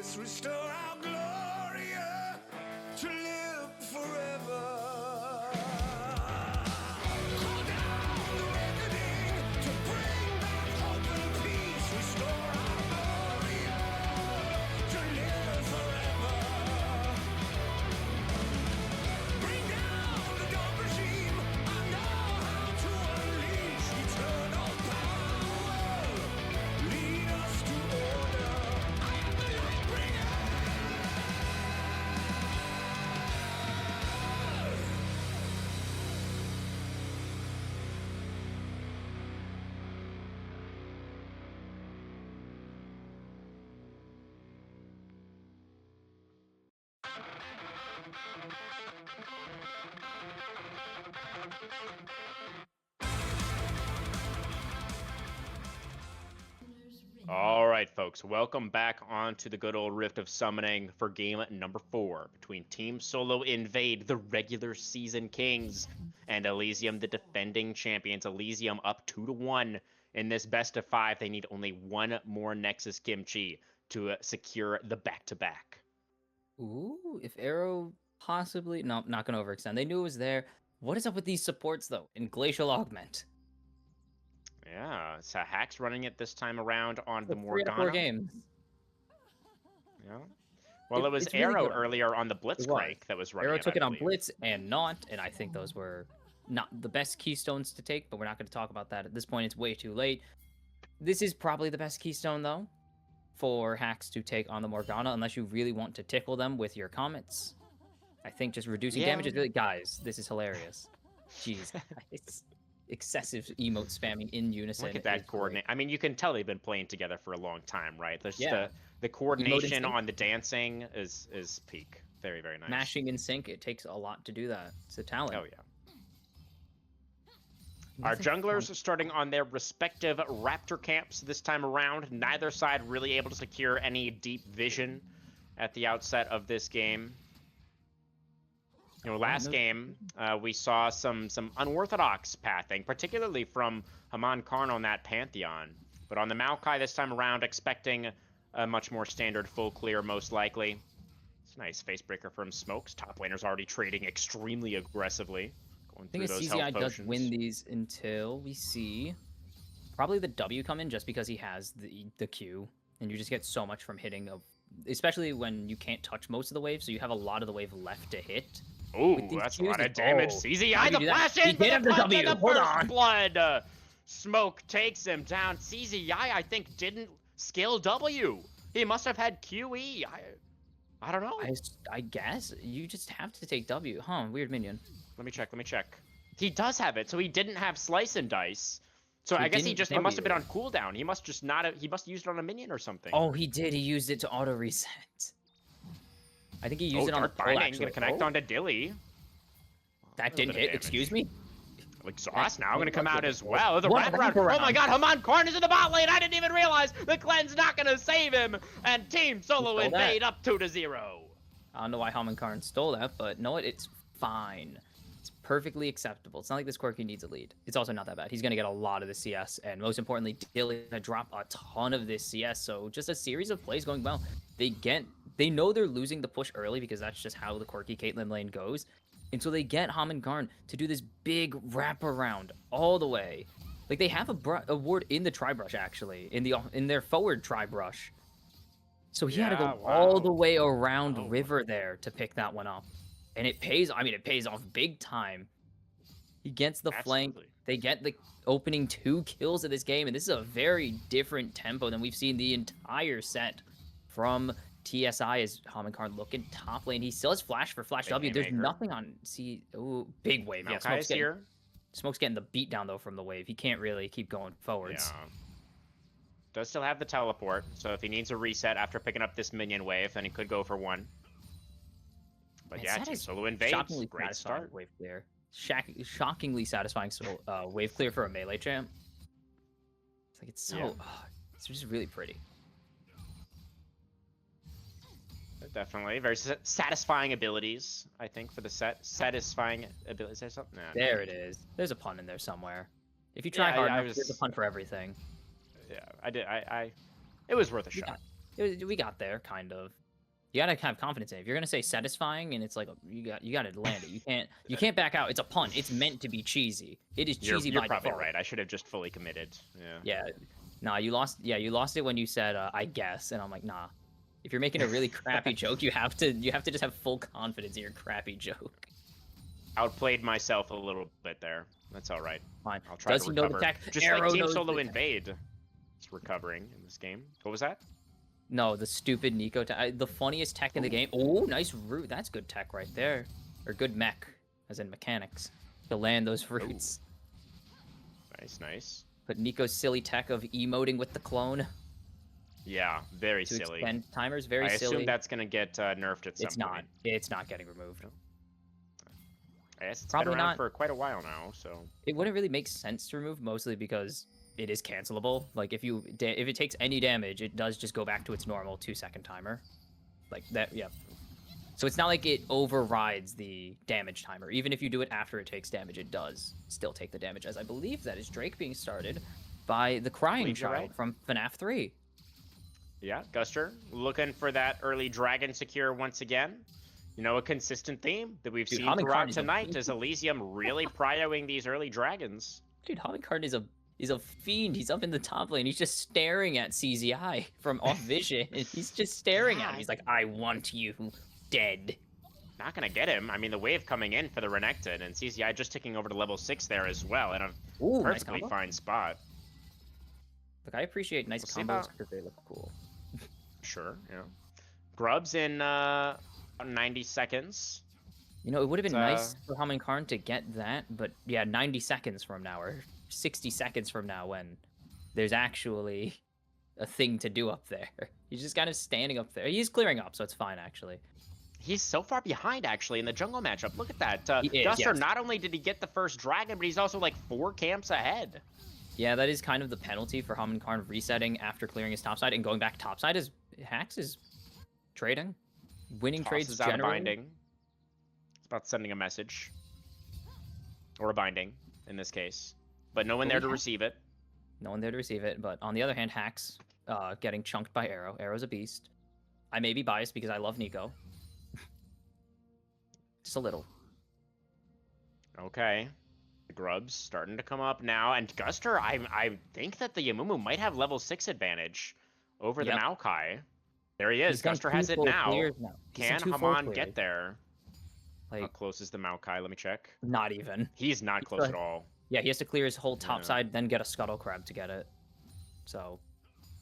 peace, restore our glory to live forever. Call down the reckoning to bring back hope and peace, restore our glory to live forever. Bring down the dark regime. I know how to unleash eternal power. Lead us to order. I am the light bringer. All right, folks, welcome back onto the good old Rift of Summoning for game number 4 between Team Solo Invade, the regular season kings, and Elysium, the defending champions. Elysium up 2-1 in this best of 5. They need only one more Nexus Kimchi to secure the back-to-back. Ooh, if Arrow possibly... No, not going to overextend. They knew it was there. What is up with these supports, though, in Glacial Augment? Yeah, so Hack's running it this time around on the 3 out of 4 Morgana. games. Yeah. Well, it was it's really Arrow good. earlier on the Blitzcrank that was running Arrow it, took I it on believe. Blitz and not, and I think those were not the best keystones to take, but we're not going to talk about that at this point. It's way too late. This is probably the best keystone, though, for Hacks to take on the Morgana, unless you really want to tickle them with your comments. I think just reducing damage is really... Guys, this is hilarious. Jeez, it's excessive emote spamming in unison. Look at that coordinate. I mean, you can tell they've been playing together for a long time, right? There's the coordination sync. on the dancing is peak. Very, very nice. Mashing in sync, it takes a lot to do that. It's a talent. Oh, yeah. Our junglers are starting on their respective Raptor camps this time around. Neither side really able to secure any deep vision at the outset of this game. You know, last game, we saw some unorthodox pathing, particularly from Haman Karn on that Pantheon. But on the Maokai this time around, expecting a much more standard full clear, most likely. It's a nice facebreaker from Smokes. Top laner's already trading extremely aggressively. Going I think through those CZI health does potions. win these until we see probably the W come in, just because he has the Q, and you just get so much from hitting, especially when you can't touch most of the wave, so you have a lot of the wave left to hit. Ooh, that's a lot of damage. CZI, the flash in, He hit him the to punch and W. the Hold first on. blood. Smoke takes him down. CZI, I think, didn't skill W. He must have had QE. I don't know. I guess you just have to take W. Huh, weird minion. Let me check. He does have it, so he didn't have Slice and Dice. So He I guess he didn't must have been W. on cooldown. He must just not have, he must have used it on a minion or something. Oh, he did. He used it to auto reset. I think he used it on the Dark pull, Binding, actually. gonna connect onto Dilly. That A little didn't bit of hit. damage. Excuse me. Exhaust now What gonna come about out the- as well. The what a wraparound. Oh my wraparound. god, Haman Karn is in the bot lane. I didn't even realize the cleanse not gonna save him. And Team Solo stole that. Invade up 2-0. I don't know why Haman Karn stole that, but know what? It's fine. It's perfectly acceptable. It's not like this Quirky needs a lead. It's also not that bad. He's going to get a lot of the CS, and most importantly, Dilly's going to drop a ton of this CS, so just a series of plays going well. They know they're losing the push early because that's just how the Quirky Caitlyn lane goes, and so they get Haman Karn to do this big wraparound all the way. Like, they have a ward in the tri-brush, actually, in their forward tri-brush. So he had to go all the way around River there to pick that one up. And it pays, I mean, it pays off big time. He gets the flank. They get the opening 2 kills of this game. And this is a very different tempo than we've seen the entire set from TSI as Haman Karn looking top lane. He still has flash for Flash W. There's nothing on C. Ooh, big wave. Yeah, Smoke's getting the beat down, though, from the wave. He can't really keep going forwards. Yeah. Does still have the teleport, so if he needs a reset after picking up this minion wave, then he could go for one. But Man, yeah, that Team is Solo Invades, shockingly great satisfying start. wave clear. Shockingly satisfying wave clear for a melee champ. It's like, it's so, it's just really pretty. Definitely. Very satisfying abilities, I think, for the set. Satisfying abilities. Is there something? Nah, There it is. There's a pun in there somewhere. If you try hard enough, there's a pun for everything. Yeah, I did. It was worth a shot. We got there, kind of. You gotta have confidence in it. If you're gonna say satisfying, and it's like you gotta land it. You can't back out. It's a punt. It's meant to be cheesy. It is cheesy You're by probably default. right. I should have just fully committed. Yeah. Yeah. Nah, you lost. Yeah, you lost it when you said I guess, and I'm like, nah. If you're making a really crappy joke, you have to just have full confidence in your crappy joke. Outplayed myself a little bit there. That's all right. Fine. I'll try Does to he know recover. the tech? Just Arrow like Team knows Solo the- Invade is recovering in this game. What was that? No, the stupid Nico tech. The funniest tech in the game. Oh, nice root. That's good tech right there. Or good mech, as in mechanics, to land those roots. Nice, nice. But Nico's silly tech of emoting with the clone Yeah, very to silly. extend timers, very I silly. assume that's gonna get nerfed at some It's not. point. It's not getting removed. I guess it's Probably been around not. for quite a while now, so It wouldn't really make sense to remove, mostly because it is cancelable. Like if it takes any damage, it does just go back to its normal 2-second timer. Like that, yeah. So it's not like it overrides the damage timer. Even if you do it after it takes damage, it does still take the damage. As I believe that is Drake being started by the crying Believe you're child right. from FNAF 3. yeah, Guster looking for that early dragon secure once again. You know, a consistent theme that we've Dude, seen Homing throughout Card is a- tonight is Elysium really prioing these early dragons. Dude, Homicard is a fiend. He's up in the top lane. He's just staring at CZI from off vision. He's just staring at him. He's like, I want you dead. Not gonna get him. I mean, the wave coming in for the Renekton, and CCI just ticking over to level 6 there as well, in a Ooh, nice perfectly combo. fine spot. Look, I appreciate nice We'll see combos about- because they look cool. Sure, yeah. Grubs in 90 seconds. You know, it would have been It's, nice for Haman Karn to get that, but yeah, 90 seconds from now, or 60 seconds from now, when there's actually a thing to do up there. He's just kind of standing up there. He's clearing up, so it's fine, actually. He's so far behind, actually, in the jungle matchup. Look at that. He is, Duster, yes. not only did he get the first dragon, but he's also like 4 camps ahead. Yeah, that is kind of the penalty for Haman Karn resetting after clearing his topside and going back topside. Is Hax is trading, winning trades Tosses out a generally. binding. It's about sending a message. Or a binding, in this case. But no one there to receive it. No one there to receive it, but on the other hand, Hax getting chunked by Arrow. Arrow's a beast. I may be biased because I love Nico. Just a little. Okay. The Grubs starting to come up now. And Guster, I think that the Yamumu might have level 6 advantage over the Yep. Maokai. There he is. He's done Guster 2 has it full now. clears now. He's done Can 2 full Haman clears. get there? How Like, close is the Maokai? Let me check. not even. He's not He's close like- at all. Yeah, he has to clear his whole top Yeah. side, then get a Scuttle Crab to get it. So,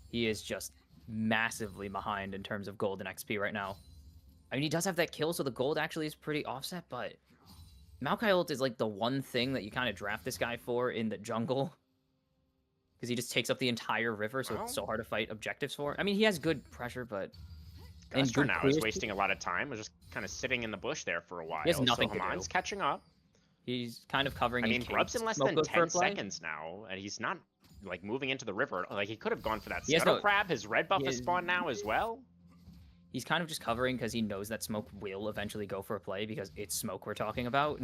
he is just massively behind in terms of gold and XP right now. I mean, he does have that kill, so the gold actually is pretty offset, but Maokai ult is like the one thing that you kind of draft this guy for in the jungle. Because he just takes up the entire river, so Well- it's so hard to fight objectives for. I mean, he has good pressure, but... and Guster good now is clears too. wasting a lot of time. Was just kind of sitting in the bush there for a while. has nothing so to do. Haman's catching up. He's kind of covering I in mean, case Grub's in less smoke than goes for 10 a play. seconds now, and he's not like moving into the river. Like he could have gone for that He has Scuttle no- Crab. His red buff he is has- spawned now as well. He's kind of just covering because he knows that smoke will eventually go for a play because it's smoke we're talking about.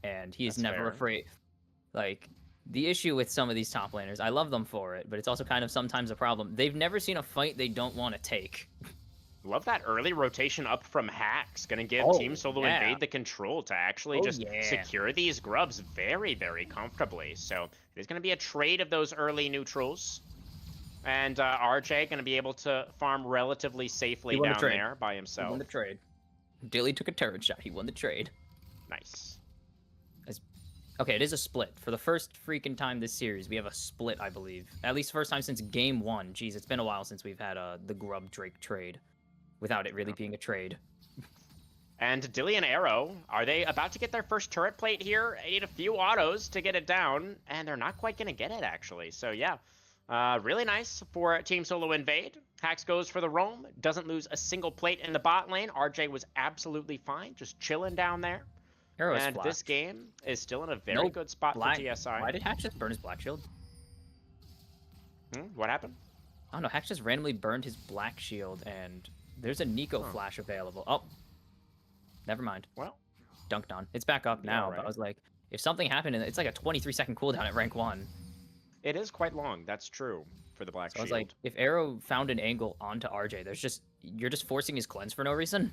And he is That's never fair. afraid. Like, the issue with some of these top laners, I love them for it, but it's also kind of sometimes a problem. They've never seen a fight they don't want to take. Love that early rotation up from Hacks. Gonna give Oh, Team Solo yeah. Invade the control to actually Oh, just yeah. secure these Grubs very, very comfortably. So there's gonna be a trade of those early neutrals. And RJ gonna be able to farm relatively safely He won the down trade. there by He himself. won the trade. Dilly took a turret shot. He won the trade. Nice. Okay, it is a split. For the first freaking time this series, we have a split, I believe. At least first time since game 1. Jeez, it's been a while since we've had the Grub Drake trade. Without it really being a trade. And Dilly and Arrow, are they about to get their first turret plate here? They need a few autos to get it down, and they're not quite going to get it, actually. So, yeah, really nice for Team Solo Invade. Hax goes for the roam, doesn't lose a single plate in the bot lane. RJ was absolutely fine, just chilling down there. Arrow is And flat. this game is still in a very Nope. good spot Black. for TSI. Why did Hax just burn his black shield? What happened? I don't know. Hax just randomly burned his black shield, and there's a Nico Huh. flash available. Oh, never mind. Well, Dunked on. It's back up Yeah, now, but I right. was like, if something happened, and it's like a 23-second cooldown at rank 1. It is quite long. That's true for the Black So I Shield. was like, if Arrow found an angle onto RJ, you're just forcing his cleanse for no reason.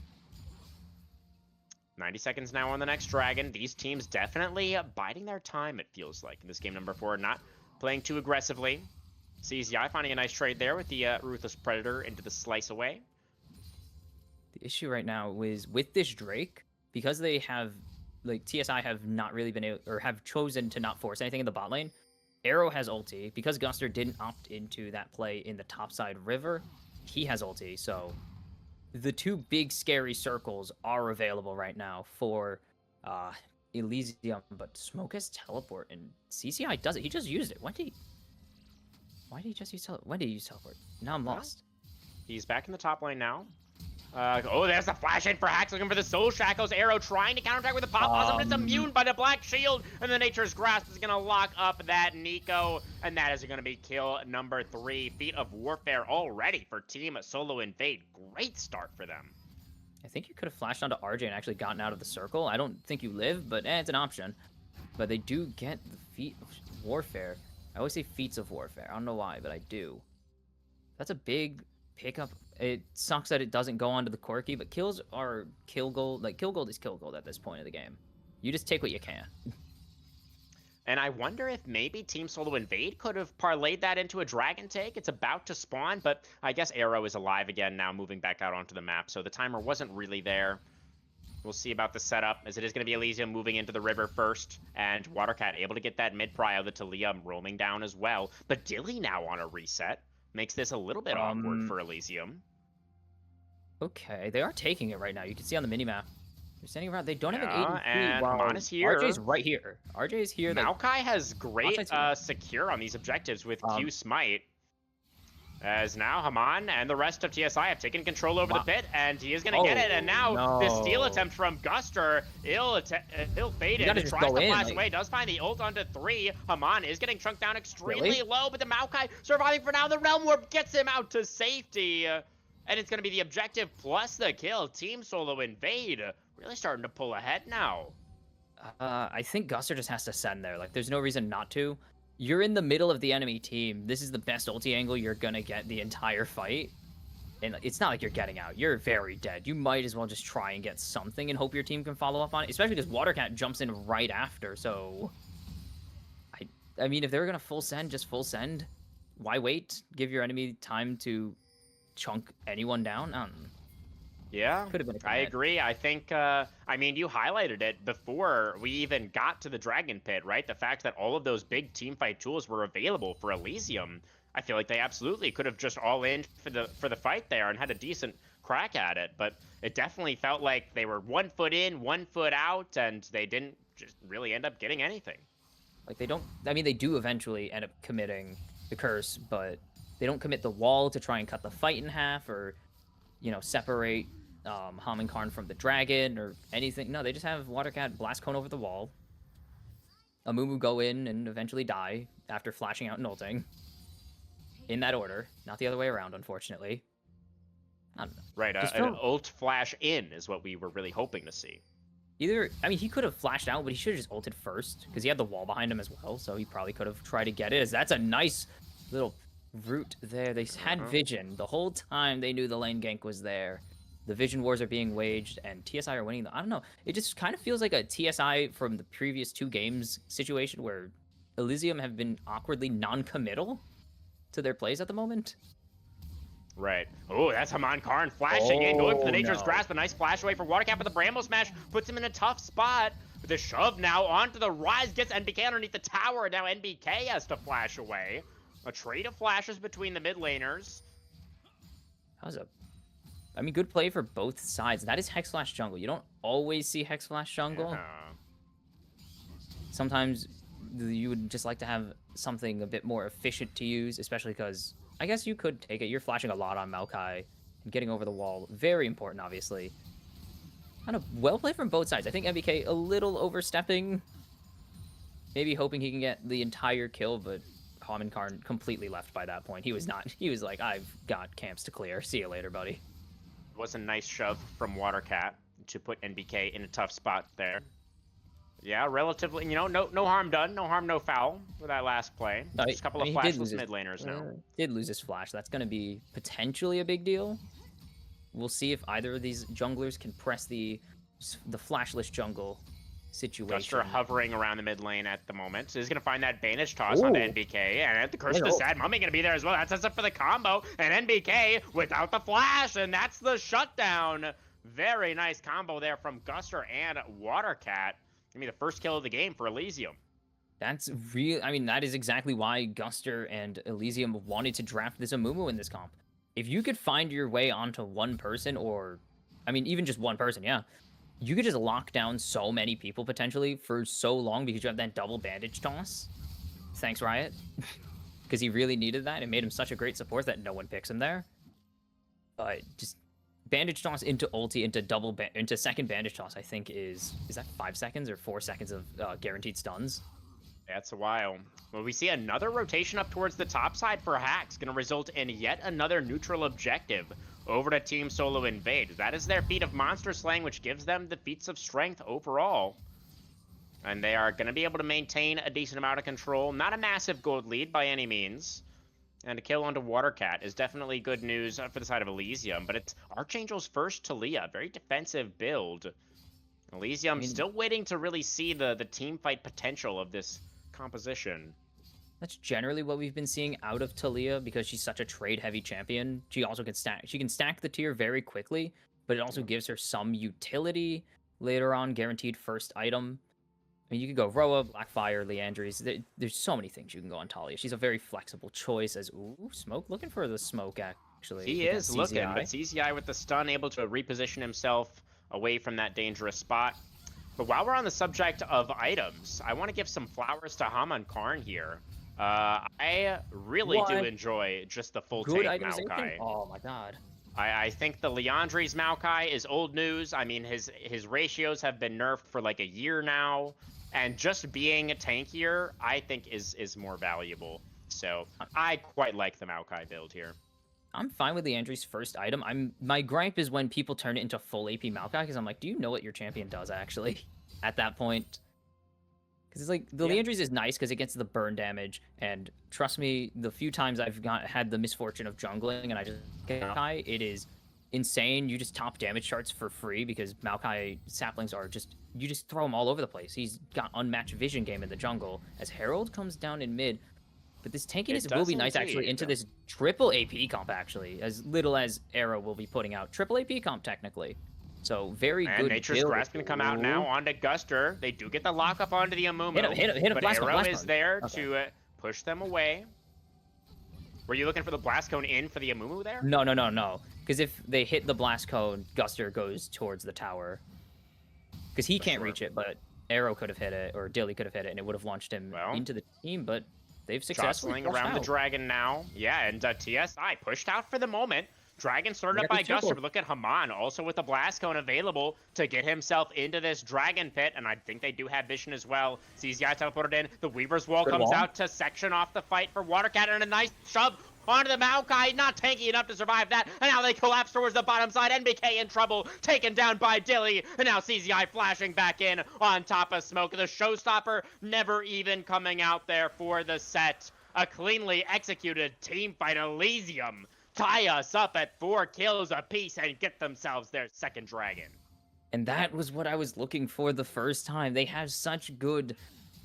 90 seconds now on the next dragon. These teams definitely biding their time, it feels like, in this game number 4. Not playing too aggressively. CZI finding a nice trade there with the Ruthless Predator into the slice away. The issue right now is with this Drake, because they have, like, TSI have not really been able, or have chosen to not force anything in the bot lane. Arrow has ulti. Because Guster didn't opt into that play in the topside river, he has ulti. So the two big scary circles are available right now for Elysium, but Smoke has teleport, and CCI does it. He just used it. Why did he just use teleport? When did he use teleport? Now I'm Well, lost. He's back in the top lane now. Oh, there's the flash in for Hax, looking for the Soul Shackles. Arrow trying to counterattack with the Pop Blossom, but it's immune by the Black Shield, and the Nature's Grasp is going to lock up that Nico, and that is going to be kill number 3. Feat of Warfare already for Team Solo Invade. Great start for them. I think you could have flashed onto RJ and actually gotten out of the circle. I don't think you live, but it's an option. But they do get the Feat of Warfare. I always say Feats of Warfare. I don't know why, but I do. That's a big pickup. It sucks that it doesn't go onto the Corki, but kills are kill gold. Like, kill gold is kill gold at this point of the game. You just take what you can. And I wonder if maybe Team Solo Invade could have parlayed that into a dragon take. It's about to spawn, but I guess Arrow is alive again now, moving back out onto the map, so the timer wasn't really there. We'll see about the setup, as it is going to be Elysium moving into the river first, and Watercat able to get that mid-pry out of the Talia roaming down as well. But Dilly now on a reset makes this a little bit awkward for Elysium. Okay, they are taking it right now. You can see on the minimap. They're standing around. They don't have an Yeah, ADC. and while Haman is here. RJ's right here. RJ is here. Maokai has great Outside's here. secure on these objectives with Q Smite. As now Haman and the rest of TSI have taken control over the pit, and he is going to get it. And now the steal attempt from Guster, ill-fated, gotta tries just to go in, flash like- away, does find the ult onto 3. Haman is getting chunked down extremely low, but the Maokai surviving for now. The Realm Warp gets him out to safety. And it's going to be the objective plus the kill. Team Solo Invade really starting to pull ahead now. I think Guster just has to send there. Like, there's no reason not to. You're in the middle of the enemy team. This is the best ulti angle you're gonna get the entire fight. And it's not like you're getting out. You're very dead. You might as well just try and get something and hope your team can follow up on it. Especially because Watercat jumps in right after. So, I mean, if they were gonna full send, just full send. Why wait? Give your enemy time to chunk anyone down. Yeah, Could have been a I commit. agree. I think, I mean, you highlighted it before we even got to the Dragon Pit, right? The fact that all of those big teamfight tools were available for Elysium. I feel like they absolutely could have just all in for the fight there and had a decent crack at it. But it definitely felt like they were 1 foot in, 1 foot out, and they didn't just really end up getting anything. Like, they don't... I mean, they do eventually end up committing the curse, but they don't commit the wall to try and cut the fight in half or, you know, separate Haman Karn from the dragon or anything. No, they just have Watercat blast cone over the wall. Amumu go in and eventually die after flashing out and ulting. In that order. Not the other way around, unfortunately. I don't know. Right, Just an felt- ult flash in is what we were really hoping to see. Either... I mean, he could have flashed out, but he should have just ulted first, because he had the wall behind him as well, so he probably could have tried to get it, as that's a nice little route there. They had vision. The whole time they knew the lane gank was there. The vision wars are being waged, and TSI are winning. I don't know. It just kind of feels like a TSI from the previous 2 games situation where Elysium have been awkwardly non-committal to their plays at the moment. Right. Oh, that's Haman Karn flashing in, going for the Nature's no. Grasp. A nice flash away for Watercat, but the Bramble Smash puts him in a tough spot. With the shove now onto the rise, gets NBK underneath the tower. Now NBK has to flash away. A trade of flashes between the mid laners. That was a... I mean, good play for both sides. That is Hex Flash jungle. You don't always see Hex Flash jungle. Sometimes you would just like to have something a bit more efficient to use, especially because I guess you could take it. You're flashing a lot on Maokai and getting over the wall. Very important, obviously. Kind of well played from both sides. I think MBK a little overstepping. Maybe hoping he can get the entire kill, but Haman Karn completely left by that point. He was not. He was like, I've got camps to clear. See you later, buddy. Was a nice shove from Watercat to put NBK in a tough spot there. Yeah, relatively, no harm done, no harm, no foul with that last play. No, Just a couple of he did flashless lose his- mid laners now. Did lose his flash. That's going to be potentially a big deal. We'll see if either of these junglers can press the flashless jungle situation. Guster hovering around the mid lane at the moment. He's going to find that Banish toss on the Ooh. NBK, and the Curse of the Good ult. Sad Mummy going to be there as well. That sets up for the combo, and NBK without the flash, and that's the shutdown. Very nice combo there from Guster and Watercat. Give me the first kill of the game for Elysium. That's real. I mean, that is exactly why Guster and Elysium wanted to draft this Amumu in this comp. If you could find your way onto one person, or, I mean, even just one person, yeah, you could just lock down so many people potentially for so long because you have that double bandage toss. Thanks, Riot. Because he really needed that. It made him such a great support that no one picks him there. But just bandage toss into ulti into second bandage toss, I think is that 5 seconds or 4 seconds of guaranteed stuns? That's a while. Well, we see another rotation up towards the top side for Hacks, going to result in yet another neutral objective over to Team Solo Invade. That is their feat of monster slaying, which gives them the feats of strength overall. And they are going to be able to maintain a decent amount of control. Not a massive gold lead by any means. And a kill onto Watercat is definitely good news for the side of Elysium. But it's Archangel's first Talia. Very defensive build. Elysium still waiting to really see the team fight potential of this composition. That's generally what we've been seeing out of Talia because she's such a trade-heavy champion. She also can stack the tier very quickly, but it also gives her some utility later on, guaranteed first item. I mean, you could go Roa, Blackfire, Leandries. There's so many things you can go on Talia. She's a very flexible choice as, ooh, Smoke looking for the smoke, actually. He is looking, but CZI with the stun able to reposition himself away from that dangerous spot. But while we're on the subject of items, I want to give some flowers to Haman Karn here. I really do enjoy just the full Good tank itemization? Maokai. Oh my god. I think the Leandries Maokai is old news. I mean, his ratios have been nerfed for like a year now, and just being tankier, I think is more valuable. So I quite like the Maokai build here. I'm fine with Leandry's first item. My gripe is when people turn it into full AP Maokai, because I'm like, do you know what your champion does actually at that point? Because it's like, the Leandry's is nice because it gets the burn damage, and trust me, the few times I've had the misfortune of jungling and I just get Maokai, it is insane. You just top damage charts for free because Maokai saplings are just, you just throw them all over the place. He's got unmatched vision game in the jungle as Herald comes down in mid. But this tankiness will be nice, actually, into this triple AP comp, actually. As little as Arrow will be putting out. Triple AP comp, technically. So, very good. And Nature's Grasp can come out now onto Guster. They do get the lockup onto the Amumu. Hit him, but blast Arrow cone, is there to push them away. Were you looking for the blast cone in for the Amumu there? No. Because if they hit the blast cone, Guster goes towards the tower. Because he can't reach it, but Arrow could have hit it, or Dilly could have hit it, and it would have launched him into the team, but they've successfully jostling around the dragon now. Yeah, and TSI pushed out for the moment. Dragon started up by Guster, but look at Haman, also with the blast cone available to get himself into this dragon pit, and I think they do have vision as well. CZI teleported in, the Weaver's Wall comes out to section off the fight for Watercat, and a nice shove onto the Maokai, not tanky enough to survive that, and now they collapse towards the bottom side. NBK in trouble, taken down by Dilly, and now CZI flashing back in on top of Smoke. The showstopper never even coming out there for the set. A cleanly executed team fight. Elysium tie us up at 4 kills apiece and get themselves their second dragon. And that was what I was looking for the first time. They have such good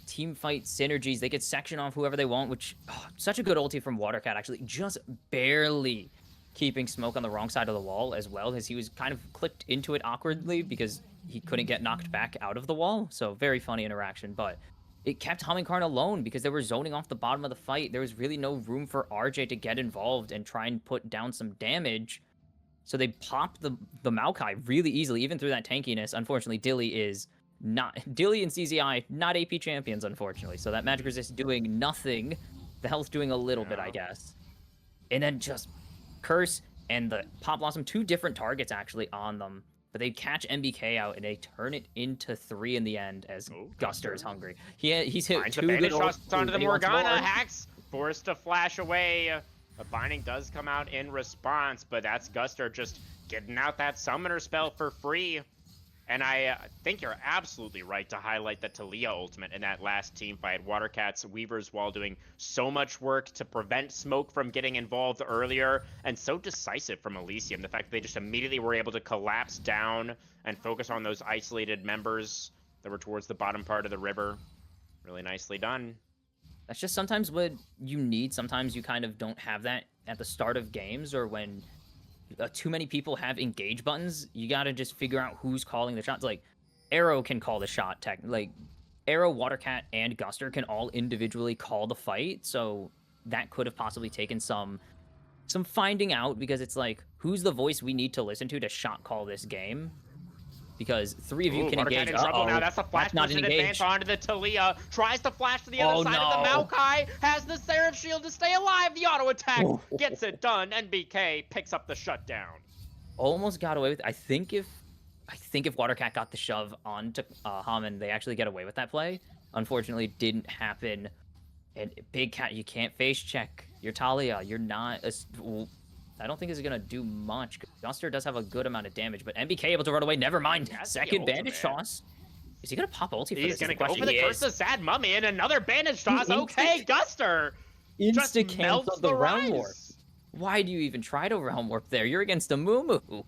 team fight synergies. They could section off whoever they want, which, such a good ulti from Watercat, actually. Just barely keeping Smoke on the wrong side of the wall as well, as he was kind of clicked into it awkwardly because he couldn't get knocked back out of the wall. So very funny interaction, but it kept Haman Karn alone because they were zoning off the bottom of the fight. There was really no room for RJ to get involved and try and put down some damage. So they popped the Maokai really easily, even through that tankiness. Unfortunately, Dilly and CZI, not AP champions, unfortunately. So that magic resist doing nothing. The health doing a little bit, I guess. And then just Curse and the Pop Blossom, 2 different targets actually on them. But they catch MBK out and they turn it into 3 in the end as Guster is hungry. He's hit Finds 2 the good shots onto the but he wants Morgana. more. Hacks forced to flash away. A binding does come out in response, but that's Guster just getting out that summoner spell for free. And I think you're absolutely right to highlight the Talia ultimate in that last team fight. Watercat's Weaver's Wall doing so much work to prevent Smoke from getting involved earlier, and so decisive from Elysium. The fact that they just immediately were able to collapse down and focus on those isolated members that were towards the bottom part of the river. Really nicely done. That's just sometimes what you need. Sometimes you kind of don't have that at the start of games, or when too many people have engage buttons. You got to just figure out who's calling the shots. Like, Arrow can call the shot. Like, Arrow, Watercat, and Guster can all individually call the fight. So that could have possibly taken some finding out, because it's like, who's the voice we need to listen to shot call this game? Because 3 of you can engage. In trouble now. That's a flash not push an advance onto the Talia. Tries to flash to the other side of the Maokai. Has the Seraph Shield to stay alive. The auto attack gets it done. NBK picks up the shutdown. Almost got away with it. I think if Watercat got the shove onto Hammond, they actually get away with that play. Unfortunately, didn't happen. And Big Cat, you can't face check your Talia. You're not. I don't think it's gonna do much. Guster does have a good amount of damage, but NBK able to run away. Never mind. Second bandage toss. Is he gonna pop ulti for this? He's gonna go for the Curse of Sad Mummy and another bandage toss. Okay, Guster. Insta cancel the realm warp. Why do you even try to realm warp there? You're against a Mumu.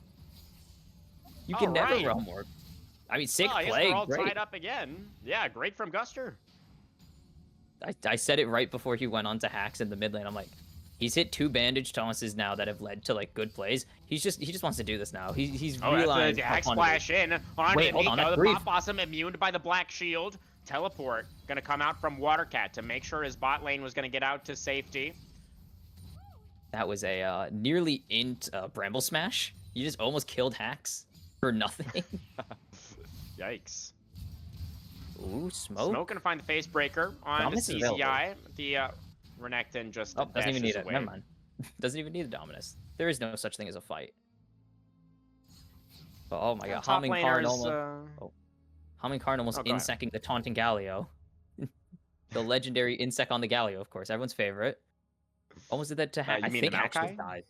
You can never realm warp. I mean, sick play. We're all great. tied up again. Yeah, great from Guster. I said it right before he went on to hacks in the mid lane. I'm like, he's hit 2 bandage tosses now that have led to like good plays. He just wants to do this now. He's realized. The hack splash in on Wait, hold on, Nico. that's The brief. Pop Blossom immune by the Black Shield. Teleport gonna come out from Watercat to make sure his bot lane was gonna get out to safety. That was a nearly int Bramble Smash. You just almost killed hacks for nothing. Yikes. Ooh, Smoke. Smoke gonna find the face breaker on the Dominus is available. CZI. The Renekton just Doesn't even need dashes it. away. Never mind. Doesn't even need the Dominus. There is no such thing as a fight. But, oh my god, Top Humming laners, Karn almost. Humming Karn almost go ahead. insecting the taunting Galio. The legendary insect on the Galio, of course, everyone's favorite. Almost did that to Hack. You I mean think the actually Maokai? died.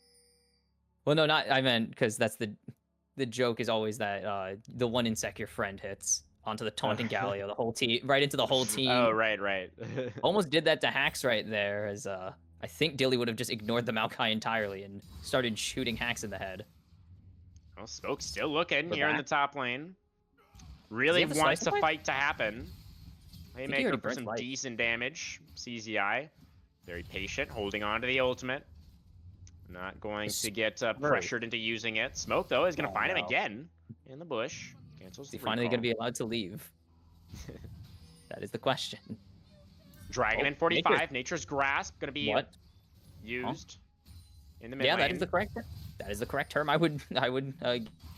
Well, no, not I meant because that's the joke is always that the one insect your friend hits onto the taunting Galio, the whole team, right into the whole team. Oh, right. Almost did that to Hacks right there, as I think Dilly would have just ignored the Maokai entirely and started shooting Hacks in the head. Well, Smoke's still looking We're here in the back. top lane. Really have a wants slice a of fight to happen. he Haymaker already for burnt some light. decent damage. CZI, very patient, holding on to the ultimate. Not going to get pressured into using it. Smoke, though, is going to find him again in the bush. Cancels Is he the finally going to recall. be allowed to leave? That is the question. Dragon Oh, in 45. Nature's Grasp going to be What? used in the mid Yeah, lane. that is the correct. That is the correct term. I would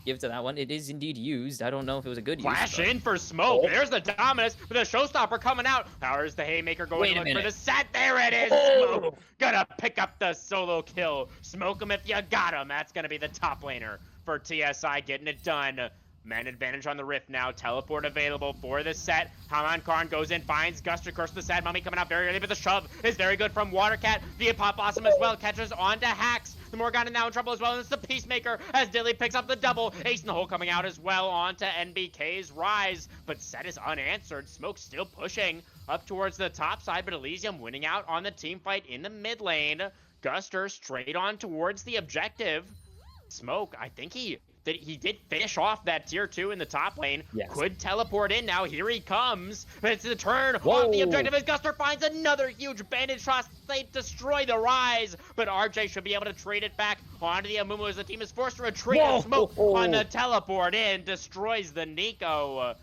give to that one. It is indeed used. I don't know if it was a good Flash use. in for Smoke. Oh. There's the Dominus with a Showstopper coming out. How's the Haymaker going Wait to a look for minute. the set? There it is. Oh. Smoke gonna pick up the solo kill. Smoke him if you got him. That's gonna be the top laner for TSI getting it done. Man advantage on the Rift now. Teleport available for the set. Haman Karn goes in, finds Guster, Curse the Sad Mummy coming out very early, but the shove is very good from Watercat. The Pop Blossom as well catches onto Hacks. The Morgana now in trouble as well, and it's the Peacemaker as Dilly picks up the double. Ace in the hole coming out as well onto NBK's Rise, but set is unanswered. Smoke still pushing up towards the top side, but Elysium winning out on the team fight in the mid lane. Guster straight on towards the objective. Smoke, I think he did finish off that tier 2 in the top lane. Yes. Could teleport in now. Here he comes. It's the turn Whoa. on the objective as Guster finds another huge bandage toss. They destroy the Rise, but RJ should be able to trade it back onto the Amumu as the team is forced to retreat. Whoa. Smoke on the teleport in destroys the Nico.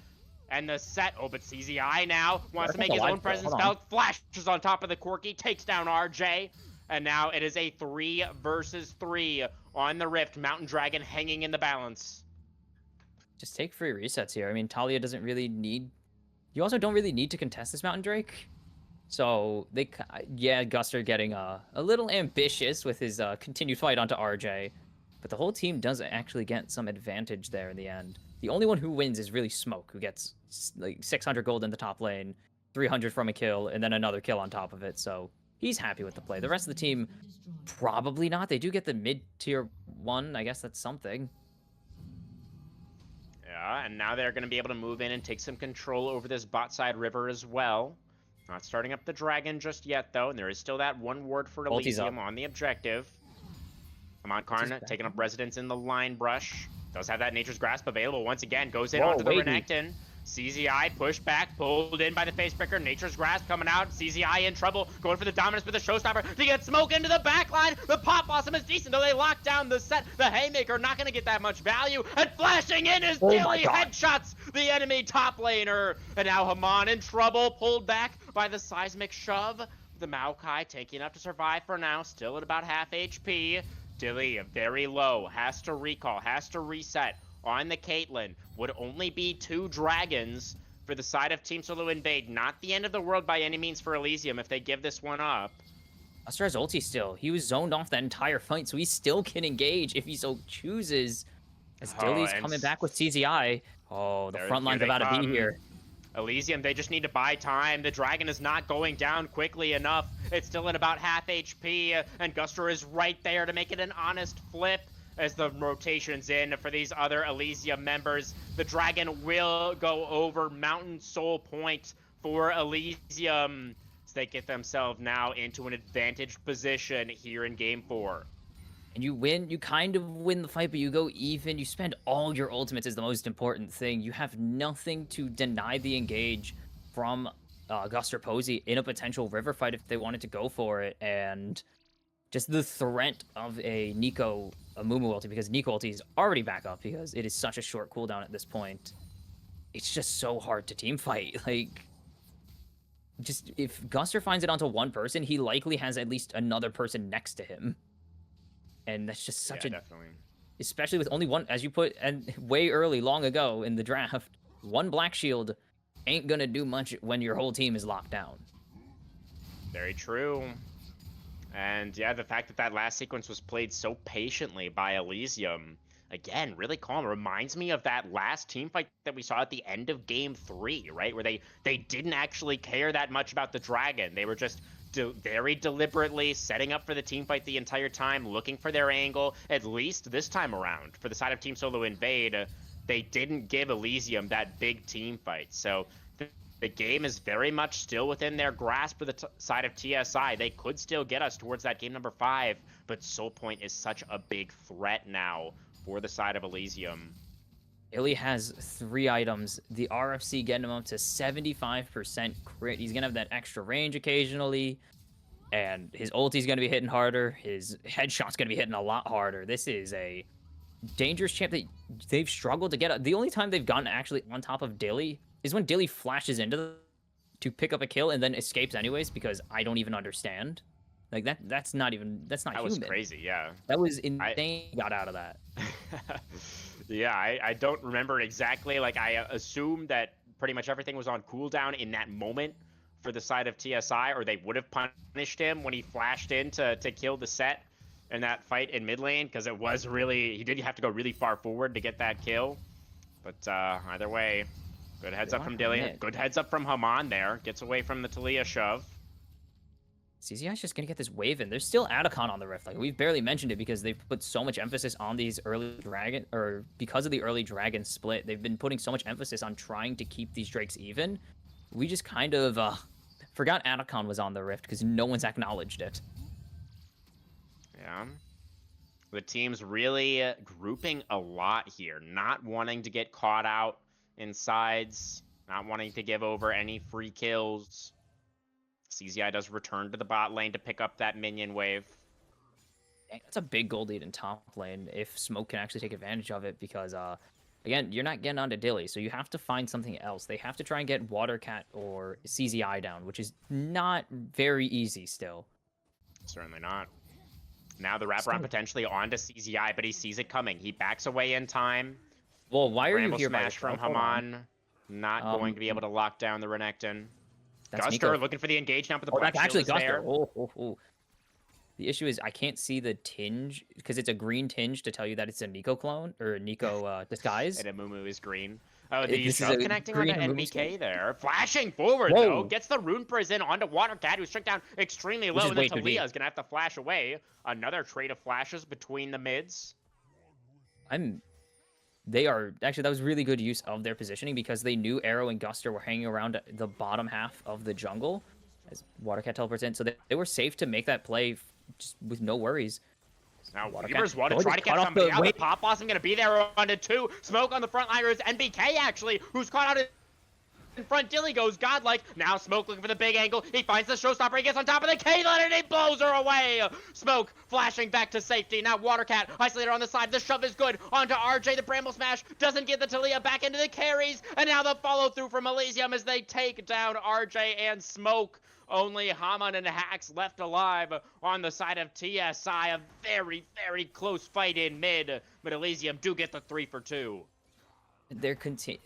And the set, but CZI now wants to make his own presence felt. Flashes on top of the Corky, takes down RJ. And now it is a 3 versus 3 on the Rift. Mountain Dragon hanging in the balance. Just take free resets here. I mean, Talia doesn't really need. You also don't really need to contest this Mountain Drake. So Guster getting a little ambitious with his continued fight onto RJ, but the whole team does actually get some advantage there in the end. The only one who wins is really Smoke, who gets like 600 gold in the top lane, 300 from a kill, and then another kill on top of it. So he's happy with the play. The rest of the team, probably not. They do get the mid-tier 1. I guess that's something. Yeah, Yeah, and now they're going to be able to move in and take some control over this bot side river as well. Not starting up the dragon just yet, though, and there is still that one ward for Ulti's Elysium up. on the objective. Come on, Karn, back taking up up. residence in the line brush. Does have that Nature's Grasp available once again. Goes in Whoa, onto the wavy. Renekton. CZI pushed back, pulled in by the Facebreaker. Nature's Grasp coming out. CZI in trouble, going for the dominance with the Showstopper to get smoke into the backline. The Pop Blossom is decent, though they lock down the set. The Haymaker not going to get that much value. And flashing in is Oh my Dilly, God. headshots the enemy top laner. And now Haman in trouble, pulled back by the Seismic Shove. The Maokai taking up to survive for now, still at about half HP. Dilly very low, has to recall, has to reset on the Caitlyn. Would only be 2 dragons for the side of Team Solo Invade. Not the end of the world by any means for Elysium if they give this one up. Buster has ulti still. He was zoned off that entire fight, so he still can engage if he so chooses. As Oh, Dilly's and coming back with CZI. Oh, the front line's here they about to be come. here. Elysium, they just need to buy time. The dragon is not going down quickly enough. It's still at about half HP, and Guster is right there to make it an honest flip as the rotation's in for these other Elysium members. The dragon will go over Mountain Soul Point for Elysium as they get themselves now into an advantaged position here in Game 4. And you win, you kind of win the fight, but you go even. You spend all your ultimates is the most important thing. You have nothing to deny the engage from Guster Posey in a potential river fight if they wanted to go for it. And just the threat of a Nico, a Mumu ulti, because Nico ulti is already back up because it is such a short cooldown at this point. It's just so hard to team fight. Like, just if Guster finds it onto one person, he likely has at least another person next to him. And that's just such a, definitely. especially with only one, as you put, and way early, long ago in the draft, one black shield ain't gonna do much when your whole team is locked down. Very true. And yeah, the fact that that last sequence was played so patiently by Elysium, again, really calm. Reminds me of that last team fight that we saw at the end of Game 3, right? Where they didn't actually care that much about the dragon. They were just very deliberately setting up for the team fight the entire time, looking for their angle. At least this time around, for the side of Team Solo Invade, they didn't give Elysium that big team fight. So the game is very much still within their grasp for the side of TSI. They could still get us towards that game number 5, but Soul Point is such a big threat now for the side of Elysium. Illy has 3 items. The RFC getting him up to 75% crit. He's gonna have that extra range occasionally, and his ulti's gonna be hitting harder. His headshot's gonna be hitting a lot harder. This is a dangerous champ that they've struggled to get. The only time they've gotten actually on top of Dilly is when Dilly flashes into them to pick up a kill and then escapes anyways, because I don't even understand. Like that's not human. That was crazy, yeah. That was insane. Got out of that. Yeah, I don't remember exactly. Like, I assume that pretty much everything was on cooldown in that moment for the side of TSI, or they would have punished him when he flashed in to kill the set in that fight in mid lane, because it was really, he did have to go really far forward to get that kill. But either way, good heads up from Dilly. Good heads up from Haman there. Gets away from the Talia shove. CZI's just gonna get this wave in. There's still Atacon on the rift. Like, we've barely mentioned it because they've put so much emphasis on these early dragon, or because of the early dragon split, they've been putting so much emphasis on trying to keep these drakes even. We just kind of forgot Atacon was on the rift because no one's acknowledged it. Yeah. The team's really grouping a lot here, not wanting to get caught out in sides, not wanting to give over any free kills. CZI does return to the bot lane to pick up that minion wave. Dang, that's a big gold lead in top lane if Smoke can actually take advantage of it, because again, you're not getting onto Dilly, so you have to find something else. They have to try and get Watercat or CZI down, which is not very easy still. Certainly not. Now the wraparound potentially onto CZI, but he sees it coming. He backs away in time. Well, why are Bramble you here? smash from Haman. Not going to be able to lock down the Renekton. Guster Nico. looking for the engage now, but the Oh, black that's actually shield is there. Guster. The issue is I can't see the tinge because it's a green tinge to tell you that it's a Nico clone or a Nico disguise. And Amumu is green. Oh, the This is shove a connecting green onto Amumu NBK skin. there. Flashing forward, Whoa. though. Gets the rune prison onto Watercat, who's struck down extremely Which low. is And then way too deep. Talia is going to have to flash away. Another trade of flashes between the mids. they are actually that was really good use of their positioning because they knew Arrow and Guster were hanging around the bottom half of the jungle as Watercat teleports in, so they were safe to make that play just with no worries. Now, Watercat Weavers want to going try to to get cut off somebody the out, wave. but Pop Blossom going to be there on to 2. Smoke on the front liners. NBK, actually, who's caught out in front. Dilly goes godlike. Now Smoke looking for the big angle. He finds the showstopper. He gets on top of the Caitlyn and he blows her away. Smoke flashing back to safety. Now Watercat isolated on the side. The shove is good. Onto RJ. The Bramble Smash doesn't get the Talia back into the carries. And now the follow through from Elysium as they take down RJ and Smoke. Only Haman and Hax left alive on the side of TSI. A very, very close fight in mid. But Elysium do get the 3 for 2. They're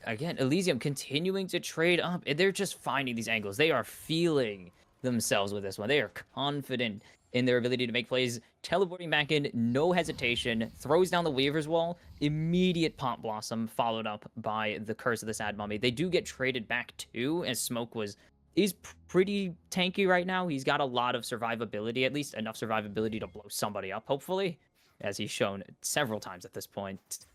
again, Elysium continuing to trade up, and they're just finding these angles. They are feeling themselves with this one. They are confident in their ability to make plays, teleporting back in, no hesitation, throws down the Weaver's Wall, immediate Pop Blossom, followed up by the Curse of the Sad Mummy. They do get traded back too, as Smoke is pretty tanky right now. He's got a lot of survivability, at least enough survivability to blow somebody up, hopefully, as he's shown several times at this point.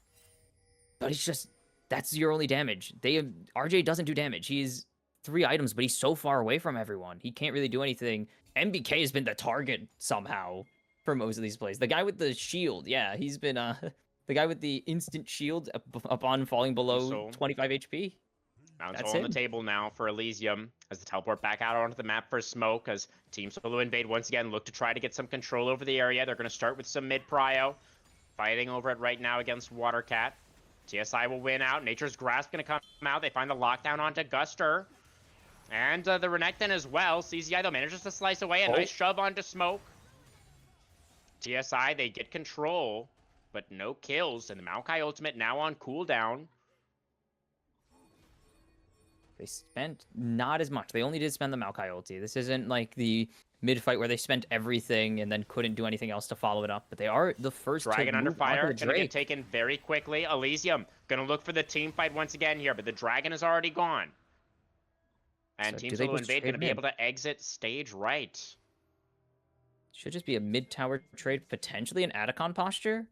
But it's just, that's your only damage. RJ doesn't do damage. He's 3 items, but he's so far away from everyone. He can't really do anything. MBK has been the target somehow for most of these plays. The guy with the shield, yeah, he's been the guy with the instant shield upon falling below 25 HP. Mount's That's all on the him. table now for Elysium as the teleport back out onto the map for Smoke as Team Solo Invade once again look to try to get some control over the area. They're going to start with some mid prio, fighting over it right now against Watercat. TSI will win out. Nature's Grasp going to come out. They find the lockdown onto Guster. And the Renekton as well. CZI, though, manages to slice away. A nice shove onto Smoke. TSI, they get control, but no kills. And the Maokai ultimate now on cooldown. They spent not as much. They only did spend the Maokai ulti. This isn't like the mid-fight where they spent everything and then couldn't do anything else to follow it up. But they are the first Dragon to under move onto fire, the gonna get Drake. taken very quickly. Elysium gonna look for the team fight once again here, but the Dragon is already gone. And So Team do they Solo go Invade straight gonna be mid? able to exit stage right. Should just be a mid-tower trade, potentially an Atacon posture.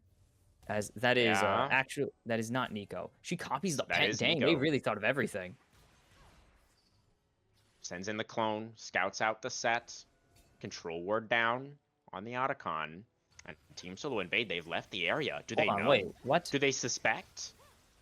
As that is Yeah. actually, that is not Nico. She copies the That pet. is Dang, Nico. they really thought of everything. Sends in the clone, scouts out the set, control ward down on the Otacon, and Team Solo Invade, they've left the area. Do they Hold on, know? wait, what? Do they suspect?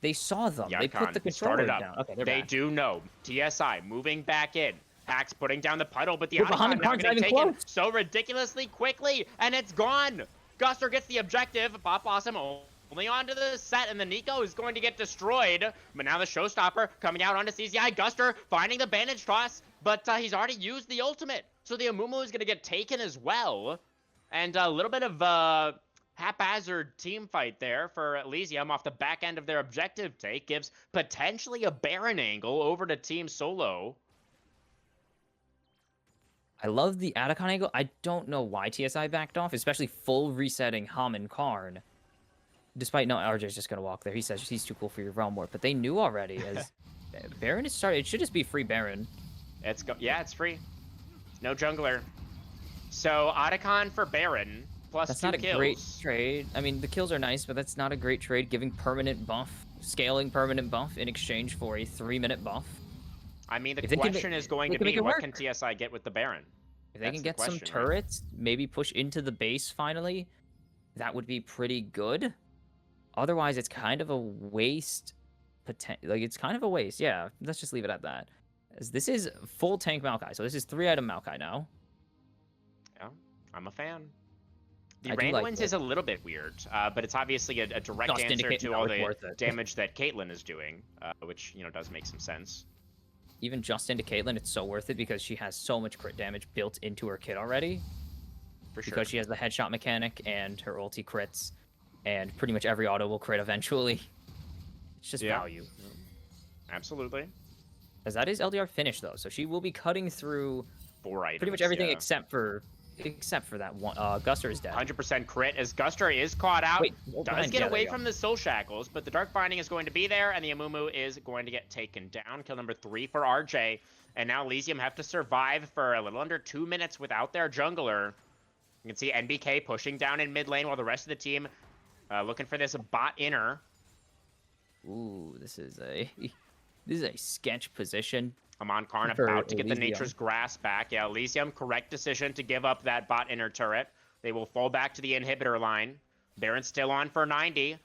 They saw them. The They put Otacon, the it started controller up. down. Okay, they're They back. do know. TSI moving back in. Hacks putting down the puddle, but the But behind Otacon the now car's getting not even taken close. so ridiculously quickly, and it's gone. Guster gets the objective. Pop Blossom only onto the set, and the Nico is going to get destroyed. But now the Showstopper coming out onto CZI. Guster finding the bandage toss, but he's already used the ultimate. So the Amumu is going to get taken as well. And a little bit of haphazard team fight there for Elysium off the back end of their objective take. Gives potentially a Baron angle over to Team Solo. I love the Atacon angle. I don't know why TSI backed off, especially full resetting Hum and Karn. Despite no, RJ's just gonna walk there. He says he's too cool for your Realm Warp, but they knew already as Baron is started. It should just be free Baron. Yeah, it's free. No jungler. So Otacon for Baron plus That's 2 not a kills. great trade. I mean, the kills are nice, but that's not a great trade. Giving permanent buff, scaling permanent buff in exchange for a 3-minute buff. I mean, the If they can question is going they to can make be, it what work. can TSI get with the Baron? If they That's can the get some question, right? turrets, maybe push into the base finally, that would be pretty good. Otherwise, it's kind of a waste. Like, it's kind of a waste. Yeah, let's just leave it at that. As this is full tank Maokai, so this is 3-item Maokai now. Yeah, I'm a fan. The I do like Randuin's it. is a little bit weird, but it's obviously a direct Just answer indicate to now all it's the worth it. damage that Caitlyn is doing, which, you know, does make some sense. Even just into Caitlyn, it's so worth it because she has so much crit damage built into her kit already. For sure. Because she has the headshot mechanic and her ulti crits, and pretty much every auto will crit eventually. It's just Yeah. value. Absolutely. As that is LDR finish though, so she will be cutting through 4 items. pretty much everything yeah. except for that one. Guster is dead. 100% crit as Guster is caught out. Wait, Does get yeah, away there you go. from the soul shackles, but the Dark Binding is going to be there, and the Amumu is going to get taken down. Kill number 3 for RJ. And now Elysium have to survive for a little under 2 minutes without their jungler. You can see NBK pushing down in mid lane while the rest of the team looking for this bot inner. Ooh, this is a sketch position. Amon Karn For about to get the Elysium. Nature's Grasp back. Yeah, Elysium, correct decision to give up that bot inner turret. They will fall back to the inhibitor line. Baron's still on for 90.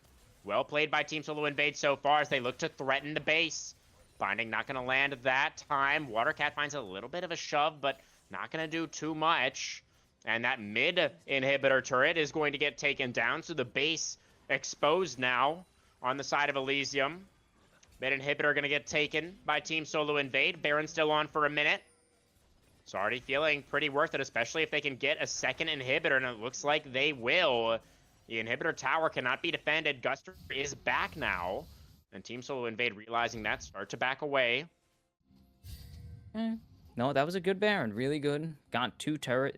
Well played by Team Solo Invade so far as they look to threaten the base. Binding not going to land that time. Watercat finds a little bit of a shove, but not going to do too much. And that mid inhibitor turret is going to get taken down, so the base exposed now on the side of Elysium. Mid inhibitor going to get taken by Team Solo Invade. Baron still on for a minute. It's already feeling pretty worth it, especially if they can get a second inhibitor, and it looks like they will. The inhibitor tower cannot be defended. Guster is back now, and Team Solo Invade realizing that start to back away. No, that was a good Baron. Really good. Got two inners,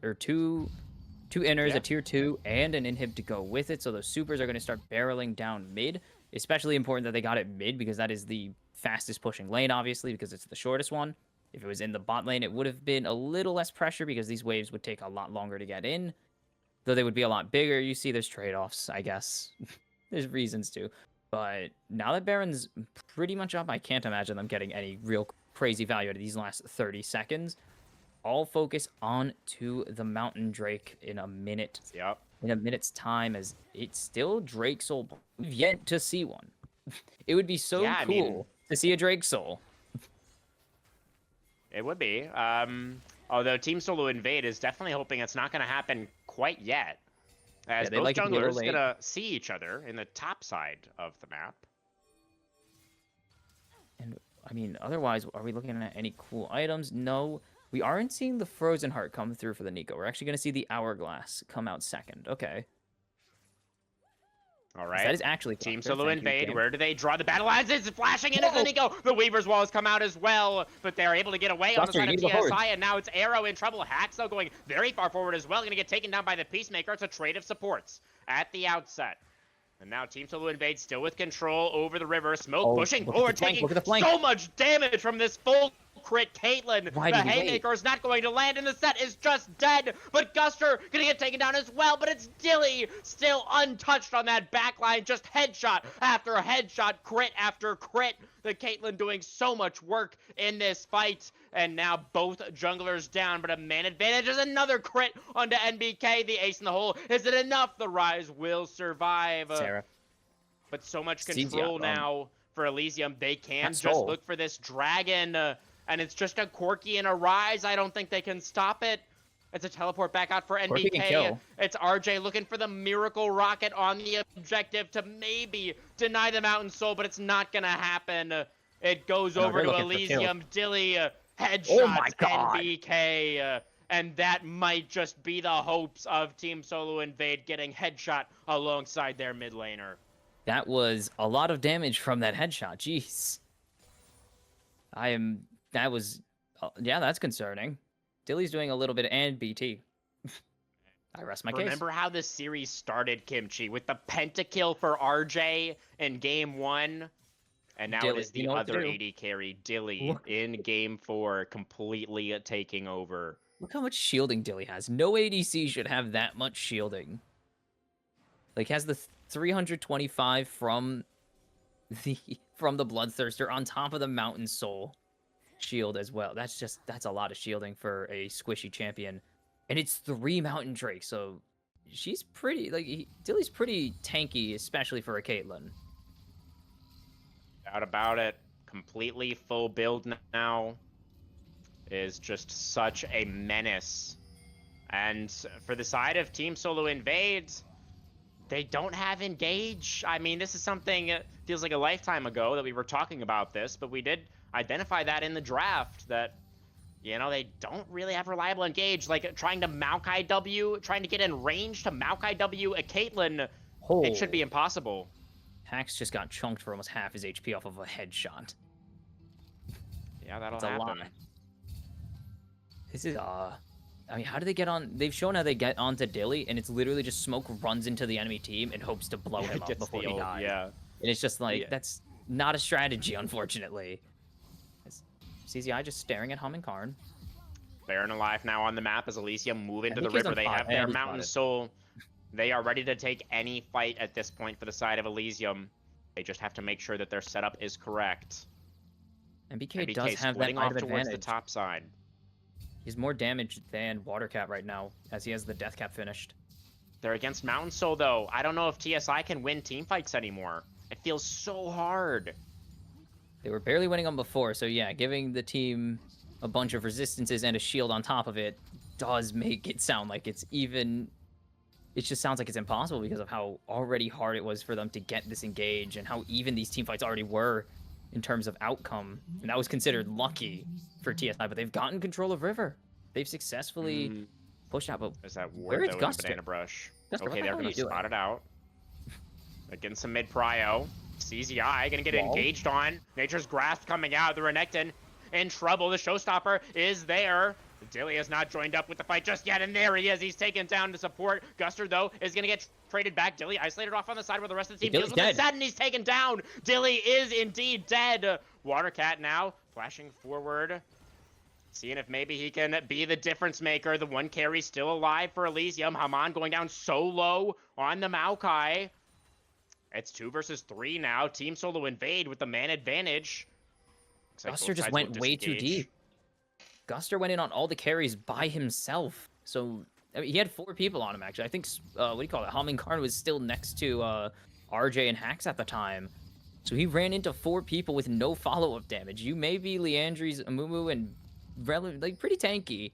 Yeah. a tier 2, and an inhib to go with it. So those supers are going to start barreling down mid. Especially important that they got it mid because that is the fastest pushing lane, obviously, because it's the shortest one. If it was in the bot lane, it would have been a little less pressure because these waves would take a lot longer to get in. Though they would be a lot bigger. You see there's trade-offs, I guess. There's reasons to. But now that Baron's pretty much up, I can't imagine them getting any real crazy value out of these last 30 seconds. All focus on to the Mountain Drake in a minute. Yep. In a minute's time, as it's still Drake Soul. We've yet to see one. It would be so Yeah, I cool mean- to see a Drake Soul. It would be. Although Team Solo Invade is definitely hoping it's not going to happen quite yet. As they both like it to be a little junglers late. going to see each other in the top side of the map. And I mean, otherwise, are we looking at any cool items? No. We aren't seeing the Frozen Heart come through for the Nico. We're actually going to see the Hourglass come out second. Okay. All That right. is actually Team clever. Solo Thank you, Invade, game. where do they draw the battle lines? It's flashing in as the Nico. The Weaver's Walls come out as well, but they're able to get away on the Buster, side you of need to hold. TSI, and now it's Arrow in trouble. Haxo going very far forward as well, going to get taken down by the Peacemaker. It's a trade of supports at the outset. And now Team Solo Invade still with control over the river. Smoke Oh, pushing look at the forward, flank, taking look at the flank. so much damage from this full crit Caitlyn. Why The did he wait? Haymaker is not going to land, and the set is just dead. But Guster gonna get taken down as well. But it's Dilly still untouched on that backline. Just headshot after headshot, crit after crit. The Caitlyn doing so much work in this fight. And now both junglers down, but a man advantage is another crit onto NBK. The ace in the hole. Is it enough? The Rise will survive. Sarah. But so much Seems, control yeah, now for Elysium. They can That's just soul. look for this dragon, and it's just a Corki and a Rise. I don't think they can stop it. It's a teleport back out for Corki can NBK. kill. It's RJ looking for the Miracle Rocket on the objective to maybe deny the Mountain Soul, but it's not going to happen. It goes No, over they're to looking for kills. Elysium. Dilly headshots Oh my God. NBK. And that might just be the hopes of Team Solo Invade getting headshot alongside their mid laner. That was a lot of damage from that headshot. Jeez. That was, yeah, that's concerning. Dilly's doing a little bit, and BT. I rest my case. Remember how this series started, Kimchi, with the pentakill for RJ in game 1? And now it Dilly, is you the know what to other do. AD carry, Dilly, Look. in game 4, completely taking over. Look how much shielding Dilly has. No ADC should have that much shielding. Like, has the 325 from the Bloodthirster on top of the Mountain Soul shield as well. That's a lot of shielding for a squishy champion. And it's 3 Mountain Drake, so she's pretty, Dilly's pretty tanky, especially for a Caitlyn. Doubt about it. Completely full build now. Is just such a menace. And for the side of Team Solo Invade, they don't have Engage. I mean, this is something, feels like a lifetime ago that we were talking about this, but we did identify that in the draft, that, you know, they don't really have reliable Engage. Like, trying to Maokai W, trying to get in range to Maokai W a Caitlyn, it should be impossible. Hax just got chunked for almost half his HP off of a headshot. Yeah, that'll It's a lot. happen. This is, I mean, how do they get on? They've shown how they get onto Dilly, and it's literally just Smoke runs into the enemy team and hopes to blow him up Gets before the he ult, dies. yeah. And it's just like, Yeah. that's not a strategy, unfortunately. It's CZI just staring at Hum and Karn. Baron alive now on the map as Elysium move into I the think he's river. on They fire. have Yeah, their he's Mountain spotted. Soul. They are ready to take any fight at this point for the side of Elysium. They just have to make sure that their setup is correct. MBK MBK does have that splitting height off of towards the advantage. top side. He's more damaged than Watercat right now, as he has the Death Cap finished. They're against Mountain Soul, though. I don't know if TSI can win team fights anymore. It feels so hard. They were barely winning them before, so yeah, giving the team a bunch of resistances and a shield on top of it does make it sound like it's even... It just sounds like it's impossible because of how already hard it was for them to get this engage and how even these team fights already were in terms of outcome. And that was considered lucky for TSI, but they've gotten control of River. They've successfully pushed out, but There's that Where ward, is though, in the Guster? banana brush. Guster, what Okay, the they're hell are gonna you doing? spot it out. Against some mid prio. CZI gonna get Wall. engaged on. Nature's Grasp coming out. The Renekton in trouble. The Showstopper is there. Dilly has not joined up with the fight just yet, and there he is. He's taken down to support. Guster, though, is gonna get traded back. Dilly isolated off on the side where the rest of the team Dilly's deals with dead. it. And he's taken down. Dilly is indeed dead. Watercat now flashing forward. Seeing if maybe he can be the difference maker. The one carry still alive for Elysium. Haman going down solo on the Maokai. It's 2 versus 3 now. Team Solo Invade with the man advantage. Looks like Guster both just sides went will way too disengage. deep. Guster went in on all the carries by himself. So I mean, he had 4 people on him, actually. I think, what do you call it? Hamin Karn was still next to RJ and Hax at the time. So he ran into 4 people with no follow-up damage. You may be Leandri's Amumu and pretty tanky,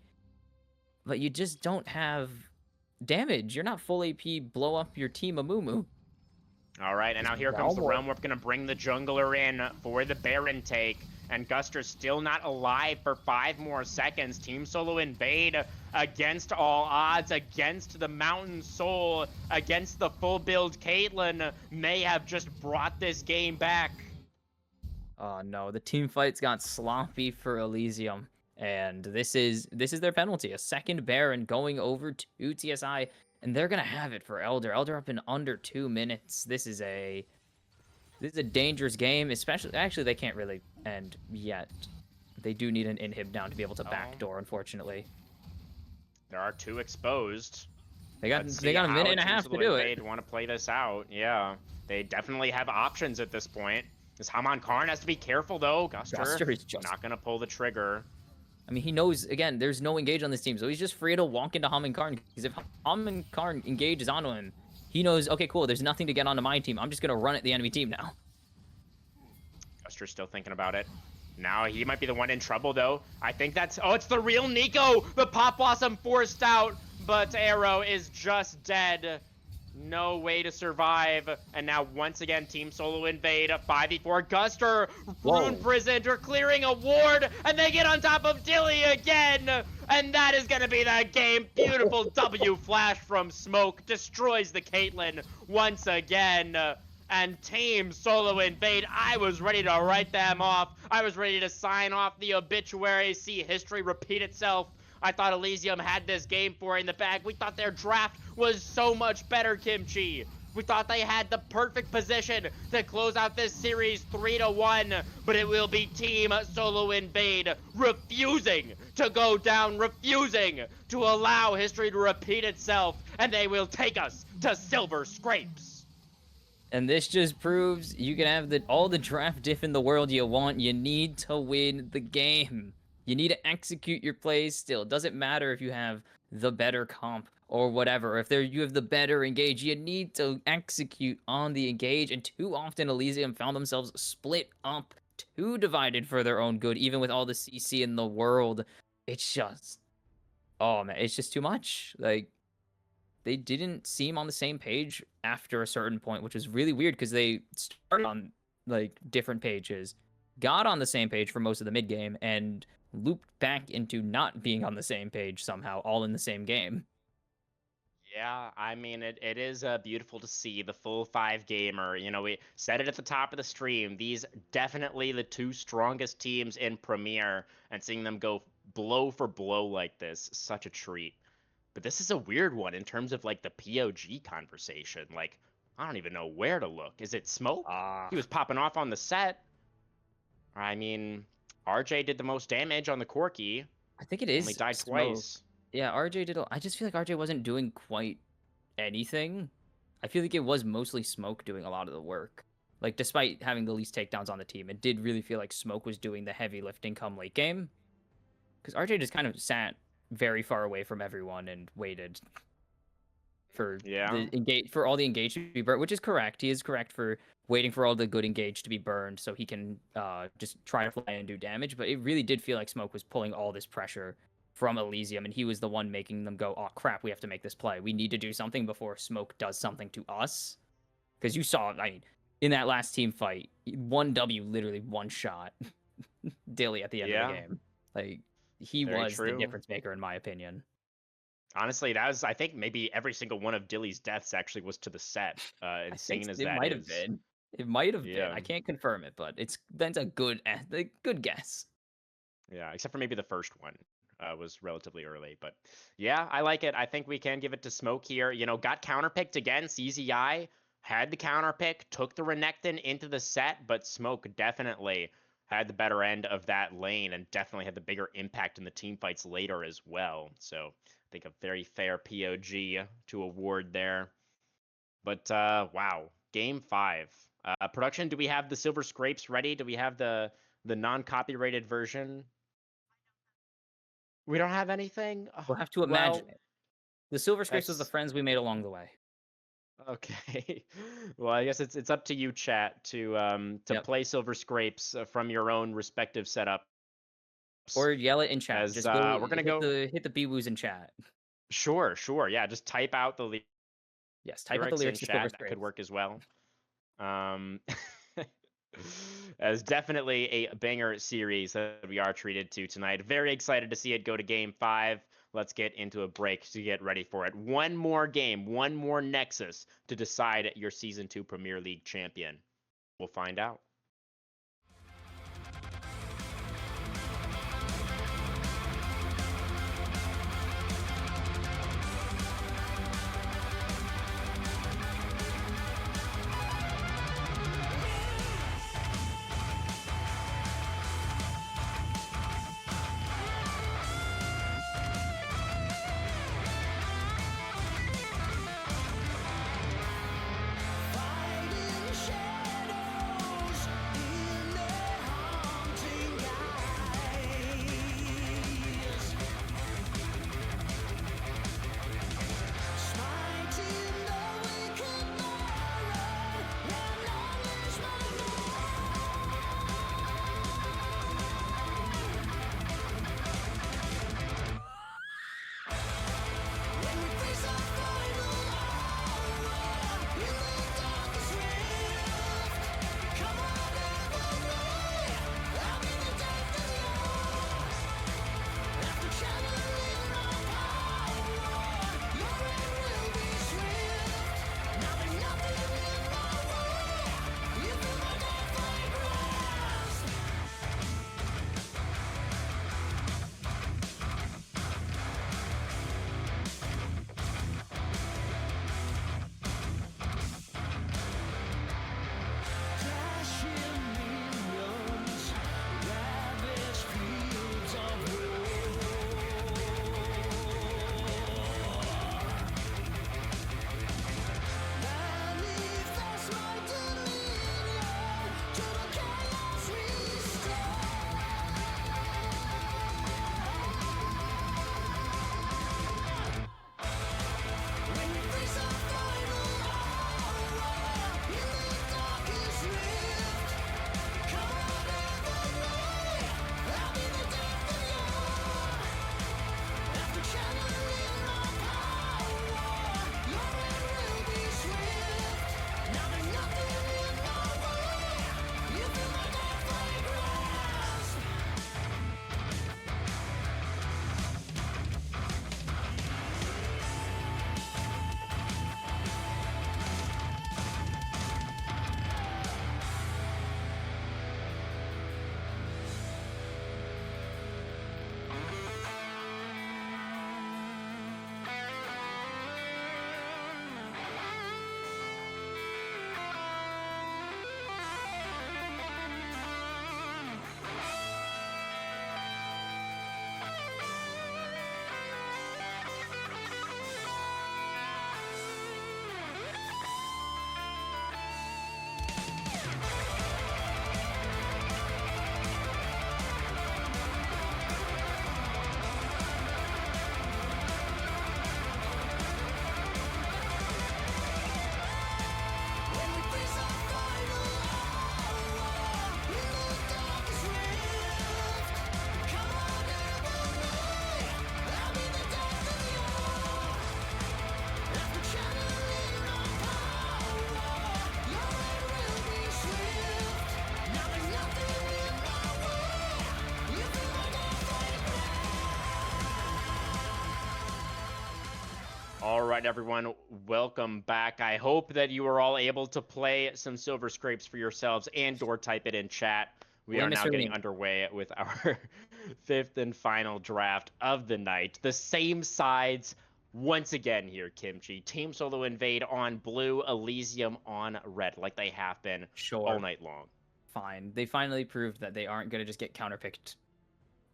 but you just don't have damage. You're not full AP, blow up your team Amumu. All right, and now here comes the Walmart. Realm Warp, gonna bring the jungler in for the Baron take. And Guster's still not alive for 5 more seconds. Team Solo Invade against all odds, against the Mountain Soul, against the full build Caitlyn, may have just brought this game back. Oh no, the team fights got sloppy for Elysium, and this is their penalty. A second Baron going over to TSI, and they're gonna have it for Elder. Elder up in under 2 minutes. This is a dangerous game, especially actually they can't really end yet. They do need an inhib down to be able to backdoor, unfortunately. There are 2 exposed. They got Let's they see got a how minute and a Team half to Solo do Invade it. want to play this out. Yeah, they definitely have options at this point. This Haman Karn has to be careful though. Guster is just not gonna pull the trigger. I mean, he knows, again, there's no engage on this team, so he's just free to walk into Hamin Karn, because if Hamin Karn engages onto him, he knows, okay, cool, there's nothing to get onto my team. I'm just going to run at the enemy team now. Guster's still thinking about it. Now he might be the one in trouble, though. I think that's... Oh, it's the real Nico! The Pop Blossom forced out, but Arrow is just dead. No way to survive. And now, once again, Team Solo Invade. 5v4. Guster, Rune Prison, they're clearing a ward, and they get on top of Dilly again! And that is going to be the game. Beautiful W flash from Smoke. Destroys the Caitlyn once again. And Team Solo Invade, I was ready to write them off. I was ready to sign off the obituary, see history repeat itself. I thought Elysium had this game for in the bag. We thought their draft was so much better, Kimchi. We thought they had the perfect position to close out this series 3-1, but it will be Team Solo Invade refusing to go down, refusing to allow history to repeat itself, and they will take us to Silver Scrapes. And this just proves you can have all the draft diff in the world you want. You need to win the game. You need to execute your plays still. It doesn't matter if you have the better comp or whatever. If you have the better engage, you need to execute on the engage. And too often Elysium found themselves split up, too divided for their own good, even with all the CC in the world. It's just, oh man, it's just too much. Like, they didn't seem on the same page after a certain point, which was really weird because they started on like different pages, got on the same page for most of the mid game, and looped back into not being on the same page somehow, all in the same game. Yeah, I mean, it is beautiful to see the full 5 gamer. You know, we said it at the top of the stream. These definitely the 2 strongest teams in Premier, and seeing them go blow for blow like this, such a treat. But this is a weird one in terms of like the POG conversation. Like, I don't even know where to look. Is it Smoke? He was popping off on the set. I mean, RJ did the most damage on the Corki. I think it is Only died Smoke. twice. Yeah, RJ did. I just feel like RJ wasn't doing quite anything. I feel like it was mostly Smoke doing a lot of the work. Like, despite having the least takedowns on the team, it did really feel like Smoke was doing the heavy lifting come late game. Because RJ just kind of sat very far away from everyone and waited for for all the engage to be burned, which is correct. He is correct for waiting for all the good engage to be burned so he can just try to fly and do damage. But it really did feel like Smoke was pulling all this pressure from Elysium, and he was the one making them go, oh crap, we have to make this play. We need to do something before Smoke does something to us. Because you saw, I mean, in that last team fight, 1W literally one shot Dilly at the end of the game. Like, he Very was the true. difference maker, in my opinion. Honestly, that was, I think maybe every single one of Dilly's deaths actually was to the set. Insane as that is. It might have been. It might have been. Yeah. I can't confirm it, but that's a good guess. Yeah, except for maybe the first one was relatively early. But yeah, I like it. I think we can give it to Smoke here. You know, got counterpicked against CZI, had the counterpick, took the Renekton into the set, but Smoke definitely had the better end of that lane and definitely had the bigger impact in the team fights later as well. So I think a very fair POG to award there. But wow, game 5. Production, do we have the Silver Scrapes ready? Do we have the non-copyrighted version? We don't have anything? We'll have to imagine it. The Silver Scrapes was the friends we made along the way. Okay. Well, I guess it's up to you, chat, to play Silver Scrapes from your own respective setup. Or yell it in chat. As, just we're gonna hit the B-woos in chat. Sure. Yeah, just type out the Yes, type out the lyrics in to Silver chat. That could work as well. As definitely a banger series that we are treated to tonight. Very excited to see it go to game 5. Let's get into a break to get ready for it. One more game, one more Nexus to decide your Season 2 Premier League champion. We'll find out. Fighting shadows right, everyone, welcome back. I hope that you are all able to play some Silver Scrapes for yourselves and/or type it in chat. We are now getting underway with our fifth and final draft of the night. The same sides once again here, Kimchi. Team Solo Invade on blue, Elysium on red, like they have been all night long. Fine. They finally proved that they aren't going to just get counterpicked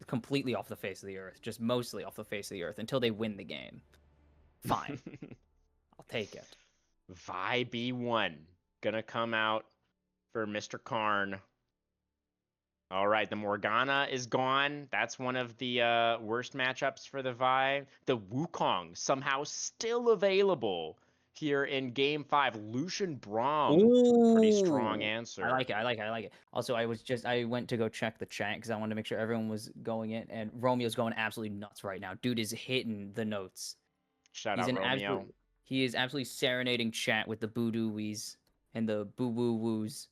completely off the face of the earth, just mostly off the face of the earth until they win the game. Fine. I'll take it. Vi B1 gonna come out for Mr. Karn. All right, the Morgana is gone. That's one of the worst matchups for the Vi. The Wukong somehow still available here in Game 5. Lucian Braum, pretty strong Ooh. answer. I like it. Also, I went to go check the chat because I wanted to make sure everyone was going in, and Romeo's going absolutely nuts right now. Dude is hitting the notes. Shout out Romeo. He is absolutely serenading chat with the boo-doo-wees and the boo-woo-woos.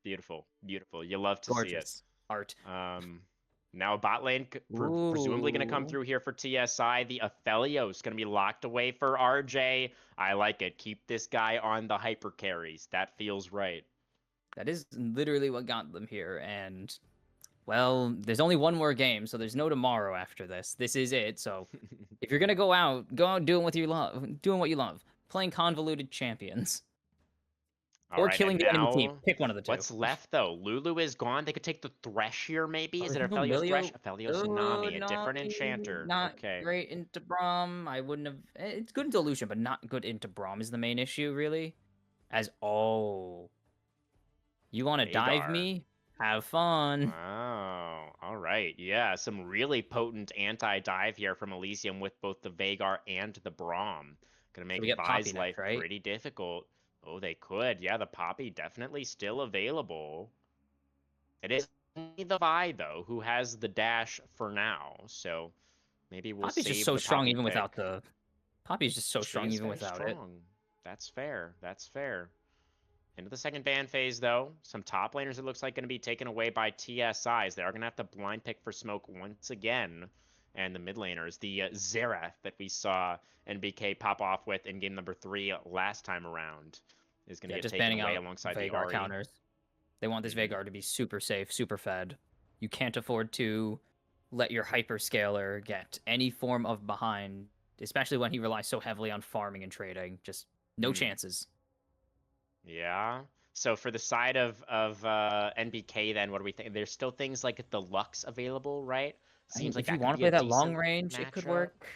Beautiful, beautiful. You love to see it. Gorgeous art. Now bot lane presumably going to come through here for TSI. The Aphelios is going to be locked away for RJ. I like it. Keep this guy on the hyper carries. That feels right. That is literally what got them here. And, well, there's only one more game, so there's no tomorrow after this. This is it. So if you're going to go out doing what you love. Playing convoluted champions. Or right, killing the enemy team. Pick one of the two. What's left, though? Lulu is gone. They could take the Thresh here, maybe? Is it Aphelios Thresh? Aphelios and Nami, a different enchanter. Not okay. great into Braum. I wouldn't have... It's good into Lucian, but not good into Braum is the main issue, really. You want to dive me? Have fun. Oh, all right. Yeah, some really potent anti-dive here from Elysium with both the Veigar and the Braum. Gonna make Vi's life pretty difficult. Oh, they could. Yeah, the Poppy definitely still available. It is only the Vi, though, who has the dash for now. So maybe we'll Poppy's save just so the strong Poppy even pick. without the... Poppy's just so strong even without it. That's fair. That's fair. Into the second ban phase, though. Some top laners, it looks like, going to be taken away by TSIs. They are going to have to blind pick for smoke once again. And the mid laners, the Xerath that we saw NBK pop off with in game number 3 last time around, is going to get taken away alongside the Veigar Ahri. counters. They want this Veigar to be super safe, super fed. You can't afford to let your hyperscaler get any form of behind, especially when he relies so heavily on farming and trading. Just no chances. Yeah. So for the side of NBK, then, what do we think? There's still things like the Lux available, right? Seems like if you want to play that long range, it could work.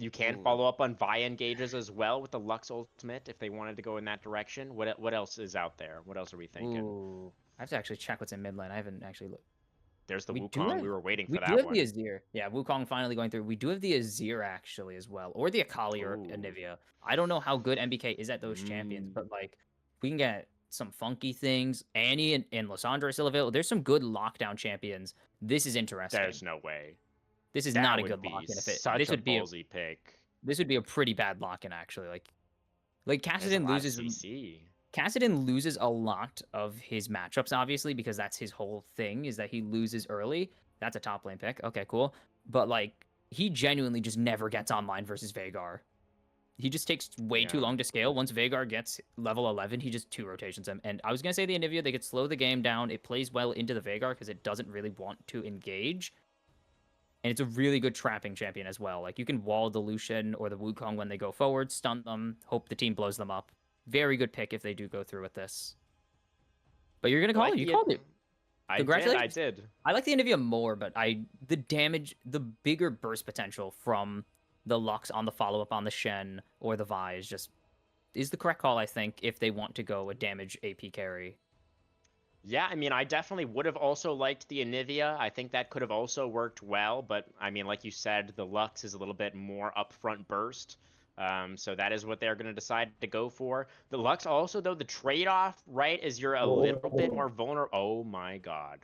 You can follow up on Vi engages as well with the Lux ultimate if they wanted to go in that direction. What else is out there? What else are we thinking? Ooh. I have to actually check what's in mid lane. I haven't actually looked. There's the Wukong. We were waiting for that one. We do have one. the Azir. Yeah, Wukong finally going through. We do have the Azir actually as well. Or the Akali or Anivia. I don't know how good MBK is at those champions, but like we can get some funky things. Annie and Lissandra are still available. There's some good lockdown champions. This is interesting. There's no way. This is not a good lock-in. This would be a ballsy pick. This would be a pretty bad lock-in, actually. Like Kassadin loses. Kassadin loses a lot of his matchups, obviously, because that's his whole thing is that he loses early. That's a top lane pick. Okay, cool. But like, he genuinely just never gets online versus Veigar. He just takes way too long to scale. Once Veigar gets level 11, he just 2 rotations him. And I was gonna say the Anivia, they could slow the game down. It plays well into the Veigar because it doesn't really want to engage. And it's a really good trapping champion as well. Like, you can wall the Lucian or the Wukong when they go forward, stun them, hope the team blows them up. Very good pick if they do go through with this. But you're going to call it. You called it. Congratulations. I did. I like the Anivia more, but the damage, the bigger burst potential from the Lux on the follow-up on the Shen or the Vi is the correct call, I think, if they want to go a damage AP carry. Yeah, I mean, I definitely would have also liked the Anivia. I think that could have also worked well, but I mean, like you said, the Lux is a little bit more upfront burst. So that is what they're going to decide to go for. The Lux also, though, the trade-off, right, is you're a little bit more vulnerable. Oh my god.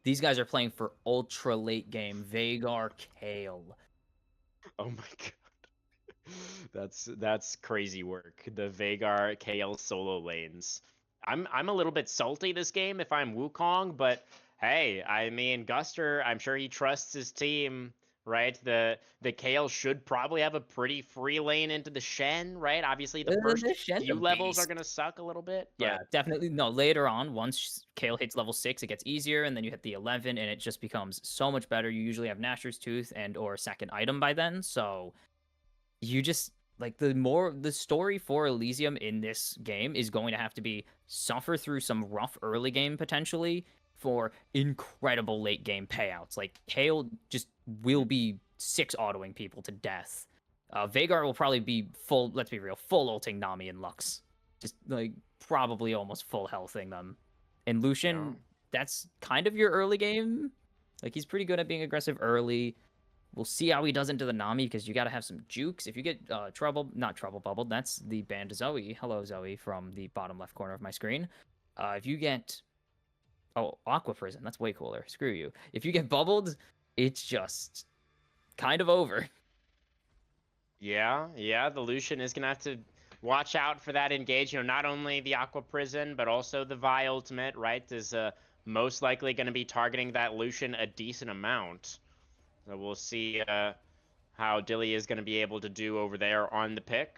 These guys are playing for ultra late game. Veigar, Kale. Oh my god. That's crazy work. The Veigar, Kale solo lanes. I'm a little bit salty this game if I'm Wukong, but hey, I mean, Guster, I'm sure he trusts his team right? The Kale should probably have a pretty free lane into the Shen, right? Obviously, the first The Shen's a few levels are beast. gonna suck a little bit, Yeah, but definitely. No, later on, once Kale hits level 6, it gets easier, and then you hit the 11, and it just becomes so much better. You usually have Nashor's Tooth and or second item by then, so you just like the story for Elysium in this game is going to have to be suffer through some rough early game potentially for incredible late game payouts. Like Kale just will be 6 autoing people to death. Veigar will probably be full, let's be real, full ulting Nami and Lux. Just like probably almost full healthing them. And Lucian, that's kind of your early game. Like he's pretty good at being aggressive early. We'll see how he does into the Nami because you got to have some jukes. If you get not trouble bubbled, that's the band Zoe. Hello, Zoe, from the bottom left corner of my screen. If you get, Aqua Prison, that's way cooler. Screw you. If you get bubbled, it's just kind of over. yeah, the Lucian is gonna have to watch out for that engage. You know, not only the Aqua Prison, but also the Vi ultimate, right? Is most likely gonna be targeting that Lucian a decent amount. So we'll see how Dilly is going to be able to do over there on the pick.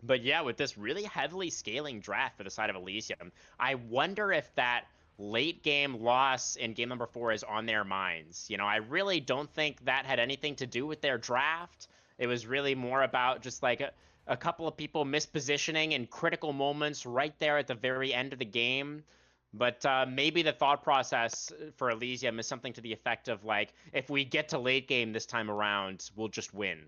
But yeah, with this really heavily scaling draft for the side of Elysium, I wonder if that late game loss in game number 4 is on their minds. You know, I really don't think that had anything to do with their draft. It was really more about just like a couple of people mispositioning in critical moments right there at the very end of the game. But maybe the thought process for Elysium is something to the effect of like, if we get to late game this time around, we'll just win.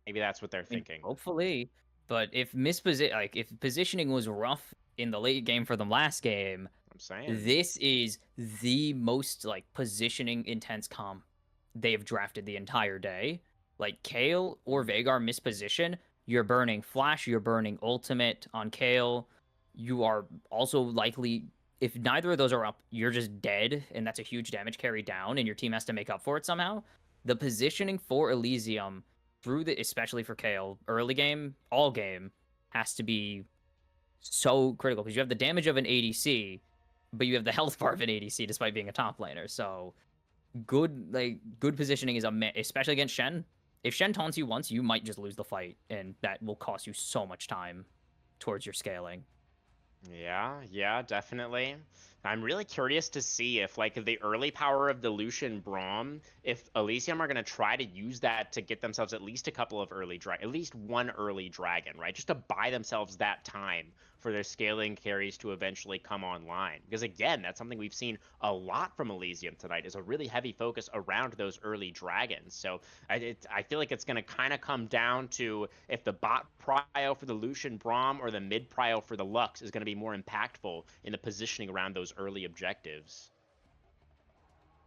Maybe that's what they're thinking. Hopefully, but if if positioning was rough in the late game for them last game, I'm saying this is the most like positioning intense comp they've drafted the entire day. Like Kale or Veigar misposition, you're burning flash, you're burning ultimate on Kale. You are also likely, if neither of those are up, you're just dead, and that's a huge damage carry down, and your team has to make up for it somehow. The positioning for Elysium through especially for Kale, early game, all game, has to be so critical because you have the damage of an ADC, but you have the health bar of an ADC despite being a top laner. So good positioning is especially against Shen. If Shen taunts you once, you might just lose the fight, and that will cost you so much time towards your scaling. Yeah, definitely. I'm really curious to see if, like, the early power of the Lucian Braum, if Elysium are going to try to use that to get themselves at least a couple of at least one early dragon, right? Just to buy themselves that time for their scaling carries to eventually come online. Because again, that's something we've seen a lot from Elysium tonight, is a really heavy focus around those early dragons. So I feel like it's going to kind of come down to if the bot prio for the Lucian Braum or the mid prio for the Lux is going to be more impactful in the positioning around those early objectives.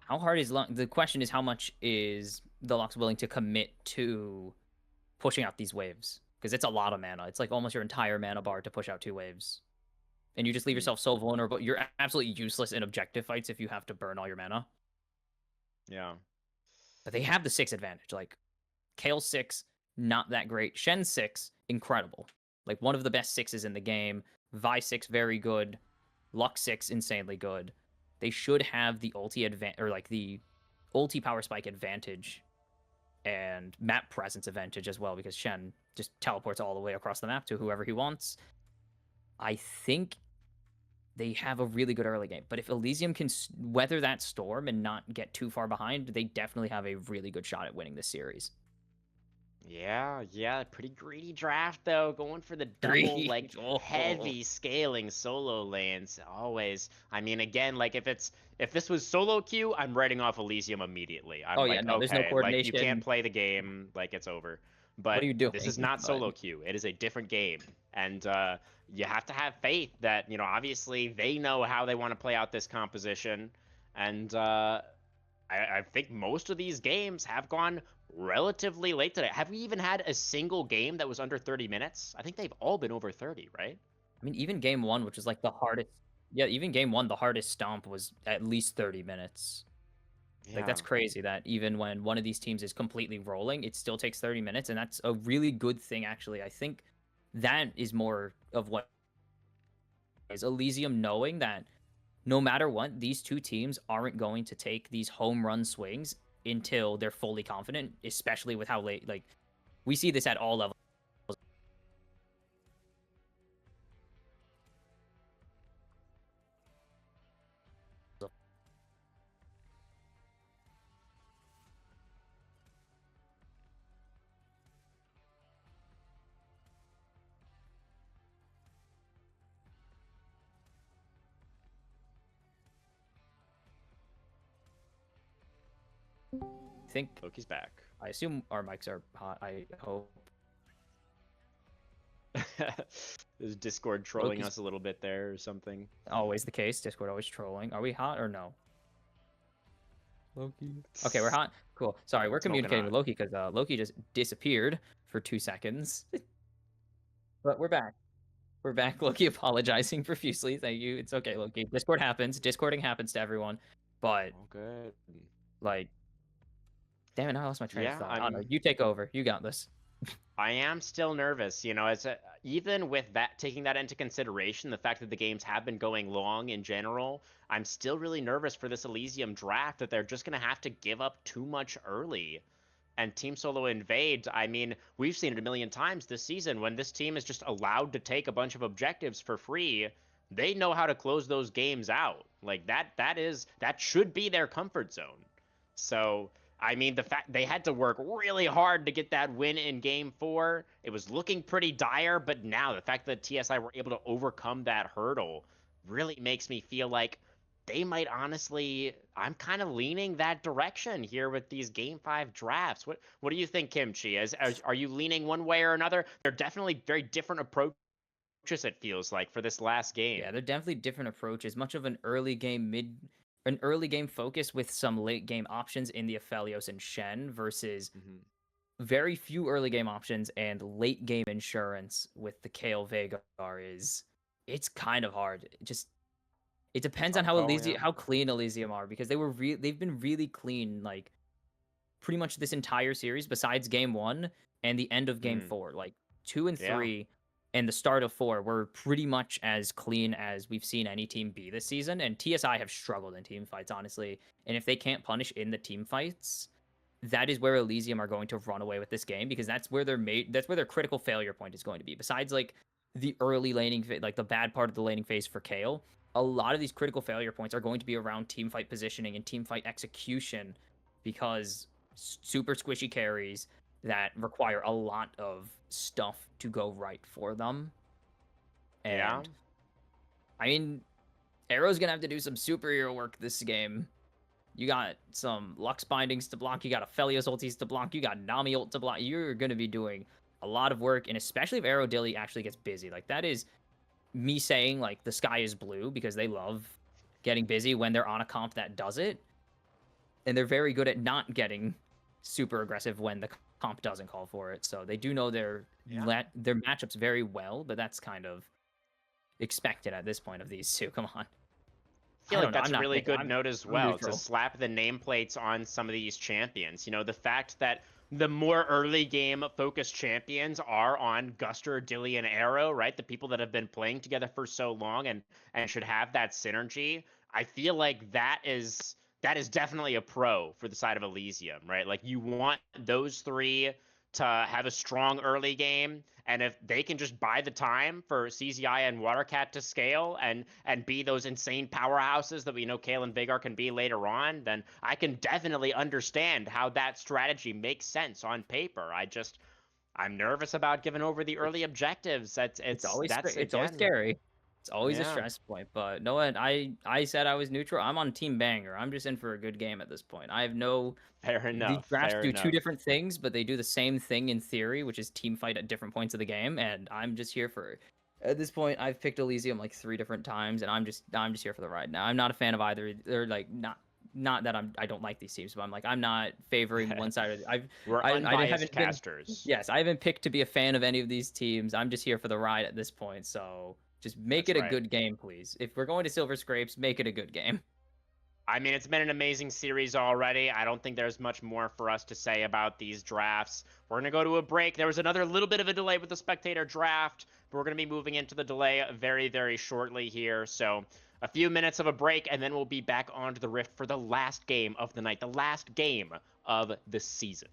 How hard is the question is how much is the Lux willing to commit to pushing out these waves? Because it's a lot of mana. It's like almost your entire mana bar to push out 2 waves. And you just leave yourself so vulnerable. You're absolutely useless in objective fights if you have to burn all your mana. Yeah. But they have the 6 advantage. Like, Kale 6, not that great. Shen 6, incredible. Like, one of the best 6s in the game. Vi 6, very good. Lux 6, insanely good. They should have the ulti the ulti power spike advantage and map presence advantage as well, because Shen just teleports all the way across the map to whoever he wants. I think they have a really good early game, but if Elysium can weather that storm and not get too far behind, they definitely have a really good shot at winning this series. Yeah, pretty greedy draft though, going for the double like heavy scaling solo lanes always. I mean, again, like if this was solo queue, I'm writing off Elysium immediately. I'm there's no okay, like you coordination. can't play the game, like it's over. But What are you doing? this is not solo queue. It is a different game, and you have to have faith that obviously they know how they want to play out this composition, and I think most of these games have gone relatively late today. Have we even had a single game that was under 30 minutes? I think they've all been over 30, right? I mean, even game 1, which was like the hardest. Yeah, even game 1, the hardest stomp was at least 30 minutes. Yeah. Like, that's crazy that even when one of these teams is completely rolling, it still takes 30 minutes, and that's a really good thing, actually. I think that is more of what is Elysium knowing that no matter what, these two teams aren't going to take these home run swings until they're fully confident, especially with how late, like, we see this at all levels. I think, Loki's back. I assume our mics are hot. I hope. Is Discord trolling Loki's- us a little bit there or something? Always the case. Discord always trolling. Are we hot or no? Loki. Okay, we're hot. Cool. Sorry, we're Smoking communicating with hot. Loki because Loki just disappeared for 2 seconds. But we're back. We're back. Loki apologizing profusely. Thank you. It's okay, Loki. Discord happens. Discording happens to everyone. But, Oh, good. like, damn it, I lost my train Yeah, of thought. I don't know. I'm- You take over. You got this. I am still nervous, you know, even with that taking that into consideration, the fact that the games have been going long in general, I'm still really nervous for this Elysium draft that they're just going to have to give up too much early. And Team Solo Invade, I mean, we've seen it a million times this season when this team is just allowed to take a bunch of objectives for free. They know how to close those games out. Like that should be their comfort zone. So I mean, the fact they had to work really hard to get that win in Game 4, it was looking pretty dire, but now the fact that TSI were able to overcome that hurdle really makes me feel like they might honestly, I'm kind of leaning that direction here with these Game 5 drafts. What do you think, Kimchi? Are you leaning one way or another? They're definitely very different approaches, it feels like, for this last game. Yeah, they're definitely different approaches. Much of an early game focus with some late game options in the Aphelios and Shen versus very few early game options and late game insurance with the Kale Vagar it's kind of hard. It depends on Hard how call, yeah. how clean Elysium are because they've been really clean like pretty much this entire series besides game 1 and the end of game 4. Like 2 and Yeah. 3 and the start of 4 were pretty much as clean as we've seen any team be this season. And TSI have struggled in team fights, honestly. And if they can't punish in the team fights, that is where Elysium are going to run away with this game because that's where their critical failure point is going to be. Besides like the early laning, like the bad part of the laning phase for Kale, a lot of these critical failure points are going to be around team fight positioning and team fight execution because super squishy carries that require a lot of stuff to go right for them. And Yeah. I mean, Arrow's gonna have to do some superhero work this game. You got some Lux bindings to block, you got Aphelios ultis to block, you got Nami ult to block. You're gonna be doing a lot of work, and especially if Arrow Dilly actually gets busy. Like that is me saying like the sky is blue because they love getting busy when they're on a comp that does it. And they're very good at not getting super aggressive when the comp doesn't call for it. So they do know their matchups very well, but that's kind of expected at this point of these two. Come on. I feel I like don't know, that's I'm a not really picking- good note as I'm well neutral. to slap the nameplates on some of these champions. You know, the fact that the more early game focused champions are on Guster, Dilly, and Arrow, right? The people that have been playing together for so long and should have that synergy. I feel like that is definitely a pro for the side of Elysium, right? Like you want those three to have a strong early game, and if they can just buy the time for CZI and Watercat to scale and be those insane powerhouses that we know Kale and Vagar can be later on, then I can definitely understand how that strategy makes sense on paper. I'm nervous about giving over the early objectives. It's always that's it's always again, scary. It's always a Yeah. stress point. But no, what I said I was neutral. I'm on Team Banger. I'm just in for a good game at this point. I have no. Fair These enough. drafts Fair do enough. two different things, but they do the same thing in theory, which is team fight at different points of the game. And I'm just here for. At this point, I've picked Elysium like 3 different times, and I'm just here for the ride. Now I'm not a fan of either. They're like not that I don't like these teams, but I'm like I'm not favoring one side. We're I unbiased haven't been- casters. Yes, I haven't picked to be a fan of any of these teams. I'm just here for the ride at this point. So just make That's it a right. good game, please. If we're going to Silver Scrapes, make it a good game. I mean, it's been an amazing series already. I don't think there's much more for us to say about these drafts. We're going to go to a break. There was another little bit of a delay with the spectator draft, but we're going to be moving into the delay very, very shortly here. So a few minutes of a break, and then we'll be back onto the Rift for the last game of the night, the last game of the season.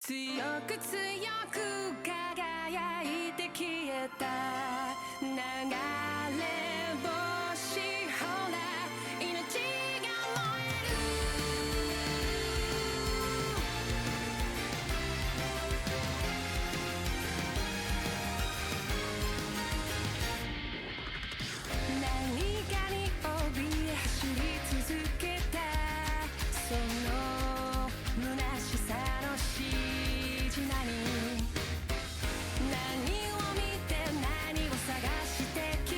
強く強く輝いて消えた流れ星ほら命が燃える何かに怯え走り続けたその虚しさのし何を見て何を探して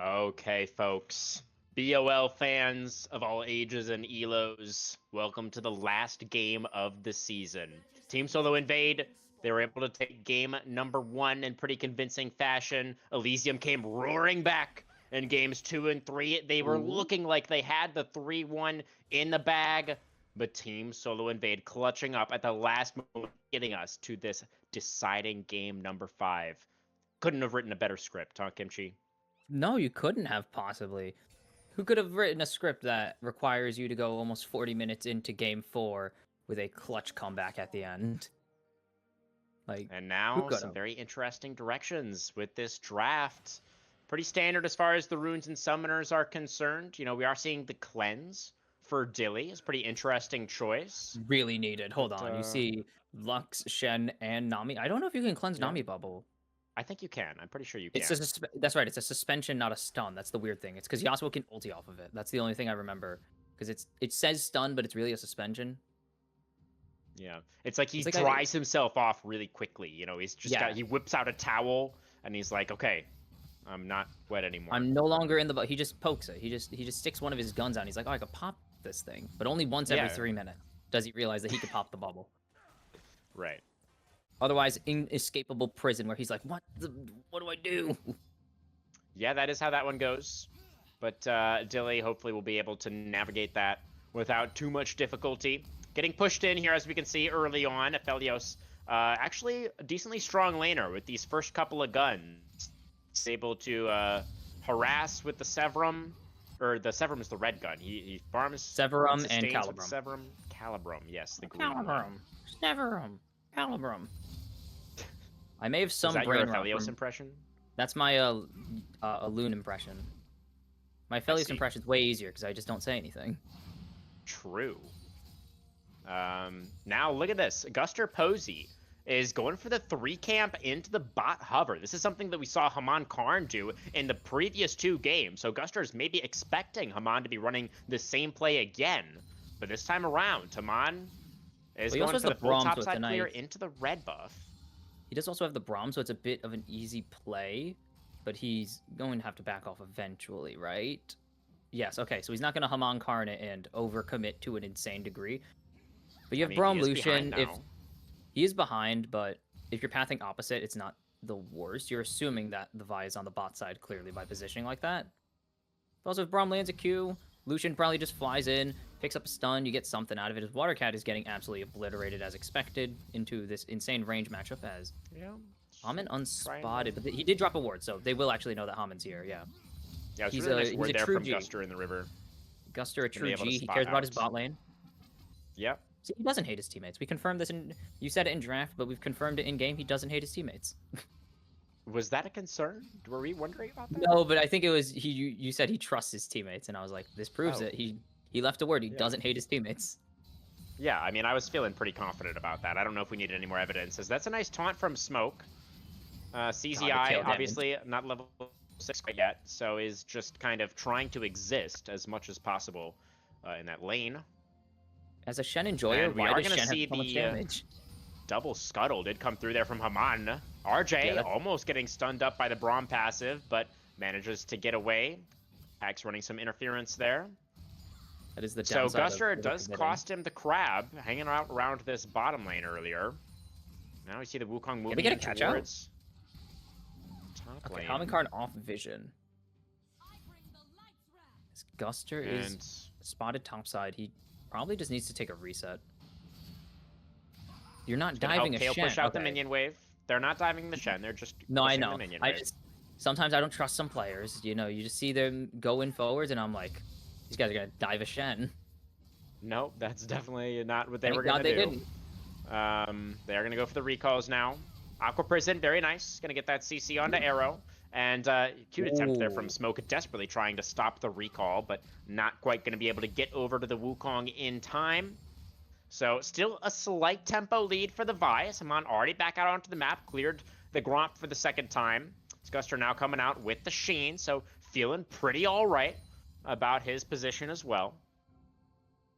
Okay, folks. BOL fans of all ages and elos, welcome to the last game of the season. Team Solo Invade, they were able to take game number 1 in pretty convincing fashion. Elysium came roaring back in games 2 and 3. They were looking like they had the 3-1 in the bag, but Team Solo Invade clutching up at the last moment, getting us to this deciding game number 5. Couldn't have written a better script, huh, Kimchi? No, you couldn't have possibly. Who could have written a script that requires you to go almost 40 minutes into game 4 with a clutch comeback at the end? Like, And now some very interesting directions with this draft. Pretty standard as far as the runes and summoners are concerned. You know, we are seeing the cleanse for Dilly. It's a pretty interesting choice. really needed. Hold But, on. You see Lux, Shen, and Nami. I don't know if you can cleanse Yeah. Nami bubble. I think you can. I'm pretty sure you can. It's that's right. It's a suspension, not a stun. That's the weird thing. It's because Yasuo can ulti off of it. That's the only thing I remember. Because it says stun, but it's really a suspension. Yeah. It's like he It's like dries himself off really quickly. You know, he's just Yeah. he whips out a towel and he's like, okay, I'm not wet anymore. I'm no longer in the. He just pokes it. He just sticks one of his guns out. And he's like, oh, I could pop this thing, but only once every Yeah. 3 minutes does he realize that he could pop the bubble. Right. Otherwise, inescapable prison where he's like, what do I do? Yeah, that is how that one goes. But Dilly hopefully will be able to navigate that without too much difficulty. Getting pushed in here, as we can see early on, Aphelios, actually a decently strong laner with these first couple of guns. He's able to harass with the Severum, or the Severum is the red gun. He farms Severum and sustains with Calibrum. Severum, Calibrum, yes, the green one. Calibrum. Severum. Calibrum. I may have Is some that your brain rot Aphelios from- impression? That's my Loon impression. My Aphelios see. impression's way easier because I just don't say anything. True. Now look at this. Guster Posey is going for the 3 camp into the bot hover. This is something that we saw Haman Karn do in the previous 2 games. So Guster is maybe expecting Haman to be running the same play again. But this time around, Haman is Well, he also going has for the the full Braum, so it's a topside clear nice- into the red buff. He does also have the Braum, so it's a bit of an easy play, but he's going to have to back off eventually, right? Yes, okay, so he's not going to Haman Karn it and overcommit to an insane degree. But you have I mean, Braum he is Lucian. behind If now. he is behind, but if you're pathing opposite, it's not the worst. You're assuming that the Vi is on the bot side clearly by positioning like that. But also, if Braum lands a Q, Lucian probably just flies in, picks up a stun, you get something out of it. His Watercat is getting absolutely obliterated as expected into this insane range matchup as Yeah. Haman unspotted, but he did drop a ward, so they will actually know that Haman's here, yeah. Yeah, it was He's really a- nice he's word a there true from G. Guster in the river. Guster, a Gonna be true able to G, he spot cares about his out. bot lane. Yep. See, he doesn't hate his teammates. We confirmed this in, you said it in draft, but we've confirmed it in game, he doesn't hate his teammates. Was that a concern? Were we wondering about that? No, but I think it was, you said he trusts his teammates, and I was like, this proves Oh. it. He left a word, he Yeah. doesn't hate his teammates. Yeah, I mean, I was feeling pretty confident about that. I don't know if we needed any more evidence. As that's a nice taunt from Smoke. CZI, kill damage. obviously, not level 6 quite yet, so is just kind of trying to exist as much as possible in that lane. As a Shen enjoyer, And we why are does gonna Shen see have so much the, damage? Double Scuttle did come through there from Haman. RJ Yeah, that- almost getting stunned up by the Braum passive, but manages to get away. Pack's running some interference there. That is the So downside of Guster does overcommitting. cost him the crab, hanging out around this bottom lane earlier. Now we see the Wukong moving get a catch out? towards top Okay, lane. Haman Karn off vision. As Guster is And spotted topside, he probably just needs to take a reset. You're not gonna help diving a Kale Shen. push out the okay. minion wave. They're not diving the Shen, they're just No, I pushing know. the minion I wave. just sometimes I don't trust some players. You know, you just see them going forwards, and I'm like, these guys are gonna dive a Shen. Nope, that's definitely not what they Thank were God gonna they do. didn't. They are gonna go for the recalls now. Aqua Prison, very nice. Gonna get that CC onto Arrow. And cute attempt there from Ooh. Smoke, desperately trying to stop the recall, but not quite gonna be able to get over to the Wukong in time. So still a slight tempo lead for the Vi. Haman already back out onto the map, cleared the Gromp for the second time. Guster now coming out with the Sheen, so feeling pretty alright about his position as well.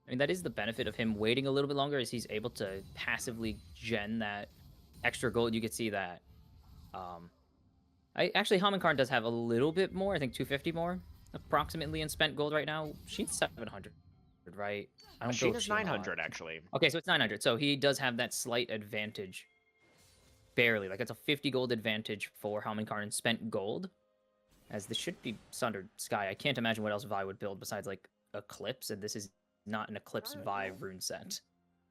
I mean, that is the benefit of him waiting a little bit longer, is he's able to passively gen that extra gold. You could see that Hamankarn does have a little bit more. I think 250 more, approximately, in spent gold right now. She's 700, right? I don't build Sheena's Sheena. 900 actually. Okay, so it's 900. So he does have that slight advantage. Barely. Like, it's a 50 gold advantage for Hamankarn in spent gold. As this should be Sundered Sky. I can't imagine what else Vi would build besides, like, Eclipse, and this is not an Eclipse Vi rune set.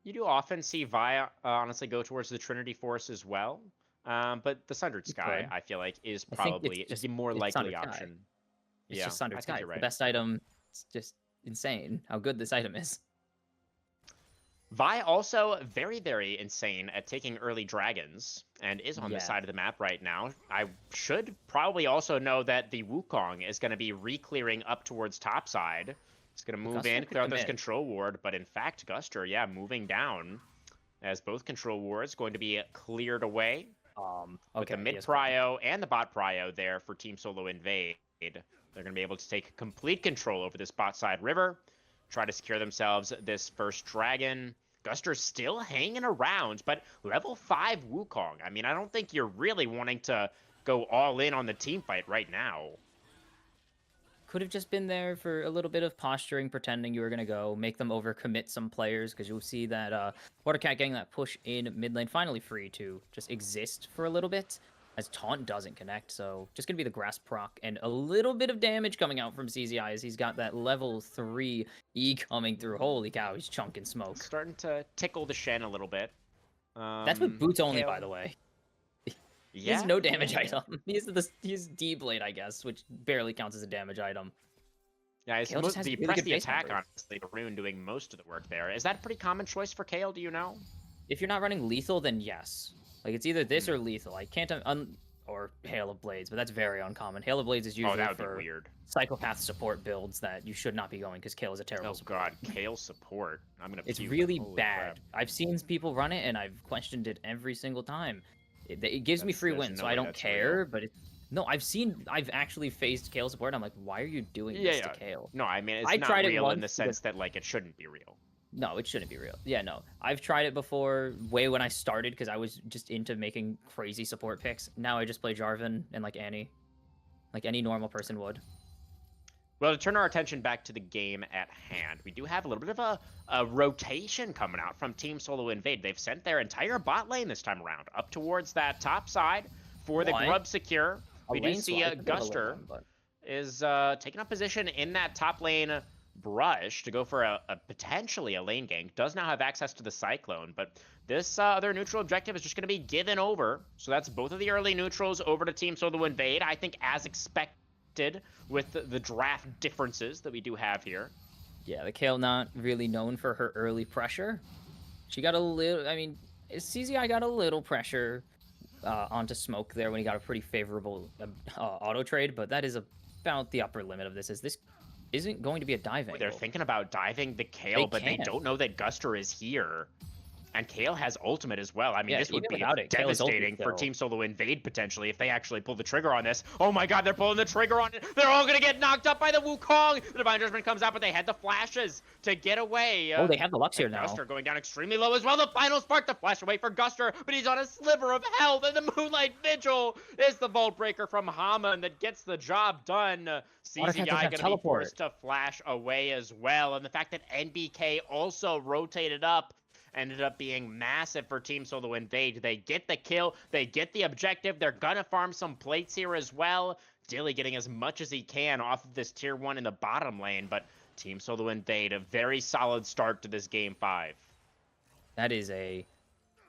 You do often see Vi honestly go towards the Trinity Force as well. But the Sundered Sky, could. I feel like, is I think probably it's just- the more it's likely Sundered Sky. option. It's Yeah, just Sundered I Sky. think you're It's right. the best item. It's just insane how good this item is. Vi also very, very insane at taking early dragons and is on this Yeah. side of the map right now. I should probably also know that the Wukong is going to be re-clearing up towards topside. It's going to move Guster in, could clear out this commit. control ward, but in fact, Guster, yeah, moving down as both control wards going to be cleared away. With Okay, the mid yes, prio and the bot prio there for Team Solo Invade. They're going to be able to take complete control over this bot side river, try to secure themselves this first dragon. Guster's still hanging around, but level 5 Wukong. I mean, I don't think you're really wanting to go all in on the team fight right now. Could have just been there for a little bit of posturing, pretending you were going to go, make them overcommit some players, because you'll see that Watercat getting that push in mid lane finally free to just exist for a little bit, as Taunt doesn't connect, so just going to be the Grasp proc, and a little bit of damage coming out from CZI as he's got that level 3 E coming through. Holy cow, he's chunking smoke. Starting to tickle the Shen a little bit. That's with boots only, by Kale- the way. He Yeah. has no damage item. He's D-Blade, I guess, which barely counts as a damage item. Yeah, it's Kale just has the really press good the base attack, numbers. honestly. The rune doing most of the work there. Is that a pretty common choice for Kale, do you know? If you're not running lethal, then yes. Like, it's either this or lethal. I can't... or Hail of Blades, but that's very uncommon. Hail of Blades is Oh, usually that would be for weird. psychopath support builds that you should not be going, because Kale is a terrible Oh support. god, Kale support. I'm gonna It's puke. really Holy bad. crap. I've seen people run it, and I've questioned it every single time. It gives me That's- free there's wins, no so way I don't that's care, real. but no, I've actually faced Kale support, and I'm like, why are you doing Yeah, this yeah. to Kale? No, I mean it's I not tried it real in the once sense that like it shouldn't be real. No, it shouldn't be real. Yeah, no. I've tried it before, way when I started, because I was just into making crazy support picks. Now I just play Jarvan and like Annie. Like any normal person would. Well, to turn our attention back to the game at hand, we do have a little bit of a rotation coming out from Team Solo Invade. They've sent their entire bot lane this time around up towards that top side for the What? grub secure. A We do lane see swap, it's a bit of a Guster lane, but- is taking up position in that top lane brush to go for a potentially a lane gank. Does now have access to the Cyclone, but this other neutral objective is just going to be given over. So that's both of the early neutrals over to Team Solo Invade. I think as expected with the draft differences that we do have here. Yeah, the Kale not really known for her early pressure. She got a little, I mean, CZI got a little pressure onto Smoke there when he got a pretty favorable auto trade, but that is about the upper limit of this. This isn't going to be a dive angle. They're thinking about diving the Kale, but they can. don't know that Guster is here. And Kale has ultimate as well. I mean, Yeah, this would even be without it, Kale is ulti devastating for still. Team Solo Invade, potentially, if they actually pull the trigger on this. Oh my god, they're pulling the trigger on it! They're all gonna get knocked up by the Wukong! The Divine Judgment comes out, but they had the flashes to get away. Oh, they have the Lux here And now. Guster going down extremely low as well. The final spark, the flash away for Guster, but he's on a sliver of health, and the Moonlight Vigil is the Vault Breaker from Haman that gets the job done. Watercat doesn't CZI have gonna be teleport. forced to flash away as well, and the fact that NBK also rotated up ended up being massive for Team Solo Invade. They get the kill, they get the objective, they're gonna farm some plates here as well. Dilly getting as much as he can off of this tier 1 in the bottom lane, but Team Solo Invade, a very solid start to this game 5. That is a...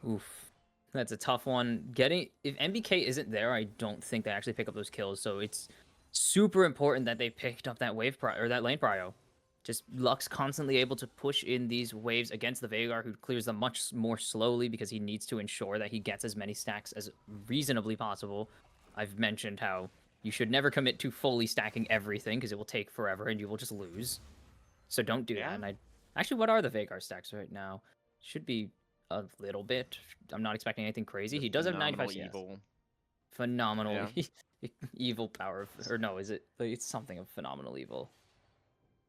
Oof. That's a tough one. If MBK isn't there, I don't think they actually pick up those kills, so it's super important that they picked up that that lane prio. Just Lux constantly able to push in these waves against the Veigar, who clears them much more slowly because he needs to ensure that he gets as many stacks as reasonably possible. I've mentioned how you should never commit to fully stacking everything because it will take forever and you will just lose. So don't do Yeah. that. And actually, what are the Veigar stacks right now? Should be a little bit. I'm not expecting anything crazy. He does have 95 CS. Evil. Phenomenal evil power. Or no, is it? It's something of phenomenal evil.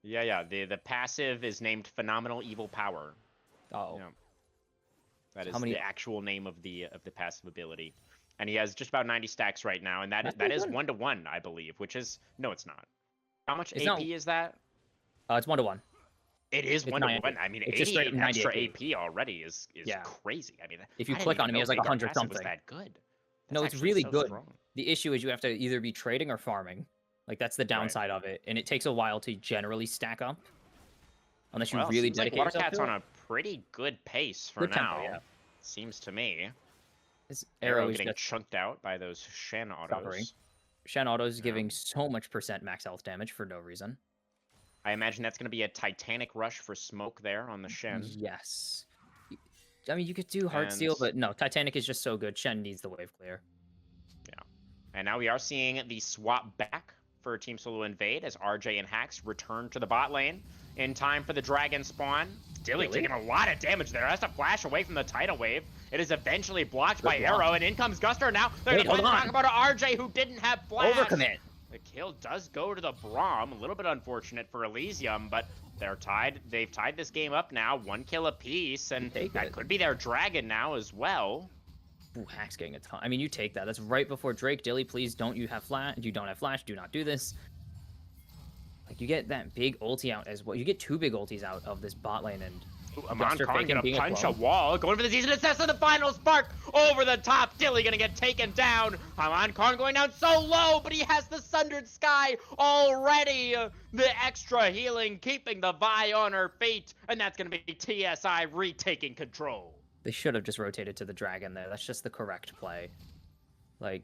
Yeah. The passive is named Phenomenal Evil Power. Oh. Yeah. That is How many- the actual name of the passive ability. and he has just about 90 stacks right now, and That's that pretty is good. 1-to-1, I believe, which is no, it's not. How much It's AP not- is that? It's 1-to-1. It is It's 1-to-1. 90. I mean, It's just straight 80 up 90 extra AP. AP already is Yeah. crazy. I mean, If you I didn't click on even him, he know has like Vanguard 100 passive was something. that good. No, That's it's actually really so good. strong. The issue is you have to either be trading or farming. Like that's the downside of it, and it takes a while to generally stack up. Unless you Well, really seems like dedicate yourself Watercat's to on it. a pretty good pace for Good now. tempo, yeah. Seems to me. This Arrow arrow is getting just chunked out by those Shen suffering. autos. Shen Auto's Yeah. giving so much percent max health damage for no reason. I imagine that's going to be a Titanic rush for smoke there on the Shen. Yes. I mean, you could do hard steel, And- but no, Titanic is just so good. Shen needs the wave clear. And now we are seeing the swap back for Team Solo Invade as RJ and Hax return to the bot lane in time for the dragon spawn. Dilly Dilly? taking a lot of damage there. Has to flash away from the tidal wave. It is eventually blocked by Good block. Arrow, and in comes Guster now. They're Wait, going to hold talk on. about RJ who didn't have flash. Overcommit. The kill does go to the Braum. A little bit unfortunate for Elysium, but they're tied. They've tied this game up now, 1 kill apiece, and Take that it. could be their dragon now as well. Ooh, Hack's getting a ton. I mean, you take that. That's right before Drake. Dilly, please don't you have flash. You don't have flash. Do not do this. Like, you get that big ulti out as well. You get 2 big ultis out of this bot lane, and Ooh, Amon Guster Khan faking gonna being a punch a clone. wall, going for the season assess of the final spark over the top. Dilly gonna get taken down. Amon Khan going down so low, but he has the Sundered Sky already. The extra healing keeping the Vi on her feet, and that's gonna be TSI retaking control. they should have just rotated to the dragon there. That's just the correct play. Like,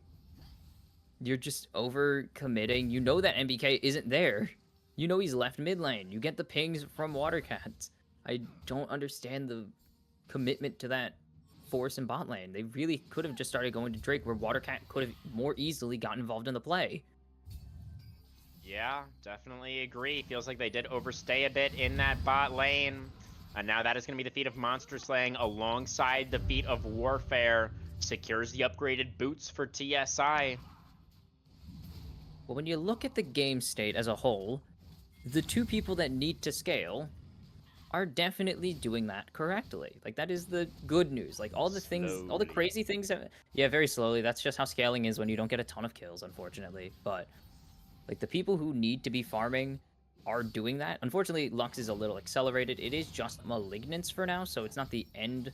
you're just over committing. You know that MBK isn't there. You know he's left mid lane. You get the pings from Watercats. I don't understand the commitment to that force in bot lane. They really could have just started going to Drake, where Watercat could have more easily gotten involved in the play. Yeah, definitely agree. Feels like they did overstay a bit in that bot lane. And now that is going to be the feat of Monster Slaying alongside the feat of Warfare. Secures the upgraded boots for TSI. Well, when you look at the game state as a whole, the 2 people that need to scale are definitely doing that correctly. Like, that is the good news. Like, all the things, all the Slowly. crazy things yeah, very slowly. That's just how scaling is when you don't get a ton of kills, unfortunately. But, like, the people who need to be farming are doing that. Unfortunately, Lux is a little accelerated. It is just Malignance for now, so it's not the end,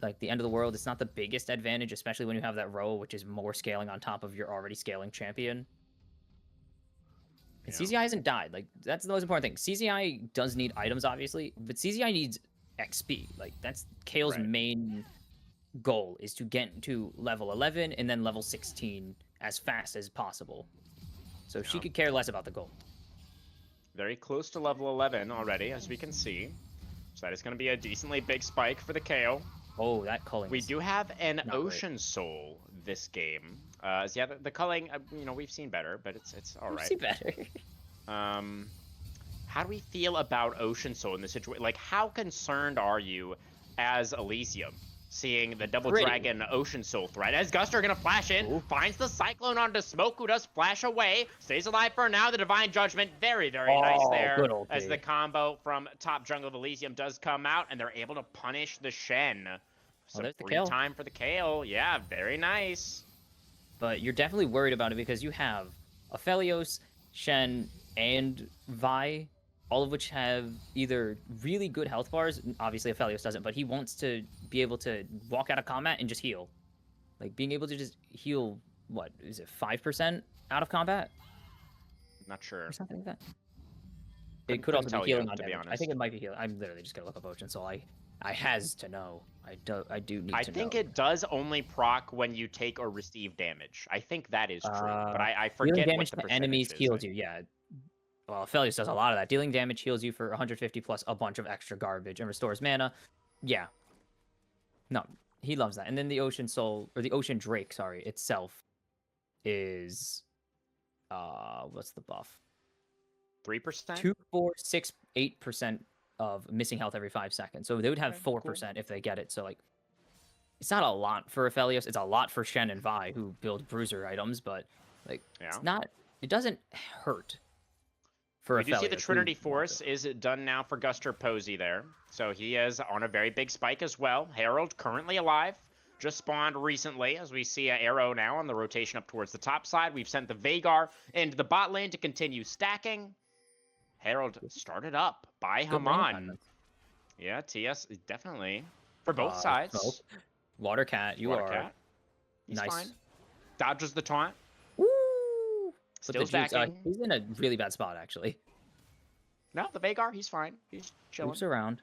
like, the end of the world. It's not the biggest advantage, especially when you have that row, which is more scaling on top of your already scaling champion. And Yeah. CZI hasn't died. Like, that's the most important thing. CZI does need items, obviously, but CZI needs XP. Like, that's Kale's Right. main goal, is to get to level 11 and then level 16 as fast as possible. So she Yeah. could care less about the gold. Very close to level 11 already, as we can see. So that is going to be a decently big spike for the KO. Oh, that culling. We is- do have an Not great. Ocean Soul this game. So yeah, the culling, you know, we've seen better, but it's all You right. see better. How do we feel about Ocean Soul in this situation? Like, how concerned are you as Elysium seeing the double Pretty. dragon Ocean Soul threat? As Guster gonna flash in, Ooh. finds the Cyclone onto Smoke, who does flash away, stays alive for now. The Divine Judgment, very, very nice Oh, there. good ulti. As the combo from top jungle of Elysium does come out, and they're able to punish the Shen. Some there's the free kill. time for the Kale. Yeah, very nice. But you're definitely worried about it because you have Aphelios, Shen, and Vi, all of which have either really good health bars. Obviously, Aphelios doesn't, but he wants to be able to walk out of combat and just heal. Like, being able to just heal, what, is it 5% out of combat? Not sure. Or something like that? Couldn't- It could also couldn't be tell you, healing on to be damage. I honest. think it might be healing. I'm literally just gonna look up Ocean Soul. I has to know. I do need I to think know. it does only proc when you take or receive damage. I think that is true, but I Dealing forget damage what the to enemies percentage is. heals you. Yeah. Well, Aphelios does a lot of that. Dealing damage heals you for 150 plus a bunch of extra garbage and restores mana. Yeah. No, he loves that. And then the Ocean Soul, or the Ocean Drake, sorry, itself is what's the buff? 3%? 2, 4, 6, 8% of missing health every 5 seconds. So they would have Okay, 4% if they get it. So, like, it's not a lot for Aphelios. It's a lot for Shen and Vi, who build bruiser items, but, like, Yeah. it's not, it doesn't hurt for We do see the Aphelios, who Trinity wants Force it. is done now for Guster Posey there. So he is on a very big spike as well. Herald currently alive. just spawned recently, as we see an arrow now on the rotation up towards the top side. We've sent the Veigar into the bot lane to continue stacking. Herald started up by Good lane Haman. assignment. Yeah, TS definitely for both Smoke. sides. Water Cat, you are Watercat, he's nice. fine. Dodges the taunt. Woo! Still With the juice, stacking. he's in a really bad spot actually. No, the Veigar, he's fine. He's chilling. Loops around.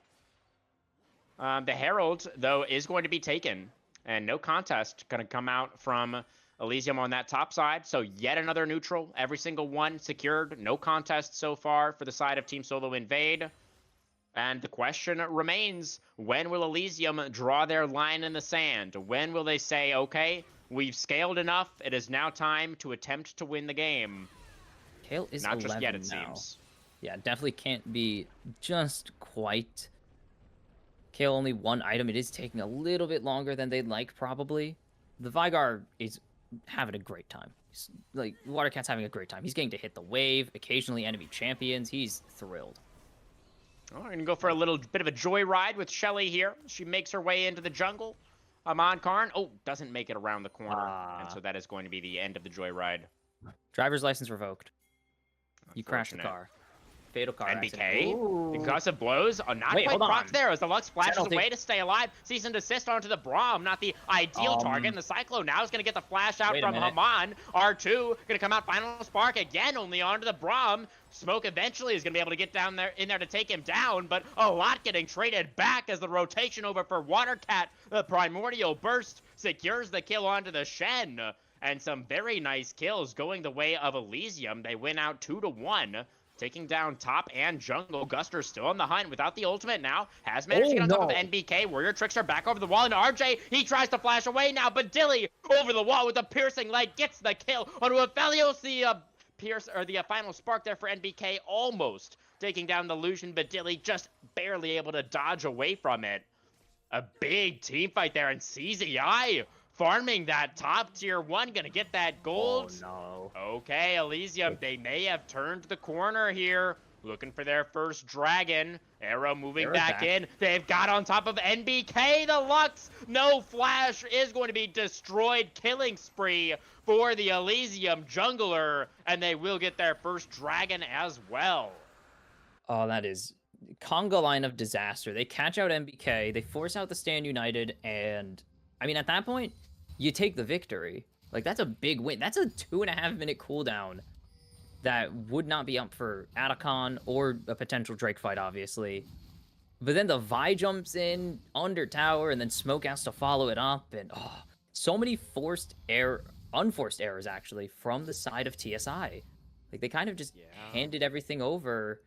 The Herald, though, is going to be taken, and no contest going to come out from Elysium on that top side. So yet another neutral, every single one secured. No contest so far for the side of Team Solo Invade. And the question remains, when will Elysium draw their line in the sand? When will they say, okay, we've scaled enough, it is now time to attempt to win the game? Kale is Not 11 just yet, it now. seems. Yeah, definitely can't be just quite. Kale only one item. It is taking a little bit longer than they'd like, probably. The Veigar is having a great time. Like, Watercat's having a great time. He's getting to hit the wave, occasionally enemy champions. He's thrilled. Oh, we're going to go for a little bit of a joyride with Shelly here. She makes her way into the jungle. Amon Karn, doesn't make it around the corner. And so that is going to be the end of the joyride. Driver's license revoked. You crashed the Unfortunate. car. Fatal car NBK, accident. Ooh. exhaustive blows, not Wait, quite hold proc on. there as the Lux splashes Penalty. away to stay alive. Cease and desist onto the Braum, not the ideal target. And the Cyclone now is going to get the flash out Wait a from minute. Haman. R2 going to come out, final spark again, only onto the Braum. Smoke eventually is going to be able to get down there in there to take him down, but a lot getting traded back as the rotation over for Watercat. The Primordial Burst secures the kill onto the Shen. And some very nice kills going the way of Elysium. They win out 2-1. Taking down top and jungle. Guster still on the hunt without the ultimate now. Has managed to get on top of NBK. Warrior Trickster back over the wall. And RJ, he tries to flash away now. But Dilly over the wall with a piercing leg gets the kill onto Aphelios. The final spark there for NBK. Almost taking down the Lucian. But Dilly just barely able to dodge away from it. A big team fight there. And CZI farming that top tier 1. Gonna get that gold. Oh, no. Okay, Elysium, they may have turned the corner here. Looking for their first dragon. Arrow moving Arrow back back. in. They've got on top of NBK. The Lux, no flash, is going to be destroyed. Killing spree for the Elysium jungler. And they will get their first dragon as well. Oh, that is conga line of disaster. They catch out MBK, they force out the Stand United, and I mean, at that point, you take the victory. Like, that's a big win. That's a 2.5 minute cooldown that would not be up for Atacon or a potential Drake fight, obviously. But then the Vi jumps in under tower, and then Smoke has to follow it up, and so many unforced errors, actually, from the side of TSI. Like, they kind of just handed everything over.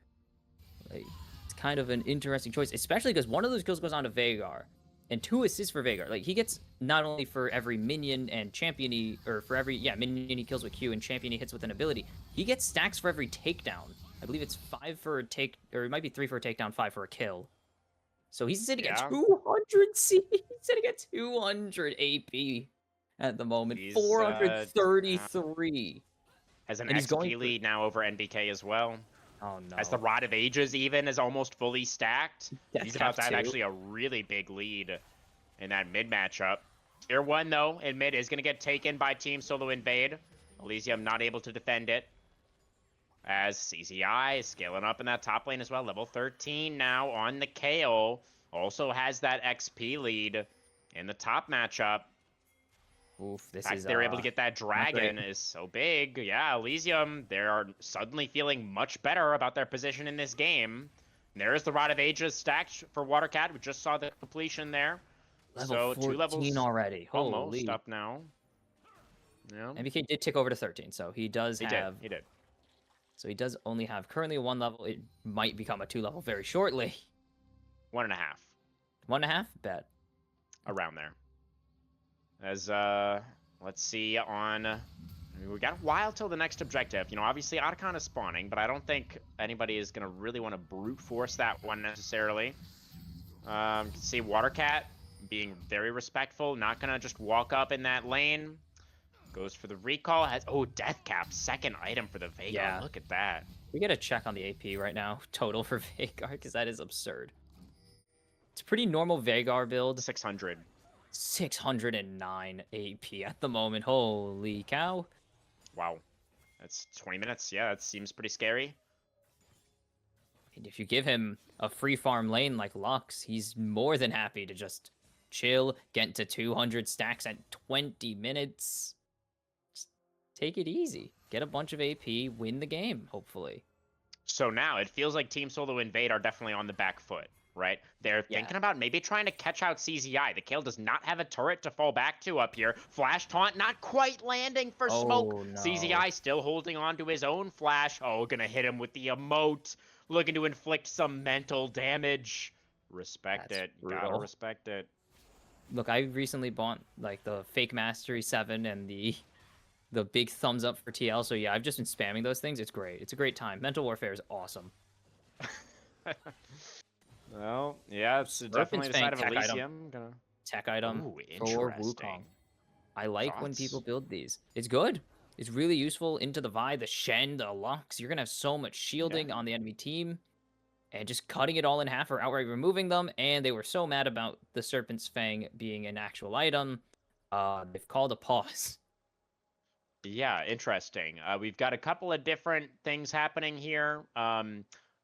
Like, it's kind of an interesting choice, especially because one of those kills goes on to Veigar, and 2 assists for Veigar. Like, he gets not only for every minion and champion or for every minion he kills with Q and champion he hits with an ability, he gets stacks for every takedown. I believe it's 5 for a take, or it might be 3 for a takedown, 5 for a kill. So he's sitting at 200 C. He's sitting at 200 AP at the moment. He's, 433. Has an And he's going XP for- lead now over NBK as well. Oh no. As the Rod of Ages even is almost fully stacked. Death He's about to Cap have too. actually a really big lead in that mid matchup. Tier 1 though, in mid is going to get taken by Team Solo Invade. Elysium not able to defend it. As CZI is scaling up in that top lane as well. Level 13 now on the KO. Also has that XP lead in the top matchup. Oof, The this fact is they're able to get that great. dragon is so big. Yeah, Elysium, they are suddenly feeling much better about their position in this game. There's the Rod of Ages stacked for Watercat. We just saw the completion there. level so 14 2 levels already. almost Holy. up now. Yeah, MBK did tick over to 13, so he does he have. did. He did. So he does only have currently a 1 level. It might become a 2 level very shortly. 1.5 1.5? Bet. around there. As let's see on. I mean, we got a while till the next objective. You know, obviously Otacon is spawning, but I don't think anybody is gonna really want to brute force that one necessarily. You can see Watercat being very respectful, not gonna just walk up in that lane. Goes for the recall. Has Death Cap, second item for the Veigar. Yeah. Look at that. We get a check on the AP right now, total for Veigar, because that is absurd. It's a pretty normal Veigar build. 600. 609 AP at the moment. Holy cow. Wow. That's 20 minutes. Yeah, that seems pretty scary. And if you give him a free farm lane like Lux, he's more than happy to just chill, get to 200 stacks at 20 minutes. Just take it easy. Get a bunch of AP, win the game, hopefully. So now it feels like Team Solo Invade are definitely on the back foot, right? They're Yeah. thinking about maybe trying to catch out CZI. The Kale does not have a turret to fall back to up here. Flash taunt not quite landing for Smoke. Oh, no. CZI still holding on to his own flash. Oh, gonna hit him with the emote. Looking to inflict some mental damage. Respect That's it. Gotta brutal. respect it. Look, I recently bought like the fake Mastery 7 and the big thumbs up for TL. So yeah, I've just been spamming those things. It's great. It's a great time. Mental Warfare is awesome. Well, yeah, it's Serpent's definitely the Fang side of tech item. Elysium. Gonna... Tech item Ooh, for interesting. Wukong. I like when people Thoughts? build these. It's good. It's really useful into the Vi, the Shen, the Lux. You're gonna have so much shielding on the enemy team. And just cutting it all in half or outright removing them. And they were so mad about the Serpent's Fang being an actual item. They've called a pause. Yeah, interesting. We've got a couple of different things happening here.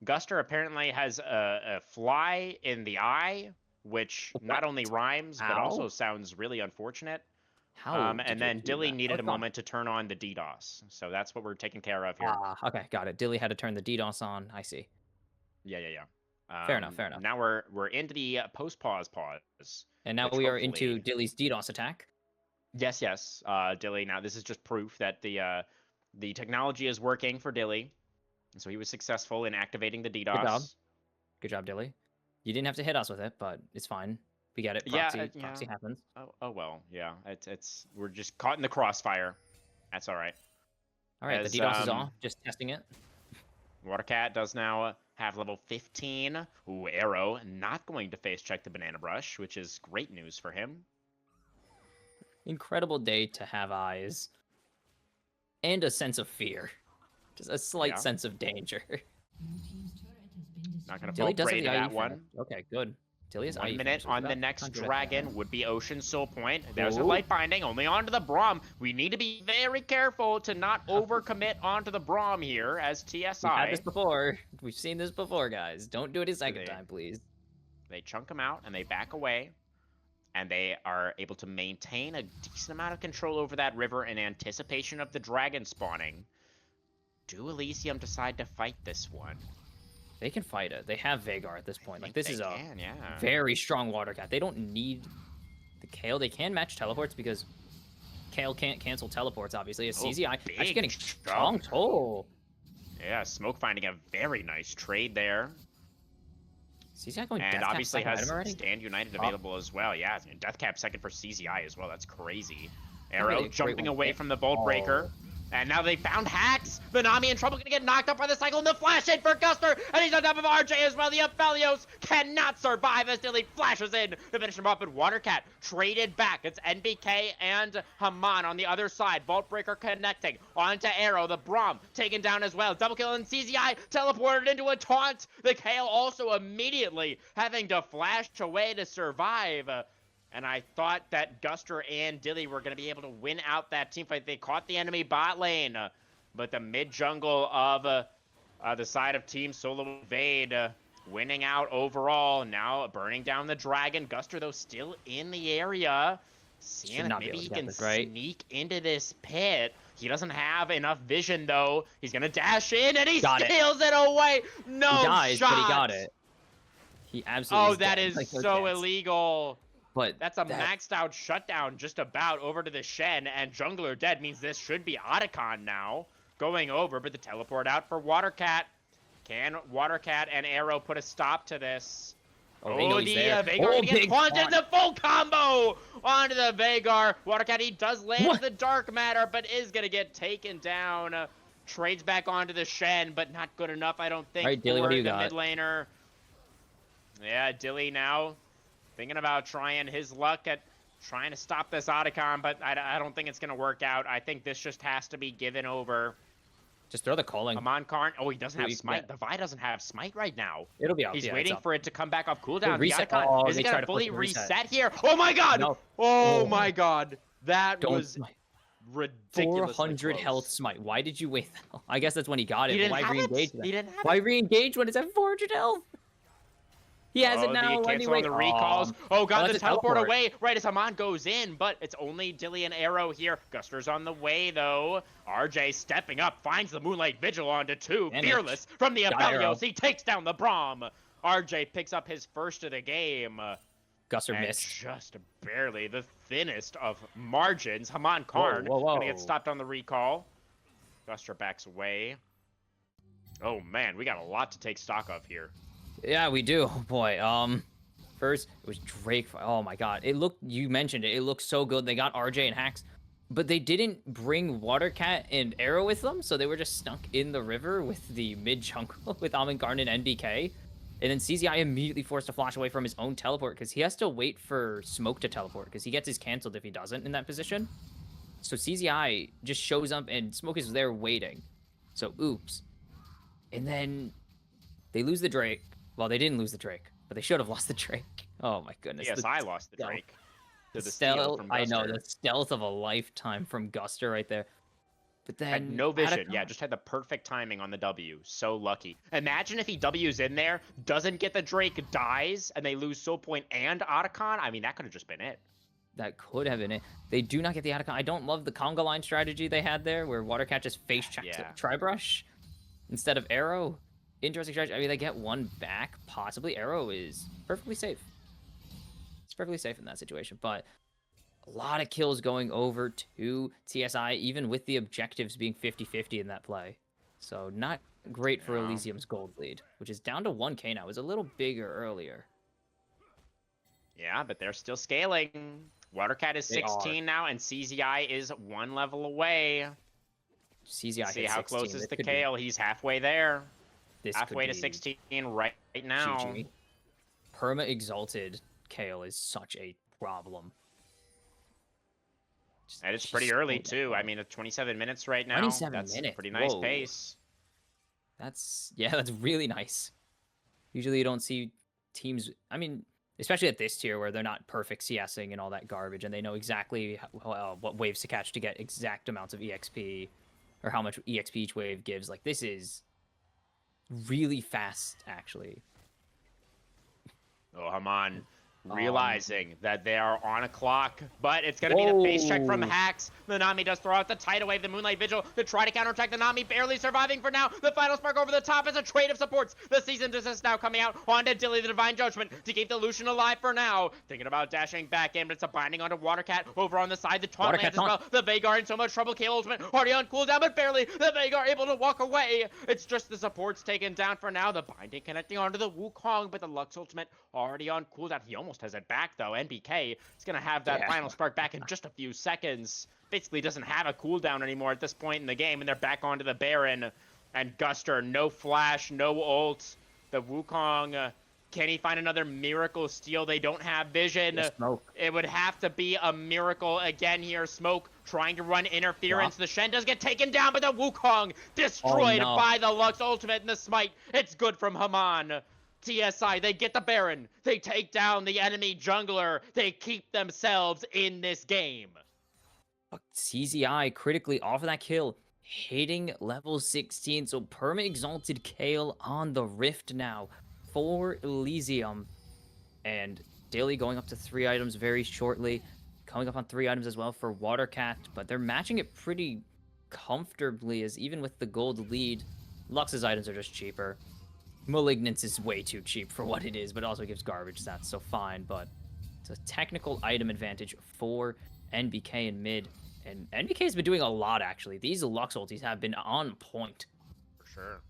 Guster apparently has a fly in the eye, which not only rhymes, but also Ow. sounds really unfortunate. How? did And you then do Dilly that? needed a What's on? moment to turn on the DDoS. So that's what we're taking care of here. Okay, got it. Dilly had to turn the DDoS on. I see. Yeah. Fair enough, fair enough. Now we're into the post-pause. And now which we are into hopefully- Dilly's DDoS attack. Yes. Dilly, now this is just proof that the technology is working for Dilly. So he was successful in activating the DDoS. job. Good job, Dilly. You didn't have to hit us with it, but it's fine. We get it. Yeah, Proxy, yeah. proxy happens. Oh well, yeah. It's we're just caught in the crossfire. That's all right. All right, As, the DDoS is off. Just testing it. Watercat does now have level 15. Ooh, Arrow not going to face check the Banana Brush, which is great news for him. Incredible day to have eyes. And a sense of fear. Just a slight Yeah. sense of danger. Not gonna Dilly fall does have prey the to IE that one. finish. Okay, good. Dilly has 1 IE minute finish. on the About next 100 dragon would be Ocean Soul Point. There's a Ooh. light binding, only onto the Braum. We need to be very careful to not overcommit onto the Braum here as We've had this TSI. before. We've seen this before, guys. Don't do it a second They- time, please. They chunk him out and they back away. And they are able to maintain a decent amount of control over that river in anticipation of the dragon spawning. Do Elysium decide to fight this one? They can fight it. They have Vagar at this point. Like, Think this is they a can, yeah. very strong water cat. They don't need the Kale. They can match teleports because Kale can't cancel teleports, obviously. As CZI actually big getting jump. strong toll. Yeah, Smoke finding a very nice trade there. CZI going And Death Cap obviously second has item already? Stand United available as well. Yeah, Deathcap second for CZI as well. That's crazy. Really Arrow great jumping one. away from the Bolt Breaker. Oh. And now they found Hacks. Benami in trouble, gonna get knocked up by the cycle, and the flash in for Guster, and he's on top of RJ as well. The Aphelios cannot survive as Dilly flashes in to finish him up, and Watercat traded back. It's NBK and Haman on the other side. Bolt Breaker connecting onto Arrow. The Braum taken down as well. Double kill, and CZI teleported into a taunt. The Kale also immediately having to flash away to survive. And I thought that Guster and Dilly were going to be able to win out that team fight. They caught the enemy bot lane. But the mid-jungle of the side of Team Solo Invade winning out overall. Now burning down the dragon. Guster, though, still in the area. Seeing if not be maybe able he to get can this, right? sneak into this pit. He doesn't have enough vision, though. He's going to dash in, and he Got it. steals it away. No He dies, shot. but he got it. He absolutely Oh, that dead. is Like, no so chance. illegal. But That's a maxed out shutdown just about over to the Shen, and Jungler dead means this should be Otacon now going over, but the teleport out for Watercat. Can Watercat and Arrow put a stop to this? Oh, they know he's there. Vagar Oh, gets big taunted, taunt. the full combo onto the Vagar. Watercat, he does land What? the Dark Matter, but is going to get taken down. Trades back onto the Shen, but not good enough, I don't think, Alright, Dilly, for what do you the got? mid laner. Yeah, Dilly now thinking about trying his luck at trying to stop this Otacon, but I don't think it's going to work out. I think this just has to be given over. Just throw the calling. Haman Karn. Oh, he doesn't have Wait, smite. yeah. The Vi doesn't have smite right now. It'll be up. He's yeah, waiting it's up. for it to come back off cooldown. The reset. icon Oh, is they it tried gonna to push fully the reset. reset here? Oh my god! No. Oh Oh. my god! That Don't was smite. ridiculous. 400 health smite. Why did you wait? I guess that's when he got it. He but didn't why have re-engage it. then? He didn't have Why it. re-engage when it's at 400 health? He has it now The cancel anyway. on the recalls. Oh god, that's the a teleport teleport. away right as Haman goes in, but it's only Dilly and Arrow here. Guster's on the way though. RJ stepping up, finds the Moonlight Vigil onto 2. Damage. Fearless from the Got Arrow. Aphelios. He takes down the Braum. RJ picks up his first of the game. Guster And missed. just barely the thinnest of margins. Haman Karn whoa, gonna whoa. get stopped on the recall. Guster backs away. Oh man, we got a lot to take stock of here. Yeah, we do. Oh, boy. First it was Drake. Oh my god. You mentioned it. It looked so good. They got RJ and Hacks, but they didn't bring Watercat and Arrow with them, so they were just stuck in the river with the mid jungle with Haman Karn and NBK. And then CZI immediately forced to flash away from his own teleport because he has to wait for Smoke to teleport because he gets his canceled if he doesn't in that position. So CZI just shows up and Smoke is there waiting. So oops. And then they lose the Drake. Well, they didn't lose the Drake, but they should have lost the Drake. Oh my goodness. Yes, the I lost the stealth. Drake. To the stealth. steal from I know, Guster. the stealth of a lifetime from Guster right there. But then Had no vision. Atacama- Yeah, just had the perfect timing on the W. So lucky. Imagine if he W's in there, doesn't get the Drake, dies, and they lose Soul Point and Otacon. I mean, that could have just been it. That could have been it. They do not get the Atacon. I don't love the conga line strategy they had there, where Watercat just face checks Yeah. Tribrush instead of Arrow. Interesting strategy. I mean, they get one back, possibly. Arrow is perfectly safe. It's perfectly safe in that situation, but a lot of kills going over to TSI, even with the objectives being 50-50 in that play. So not great for Yeah. Elysium's gold lead, which is down to 1k now. It was a little bigger earlier. Yeah, but they're still scaling. Watercat is They are. 16 now, and CZI is 1 level away. CZI See hit how 16. close is This the could be- Kale. He's halfway there. this Halfway could to be 16 right now. GG. Perma Exalted Kale is such a problem. And it's Just pretty so early, damn too. I early. mean, it's 27 minutes right now. 27 That's minutes, a pretty nice whoa. pace. That's really nice. Usually you don't see teams, I mean, especially at this tier where they're not perfect CSing and all that garbage, and they know exactly what waves to catch to get exact amounts of EXP, or how much EXP each wave gives. Like, this is really fast, actually. Oh, Haman realizing that they are on a clock, but it's going to be the face check from Whoa. Hacks. The Nami does throw out the tidal wave, the Moonlight Vigil to try to counterattack the Nami, barely surviving for now. The final spark over the top is a trade of supports. The season desist now coming out onto Dilly, the Divine Judgment, to keep the Lucian alive for now. Thinking about dashing back in, but it's a binding onto Watercat over on the side. The taunt Watercat lands as well. The Veigar in so much trouble. Kale ultimate already on cooldown, but barely. The Veigar able to walk away. It's just the supports taken down for now. The binding connecting onto the Wukong, but the Lux ultimate already on cooldown. He almost has it back though. NBK is gonna have that Yeah. final spark back in just a few seconds. Basically doesn't have a cooldown anymore at this point in the game, and they're back onto the Baron. And Guster, no flash, no ult. The Wukong, can he find another miracle steal? They don't have vision. The Smoke. It would have to be a miracle again here. Smoke trying to run interference. The Shen does get taken down, but the Wukong destroyed no. by the Lux ultimate and the smite. It's good from Haman. TSI, they get the Baron. They take down the enemy jungler. They keep themselves in this game. CZI critically off of that kill, hitting level 16. So Perma Exalted Kale on the Rift now for Elysium. And Daily going up to 3 items very shortly. Coming up on 3 items as well for Watercat. But they're matching it pretty comfortably, as even with the gold lead, Lux's items are just cheaper. Malignance is way too cheap for what it is, but it also gives garbage stats, so fine. But it's a technical item advantage for NBK in mid. And NBK has been doing a lot, actually. These Lux ultis have been on point. For sure.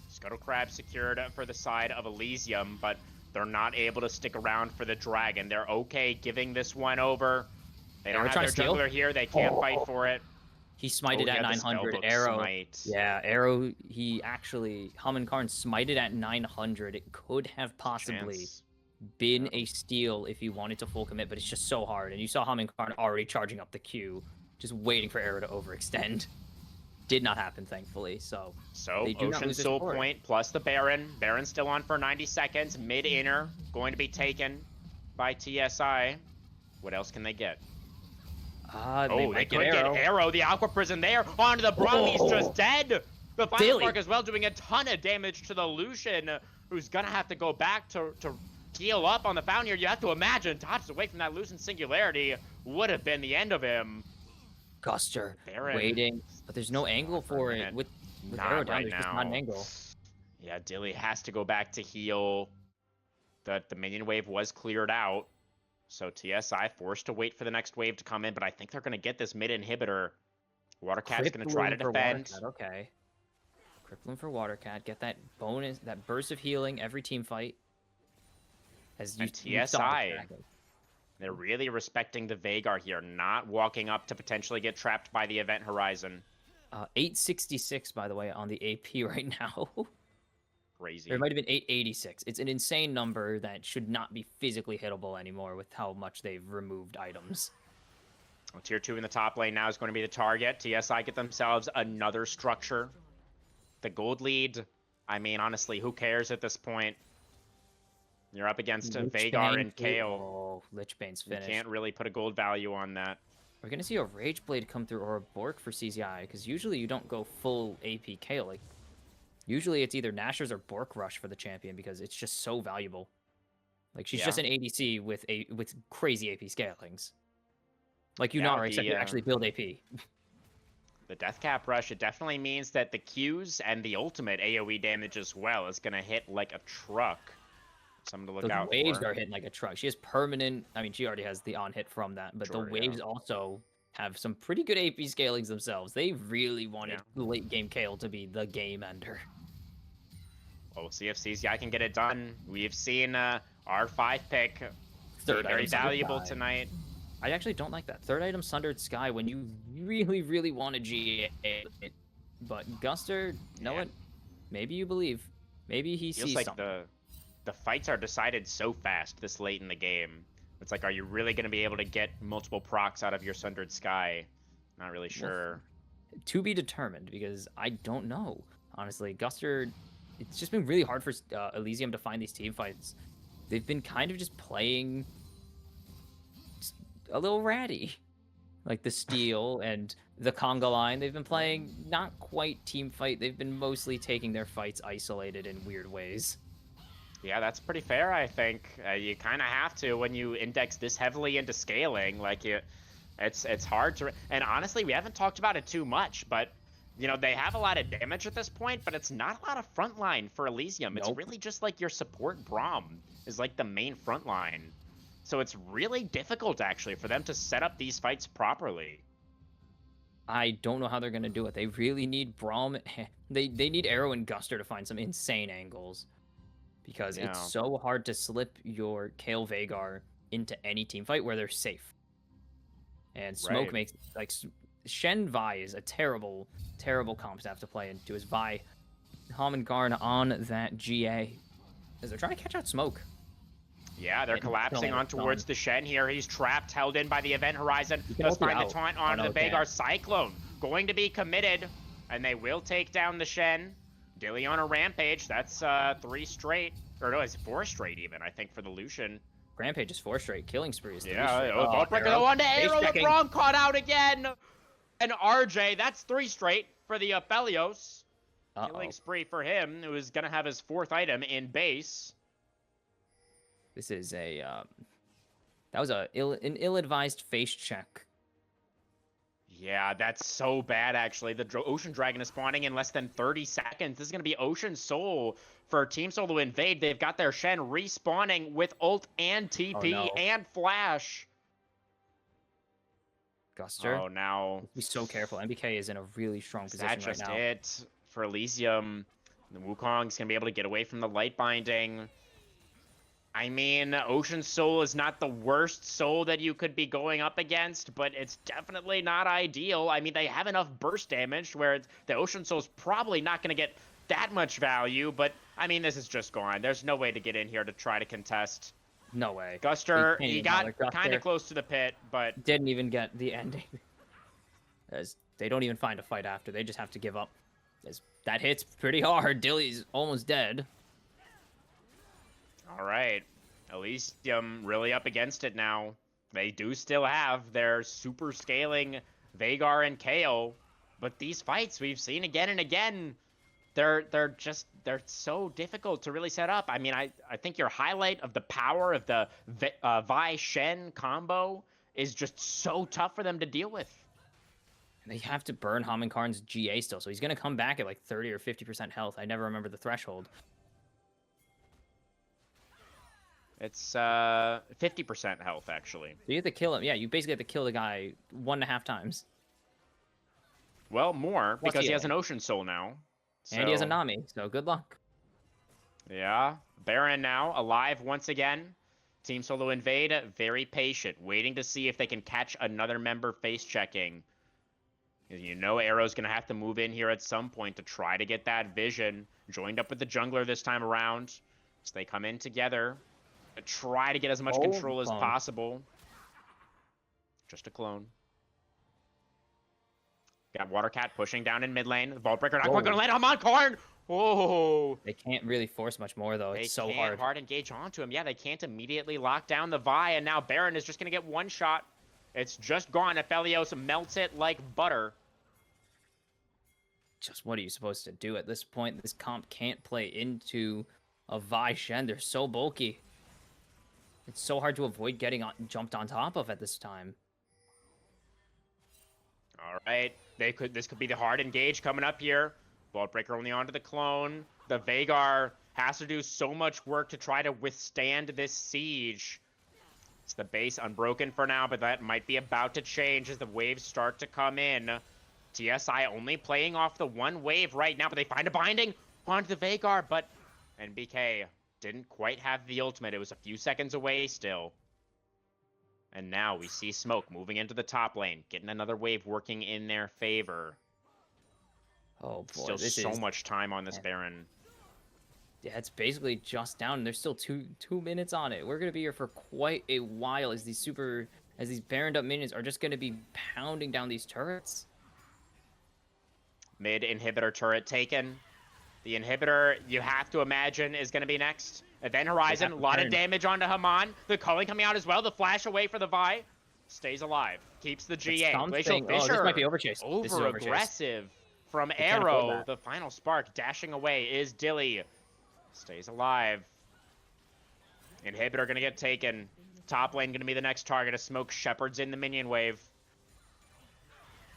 Scuttle Crab secured for the side of Elysium, but they're not able to stick around for the Dragon. They're okay giving this one over. They don't we're have trying their to steal. jungler here. They can't fight for it. He smited at yeah, the 900. spellbook Arrow. smite. Yeah, Arrow, he actually, Haman Karn smited at 900. It could have possibly Chance. been a steal if he wanted to full commit, but it's just so hard. And you saw Haman Karn already charging up the queue, just waiting for Arrow to overextend. did not happen, thankfully. So So, they do not Ocean lose their Soul support. point plus the Baron. Baron's still on for 90 seconds. Mid-inner, going to be taken by TSI. What else can they get? They Oh, they might could get get Arrow, the Aqua Prison there. Onto the Braum, he's Oh. just dead. The Final Dilly. Spark as well, doing a ton of damage to the Lucian, who's gonna have to go back to heal up on the Fountain here. You have to imagine, dodged away from that Lucian Singularity would have been the end of him. Guster Baron. waiting, but there's no angle for it minute. with Not Arrow down. right There's just not an now. angle. Yeah, Dilly has to go back to heal. The minion wave was cleared out. So TSI forced to wait for the next wave to come in, but I think they're going to get this mid inhibitor. Watercat's going to try to Crippling for defend. Watercat, okay. Crippling for Watercat. Get that bonus, that burst of healing every team fight. As you, And you saw the TSI. tracking. They're really respecting the Vagar here, not walking up to potentially get trapped by the event horizon. 866, by the way, on the AP right now. Crazy. Or it might have been 886. It's an insane number that should not be physically hittable anymore with how much they've removed items. Well, tier 2 in the top lane now is going to be the target. TSI get themselves another structure. The gold lead, I mean, honestly, who cares at this point? You're up against Vagar and Kale. Oh, Lichbane's You finished. can't really put a gold value on that. We're gonna see a Rage Blade come through or a Bork for CZI, because usually you don't go full AP Kale. Like, usually it's either Nashor's or Bork Rush for the champion because it's just so valuable. Like, she's just an ADC with crazy AP scalings. Like, you Yeah, not right, except you actually build AP. The Death Cap Rush, it definitely means that the Qs and the ultimate AoE damage as well is going to hit like a truck. Something to look Those out waves for. are hitting like a truck. She has permanent. I mean, she already has the on hit from that, but Sure, the waves also have some pretty good AP scalings themselves. They really wanted late game Kale to be the game ender. Well, we'll see if CCI can get it done. We've seen our 5 pick be Third very item, Sundered valuable Sky. tonight. I actually don't like that third item, Sundered Sky, when you really, really want a GA. But Guster, you know Yeah. what? Maybe you believe. Maybe he Feels sees like something. the fights are decided so fast this late in the game. It's like, are you really going to be able to get multiple procs out of your Sundered Sky? Not really sure. To be determined, because I don't know. Honestly, Guster, it's just been really hard for Elysium to find these team fights. They've been kind of just playing a little ratty. Like the Steel and the Conga line, they've been playing not quite team fight. They've been mostly taking their fights isolated in weird ways. Yeah, that's pretty fair, I think. You kind of have to when you index this heavily into scaling. Like, it's hard to... And honestly, we haven't talked about it too much, but, you know, they have a lot of damage at this point, but it's not a lot of frontline for Elysium. It's Nope. really just like your support Braum is like the main frontline. So it's really difficult, actually, for them to set up these fights properly. I don't know how they're going to do it. They really need Braum. They need Arrow and Guster to find some insane angles. Because it's so hard to slip your Kale Vagar into any team fight where they're safe. And Smoke makes, like, Shen Vi is a terrible, terrible comp to have to play into. His Vi, Homengarn on that GA. As they're trying to catch out Smoke. Yeah, they're collapsing on towards the Shen here. He's trapped, held in by the event horizon. Does find the taunt onto the Vagar. Cyclone going to be committed, and they will take down the Shen. Dilly on a rampage. That's 3 straight. Or no, it's 4 straight even, I think, for the Lucian. Rampage is 4 straight. Killing Spree is 3 Yeah, straight. Oathbreaker on to Arrow. The checking. Braum caught out again. And RJ, that's 3 straight for the Aphelios. Killing spree for him, who is going to have his 4th item in base. This is a that was an ill-advised face check. Yeah, that's so bad, actually. The Ocean Dragon is spawning in less than 30 seconds. This is going to be Ocean Soul for Team Solo Invade. They've got their Shen respawning with ult and TP and Flash. Guster. Oh, now... Be so careful. MBK is in a really strong position right now. That's just it for Elysium. The Wukong's going to be able to get away from the light binding. I mean, Ocean Soul is not the worst soul that you could be going up against, but it's definitely not ideal. I mean, they have enough burst damage where the Ocean Soul's probably not going to get that much value, but, I mean, this is just gone. There's no way to get in here to try to contest. No way. Guster, he got kind of close to the pit, but... Didn't even get the ending. As They don't even find a fight after. They just have to give up. That hits pretty hard. Dilly's almost dead. All right. Elysium really up against it now. They do still have their super scaling Vhagar and KO, but these fights we've seen again and again, they're so difficult to really set up. I mean, I think your highlight of the power of the Vi Shen combo is just so tough for them to deal with. They have to burn Hamankarn's GA still, so he's going to come back at like 30 or 50% health. I never remember the threshold. It's 50% health, actually. So you have to kill him. Yeah, you basically have to kill the guy 1.5 times. Well, more, What's because he he has like? an Ocean Soul now. And he has a So, Nami, so good luck. Yeah. Baron now, alive once again. Team Solo Invade, very patient, waiting to see if they can catch another member face-checking. You know Arrow's going to have to move in here at some point to try to get that vision. Joined up with the jungler this time around. So they come in together to try to get as much control as clone. possible. Just a clone. Got Watercat pushing down in mid lane. The Vault Breaker not quite going to land on Hamankarn! Oh! They can't really force much more, though. They It's so can't hard. engage onto him. Yeah, they can't immediately lock down the Vi, and now Baron is just going to get one shot. It's just gone. Aphelios melts it like butter. Just what are you supposed to do at this point? This comp can't play into a Vi Shen. They're so bulky. It's so hard to avoid getting jumped on top of at this time. All right, this could be the hard engage coming up here. Vault Breaker only onto the clone. The Vhagar has to do so much work to try to withstand this siege. It's the base unbroken for now, but that might be about to change as the waves start to come in. TSI only playing off the one wave right now, but they find a binding onto the Vhagar, but NBK didn't quite have the ultimate. It was a few seconds away still. And now we see Smoke moving into the top lane, getting another wave working in their favor. Oh boy, Still this so is much time on this Baron. yeah. It's basically just down. There's still two minutes on it. We're gonna be here for quite a while as these Baroned up minions are just gonna be pounding down these turrets. Mid inhibitor turret taken. The inhibitor, you have to imagine, is going to be next. Event Horizon, a lot of damage onto Haman. The culling coming out as well. The flash away for the Vi. Stays alive. Keeps the GA. Glacial Oh, this Fissure. might be overchase. This is Over overchase. aggressive from can't afford Arrow. that. The final spark dashing away is Dilly. Stays alive. Inhibitor going to get taken. Top lane going to be the next target. A Smoke shepherds in the minion wave.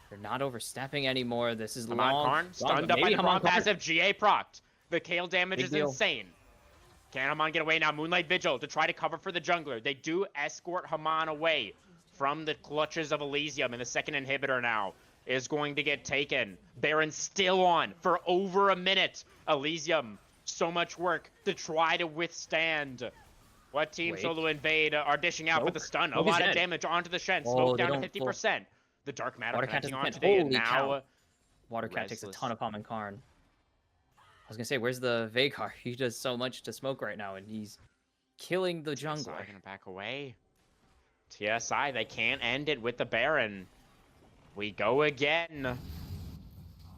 They're not overstepping anymore. This is Hamankarn stunned up by the Braum passive. GA procced. The Kale damage is insane. Can Haman get away now? Moonlight Vigil to try to cover for the jungler. They do escort Haman away from the clutches of Elysium, and the second inhibitor now is going to get taken. Baron still on for over a minute. Elysium, so much work to try to withstand what Team Solo Invade are dishing out with the stun. A lot of damage onto the Shen. Smoke down to 50%. The Dark Matter connecting onto the now. Watercat takes a ton of Hamankarn. I was gonna say, where's the Vhagar? He does so much to Smoke right now, and he's killing the jungler. TSI gonna back away. TSI, they can't end it with the Baron. We go again.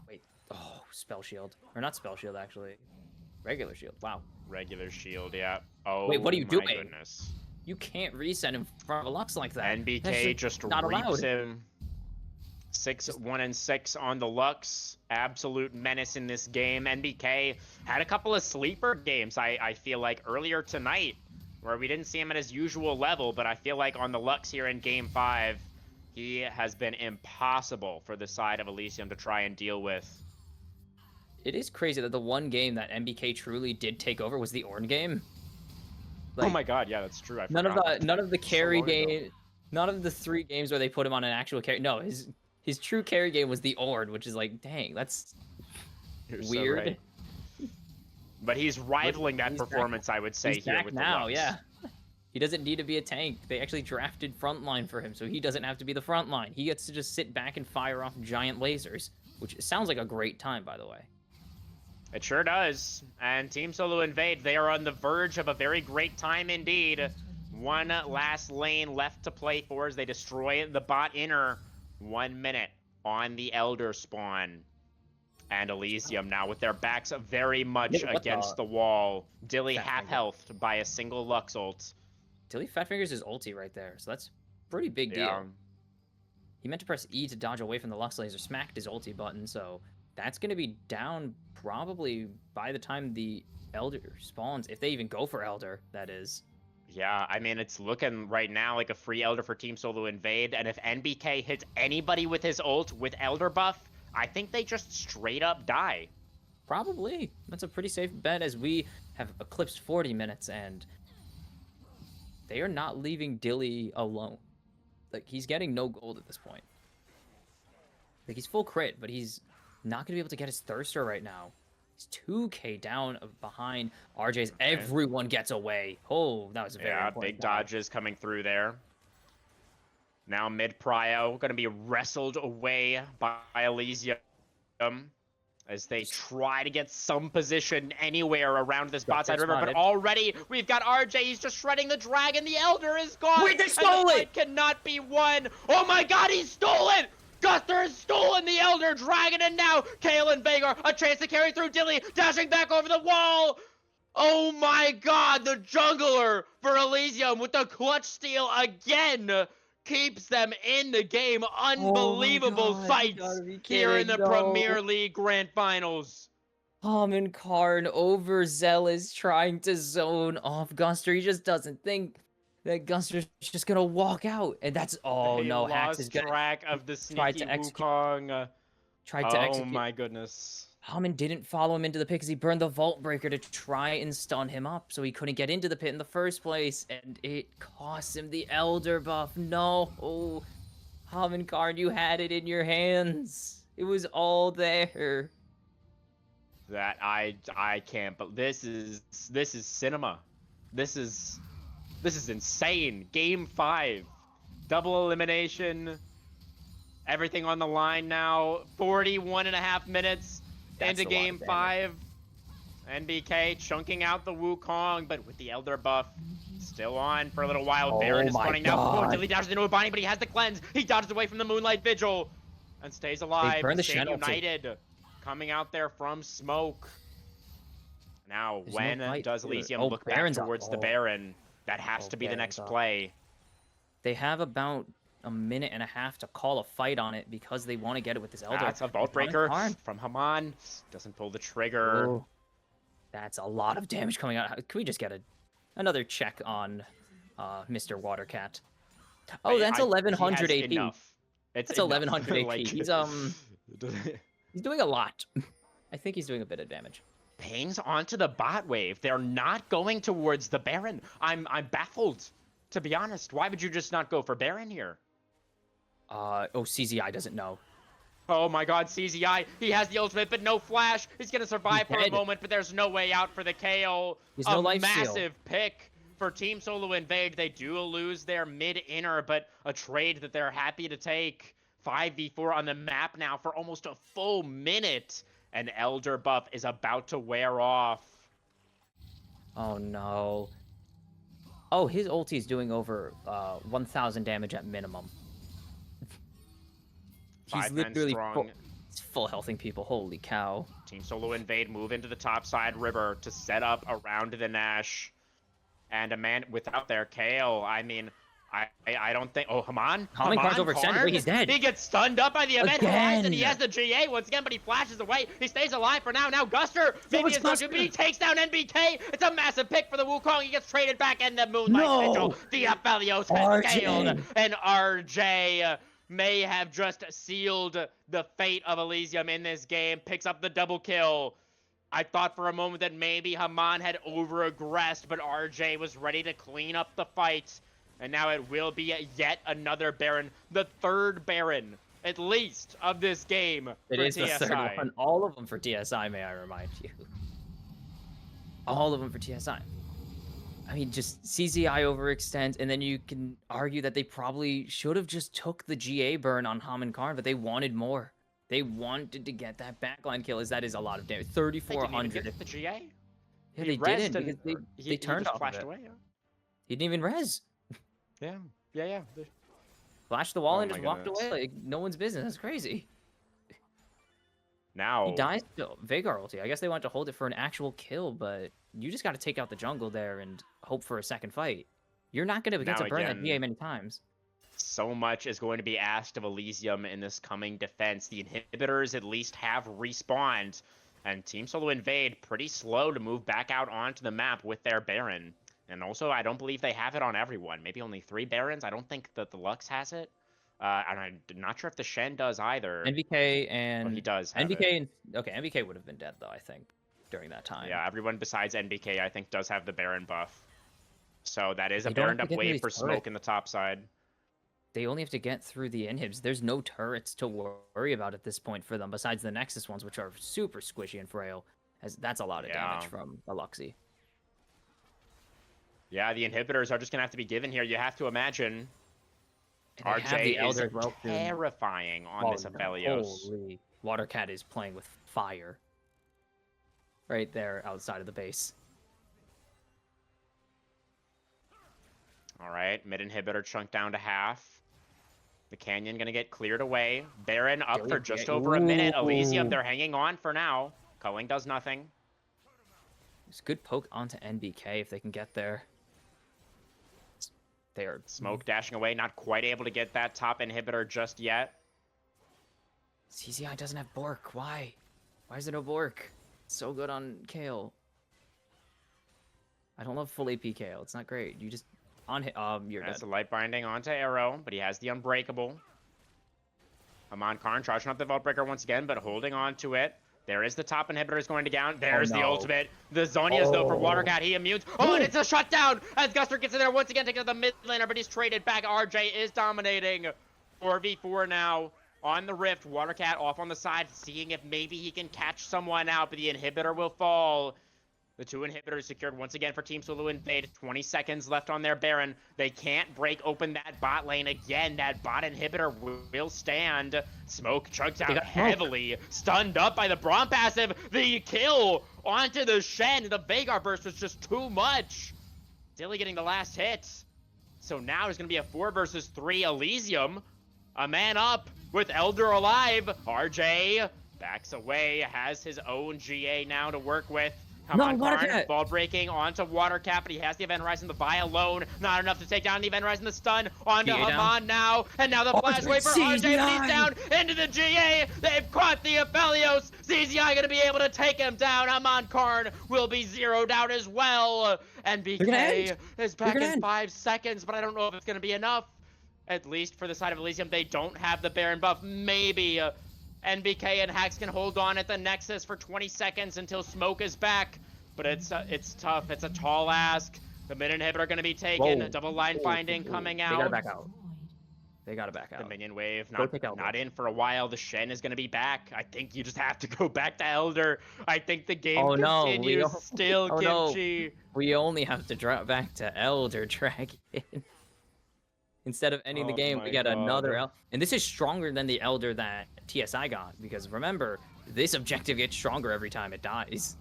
Wait, oh, spell shield. Or not spell shield, actually. Regular shield, wow. Regular shield, yeah. Oh, Wait, what are you my doing? Goodness. You can't reset in front of a Lux like that. NBK That's just not reaps allowed. him. 1 and 6 on the Lux. Absolute menace in this game. NBK had a couple of sleeper games, I feel like, earlier tonight, where we didn't see him at his usual level, but I feel like on the Lux here in Game 5, he has been impossible for the side of Elysium to try and deal with. It is crazy that the one game that MBK truly did take over was the Ornn game. Oh my god, yeah, that's true. None of the carry long ago. game, none of the 3 games where they put him on an actual carry. No, his true carry game was the Ornn, which is like, dang, that's You're so weird. right. But he's rivaling that he's back. performance, I would say, He's here back with now, the Lux. yeah. He doesn't need to be a tank. They actually drafted frontline for him, so he doesn't have to be the frontline. He gets to just sit back and fire off giant lasers, which sounds like a great time, by the way. It sure does. And Team Solo Invade, they are on the verge of a very great time indeed. One last lane left to play for as they destroy the bot inner. 1 minute on the Elder spawn. And Elysium now with their backs very much Yeah, what against the- the wall. Dilly Fat half finger. healthed by a single Lux ult. Dilly Fat Fingers is ulti right there, so that's pretty big deal. Yeah. He meant to press E to dodge away from the Lux laser, smacked his ulti button, so that's going to be down probably by the time the Elder spawns, if they even go for Elder, that is. Yeah, I mean, it's looking right now like a free Elder for Team Solo Invade, and if NBK hits anybody with his ult with Elder buff, I think they just straight up die. Probably. That's a pretty safe bet as we have eclipsed 40 minutes, and they are not leaving Dilly alone. Like, he's getting no gold at this point. Like, he's full crit, but he's not going to be able to get his Thirster right now. He's 2k down behind RJ's. Everyone gets away. Oh, that was a very important big play. dodges coming through there. Now mid prio going to be wrestled away by Elysium as they try to get some position anywhere around this bot side river. But spotted. already we've got RJ. He's just shredding the dragon. The Elder is gone. Wait, they and stole the it! fight cannot be won. Oh my God, he stole it! Guster has stolen the Elder Dragon, and now Kale and Vagar, a chance to carry through Dilly, dashing back over the wall. Oh my God, the jungler for Elysium with the clutch steal again keeps them in the game. Unbelievable God, you fights gotta be here in the kidding, no. Premier League Grand Finals. Haman Karn overzealous trying to zone off Guster. He just doesn't think that Guster's just gonna walk out, and that's They no. Hax is lost gonna track of the tried sneaky to execute- Wukong. try to Oh execute. my goodness. Haman didn't follow him into the pit because he burned the Vault Breaker to try and stun him up, so he couldn't get into the pit in the first place, and it cost him the Elder buff. No, Haman Karn, you had it in your hands. It was all there. That I can't, but this is cinema. This is insane. Game 5. Double elimination. Everything on the line now. 41.5 minutes That's into a lot game of 5. NBK chunking out the Wukong, but with the Elder buff still on for a little while. Oh Baron is my running now. Oh, God. Dilly dashes into a binding, but he has the cleanse. He dodges away from the Moonlight Vigil and stays alive. burned the Stay Shen ulti. United coming out there from smoke. Now, There's no when fight does through it. Elysium Oh, look back Baron's up. towards the Oh. Baron? That has Oh, to be the Baron's next up. play. They have about a minute and a half to call a fight on it because they want to get it with this Elder. That's a Vault With Haman Breaker Karn. from Haman. Doesn't pull the trigger. Oh, that's a lot of damage coming out. Can we just get another check on Mr. Watercat? Oh, that's he 1100 has AP. enough. It's That's enough. 1100 AP. Like, He's doing a lot. I think he's doing a bit of damage. Pings onto the bot wave. They're not going towards the Baron. I'm baffled, to be honest. Why would you just not go for Baron here? CZI doesn't know. Oh my God, CZI. He has the ultimate, but no flash. He's gonna survive He's for a dead. moment, but there's no way out for the KO. There's no A life steal. massive pick for Team Solo Invade. They do lose their mid-inner, but a trade that they're happy to take. 5v4 on the map now for almost a full minute. An Elder buff is about to wear off. Oh no. Oh, his ulti is doing over 1,000 damage at minimum. He's 5 men literally strong. he's full healthing people. Holy cow. Team Solo Invade move into the top side river to set up around the Nash. And a man without their Kale. I mean, I don't think. Oh, Haman? Haman Karn's overextended. Karn? Wait, he's dead. He gets stunned up by the event Again. horizon. He has the GA once again, but he flashes away. He stays alive for now. Now Guster, maybe much is not Guster. to be, takes down NBK. It's a massive pick for the Wukong. He gets traded back, and the Moonlight No. Vigil, the Aphelios RJ. has scaled, and RJ may have just sealed the fate of Elysium in this game. Picks up the double kill. I thought for a moment that maybe Haman had over-aggressed, but RJ was ready to clean up the fight. And now it will be yet another Baron, the third Baron, at least, of this game It for is the TSI. third one. All of them for TSI, may I remind you. All of them for TSI. I mean, just CZI overextends, and then you can argue that they probably should have just took the GA burn on Haman Karn, but they wanted more. They wanted to get that backline kill, as that is a lot of damage. They didn't even 3,400. get the GA? Yeah, He they rezzed didn't, because and- they turned just off flashed of it. away, yeah. He didn't even res. Yeah, yeah, yeah. Flashed the wall Oh and my just walked goodness. away like no one's business. That's crazy. Now He dies to Veigar ulti. I guess they want to hold it for an actual kill, but you just got to take out the jungle there and hope for a second fight. You're not going to get Now to burn that GA again- many times. so much is going to be asked of Elysium in this coming defense. The inhibitors at least have respawned, and Team Solo Invade pretty slow to move back out onto the map with their Baron. And also, I don't believe they have it on everyone. Maybe only 3 Barons. I don't think that the Lux has it. And I'm not sure if the Shen does either. NBK and Oh, he does have NBK it. and okay, NBK would have been dead though, I think, during that time. Yeah, everyone besides NBK, I think, does have the Baron buff. So that is a They don't have Baroned to up get through wave these for turrets. Smoke in the top side. They only have to get through the inhibs. There's no turrets to worry about at this point for them, besides the Nexus ones, which are super squishy and frail. As that's a lot of damage Yeah. from a Luxie. Yeah, the inhibitors are just going to have to be given here. You have to imagine And they have the RJ Elder is as well, too. terrifying on Oh, this no. Aphelios. Holy. Watercat is playing with fire. Right there outside of the base. All right, mid inhibitor chunked down to half. The Canyon going to get cleared away. Baron up for just over a minute. Elysium, Ooh. they're hanging on for now. Culling does nothing. It's a good poke onto NBK if they can get there. They are Smoke dashing away, not quite able to get that top inhibitor just yet. CZI doesn't have Bork. Why? Why is there no Bork? It's so good on Kale. I don't love full AP Kale. It's not great. You just on hit. You're That's dead. a light binding onto Arrow, but he has the Unbreakable. Amon Karn charging up the Vault Breaker once again, but holding on to it. There is the top inhibitor is going to down. There's the no. ultimate. The Zonia's though for Oh. Watercat. He immunes. Oh, and it's a shutdown as Guster gets in there once again, taking out the mid laner, but he's traded back. RJ is dominating. 4v4 now on the Rift. Watercat off on the side, seeing if maybe he can catch someone out, but the inhibitor will fall. The 2 inhibitors secured once again for Team Solo Invade. 20 seconds left on their Baron. They can't break open that bot lane again. That bot inhibitor will stand. Smoke chugged out got Smoke. heavily. Stunned up by the Braum passive. The kill onto the Shen. The Veigar burst was just too much. Dilly getting the last hit. So now there's going to be a 4 versus 3 Elysium. A man up with Elder alive. RJ backs away. Has his own GA now to work with. Come No, on, Karn. Watercat. Ball breaking onto Watercat, but he has the Event Horizon. The buy alone, not enough to take down the Event Horizon. The stun onto GA down. Haman now, and now the flash wave for RJ, but he's down into the GA. They've caught the Aphelios. CZI gonna be able to take him down. Haman Karn will be zeroed out as well. And They're gonna BK end. is back gonna in end. 5 seconds, but I don't know if it's gonna be enough. At least for the side of Elysium, they don't have the Baron buff. Maybe NBK and Hax can hold on at the Nexus for 20 seconds until Smoke is back. But it's tough. It's a tall ask. The mid inhibitor going to be taken. Whoa. Double line finding coming They out. gotta back out. They gotta back The out. minion wave Go not, take Elder. not in for a while. The Shen is going to be back. I think you just have to go back to Elder. I think the game Oh, no, we continues. don't- Still Oh, no. Kimchi. We only have to drop back to Elder Dragon. Instead of ending the Oh game, my we get God. another and this is stronger than the Elder that TSI got, because remember, this objective gets stronger every time it dies.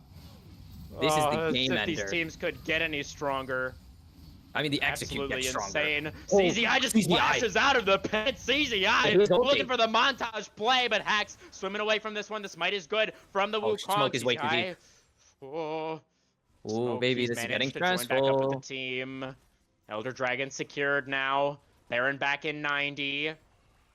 This is the game If these ender. teams could get any stronger. I mean, the execute Absolutely gets stronger. insane. Oh, CZI just CZI. flashes out of the pit. CZI It is ulti. looking for the montage play, but Hax swimming away from this one. The smite is good from the Oh, Wukong. Smoke is way too CZI. deep. Oh, Ooh, Smoke, baby, he's this is getting managed to join back up with stressful. the team. Elder Dragon secured now. Baron back in 90.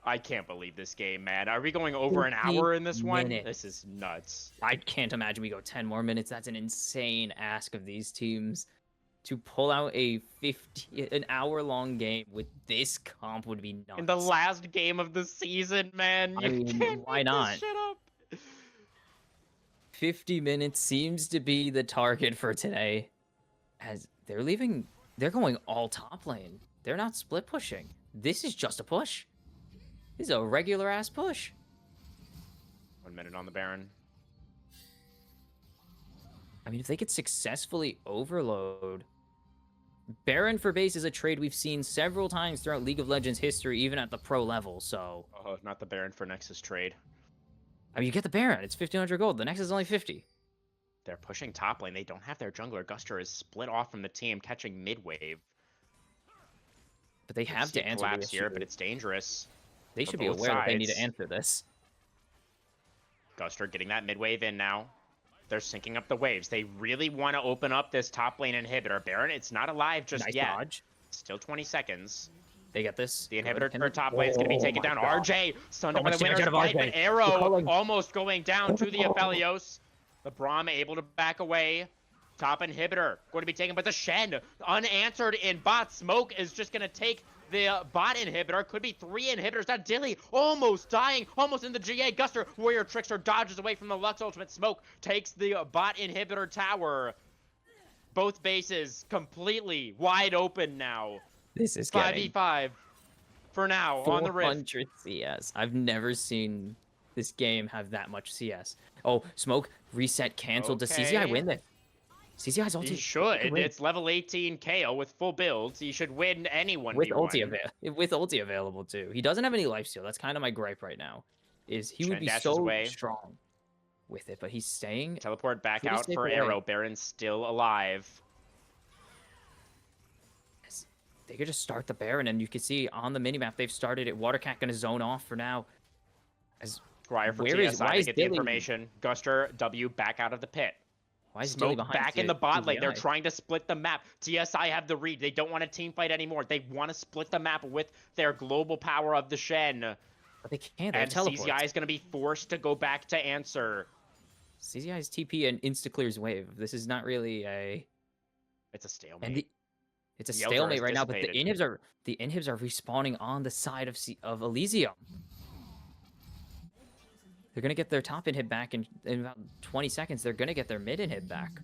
I can't believe this game, man. Are we going over an 50 hour in this one? minutes. This is nuts. I can't imagine we go 10 more minutes. That's an insane ask of these teams. To pull out an hour-long game with this comp would be nuts. In the last game of the season, man. I You mean, can't why make this not? shit up. 50 minutes seems to be the target for today. As they're going all top lane. They're not split pushing. This is just a push. This is a regular ass push. 1 minute on the Baron. I mean, if they could successfully overload. Baron for base is a trade we've seen several times throughout League of Legends history, even at the pro level, so. Oh, not the Baron for Nexus trade. I mean, you get the Baron, it's 1,500 gold. The next is only 50. They're pushing top lane. They don't have their jungler. Guster is split off from the team, catching mid wave. But they have See to a answer the collapse here, issue. but it's dangerous. They for should be both aware that they need to sides. answer this. Guster getting that mid wave in now. They're syncing up the waves. They really want to open up this top lane inhibitor. Baron, it's not alive just Nice yet. dodge. Still 20 seconds. They get this. The Good. inhibitor Can for they- top lane is going to be Oh taken my down. God. RJ stunned So over the much damage winner's out of fight, RJ. but Arrow culling. almost going down to the Aphelios. The Braum able to back away. Top inhibitor going to be taken, but the Shen unanswered in bot. Smoke is just going to take the bot inhibitor. Could be 3 inhibitors. That Dilly almost dying, almost in the GA. Guster, Warrior Trickster dodges away from the Lux ultimate. Smoke takes the bot inhibitor tower. Both bases completely wide open now. This is getting 5v5 for now on the Rift. 400 CS. I've never seen this game have that much CS. Oh, Smoke, reset, cancel. Does CZI Okay. win this? CZI's ulti. He should. He win. It's level 18 KO with full builds. He should win any 1v1. with ulti available too. He doesn't have any lifesteal. That's kind of my gripe right now. Is he would Shen be dashes so away. strong with it, but he's staying. Teleport back Pretty out safe for away. Arrow. Baron's still alive. They could just start the Baron, and you can see on the minimap they've started it. Watercat gonna zone off for now. As Squire for Where TSI is- why to is get the Dilly- information. Guster W back out of the pit. why is Dilly Smoke behind back in the bot lane. They're CZI? trying to split the map. TSI have the read. They don't want a team fight anymore. They want to split the map with their global power of the Shen. But they can't. They have And teleports. CZI is going to be forced to go back to answer. CZI's TP and insta clears wave. This is not really a. It's a stalemate. And it's a The Eldar stalemate is right now, but dissipated. the inhibs are respawning on the side of Elysium. They're gonna get their top inhib back in about 20 seconds. They're gonna get their mid inhib back.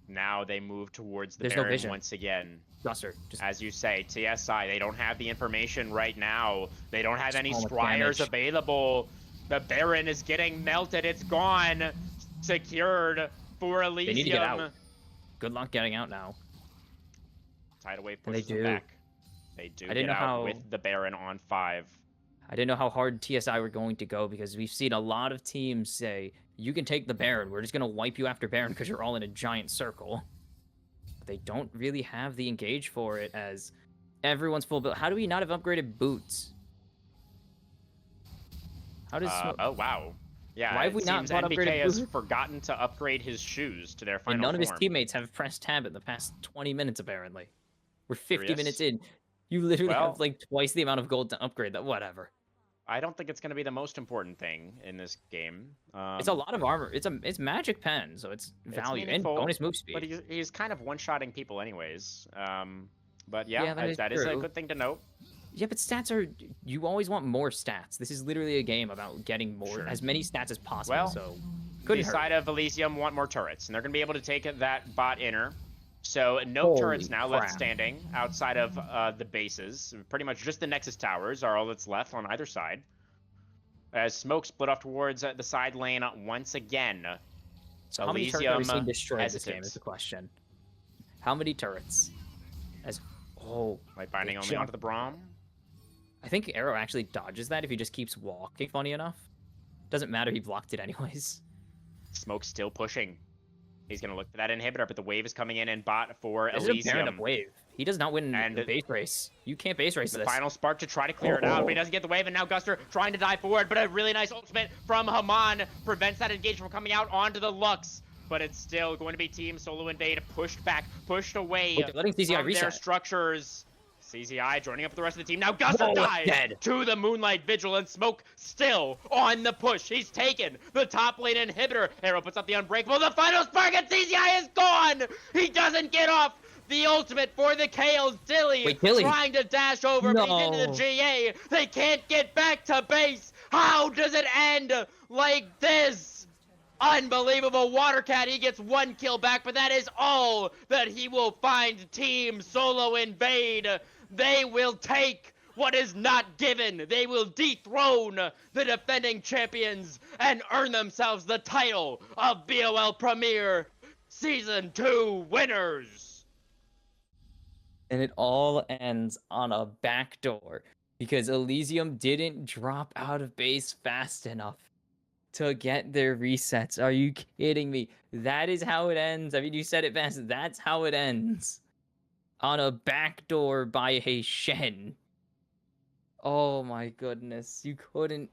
Now they move towards the There's no Baron vision. once again. Guster, just As you say, TSI, they don't have the information right now. They don't have any So much scryers damage. available. The Baron is getting melted. It's gone. Secured for Elysium. need to get out. Good luck getting out now. Tidal Wave And they pushes them do. back. They do I get didn't know out how- with the Baron on 5. I didn't know how hard TSI were going to go because we've seen a lot of teams say, you can take the Baron. We're just going to wipe you after Baron because you're all in a giant circle. But they don't really have the engage for it as everyone's full build. How do we not have upgraded boots? How does Oh, wow. Yeah, Why have we it not seems bought NBK upgraded has boots? forgotten to upgrade his shoes to their final and none of his form. teammates have pressed tab in the past 20 minutes apparently. We're 50 Curious. minutes in. You literally Well- have like twice the amount of gold to upgrade that. Whatever. I don't think it's going to be the most important thing in this game. It's a lot of armor. It's magic pen, so it's value and meaningful, bonus move speed. But he's kind of one-shotting people anyways. But yeah, Yeah, that is a true. good thing to note. Yeah, but stats are. You always want more stats. This is literally a game about getting more, Sure. as many stats as possible. Well, so The couldn't hurt. side of Elysium want more turrets, and they're going to be able to take that bot inner. So no turrets Holy now crap. left standing outside of the bases. Pretty much just the Nexus towers are all that's left on either side. As Smoke split off towards the side lane once again. So how many turrets have we seen Elysium destroyed this game? hesitant. Is the question. How many turrets? As Like binding They only jump. onto the Braum. I think Arrow actually dodges that if he just keeps walking. Funny enough, doesn't matter. He blocked it anyways. Smoke's still pushing. He's going to look for that inhibitor, but the wave is coming in bot for This is a Baron Elysium. up wave. He does not win And the base race. You can't base race The this. final spark to try to clear it out, but he doesn't get the wave, and now Guster trying to dive forward, but a really nice ultimate from Haman prevents that engagement from coming out onto the Lux. But it's still going to be Team Solo Invade pushed back, pushed away Wait, they're letting CZI from their reset. structures. CZI joining up with the rest of the team. Now Guster Whoa, dies dead. to the Moonlight Vigil, and Smoke still on the push. He's taken the top lane inhibitor. Arrow puts up the Unbreakable. The final spark, and CZI is gone! He doesn't get off the ultimate for the KOs. Dilly, Wait, Dilly. trying to dash over, but he's into the No. GA. They can't get back to base. How does it end like this? Unbelievable. Watercat, he gets 1 kill back, but that is all that he will find. Team Solo Invade. They will take what is not given. They will dethrone the defending champions and earn themselves the title of BOL Premier Season 2 winners. And it all ends on a backdoor because Elysium didn't drop out of base fast enough to get their resets. Are you kidding me? That is how it ends. I mean, you said it best. That's how it ends. on a backdoor by a Shen. Oh my goodness, you couldn't.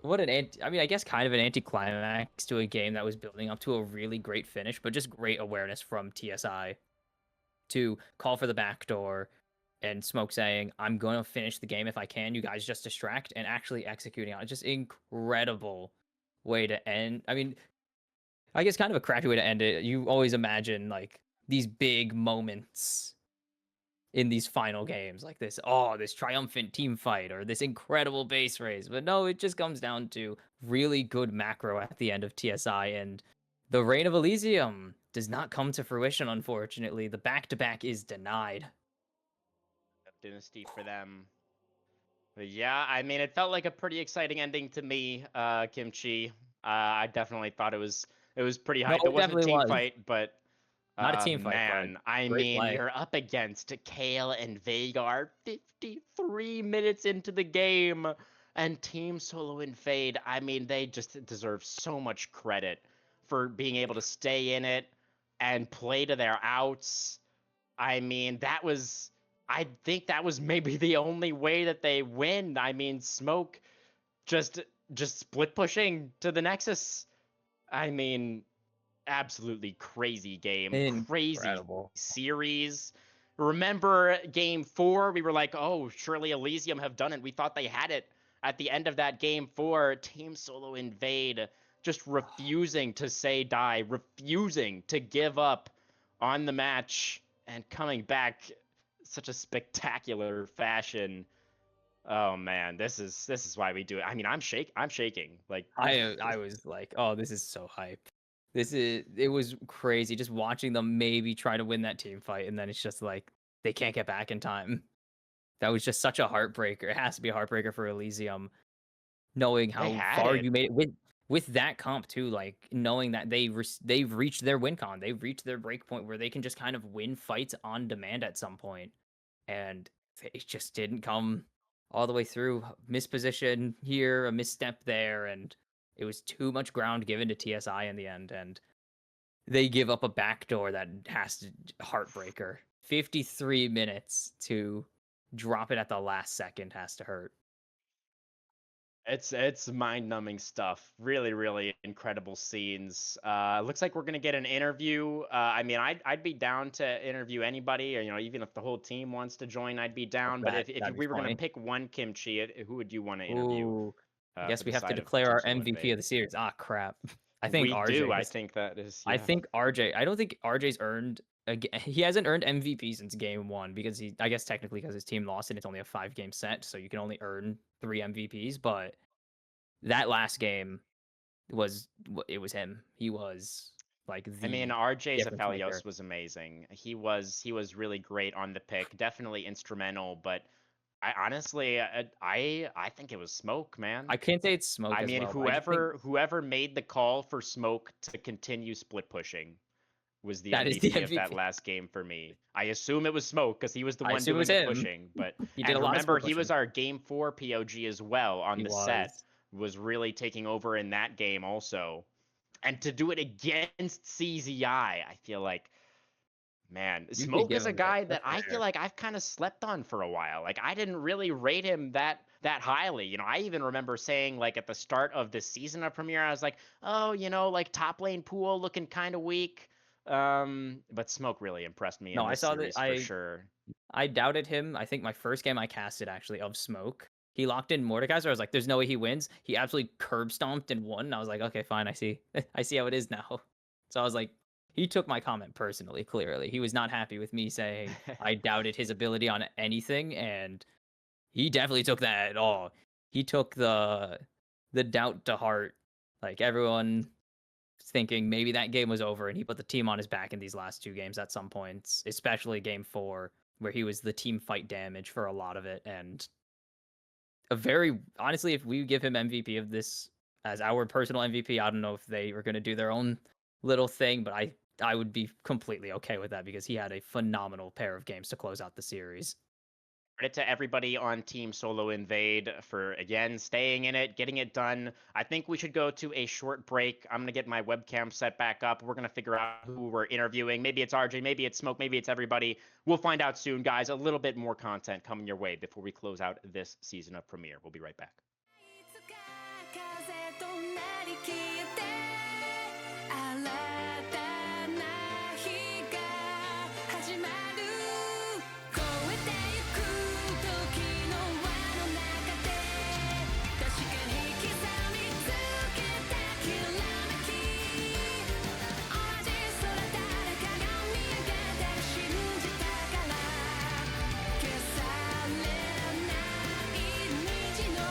What an I mean, I guess kind of an anticlimax to a game that was building up to a really great finish, but just great awareness from TSI to call for the backdoor and Smoke saying, I'm going to finish the game if I can. You guys just distract, and actually executing on it. Just incredible way to end. I mean, I guess kind of a crappy way to end it. You always imagine like these big moments in these final games, like this triumphant team fight or this incredible base race. But no, it just comes down to really good macro at the end of TSI, and the reign of Elysium does not come to fruition, unfortunately. The back-to-back is denied. Dynasty for them. But yeah, I mean, it felt like a pretty exciting ending to me, Kimchi. I definitely thought it was pretty hype. No, It wasn't a definitely team was. fight, but Not a team fight, man, but I great mean, play. you're up against Kale and Vagar 53 minutes into the game, and Team Solo Invade. I mean, they just deserve so much credit for being able to stay in it and play to their outs. I mean, I think that was maybe the only way that they win. I mean, Smoke just split pushing to the Nexus. I mean, absolutely crazy game, crazy Incredible. series. Remember game 4? We were like, oh, surely Elysium have done it. We thought they had it at the end of that game 4. Team Solo Invade just refusing to say die, refusing to give up on the match, and coming back such a spectacular fashion. Oh man, this is why we do it. I mean, I'm shaking. Like I was like, oh, this is so hype. It was crazy just watching them maybe try to win that team fight, and then it's just like they can't get back in time. That was just such a heartbreaker. It has to be a heartbreaker for Elysium, knowing how had far it. you made it with that comp too. Like knowing that they've reached their win con, they've reached their break point where they can just kind of win fights on demand at some point, and it just didn't come all the way through. Misposition here, a misstep there, and it was too much ground given to TSI in the end, and they give up a backdoor that has to heartbreaker. 53 minutes to drop it at the last second has to hurt. It's mind-numbing stuff. Really, really incredible scenes. Looks like we're gonna get an interview. I mean, I'd be down to interview anybody, or even if the whole team wants to join, I'd be down. But if That'd be we were gonna funny. pick one Kimchi, who would you want to interview? Ooh, I For guess we the have to side of declare Team our Solo MVP Invade? of the series. Ah, crap. I think We RJ. do. I has- think that is. I Yeah. think RJ. I don't think RJ's earned. He hasn't earned MVP since game 1 because I guess technically because his team lost and it's only a 5-game set, so you can only earn 3 MVPs. But that last game it was him. He was like the. I mean, RJ difference maker. Zafelios was amazing. He was really great on the pick. Definitely instrumental, but I honestly, I think it was Smoke, man. I can't say it's Smoke. I as mean, well, but I just think whoever made the call for Smoke to continue split pushing was the That is MVP the of that MVP. last game for me. I assume it was Smoke because he was the I one assume it doing was the him. pushing. But He did a and lot of remember, split he was pushing. our game 4 POG as well on He the set. was. Was really taking over in that game also, and to do it against CZI, I feel like. Man, You could Smoke give is a him that. guy that That's I fair. feel like I've kind of slept on for a while. Like I didn't really rate him that highly. I even remember saying like at the start of the season of Premiere, I was like, oh, like top lane pool looking kind of weak. But Smoke really impressed me No, in I this saw that. series for sure. I doubted him. I think my first game I casted actually of Smoke, he locked in Mordekaiser. I was like, "There's no way he wins." He absolutely curb stomped and won. And I was like, "Okay, fine. I see. I see how it is now." So I was like, he took my comment personally. Clearly, he was not happy with me saying I doubted his ability on anything, and he definitely took that at all. He took the doubt to heart. Like everyone thinking maybe that game was over, and he put the team on his back in these last 2 games at some points, especially game 4 where he was the team fight damage for a lot of it. And a very honestly, if we give him MVP of this as our personal MVP, I don't know if they were going to do their own little thing, but I would be completely okay with that because he had a phenomenal pair of games to close out the series. Credit to everybody on Team Solo Invade for, again, staying in it, getting it done. I think we should go to a short break. I'm going to get my webcam set back up. We're going to figure out who we're interviewing. Maybe it's RJ, maybe it's Smoke, maybe it's everybody. We'll find out soon, guys. A little bit more content coming your way before we close out this season of Premiere. We'll be right back. いつか風となり消えて新たな日が始まる越えてゆく時の輪の中で確かに刻みつけたきらめき同じ空誰かが見上げてる信じたから消されない虹の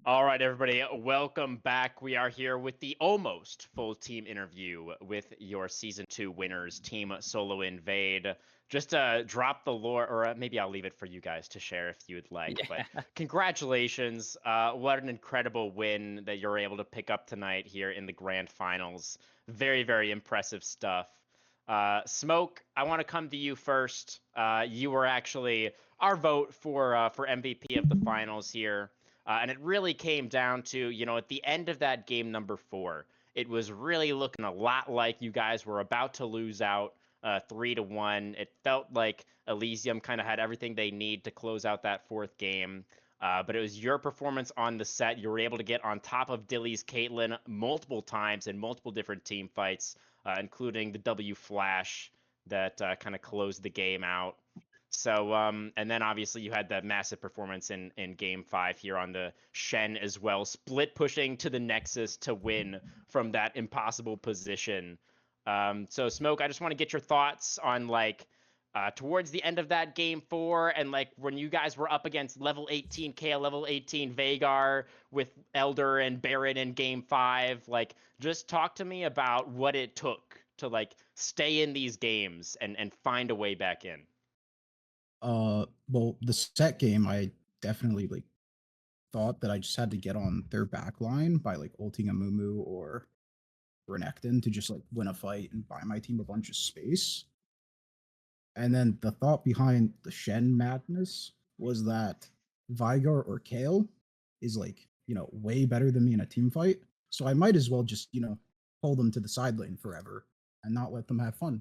All right, everybody, welcome back. We are here with the almost full team interview with your season 2 winners, Team Solo Invade. Just drop the lore, or maybe I'll leave it for you guys to share if you would like. Yeah. But congratulations. What an incredible win that you're able to pick up tonight here in the grand finals. Very, very impressive stuff. Smoke, I want to come to you first. You were actually our vote for MVP of the finals here. And it really came down to, at the end of that game number 4, it was really looking a lot like you guys were about to lose out 3-1. It felt like Elysium kind of had everything they need to close out that 4th game. But it was your performance on the set. You were able to get on top of Dilly's Caitlyn multiple times in multiple different team fights, including the W Flash that kind of closed the game out. So, and then obviously you had that massive performance in game 5 here on the Shen as well, split pushing to the Nexus to win from that impossible position. So Smoke, I just want to get your thoughts on towards the end of that game 4 and when you guys were up against level 18 Kale, level 18 Vagar with Elder and Baron in game 5. Just talk to me about what it took to stay in these games and find a way back in. Well, the set game, I definitely thought that I just had to get on their back line by ulting a Mumu or Renekton to just win a fight and buy my team a bunch of space. And then the thought behind the Shen madness was that Vigar or Kale is way better than me in a team fight. So I might as well just, hold them to the side lane forever and not let them have fun.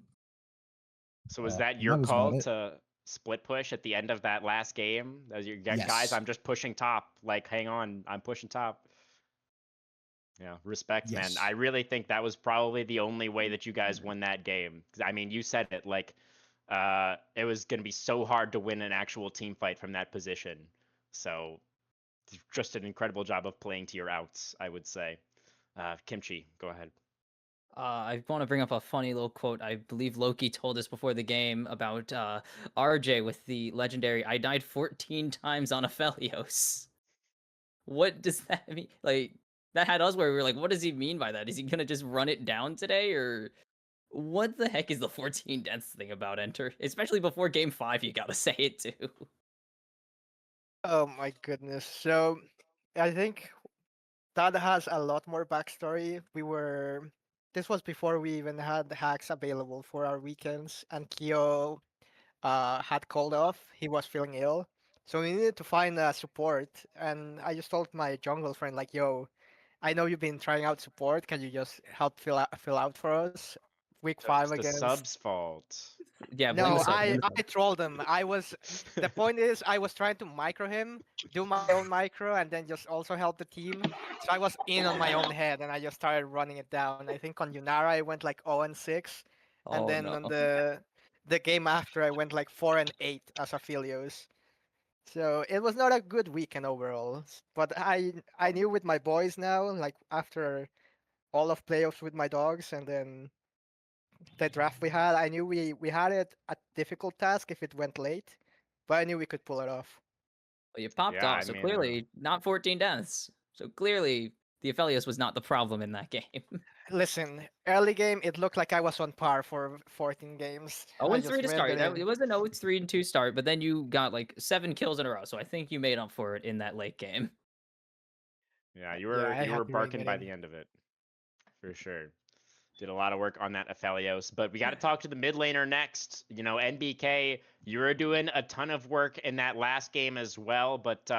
So was And that that your was call about it. to split push at the end of that last game? As you guys, Yes. I'm just pushing top. Hang on, I'm pushing top. Yeah, respect, man. Yes. I really think that was probably the only way that you guys won that game. 'Cause, I mean, you said it it was going to be so hard to win an actual team fight from that position. So just an incredible job of playing to your outs, I would say. Kimchi, go ahead. I want to bring up a funny little quote. I believe Loki told us before the game about RJ with the legendary, I died 14 times on Aphelios. What does that mean? That had us where we were like, what does he mean by that? Is he going to just run it down today? Or what the heck is the 14 deaths thing about Enter? Especially before game 5, you got to say it too. Oh my goodness. So I think that has a lot more backstory. This was before we even had hacks available for our weekends, and Kyo had called off. He was feeling ill. So we needed to find a support. And I just told my jungle friend, yo, I know you've been trying out support. Can you just help fill out for us? Week So 5 it's the against. sub's fault. Yeah, blame No, the sub. I trolled him. The point is, I was trying to micro him, do my own micro, and then just also help the team. So I was in on my own head, and I just started running it down. I think on Yunara I went 0-6, and Oh, then no. on the game after I went 4-8 as Aphelios. So it was not a good weekend overall. But I knew with my boys now, after all of playoffs with my dogs, and then the draft we had, I knew we had it a difficult task if it went late, but I knew we could pull it off. Well, you popped Yeah, off, I so mean, clearly not 14 deaths. So clearly the Aphelios was not the problem in that game. Listen, early game it looked like I was on par for 14 games. I 0-3 just to read start. it in. It was an 0-3-2 start, but then you got 7 kills in a row. So I think you made up for it in that late game. yeah, you Yeah, were I you had were to rein barking it by in. the end of it, for sure. Did a lot of work on that Aphelios, but we got to talk to the mid laner next. NBK, you were doing a ton of work in that last game as well, but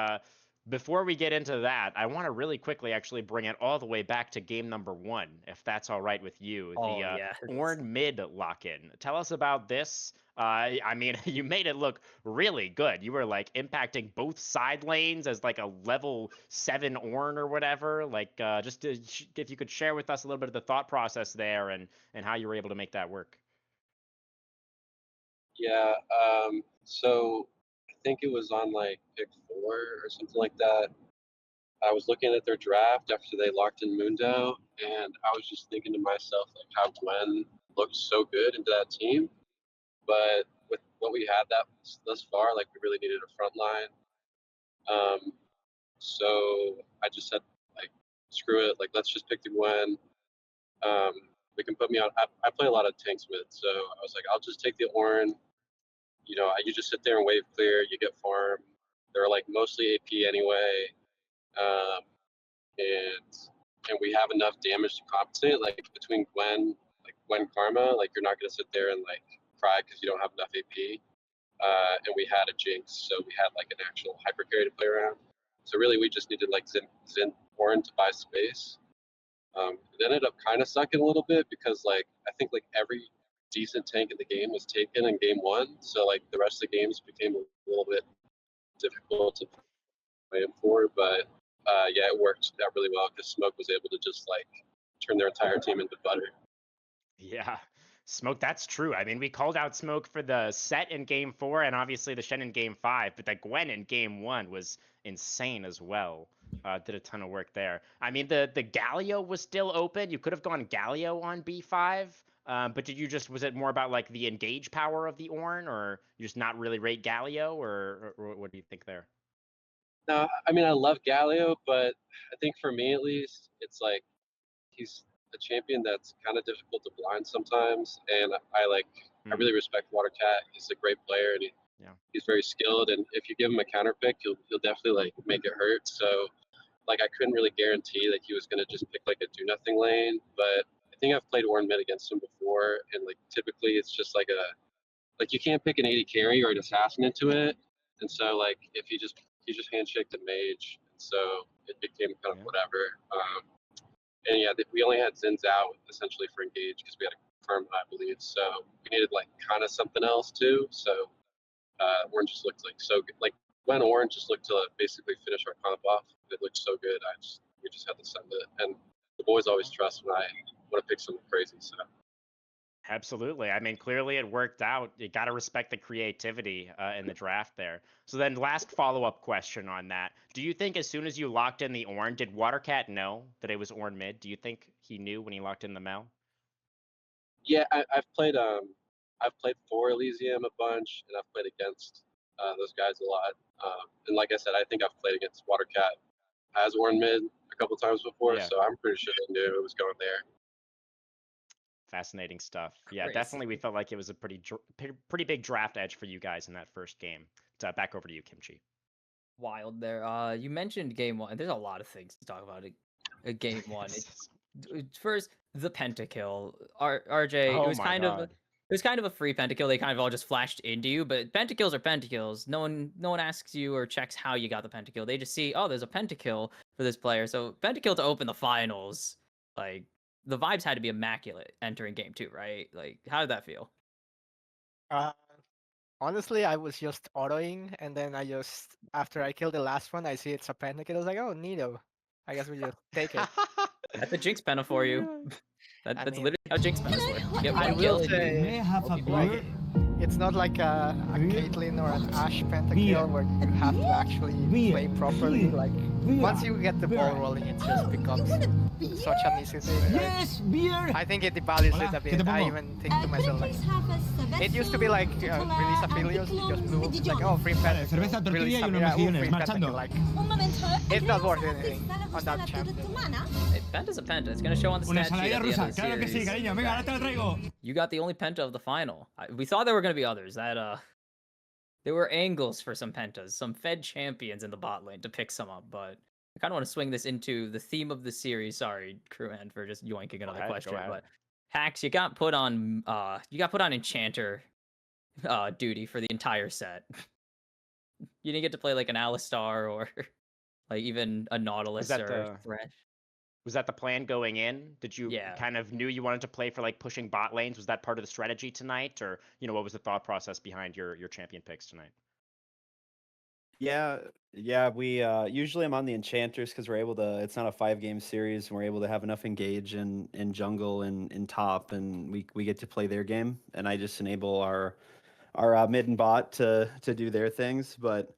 before we get into that, I want to really quickly actually bring it all the way back to game number 1, if that's all right with you. Oh, The yes. Ornn mid lock-in. Tell us about this. I mean, you made it look really good. You were impacting both side lanes as a level 7 Ornn or whatever. Just if you could share with us a little bit of the thought process there and how you were able to make that work. Yeah, so I think it was on pick 4 or something like that. I was looking at their draft after they locked in Mundo, and I was just thinking to myself how Gwen looked so good into that team. But with what we had thus far, we really needed a front line. So I just said, like, screw it. Like, let's just pick the Gwen. They can put me on. I play a lot of tanks mid, so I was like, I'll just take the Ornn. You know, you just sit there and wave clear. You get farm. They're like mostly AP anyway, um, and we have enough damage to compensate. Like between Gwen Karma, like you're not gonna sit there and like cry because you don't have enough AP. And we had a Jinx, so we had like an actual hyper carry to play around. So really, we just needed like Zin Ornn to buy space. It ended up kind of sucking a little bit because like I think like every decent tank in the game was taken in game one, so like the rest of the games became a little bit difficult to play him for. But yeah, it worked out really well because Smoke was able to just like turn their entire team into butter. Yeah. Smoke, that's true. I mean, we called out Smoke for the set in game 4 and obviously the Shen in game 5, but the Gwen in game 1 was insane as well. Did a ton of work there. I mean, the Galio was still open. You could have gone Galio on B5, but did you just, was it more about like the engage power of the Ornn, or you just not really rate Galio, or what do you think there? No, I mean I love Galio, but I think for me at least, it's like he's a champion that's kind of difficult to blind sometimes, and I really respect Watercat. He's a great player, and he's very skilled. And if you give him a counter pick, he'll definitely like make it hurt. So like I couldn't really guarantee that he was gonna just pick like a do nothing lane. But I think I've played Ornn mid against him before, and like typically it's just like you can't pick an 80 carry or an assassin into it. And so like if he just handshaked a mage, and so it became kind of whatever. And yeah, we only had Zins out essentially for engage because we had a confirm, I believe. So we needed like kind of something else too. So Ornn just looked like so good. Like when Ornn just looked to basically finish our comp off, it looked so good. We just had to send it. And the boys always trust when I want to pick something crazy. So. Absolutely. I mean, clearly it worked out. You got to respect the creativity in the draft there. So then last follow-up question on that. Do you think as soon as you locked in the Ornn, did Watercat know that it was Ornn mid? Do you think he knew when he locked in the Mel? Yeah, I've played for Elysium a bunch, and I've played against those guys a lot. And like I said, I think I've played against Watercat as Ornn mid a couple times before, so I'm pretty sure they knew it was going there. Fascinating stuff. Yeah, Crazy. definitely we felt like it was a pretty big draft edge for you guys in that first game. Back over to you, Kimchi. Wild there. You mentioned game 1. There's a lot of things to talk about at game 1. First, the pentakill. RJ, Oh it was my kind God. of it was kind of a free pentakill. They kind of all just flashed into you, but pentakills are pentakills. No one asks you or checks how you got the pentakill. They just see, oh, there's a pentakill for this player. So pentakill to open the finals, like the vibes had to be immaculate entering game 2, right? Like, how did that feel? Honestly, I was just autoing, and then after I killed the last one, I see it's a pentakill. I was like, oh, neato. I guess we just take it. That's a Jinx penna for you. That's literally how Jinx pennas work. Get I one will kill and say, you help people like, out. it's not like a Caitlyn or an Ashe pentakill where you have to actually play properly. Like, once you get the ball rolling, it just becomes such an easy thing. Like, I think it devalues it a bit. I even think to myself, like, it used to be like release affiliates, you just blew like, oh, free pentakill, release free pentakill, like, it's not worth anything on that champion. Hey, penta's a penta. It's gonna show on the stat sheet at the end of the series. You got the only penta of the final. We thought there were gonna be others. There were angles for some pentas, some Fed champions in the bot lane to pick some up, but I kind of want to swing this into the theme of the series. Sorry, Crewhand, for just yoinking another question, but Hax, you got put on Enchanter duty for the entire set. You didn't get to play like an Alistar or like even a Nautilus or Thresh. Was that the plan going in? Did you kind of knew you wanted to play for like pushing bot lanes? Was that part of the strategy tonight, or what was the thought process behind your champion picks tonight? Yeah. We usually I'm on the Enchanters because we're able to. It's not a 5-game series, and we're able to have enough engage in jungle and in top, and we get to play their game, and I just enable our mid and bot to do their things, but.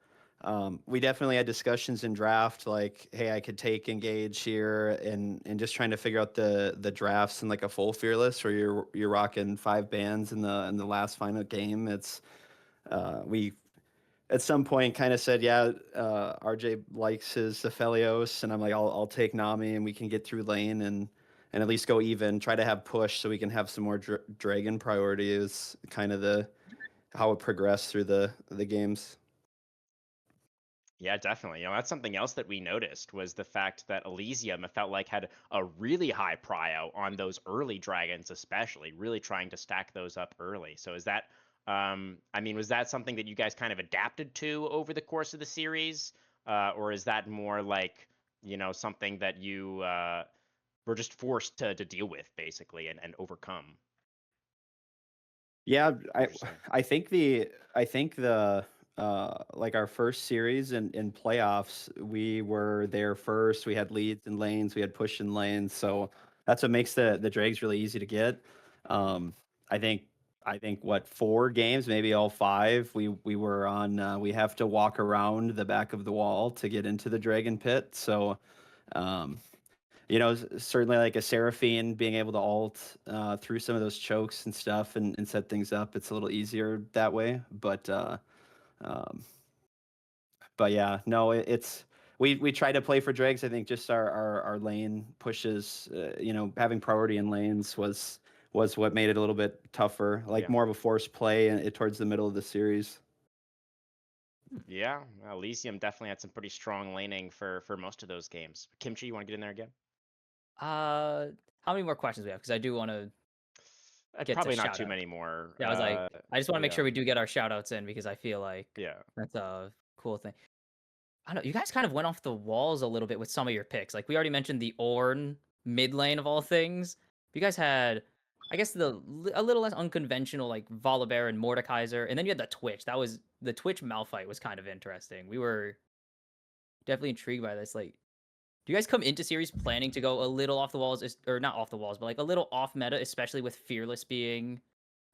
We definitely had discussions in draft, like, hey, I could take engage here, and just trying to figure out the drafts in like a full fearless where you're rocking 5 bans in the last final game. It's at some point kind of said, yeah, RJ likes his Aphelios, and I'm like, I'll take Nami, and we can get through lane and at least go even. Try to have push so we can have some more dragon priority. Is kind of the how it progressed through the games. Yeah, definitely. That's something else that we noticed was the fact that Elysium, it felt like, had a really high prio on those early dragons, especially, really trying to stack those up early. So is that, I mean, was that something that you guys kind of adapted to over the course of the series? Or is that more like, something that you were just forced to deal with, basically, and overcome? Yeah, Interesting. I think the like our first series in playoffs, we were there first. We had leads in lanes, we had push in lanes, so that's what makes the drags really easy to get. I think what 4 games, maybe all 5, we were on. We have to walk around the back of the wall to get into the dragon pit. So, certainly like a Seraphine being able to ult through some of those chokes and stuff and set things up. It's a little easier that way. Um, but yeah, no, it's we try to play for drags. I think just our lane pushes, having priority in lanes was what made it a little bit tougher, like Yeah. more of a forced play towards the middle of the series. Yeah, Elysium definitely had some pretty strong laning for most of those games. Kimchi, you want to get in there again? How many more questions we have? Because I do want to get to Probably not shout too out. many more. Yeah, I was like, I just want to make yeah. sure we do get our shout outs in because I feel like Yeah. that's a cool thing. I don't know. You guys kind of went off the walls a little bit with some of your picks. Like we already mentioned the Ornn mid lane of all things. You guys had, I guess, a little less unconventional like Volibear and Mordekaiser, and then you had the Twitch. That was the Twitch Malphite was kind of interesting. We were definitely intrigued by this. Like, do you guys come into series planning to go a little off the walls, or not off the walls, but like a little off meta, especially with Fearless being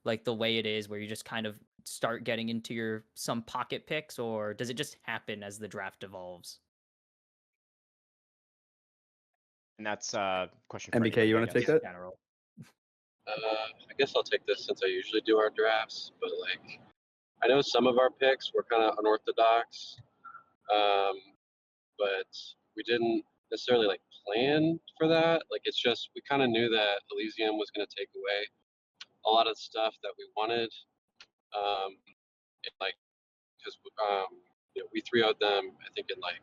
like the way it is, where you just kind of start getting into some pocket picks, or does it just happen as the draft evolves? And that's a question for MBK, anybody, you I want to guess. take that? General. I guess I'll take this since I usually do our drafts, but like I know some of our picks were kind of unorthodox, um, but we didn't necessarily like plan for that. Like it's just we kind of knew that Elysium was going to take away a lot of stuff that we wanted, and like because we 3-0'd them, I think in like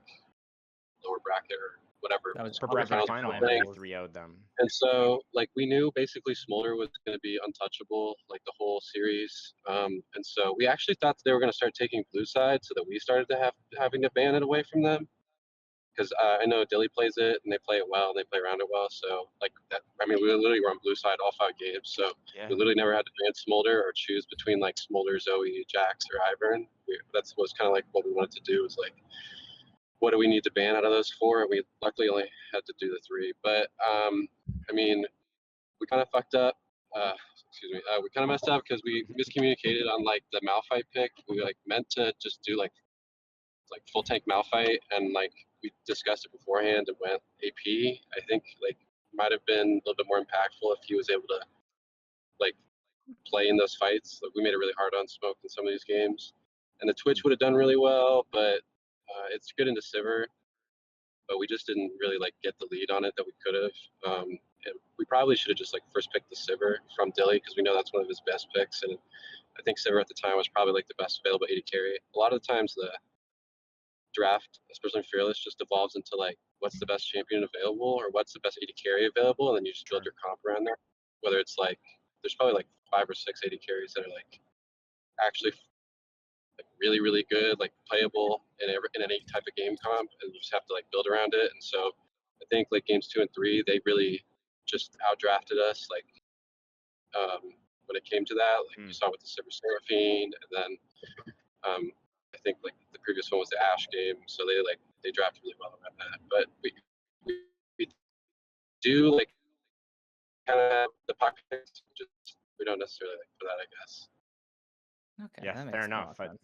lower bracket or whatever. That was For bracket bracket quarterfinals final, or I final. know something. we 3-0'd them. And so, like, we knew basically Smolder was going to be untouchable, like the whole series. And so we actually thought that they were going to start taking blue side, so that we started to having to ban it away from them. Because I know Dilly plays it, and they play it well, and they play around it well. So, like that, I mean, we literally were on blue side all 5 games. So Yeah. we literally never had to ban Smolder or choose between like Smolder, Zoe, Jax, or Ivern. That was kind of like what we wanted to do. Was like, what do we need to ban out of those 4? And we luckily only had to do the 3. But I mean, we kind of fucked up. We kind of messed up because we miscommunicated on like the Malphite pick. We like meant to just do like full tank Malphite, and like we discussed it beforehand and went AP. I think like might have been a little bit more impactful if he was able to like play in those fights. Like we made it really hard on Smoke in some of these games, and the Twitch would have done really well, but it's good into Sivir. But we just didn't really like get the lead on it that we could have. And we probably should have just like first picked the Sivir from Dilly because we know that's one of his best picks, and I think Sivir at the time was probably like the best available AD carry. A lot of the times the draft, especially in Fearless, just evolves into like what's the best champion available or what's the best AD carry available, and then you just build your comp around there. Whether it's like there's probably like 5 or 6 AD carries that are like actually like really really good, like playable in any type of game comp, and you just have to like build around it. And so I think like games 2 and 3 they really just outdrafted us like when it came to that. Like you saw with the Silver Seraphine, and then I think like the previous one was the Ash game, so they drafted really well around that. But we do like kind of have the pockets, just we don't necessarily like for that, I guess. Okay, Yeah, that fair makes a lot enough. of sense.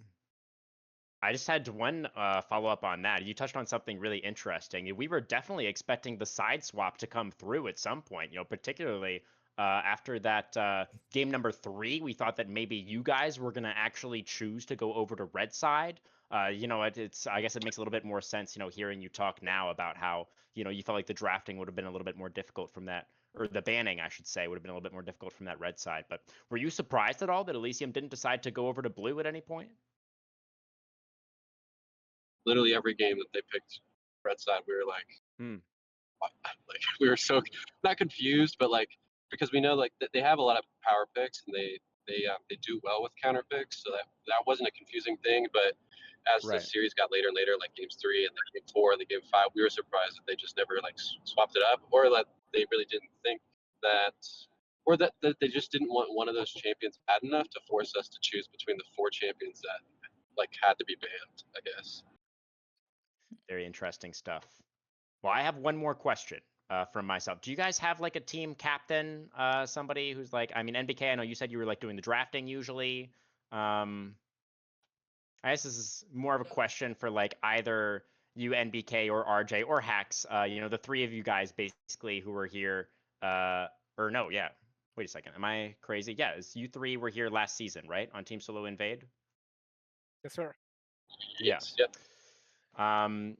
I just had one follow up on that. You touched on something really interesting. We were definitely expecting the side swap to come through at some point. Particularly After that game number 3, we thought that maybe you guys were gonna actually choose to go over to red side. It's I guess it makes a little bit more sense, hearing you talk now about how you felt like the drafting would have been a little bit more difficult from that, or the banning, I should say, would have been a little bit more difficult from that red side. But were you surprised at all that Elysium didn't decide to go over to blue at any point? Literally every game that they picked red side, we were like, Hmm. like we were so not confused, but like because we know like they have a lot of power picks and they do well with counter picks, so that wasn't a confusing thing. But as the Right. series got later and later, like games 3 and then game 4 and then game 5, we were surprised that they just never like swapped it up, or that they really didn't think that, or that they just didn't want one of those champions bad enough to force us to choose between the 4 champions that like had to be banned, I guess. Very interesting stuff. Well, I have one more question from myself. Do you guys have like a team captain, somebody who's like, I mean, NBK, I know you said you were like doing the drafting usually. I guess this is more of a question for like either you, NBK, or RJ or Hacks. The 3 of you guys basically who were here. Or no, yeah. Wait a second. Am I crazy? Yeah, you 3 were here last season, right? On Team Solo Invade? Yes, sir. Yeah. Yes, yep.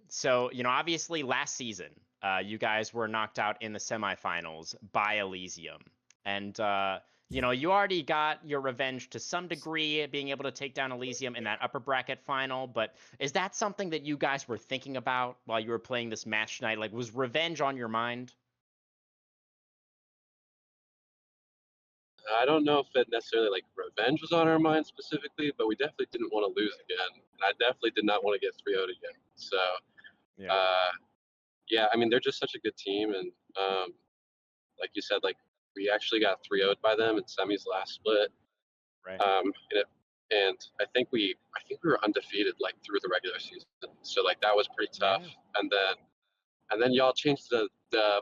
So, obviously last season, you guys were knocked out in the semifinals by Elysium. And, you already got your revenge to some degree, being able to take down Elysium in that upper bracket final. But is that something that you guys were thinking about while you were playing this match tonight? Like, was revenge on your mind? I don't know if it necessarily like revenge was on our mind specifically, but we definitely didn't want to lose again, and I definitely did not want to get 3-0'd again. So, Yeah. yeah, I mean they're just such a good team, and like you said, like we actually got 3-0'd by them in semis last split, Right. and I think we were undefeated like through the regular season, so like that was pretty tough, Yeah. and then y'all changed the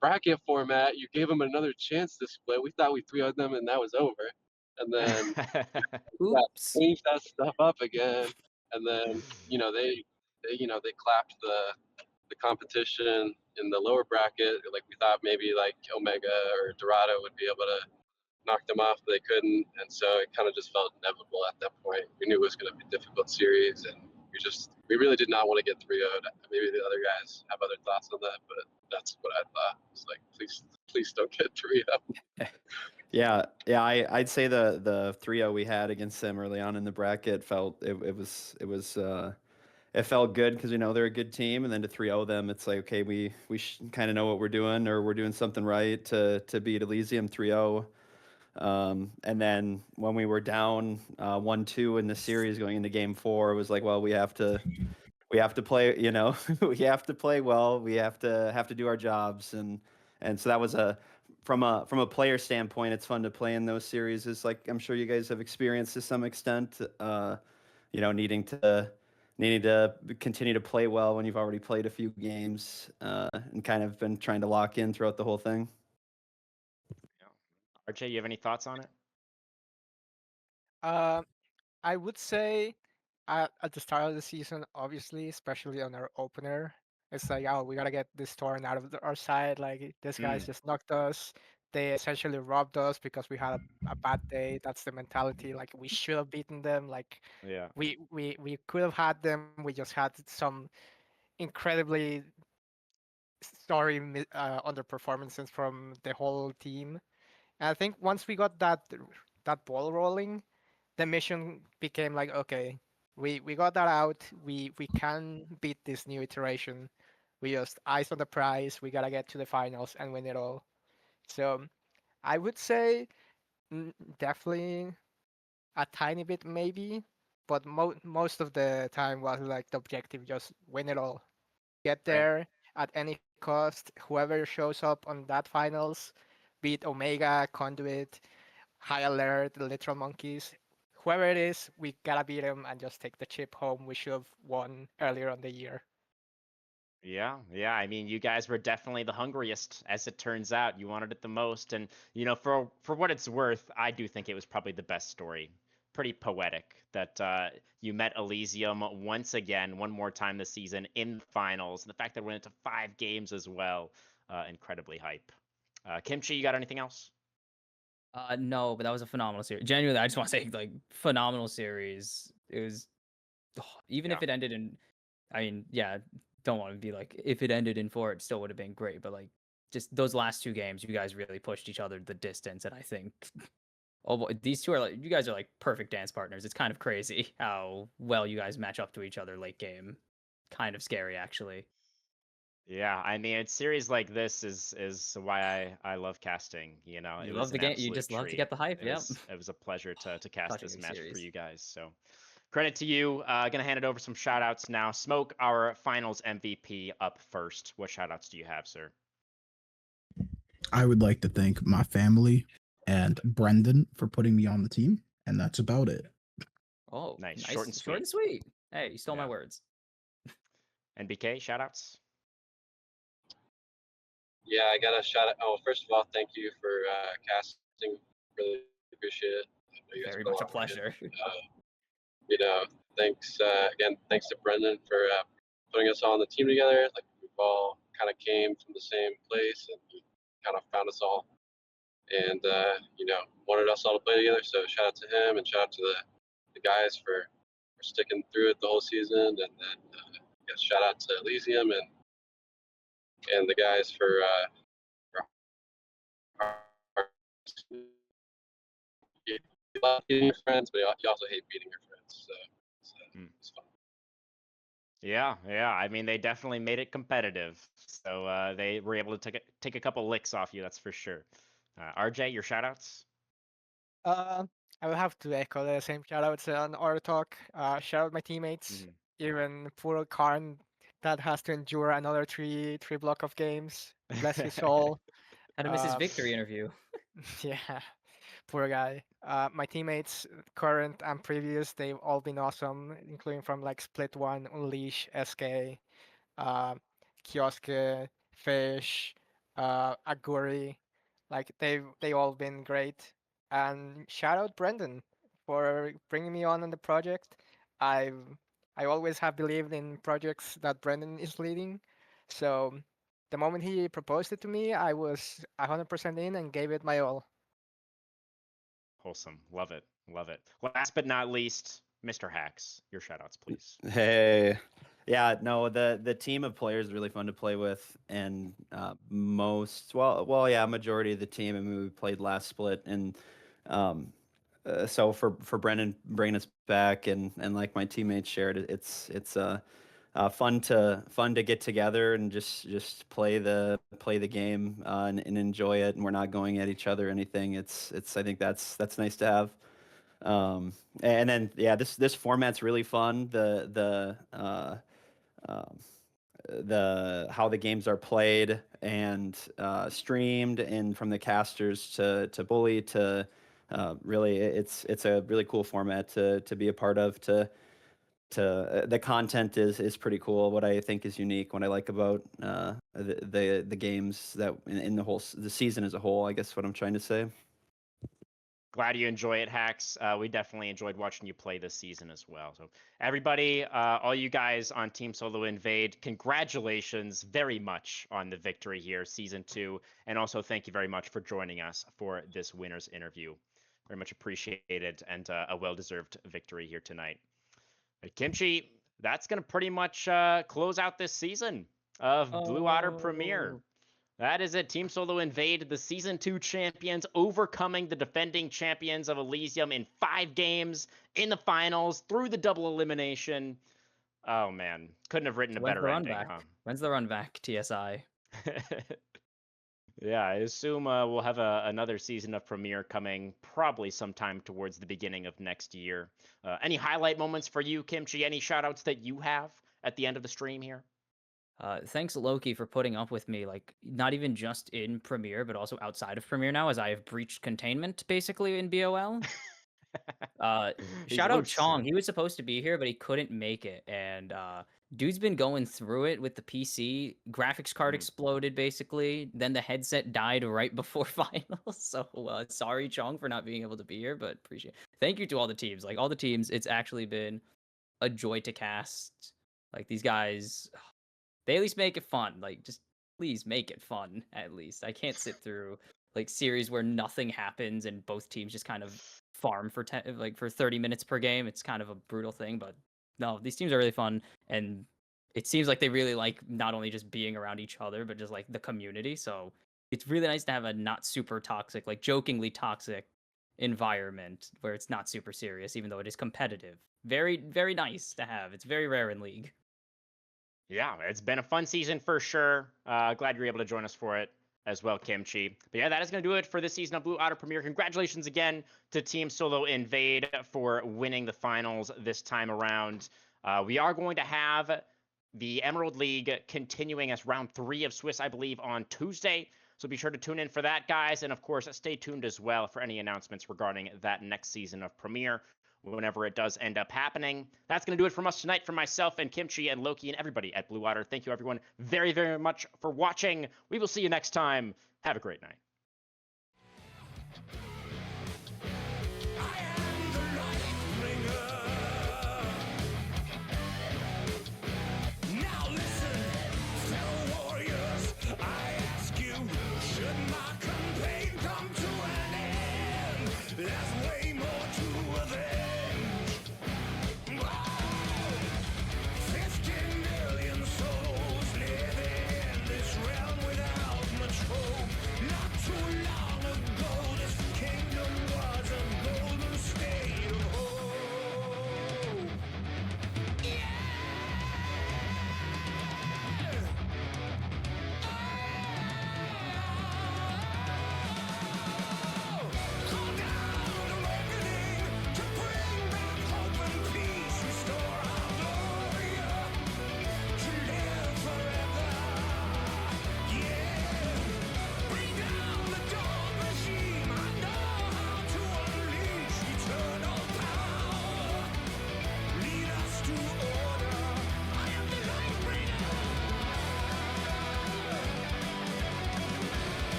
bracket format. You gave them another chance to split. We thought we 3-0'd them and that was over, and then Oops. changed that stuff up again, and then they clapped the competition in the lower bracket. Like we thought maybe like Omega or Dorado would be able to knock them off, but they couldn't, and so it kind of just felt inevitable at that point. We knew it was going to be a difficult series, and we really did not want to get 3-0'd. Maybe the other guys have other thoughts on that, but that's what I thought. It's like please don't get 3-0. Yeah, I'd say the 3-0 we had against them early on in the bracket it felt good because we know they're a good team, and then to 3-0 them, it's like okay, we kind of know what we're doing, or we're doing something right to beat Elysium 3-0. And then when we were down 1-2 in the series going into game 4, it was like, well, we have to play, we have to play well, we have to do our jobs, and so that was from a player standpoint, it's fun to play in those series. It's like I'm sure you guys have experienced to some extent, needing to continue to play well when you've already played a few games, and kind of been trying to lock in throughout the whole thing. RJ, you have any thoughts on it? Uh, I would say at the start of the season, obviously, especially on our opener, it's like, oh, we gotta get this torn out of our side. Like this guy's just knocked us. They essentially robbed us because we had a bad day. That's the mentality. Like we should have beaten them. Like Yeah. we could have had them. We just had some incredibly sorry underperformances from the whole team. And I think once we got that ball rolling, the mission became like, okay, we got that out. We can beat this new iteration. We just eyes on the prize. We gotta get to the finals and win it all. So I would say definitely a tiny bit maybe, but most of the time was like the objective, just win it all. Get Right. there at any cost. Whoever shows up on that finals, beat Omega, Conduit, High Alert, the Literal Monkeys, whoever it is, we gotta beat him and just take the chip home. We should have won earlier on the year. Yeah, yeah. I mean, you guys were definitely the hungriest, as it turns out. You wanted it the most, and for what it's worth, I do think it was probably the best story. Pretty poetic that you met Elysium once again, one more time this season in the finals, and the fact that we went into 5 games as well, incredibly hype. Kimchi, you got anything else? No, but that was a phenomenal series. Genuinely, I just want to say, like, phenomenal series. It was, even if Yeah. it ended in, I mean, yeah, don't want to be like, if it ended in 4, it still would have been great. But like, just those last 2 games, you guys really pushed each other the distance, and I think, oh boy, these two are like, you guys are like perfect dance partners. It's kind of crazy how well you guys match up to each other late game. Kind of scary, actually. Yeah, I mean, it's series like this is why I love casting. You know, You it love was the an game. You absolute just love to treat. get the hype. It Yep. was it was a pleasure to cast Such a this good match for series. you guys. So credit to you. Gonna hand it over some shout outs now. Smoke, our finals MVP, up first. What shout outs do you have, sir? I would like to thank my family and Brendan for putting me on the team, and that's about it. Oh, Nice, nice, short and short and sweet. sweet. Hey, you stole my Yeah. words. NBK, shout outs. Yeah, I got to shout out. Oh, first of all, thank you for casting. Really appreciate it. I know you guys Very put a much a lot of work in. pleasure. You know, thanks again. Thanks to Brendan for putting us all on the team together. Like we've all kind of came from the same place, and he kind of found us all, and you know, wanted us all to play together. So shout out to him, and shout out to the guys for sticking through it the whole season, and then shout out to Elysium and the guys for you love beating your friends, but you also hate beating your friends. So it's fun. Yeah, yeah. I mean, they definitely made it competitive. So they were able to take a couple licks off you, that's for sure. RJ, your shout outs? I will have to echo the same shoutouts on our talk. Shout out my teammates, even poor Karn that has to endure another three block of games. Bless his soul. Had to miss his Um, victory interview. yeah, poor guy. My teammates, current and previous, they've all been awesome, including from like Split One, Unleash, SK, uh, Kioske, Fish, Aguri. Like they all been great. And shout out Brendan for bringing me on the project. I've I always have believed in projects that Brendan is leading. So the moment he proposed it to me, I was 100% in and gave it my all. Wholesome. Love it. Love it. Last but not least, Mr. Hacks, your shout outs, please. Hey, yeah, no, the team of players is really fun to play with, and yeah, majority of the team. I mean, we played last split, and so for Brendan bringing us back, and like my teammates shared, it's fun to get together and just play the game and enjoy it, and we're not going at each other or anything. It's I think that's nice to have. And then yeah, this format's really fun. Um, the how the games are played and streamed, and from the casters to bully to really, it's a really cool format to be a part of. The content is pretty cool. What I think is unique, what I like about the games that in the season as a whole, I guess what I'm trying to say. Glad you enjoy it, Hacks. We definitely enjoyed watching you play this season as well. So, everybody, all you guys on Team Solo Invade, congratulations very much on the victory here, Season 2. And also, thank you very much for joining us for this winner's interview. Very much appreciated, and a well deserved victory here tonight. Kimchi, that's going to pretty much close out this season of Blue Otter Premier. Oh. That is it. Team Solo Invade, the Season 2 champions, overcoming the defending champions of Elysium in 5 games in the finals through the double elimination. Oh, man. Couldn't have written a When's better the run ending, back? huh? When's the run back, TSI? Yeah, I assume we'll have another season of Premiere coming probably sometime towards the beginning of next year. Any highlight moments for you, Kimchi? Any shoutouts that you have at the end of the stream here? Thanks Loki for putting up with me, like not even just in Premiere, but also outside of Premiere now, as I have breached containment basically in BOL. He's Shout out loose. Chong. He was supposed to be here, but he couldn't make it. And dude's been going through it with the PC. Graphics card exploded basically. Then the headset died right before finals. So sorry, Chong, for not being able to be here, but appreciate it. Thank you to all the teams. Like all the teams, it's actually been a joy to cast. Like these guys, they at least make it fun. Like just please make it fun at least. I can't sit through like series where nothing happens and both teams just kind of farm for for 30 minutes per game. It's kind of a brutal thing, but no, these teams are really fun, and it seems like they really like not only just being around each other, but just like the community. So it's really nice to have a not super toxic, like jokingly toxic environment where it's not super serious, even though it is competitive. Very, very nice to have. It's very rare in League. Yeah, it's been a fun season for sure. Glad you're able to join us for it as well, Kimchi. But yeah, that is going to do it for this season of Blue Otter Premier. Congratulations again to Team Solo Invade for winning the finals this time around. We are going to have the Emerald League continuing as round 3 of Swiss, I believe, on Tuesday. So be sure to tune in for that, guys. And of course, stay tuned as well for any announcements regarding that next season of Premier whenever it does end up happening. That's going to do it from us tonight, from myself and Kimchi and Loki and everybody at Blue Water. Thank you, everyone, very, very much for watching. We will see you next time. Have a great night.